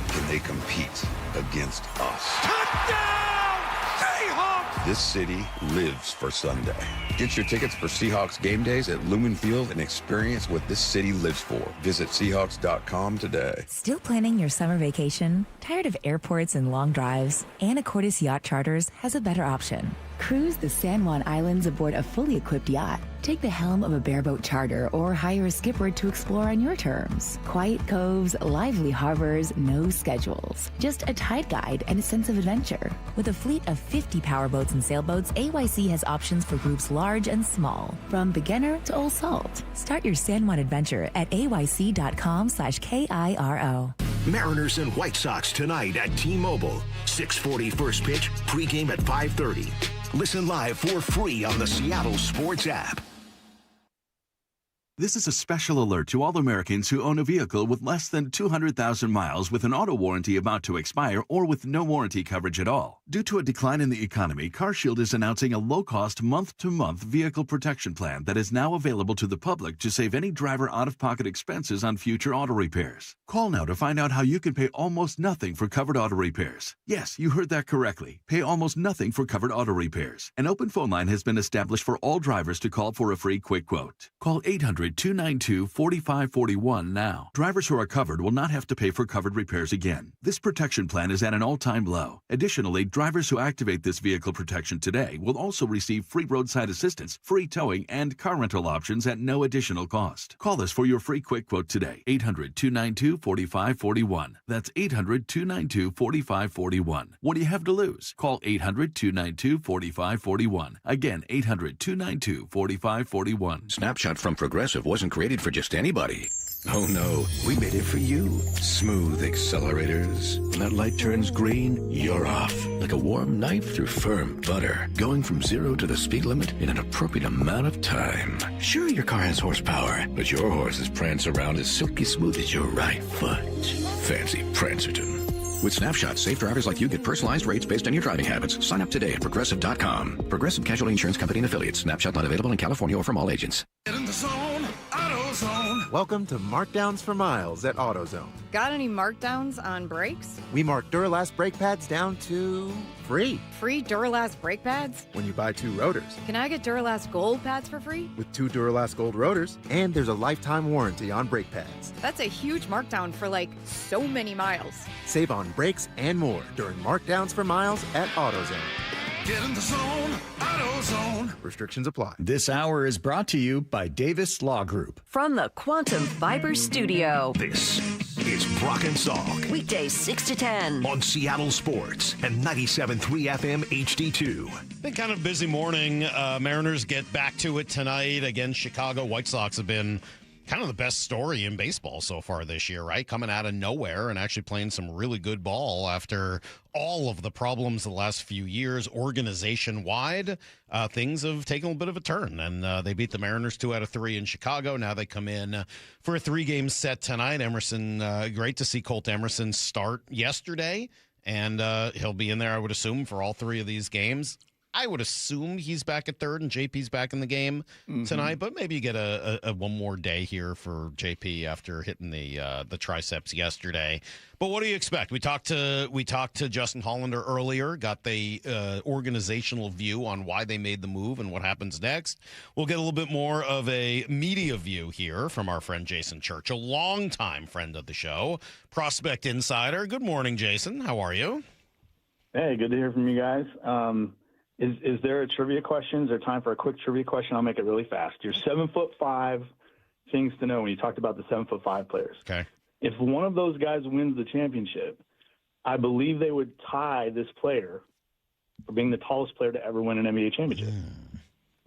Can they compete against us? Touchdown, Seahawks! This city lives for Sunday. Get your tickets for Seahawks game days at Lumen Field and experience what this city lives for. Visit Seahawks.com today. Still planning your summer vacation? Tired of airports and long drives? Anacortes Yacht Charters has a better option. Cruise the San Juan Islands aboard a fully equipped yacht. Take the helm of a bareboat charter or hire a skipper to explore on your terms. Quiet coves, lively harbors, no schedules. Just a tide guide and a sense of adventure. With a fleet of 50 powerboats and sailboats, AYC has options for groups large and small, from beginner to old salt. Start your San Juan adventure at ayc.com/KIRO. Mariners and White Sox tonight at T-Mobile. 6:40 first pitch, pregame at 5:30. Listen live for free on the Seattle Sports app. This is a special alert to all Americans who own a vehicle with less than 200,000 miles with an auto warranty about to expire or with no warranty coverage at all. Due to a decline in the economy, CarShield is announcing a low-cost month-to-month vehicle protection plan that is now available to the public to save any driver out-of-pocket expenses on future auto repairs. Call now to find out how you can pay almost nothing for covered auto repairs. Yes, you heard that correctly. Pay almost nothing for covered auto repairs. An open phone line has been established for all drivers to call for a free quick quote. Call 800-292-4541 now. Drivers who are covered will not have to pay for covered repairs again. This protection plan is at an all-time low. Additionally, drivers who activate this vehicle protection today will also receive free roadside assistance, free towing, and car rental options at no additional cost. Call us for your free quick quote today. 800-292-4541. That's 800-292-4541. What do you have to lose? Call 800-292-4541. Again, 800-292-4541. Snapshot from Progressive wasn't created for just anybody. Oh no, we made it for you. Smooth accelerators. When that light turns green, you're off. Like a warm knife through firm butter. Going from 0 to the speed limit in an appropriate amount of time. Sure, your car has horsepower, but your horses prance around as silky smooth as your right foot. Fancy Prancerton. With Snapshot, safe drivers like you get personalized rates based on your driving habits. Sign up today at Progressive.com. Progressive Casualty Insurance Company and Affiliates. Snapshot not available in California or from all agents. Get in the zone, AutoZone. Welcome to Markdowns for Miles at AutoZone. Got any markdowns on brakes? We mark Duralast brake pads down to free. Free Duralast brake pads? When you buy 2 rotors. Can I get Duralast Gold pads for free? With 2 Duralast Gold rotors, and there's a lifetime warranty on brake pads. That's a huge markdown for like so many miles. Save on brakes and more during Markdowns for Miles at AutoZone. Get in the zone, AutoZone. Restrictions apply. This hour is brought to you by Davis Law Group. From the Quantum Fiber Studio. This is Brock and Salk. Weekdays 6 to 10. On Seattle Sports and 97.3 FM HD2. Been kind of busy morning. Mariners get back to it tonight against Chicago. White Sox have been kind of the best story in baseball so far this year, right? Coming out of nowhere and actually playing some really good ball after all of the problems of the last few years. Organization-wide, things have taken a bit of a turn, and they beat the Mariners 2 out of 3 in Chicago. Now they come in for a 3-game set tonight. Emerson, great to see Colt Emerson start yesterday, and he'll be in there, I would assume, for all 3 of these games. I would assume he's back at third and JP's back in the game tonight, but maybe you get a one more day here for JP after hitting the triceps yesterday. But what do you expect? We talked to Justin Hollander earlier, got the organizational view on why they made the move and what happens next. We'll get a little bit more of a media view here from our friend Jason Churchill, longtime friend of the show, Prospect Insider. Good morning, Jason. How are you? Hey, good to hear from you guys. Is there a trivia question? Is there time for a quick trivia question? I'll make it really fast. You're 7'5", things to know when you talked about the 7'5" players. Okay. If one of those guys wins the championship, I believe they would tie this player for being the tallest player to ever win an NBA championship.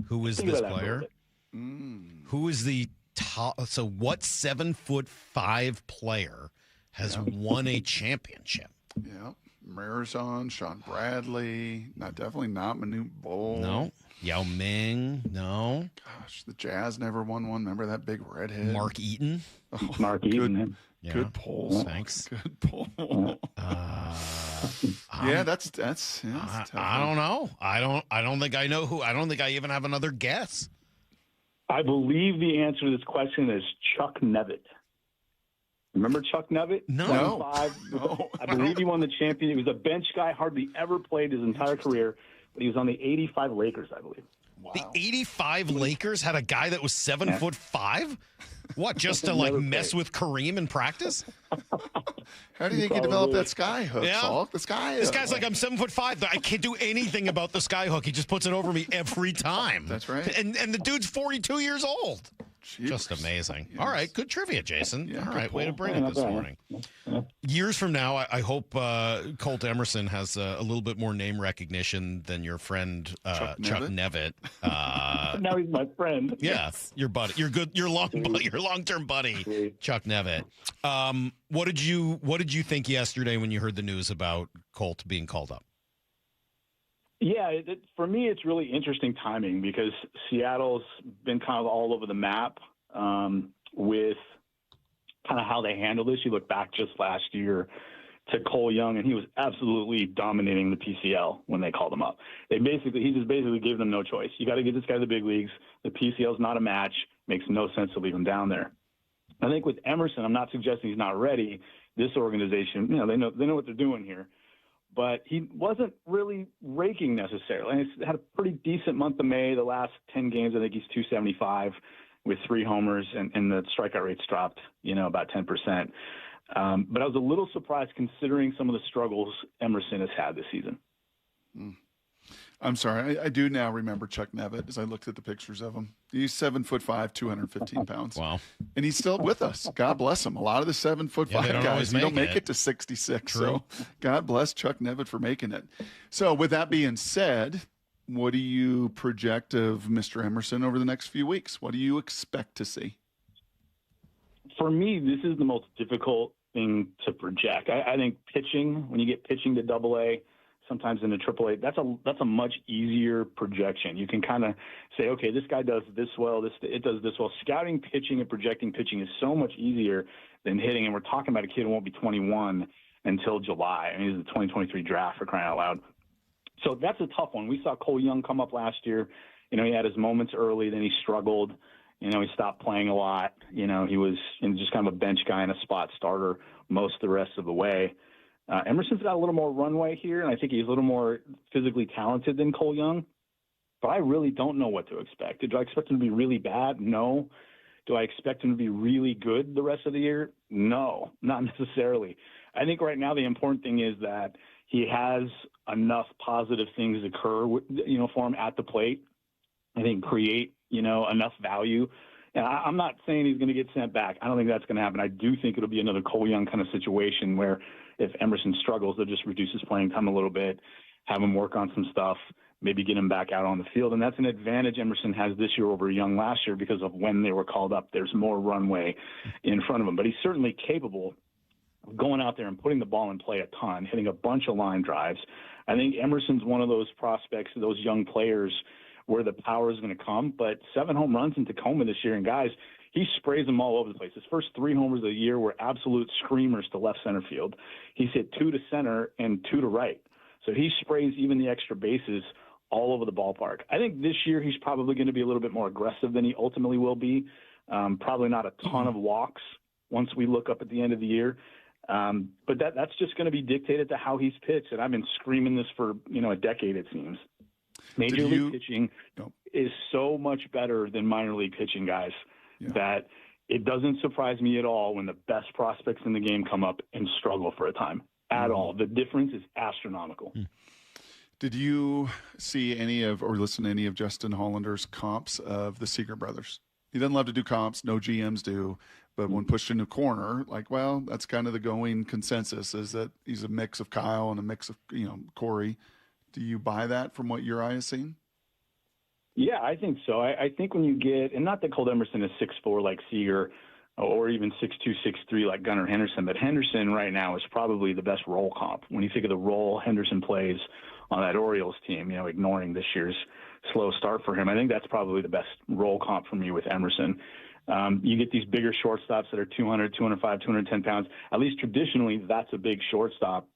Who is this player? Who is the top? So what 7'5" player has won a championship? Yeah. Marizon, Sean Bradley, definitely not Manute Bol. No. Yao Ming, no. Gosh, the Jazz never won one. Remember that big redhead? Mark Eaton. Oh, Mark Eaton. Good polls. Thanks. Good poll. Yeah, that's I don't know. I don't think I know who. I don't think I even have another guess. I believe the answer to this question is Chuck Nevitt. Remember Chuck Nevitt? No. I believe he won the champion. He was a bench guy, hardly ever played his entire career, but he was on the 85 Lakers, I believe. Wow. The 85 Lakers had a guy that was 7'5"? What, just to mess with Kareem in practice? How do you think he developed that sky hook, Yeah. Salk? The sky This guy's like, I'm 7'5". I can't do anything about the sky hook. He just puts it over me every time. That's right. And the dude's 42 years old. Jeepers. Just amazing. Yes. All right, good trivia, Jason. Yeah, all right, good way to poll. bring it this morning. Years from now, I hope Colt Emerson has a little bit more name recognition than your friend Chuck Nevitt. Now he's my friend. Yeah, your buddy, your long-term buddy, Chuck Nevitt. What did you think yesterday when you heard the news about Colt being called up? Yeah, for me, it's really interesting timing because Seattle's been kind of all over the map with kind of how they handled this. You look back just last year to Cole Young, and he was absolutely dominating the PCL when they called him up. He just basically gave them no choice. You got to get this guy to the big leagues. The PCL is not a match. Makes no sense to leave him down there. I think with Emerson, I'm not suggesting he's not ready. This organization, they know what they're doing here. But he wasn't really raking necessarily. He's had a pretty decent month of May. The last 10 games, I think he's 275 with 3 homers, and the strikeout rate's dropped, about 10%. But I was a little surprised considering some of the struggles Emerson has had this season. I'm sorry. I do now remember Chuck Nevitt as I looked at the pictures of him. He's 7'5", 215 pounds. Wow. And he's still with us. God bless him. A lot of the 7'5" guys, don't make it to 66. True. So God bless Chuck Nevitt for making it. So with that being said, what do you project of Mr. Emerson over the next few weeks? What do you expect to see? For me, this is the most difficult thing to project. I think pitching, when you get pitching to AA, sometimes in the AAA, that's a much easier projection. You can kind of say, okay, this guy does this well, it does this well. Scouting pitching and projecting pitching is so much easier than hitting. And we're talking about a kid who won't be 21 until July. I mean, it's the 2023 draft, for crying out loud. So that's a tough one. We saw Cole Young come up last year. He had his moments early, then he struggled. He stopped playing a lot. He was just kind of a bench guy and a spot starter most of the rest of the way. Emerson's got a little more runway here, and I think he's a little more physically talented than Cole Young. But I really don't know what to expect. Do I expect him to be really bad? No. Do I expect him to be really good the rest of the year? No, not necessarily. I think right now the important thing is that he has enough positive things occur, for him at the plate. I think create, enough value. And I'm not saying he's going to get sent back. I don't think that's going to happen. I do think it'll be another Cole Young kind of situation where if Emerson struggles, they'll just reduce his playing time a little bit, have him work on some stuff, maybe get him back out on the field. And that's an advantage Emerson has this year over Young last year because of when they were called up. There's more runway in front of him. But he's certainly capable of going out there and putting the ball in play a ton, hitting a bunch of line drives. I think Emerson's one of those prospects, those young players where the power is going to come. But 7 home runs in Tacoma this year, and guys, he sprays them all over the place. His first 3 homers of the year were absolute screamers to left center field. He's hit 2 to center and 2 to right. So he sprays even the extra bases all over the ballpark. I think this year he's probably going to be a little bit more aggressive than he ultimately will be. Probably not a ton of walks once we look up at the end of the year. But that's just going to be dictated to how he's pitched. And I've been screaming this for, a decade, it seems. Major league pitching is so much better than minor league pitching, guys, that it doesn't surprise me at all when the best prospects in the game come up and struggle for a time at all. The difference is astronomical. Did you see any of or listen to any of Justin Hollander's comps of the Seager brothers? He doesn't love to do comps. No GMs do. But when pushed in a corner, that's kind of the going consensus is that he's a mix of Kyle and a mix of, Corey. Do you buy that from what your eye has seen? Yeah, I think so. I think when you get, and not that Colt Emerson is 6'4" like Seager or even 6'2", 6'3" like Gunnar Henderson, but Henderson right now is probably the best role comp. When you think of the role Henderson plays on that Orioles team, ignoring this year's slow start for him, I think that's probably the best role comp for me with Emerson. You get these bigger shortstops that are 200, 205, 210 pounds. At least traditionally, that's a big shortstop.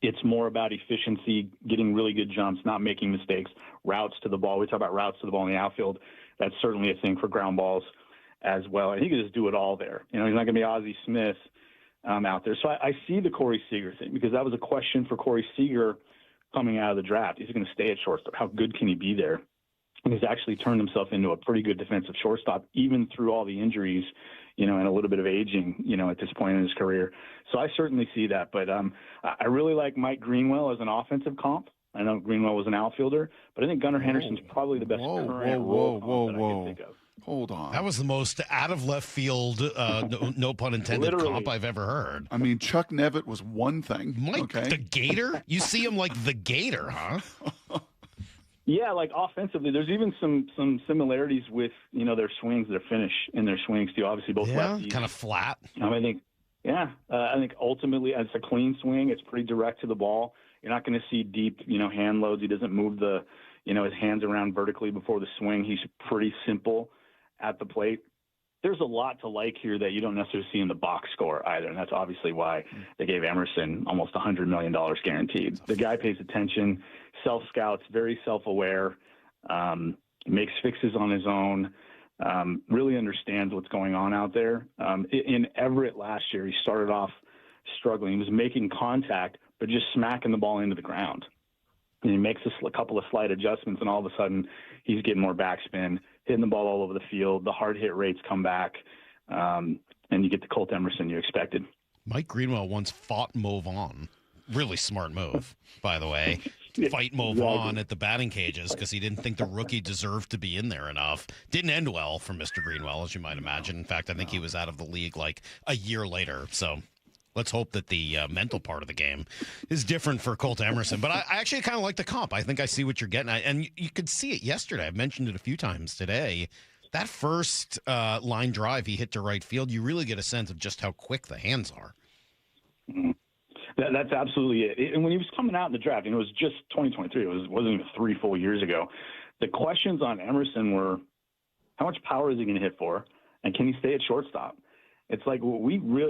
It's more about efficiency, getting really good jumps, not making mistakes, routes to the ball. We talk about routes to the ball in the outfield. That's certainly a thing for ground balls as well. And he can just do it all there. He's not going to be Ozzie Smith out there. So I see the Corey Seager thing because that was a question for Corey Seager coming out of the draft. Is he going to stay at shortstop? How good can he be there? And he's actually turned himself into a pretty good defensive shortstop, even through all the injuries, and a little bit of aging, at this point in his career. So I certainly see that. But I really like Mike Greenwell as an offensive comp. I know Greenwell was an outfielder, but I think Gunnar Henderson's probably the best current role comp that I can think of. Hold on. That was the most out of left field, no pun intended, comp I've ever heard. I mean, Chuck Nevitt was one thing. Mike the Gator? You see him like the Gator, huh? Yeah, like offensively, there's even some similarities with, their swings, their finish in their swings too. Obviously, both lefties. Kind of flat. I think ultimately, it's a clean swing. It's pretty direct to the ball. You're not going to see deep, hand loads. He doesn't move his hands around vertically before the swing. He's pretty simple at the plate. There's a lot to like here that you don't necessarily see in the box score either, and that's obviously why they gave Emerson almost $100 million guaranteed. The guy pays attention, self-scouts, very self-aware, makes fixes on his own, really understands what's going on out there. In Everett last year, he started off struggling. He was making contact, but just smacking the ball into the ground. And he makes a couple of slight adjustments, and all of a sudden he's getting more backspin, hitting the ball all over the field. The hard hit rates come back, and you get the Colt Emerson you expected. Mike Greenwell once fought Mo Vaughn. Really smart move, by the way. Fight Mo Vaughn at the batting cages because he didn't think the rookie deserved to be in there enough. Didn't end well for Mr. Greenwell, as you might imagine. In fact, I think he was out of the league like a year later. So let's hope that the mental part of the game is different for Colt Emerson. But I actually kind of like the comp. I think I see what you're getting at. And you could see it yesterday. I've mentioned it a few times today. That first line drive he hit to right field, you really get a sense of just how quick the hands are. Mm-hmm. That's absolutely it. And when he was coming out in the draft, it was just 2023. It wasn't even 3 full years ago. The questions on Emerson were, how much power is he going to hit for? And can he stay at shortstop? It's like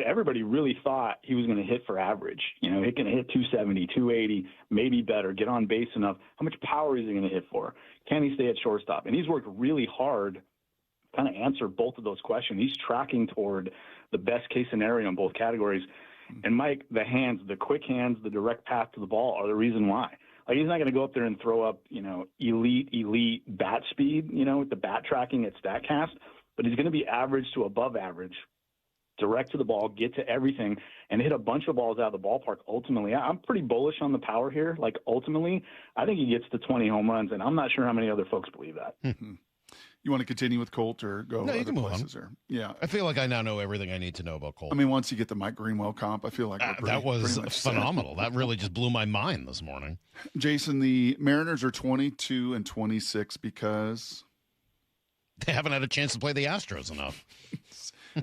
everybody really thought he was going to hit for average. He can hit 270, 280, maybe better, get on base enough. How much power is he going to hit for? Can he stay at shortstop? And he's worked really hard to kind of answer both of those questions. He's tracking toward the best case scenario in both categories. And Mike, the hands, the quick hands, the direct path to the ball are the reason why. Like, he's not going to go up there and throw up, elite bat speed, with the bat tracking at StatCast, but he's going to be average to above average, direct to the ball, get to everything, and hit a bunch of balls out of the ballpark. Ultimately, I'm pretty bullish on the power here. Like, ultimately, I think he gets to 20 home runs, and I'm not sure how many other folks believe that. You want to continue with Colt or go no, you other can move places? On. Or, yeah. I feel like I now know everything I need to know about Colt. I mean, once you get the Mike Greenwell comp, I feel like that was phenomenal. That really just blew my mind this morning. Jason, the Mariners are 22-26 because they haven't had a chance to play the Astros enough.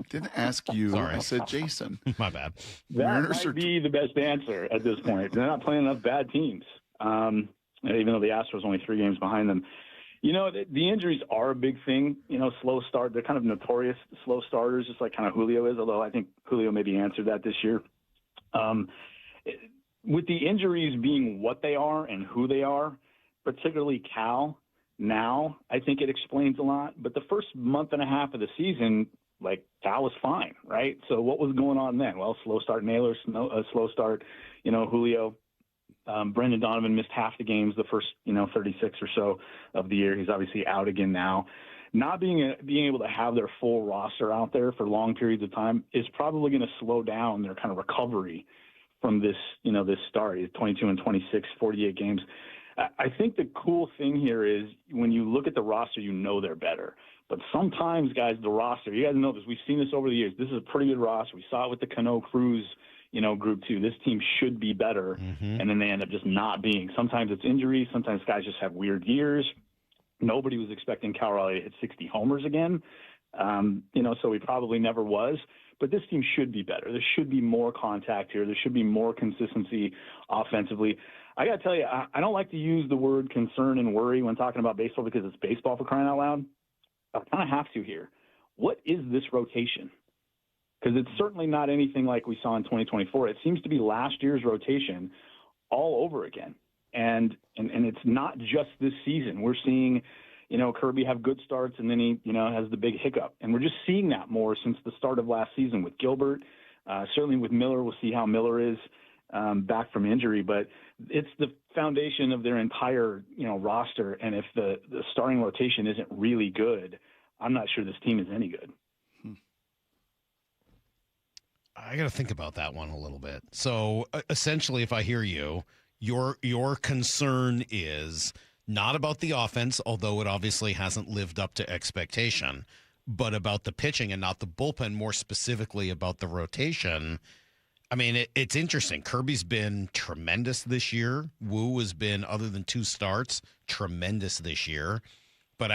Didn't ask you. Sorry. I said Jason. My bad. That might be the best answer at this point. They're not playing enough bad teams, even though the Astros are only 3 games behind them. The injuries are a big thing. Slow start. They're kind of notorious slow starters, just like kind of Julio is, although I think Julio maybe answered that this year. With the injuries being what they are and who they are, particularly Cal, now, I think it explains a lot. But the first month and a half of the season, like, Cal was fine, right? So what was going on then? Well, slow start Naylor, slow start, Julio. Brendan Donovan missed half the games the first, 36 or so of the year. He's obviously out again now. Not being able to have their full roster out there for long periods of time is probably going to slow down their kind of recovery from this, this start. 22 and 26, 48 games. I think the cool thing here is when you look at the roster, they're better. But sometimes, guys, the roster, you guys know this. We've seen this over the years. This is a pretty good roster. We saw it with the Cano Cruz, group 2. This team should be better, and then they end up just not being. Sometimes it's injuries. Sometimes guys just have weird years. Nobody was expecting Cal Raleigh to hit 60 homers again, so he probably never was. But this team should be better. There should be more contact here. There should be more consistency offensively. I got to tell you, I don't like to use the word concern and worry when talking about baseball because it's baseball, for crying out loud. I kind of have to here. What is this rotation? Because it's certainly not anything like we saw in 2024. It seems to be last year's rotation all over again. And it's not just this season. We're seeing, Kirby have good starts and then he, has the big hiccup. And we're just seeing that more since the start of last season with Gilbert. Certainly with Miller, we'll see how Miller is back from injury. But it's the foundation of their entire, roster. And if the starting rotation isn't really good, I'm not sure this team is any good. I got to think about that one a little bit. So essentially, if I hear you, your concern is not about the offense, although it obviously hasn't lived up to expectation, but about the pitching and not the bullpen, more specifically about the rotation. I mean, it's interesting. Kirby's been tremendous this year. Wu has been, other than 2 starts, tremendous this year. But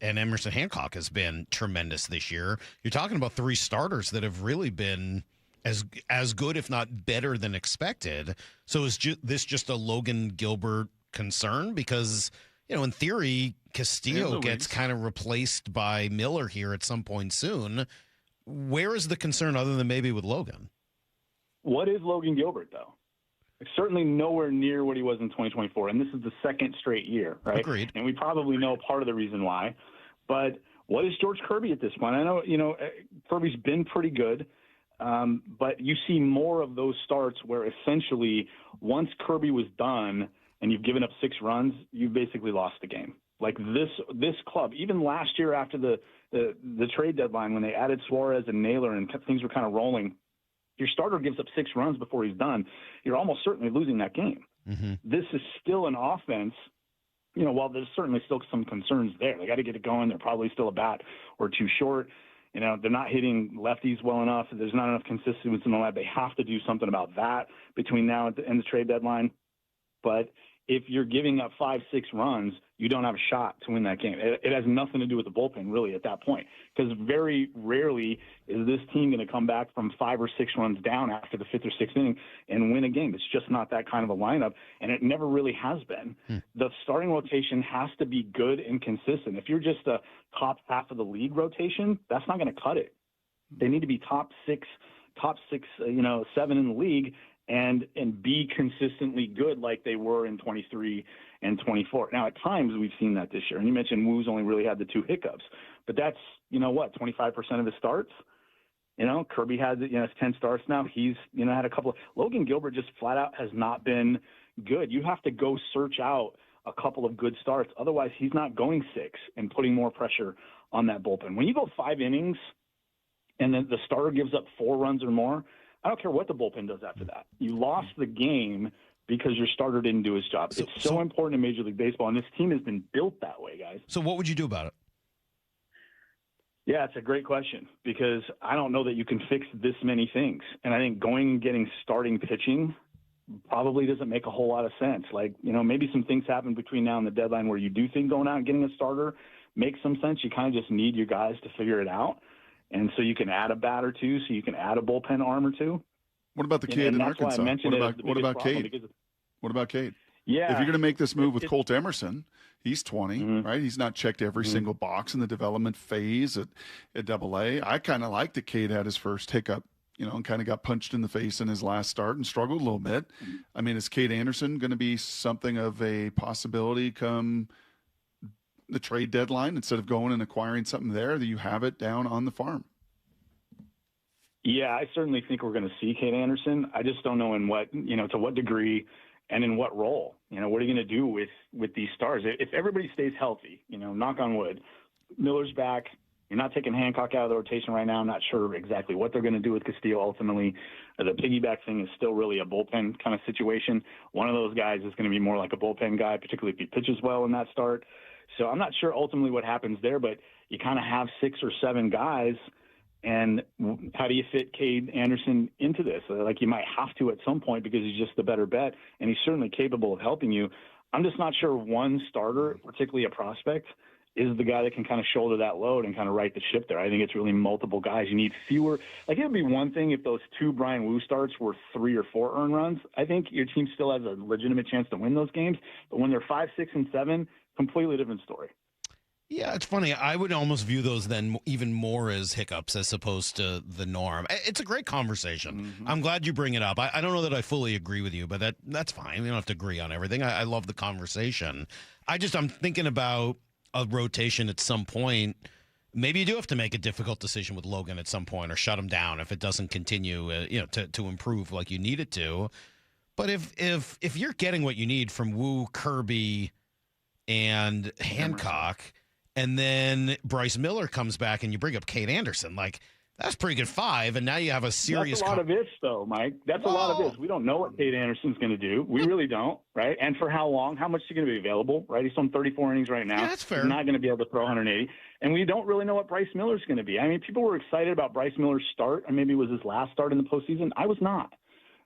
and Emerson Hancock has been tremendous this year. You're talking about 3 starters that have really been as good, if not better than expected. So is this just a Logan Gilbert concern? Because, in theory, Castillo gets kind of replaced by Miller here at some point soon. Where is the concern other than maybe with Logan? What is Logan Gilbert, though? It's certainly nowhere near what he was in 2024, and this is the second straight year, right? Agreed. And we probably know part of the reason why. But what is George Kirby at this point? I know, Kirby's been pretty good. But you see more of those starts where essentially once Kirby was done and you've given up 6 runs, you've basically lost the game. Like this club, even last year after the trade deadline when they added Suarez and Naylor and things were kind of rolling, your starter gives up 6 runs before he's done. You're almost certainly losing that game. Mm-hmm. This is still an offense. While there's certainly still some concerns there, they got to get it going. They're probably still a bat or 2 short. They're not hitting lefties well enough. There's not enough consistency in the lab. They have to do something about that between now and the trade deadline. But if you're giving up 5-6 runs, you don't have a shot to win that game. It has nothing to do with the bullpen, really, at that point. Because very rarely is this team going to come back from 5 or 6 runs down after the 5th or 6th inning and win a game. It's just not that kind of a lineup, and it never really has been. The starting rotation has to be good and consistent. If you're just a top half of the league rotation, that's not going to cut it. They need to be top 6, 7 in the league, and be consistently good like they were in 23 and 24. Now, at times we've seen that this year. And you mentioned Wu's only really had the 2 hiccups. But that's, 25% of his starts? Kirby had, 10 starts now. He's, had a couple of – Logan Gilbert just flat out has not been good. You have to go search out a couple of good starts. Otherwise, he's not going 6 and putting more pressure on that bullpen. When you go 5 innings and then the starter gives up 4 runs or more, I don't care what the bullpen does after that. You lost the game because your starter didn't do his job. It's so important in Major League Baseball, and this team has been built that way, guys. So what would you do about it? Yeah, it's a great question because I don't know that you can fix this many things. And I think going and getting starting pitching probably doesn't make a whole lot of sense. Like, maybe some things happen between now and the deadline where you do think going out and getting a starter makes some sense. You kind of just need your guys to figure it out. And so you can add a bat or 2, so you can add a bullpen arm or 2. What about the kid in Arkansas? What about Cade? What about Cade? Yeah. If you're going to make this move with Colt Emerson, he's 20, right? He's not checked every single box in the development phase at AA. I kind of like that Cade had his first hiccup and kind of got punched in the face in his last start and struggled a little bit. I mean, is Cade Anderson going to be something of a possibility come the trade deadline instead of going and acquiring something there, that you have it down on the farm? Yeah, I certainly think we're going to see Cade Anderson. I just don't know in what, to what degree and in what role. What are you going to do with these stars? If everybody stays healthy, knock on wood, Miller's back. You're not taking Hancock out of the rotation right now. I'm not sure exactly what they're going to do with Castillo ultimately. The piggyback thing is still really a bullpen kind of situation. One of those guys is going to be more like a bullpen guy, particularly if he pitches well in that start. So I'm not sure ultimately what happens there, but you kind of have 6 or 7 guys. And how do you fit Cade Anderson into this? Like, you might have to at some point because he's just the better bet, and he's certainly capable of helping you. I'm just not sure one starter, particularly a prospect, is the guy that can kind of shoulder that load and kind of right the ship there. I think it's really multiple guys. You need fewer. Like, it would be one thing if those 2 Brian Wu starts were 3 or 4 earned runs. I think your team still has a legitimate chance to win those games. But when they're 5, 6, and 7, completely different story. Yeah, it's funny. I would almost view those then even more as hiccups as opposed to the norm. It's a great conversation. Mm-hmm. I'm glad you bring it up. I don't know that I fully agree with you, but that's fine. We don't have to agree on everything. I love the conversation. I'm thinking about a rotation at some point. Maybe you do have to make a difficult decision with Logan at some point, or shut him down if it doesn't continue, to improve like you need it to. But if you're getting what you need from Wu, Kirby, and Hancock, and then Bryce Miller comes back and you bring up Cade Anderson, like, that's pretty good 5, and now you have a serious... That's a lot of ifs, though, Mike. That's a lot of ifs. We don't know what Cade Anderson's going to do. We really don't, right? And for how long? How much is he going to be available, right? He's on 34 innings right now. Yeah, that's fair. He's not going to be able to throw 180. And we don't really know what Bryce Miller's going to be. I mean, people were excited about Bryce Miller's start, and maybe it was his last start in the postseason. I was not.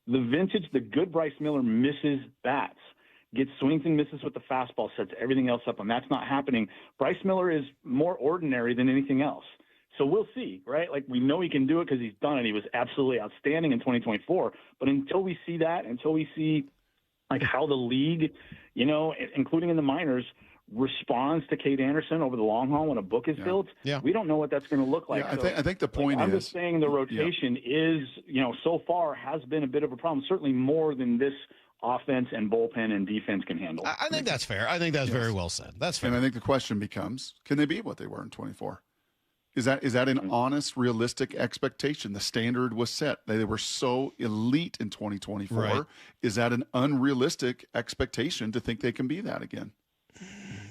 The good Bryce Miller misses bats. Gets swings and misses with the fastball, sets everything else up, and that's not happening. Bryce Miller is more ordinary than anything else. So we'll see, right? Like, we know he can do it because he's done it. He was absolutely outstanding in 2024. But until we see that, until we see, like, how the league, including in the minors, responds to Cade Anderson over the long haul when a book is built, we don't know what that's going to look like. Yeah, I think the point is... I'm just saying the rotation is, so far has been a bit of a problem, certainly more than this offense and bullpen and defense can handle. I think that's fair. I think that's very well said. That's fair. And I think the question becomes, can they be what they were in 24? Is that an honest, realistic expectation? The standard was set. They were so elite in 2024. Right. Is that an unrealistic expectation to think they can be that again?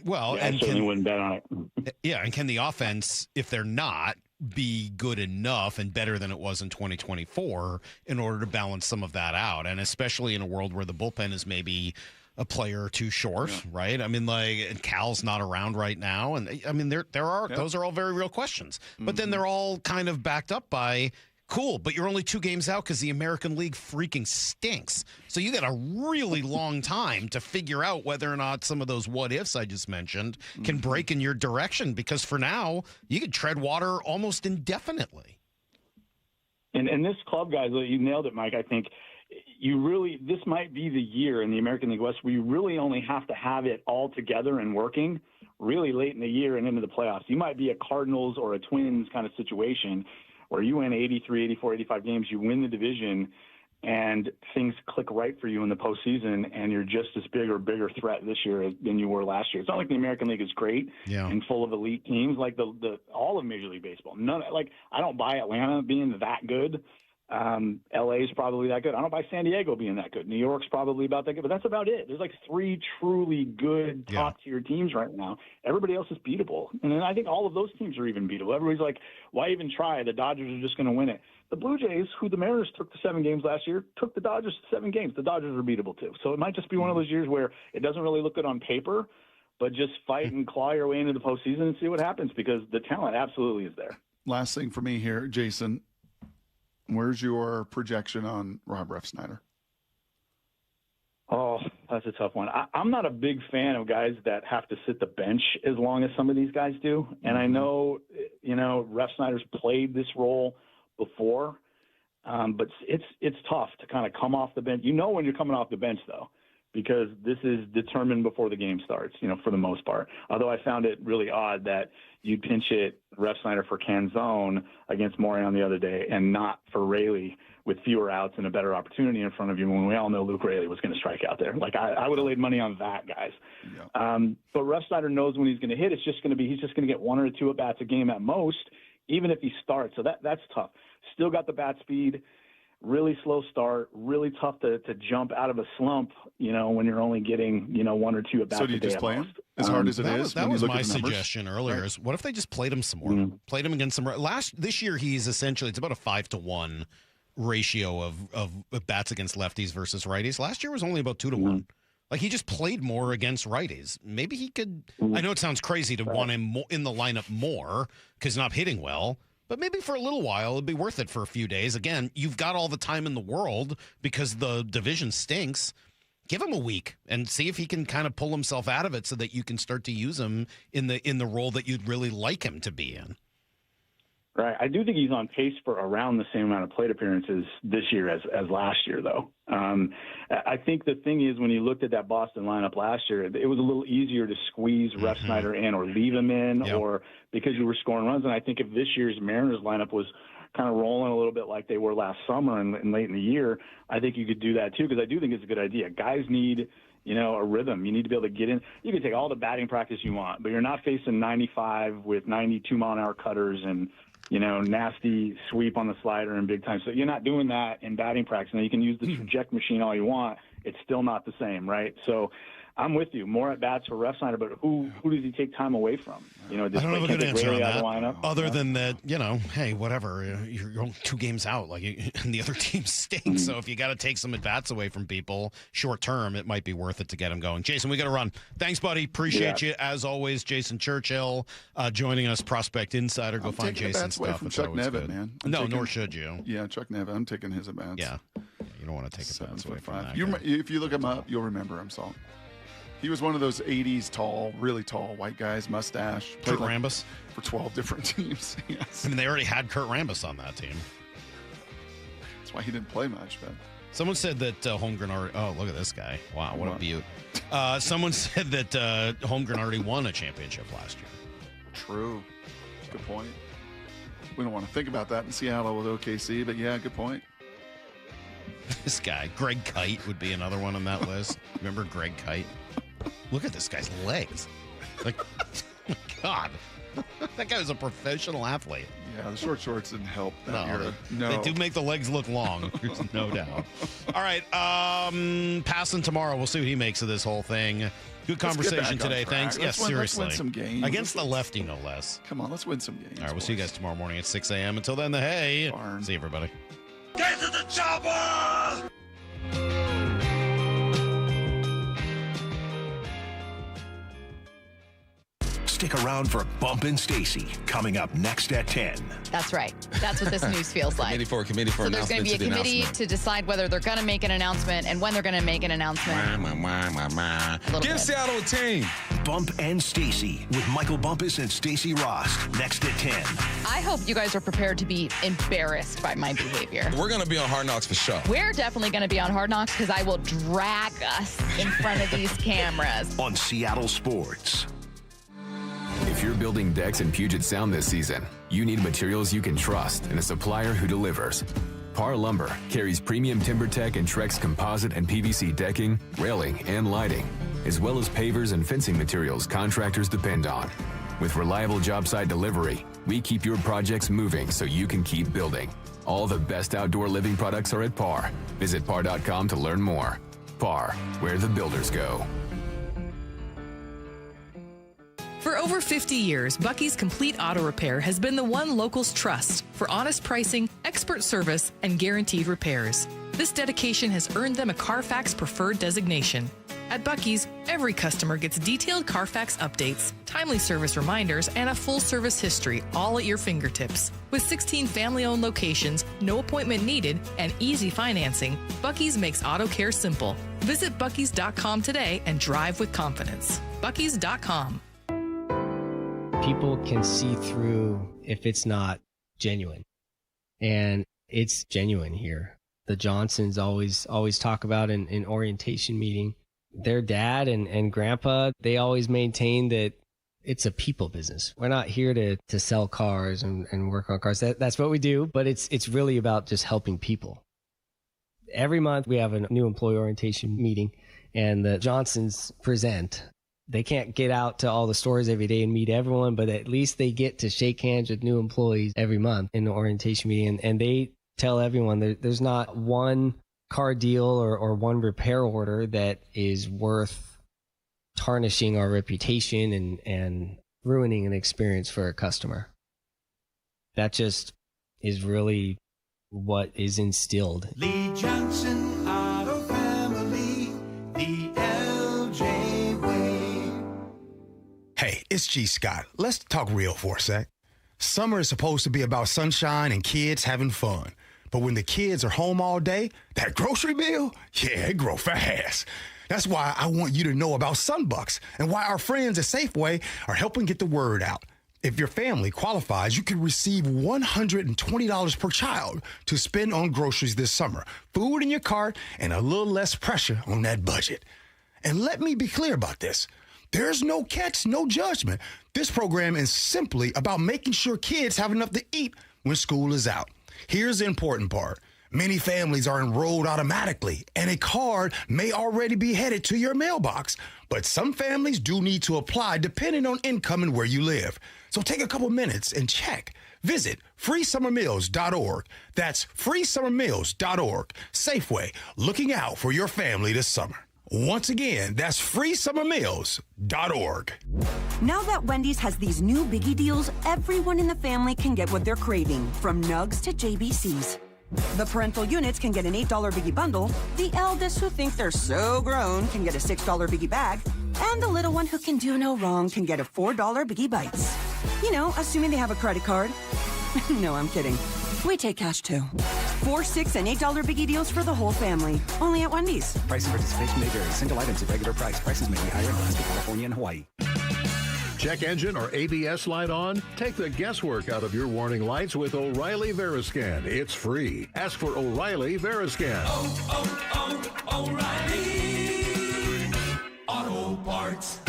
Well, I certainly wouldn't bet on it. Yeah, and can the offense, if they're not, be good enough and better than it was in 2024 in order to balance some of that out? And especially in a world where the bullpen is maybe a player or two short, right? I mean, and Cal's not around right now. And I mean, those are all very real questions. But then they're all kind of backed up by, cool, but you're only 2 games out because the American League freaking stinks. So you got a really long time to figure out whether or not some of those what-ifs I just mentioned can break in your direction, because for now, you could tread water almost indefinitely. And this club, guys, you nailed it, Mike. I think this might be the year in the American League West where you really only have to have it all together and working really late in the year and into the playoffs. You might be a Cardinals or a Twins kind of situation where you win 83, 84, 85 games, you win the division, and things click right for you in the postseason, and you're just as big or bigger threat this year than you were last year. It's not like the American League is great and full of elite teams like the all of Major League Baseball. I don't buy Atlanta being that good. LA is probably that good. I don't buy San Diego being that good. New York's probably about that good, but that's about it. There's like 3 truly good top-tier teams right now. Everybody else is beatable. And then I think all of those teams are even beatable. Everybody's like, why even try? The Dodgers are just going to win it. The Blue Jays, who the Mariners took to 7 games last year, took the Dodgers to 7 games. The Dodgers are beatable too. So it might just be one of those years where it doesn't really look good on paper, but just fight and claw your way into the postseason and see what happens, because the talent absolutely is there. Last thing for me here, Jason. Where's your projection on Rob Refsnyder? Oh, that's a tough one. I'm not a big fan of guys that have to sit the bench as long as some of these guys do. And I know, Refsnyder's played this role before, but it's tough to kind of come off the bench. When you're coming off the bench, though, because this is determined before the game starts, for the most part. Although I found it really odd that you'd pinch hit Ref Snyder for Canzone against Moreon the other day and not for Raley with fewer outs and a better opportunity in front of you when we all know Luke Raley was going to strike out there. Like, I would have laid money on that, guys. Yeah. But Ref Snyder knows when he's going to hit. He's just going to get 1 or 2 at-bats a game at most, even if he starts. So that's tough. Still got the bat speed. Really slow start, really tough to jump out of a slump, when you're only getting, 1 or 2 at-bats a day. So do you just play him as hard as it is? That was my suggestion earlier. Right. Is what if they just played him some more? Mm-hmm. Played him against some this year. He's essentially, it's about a 5-to-1 ratio of bats against lefties versus righties. Last year was only about 2-to-1. Like, he just played more against righties. Maybe he could. I know it sounds crazy to want him in the lineup more because he's not hitting well. But maybe for a little while, it'd be worth it for a few days. Again, you've got all the time in the world because the division stinks. Give him a week and see if he can kind of pull himself out of it so that you can start to use him in the role that you'd really like him to be in. Right. I do think he's on pace for around the same amount of plate appearances this year as last year, though. I think the thing is, when you looked at that Boston lineup last year, it was a little easier to squeeze Ref Snyder in or leave him in, or because you were scoring runs. And I think if this year's Mariners lineup was kind of rolling a little bit like they were last summer and late in the year, I think you could do that too, because I do think it's a good idea. Guys need a rhythm. You need to be able to get in. You can take all the batting practice you want, but you're not facing 95 with 92-mile-an-hour cutters and nasty sweep on the slider and big time. So you're not doing that in batting practice. Now, you can use the traject machine all you want. It's still not the same, right? So I'm with you. More at bats for Ref Snyder, but who does he take time away from? I don't have a good answer on that. Other than that, hey, whatever. You're 2 games out, and the other team stinks. So if you got to take some at bats away from people short term, it might be worth it to get them going. Jason, we got to run. Thanks, buddy. Appreciate you as always. Jason Churchill joining us, Prospect Insider. Go find Jason's stuff. Away from Chuck Nevitt, man. Nor should you. Yeah, Chuck Nevitt. I'm taking his at bats. Yeah, you don't want to take at bats away from that. If you look him up, you'll remember him, Salt. He was one of those 80s tall, really tall white guys, mustache. Kurt Rambis? For 12 different teams, yes. I mean, they already had Kurt Rambis on that team. That's why he didn't play much, but... Someone said that Holmgren already... Oh, look at this guy. Wow, what a beaut. Someone said that Holmgren already won a championship last year. True. Good point. We don't want to think about that in Seattle with OKC, but yeah, good point. This guy, Greg Kite, would be another one on that list. Remember Greg Kite? Look at this guy's legs. Like, oh my God. That guy was a professional athlete. Yeah, the short shorts didn't help that era. They do make the legs look long. There's no doubt. All right, passing tomorrow. We'll see what he makes of this whole thing. Good conversation today. Thanks. Yes, seriously. Let's win some games. Against the lefty, no less. Come on, let's win some games. All right, we'll see you guys tomorrow morning at 6 a.m. Until then, see you, everybody. Get to the chopper! Stick around for Bump and Stacy coming up next at 10. That's right. That's what this news feels like. Committee for so there's going to be a committee to decide whether they're going to make an announcement and when they're going to make an announcement. Give Seattle a team. Bump and Stacy with Michael Bumpus and Stacy Rost next at 10. I hope you guys are prepared to be embarrassed by my behavior. We're going to be on Hard Knocks for sure. We're definitely going to be on Hard Knocks because I will drag us in front of these cameras. On Seattle Sports. If you're building decks in Puget Sound this season, you need materials you can trust and a supplier who delivers. Par Lumber carries premium TimberTech and Trex composite and PVC decking, railing, and lighting, as well as pavers and fencing materials contractors depend on. With reliable job site delivery, we keep your projects moving so you can keep building. All the best outdoor living products are at Par. Visit par.com to learn more. Par, where the builders go. For over 50 years, Bucky's Complete Auto Repair has been the one locals trust for honest pricing, expert service, and guaranteed repairs. This dedication has earned them a Carfax Preferred designation. At Bucky's, every customer gets detailed Carfax updates, timely service reminders, and a full service history, all at your fingertips. With 16 family-owned locations, no appointment needed, and easy financing, Bucky's makes auto care simple. Visit Bucky's.com today and drive with confidence. Bucky's.com. People can see through if it's not genuine. And it's genuine here. The Johnsons always talk about in orientation meeting, their dad and grandpa, they always maintain that it's a people business. We're not here to sell cars and work on cars. That's what we do, but it's really about just helping people. Every month we have a new employee orientation meeting, and the Johnsons present. They can't get out to all the stores every day and meet everyone, but at least they get to shake hands with new employees every month in the orientation meeting. And they tell everyone there's not one car deal or one repair order that is worth tarnishing our reputation and ruining an experience for a customer. That just is really what is instilled. Lee Johnson Auto Family, the LJ way. Hey, it's G. Scott. Let's talk real for a sec. Summer is supposed to be about sunshine and kids having fun. But when the kids are home all day, that grocery bill, yeah, it grows fast. That's why I want you to know about Sunbucks and why our friends at Safeway are helping get the word out. If your family qualifies, you can receive $120 per child to spend on groceries this summer, food in your cart, and a little less pressure on that budget. And let me be clear about this. There's no catch, no judgment. This program is simply about making sure kids have enough to eat when school is out. Here's the important part. Many families are enrolled automatically, and a card may already be headed to your mailbox. But some families do need to apply depending on income and where you live. So take a couple minutes and check. Visit freesummermeals.org. That's freesummermeals.org. Safeway, looking out for your family this summer. Once again, that's freesummermeals.org. Now that Wendy's has these new biggie deals, everyone in the family can get what they're craving, from nugs to JBCs. The parental units can get an $8 biggie bundle, the eldest who think they're so grown can get a $6 biggie bag, and the little one who can do no wrong can get a $4 biggie bites. You know, assuming they have a credit card. No, I'm kidding. We take cash too. 4, 6, and $8 biggie deals for the whole family. Only at Wendy's. Price and participation may vary. Single items at regular price. Prices may be higher in Alaska, California, and Hawaii. Check engine or ABS light on? Take the guesswork out of your warning lights with O'Reilly Veriscan. It's free. Ask for O'Reilly Veriscan. O'Reilly Auto Parts.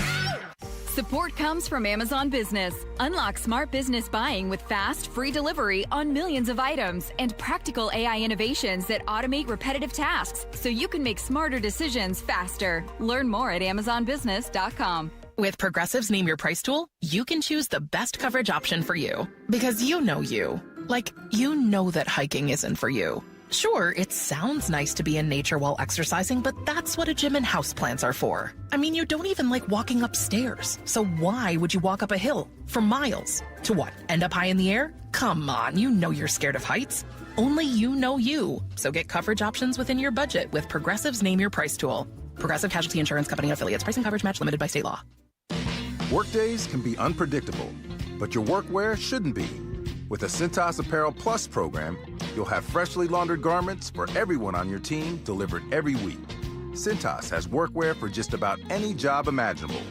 Support comes from Amazon Business. Unlock smart business buying with fast, free delivery on millions of items and practical AI innovations that automate repetitive tasks so you can make smarter decisions faster. Learn more at amazonbusiness.com. With Progressive's Name Your Price tool, you can choose the best coverage option for you. Because you know you. Like, you know that hiking isn't for you. Sure, it sounds nice to be in nature while exercising, but that's what a gym and houseplants are for. I mean, you don't even like walking upstairs. So why would you walk up a hill for miles? To what, end up high in the air? Come on, you know you're scared of heights. Only you know you. So get coverage options within your budget with Progressive's Name Your Price tool. Progressive Casualty Insurance Company affiliates. Price and coverage match limited by state law. Workdays can be unpredictable, but your workwear shouldn't be. With the Cintas Apparel Plus program, you'll have freshly laundered garments for everyone on your team delivered every week. Cintas has workwear for just about any job imaginable,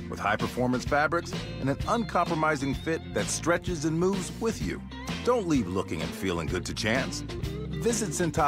with high-performance fabrics and an uncompromising fit that stretches and moves with you. Don't leave looking and feeling good to chance. Visit Cintas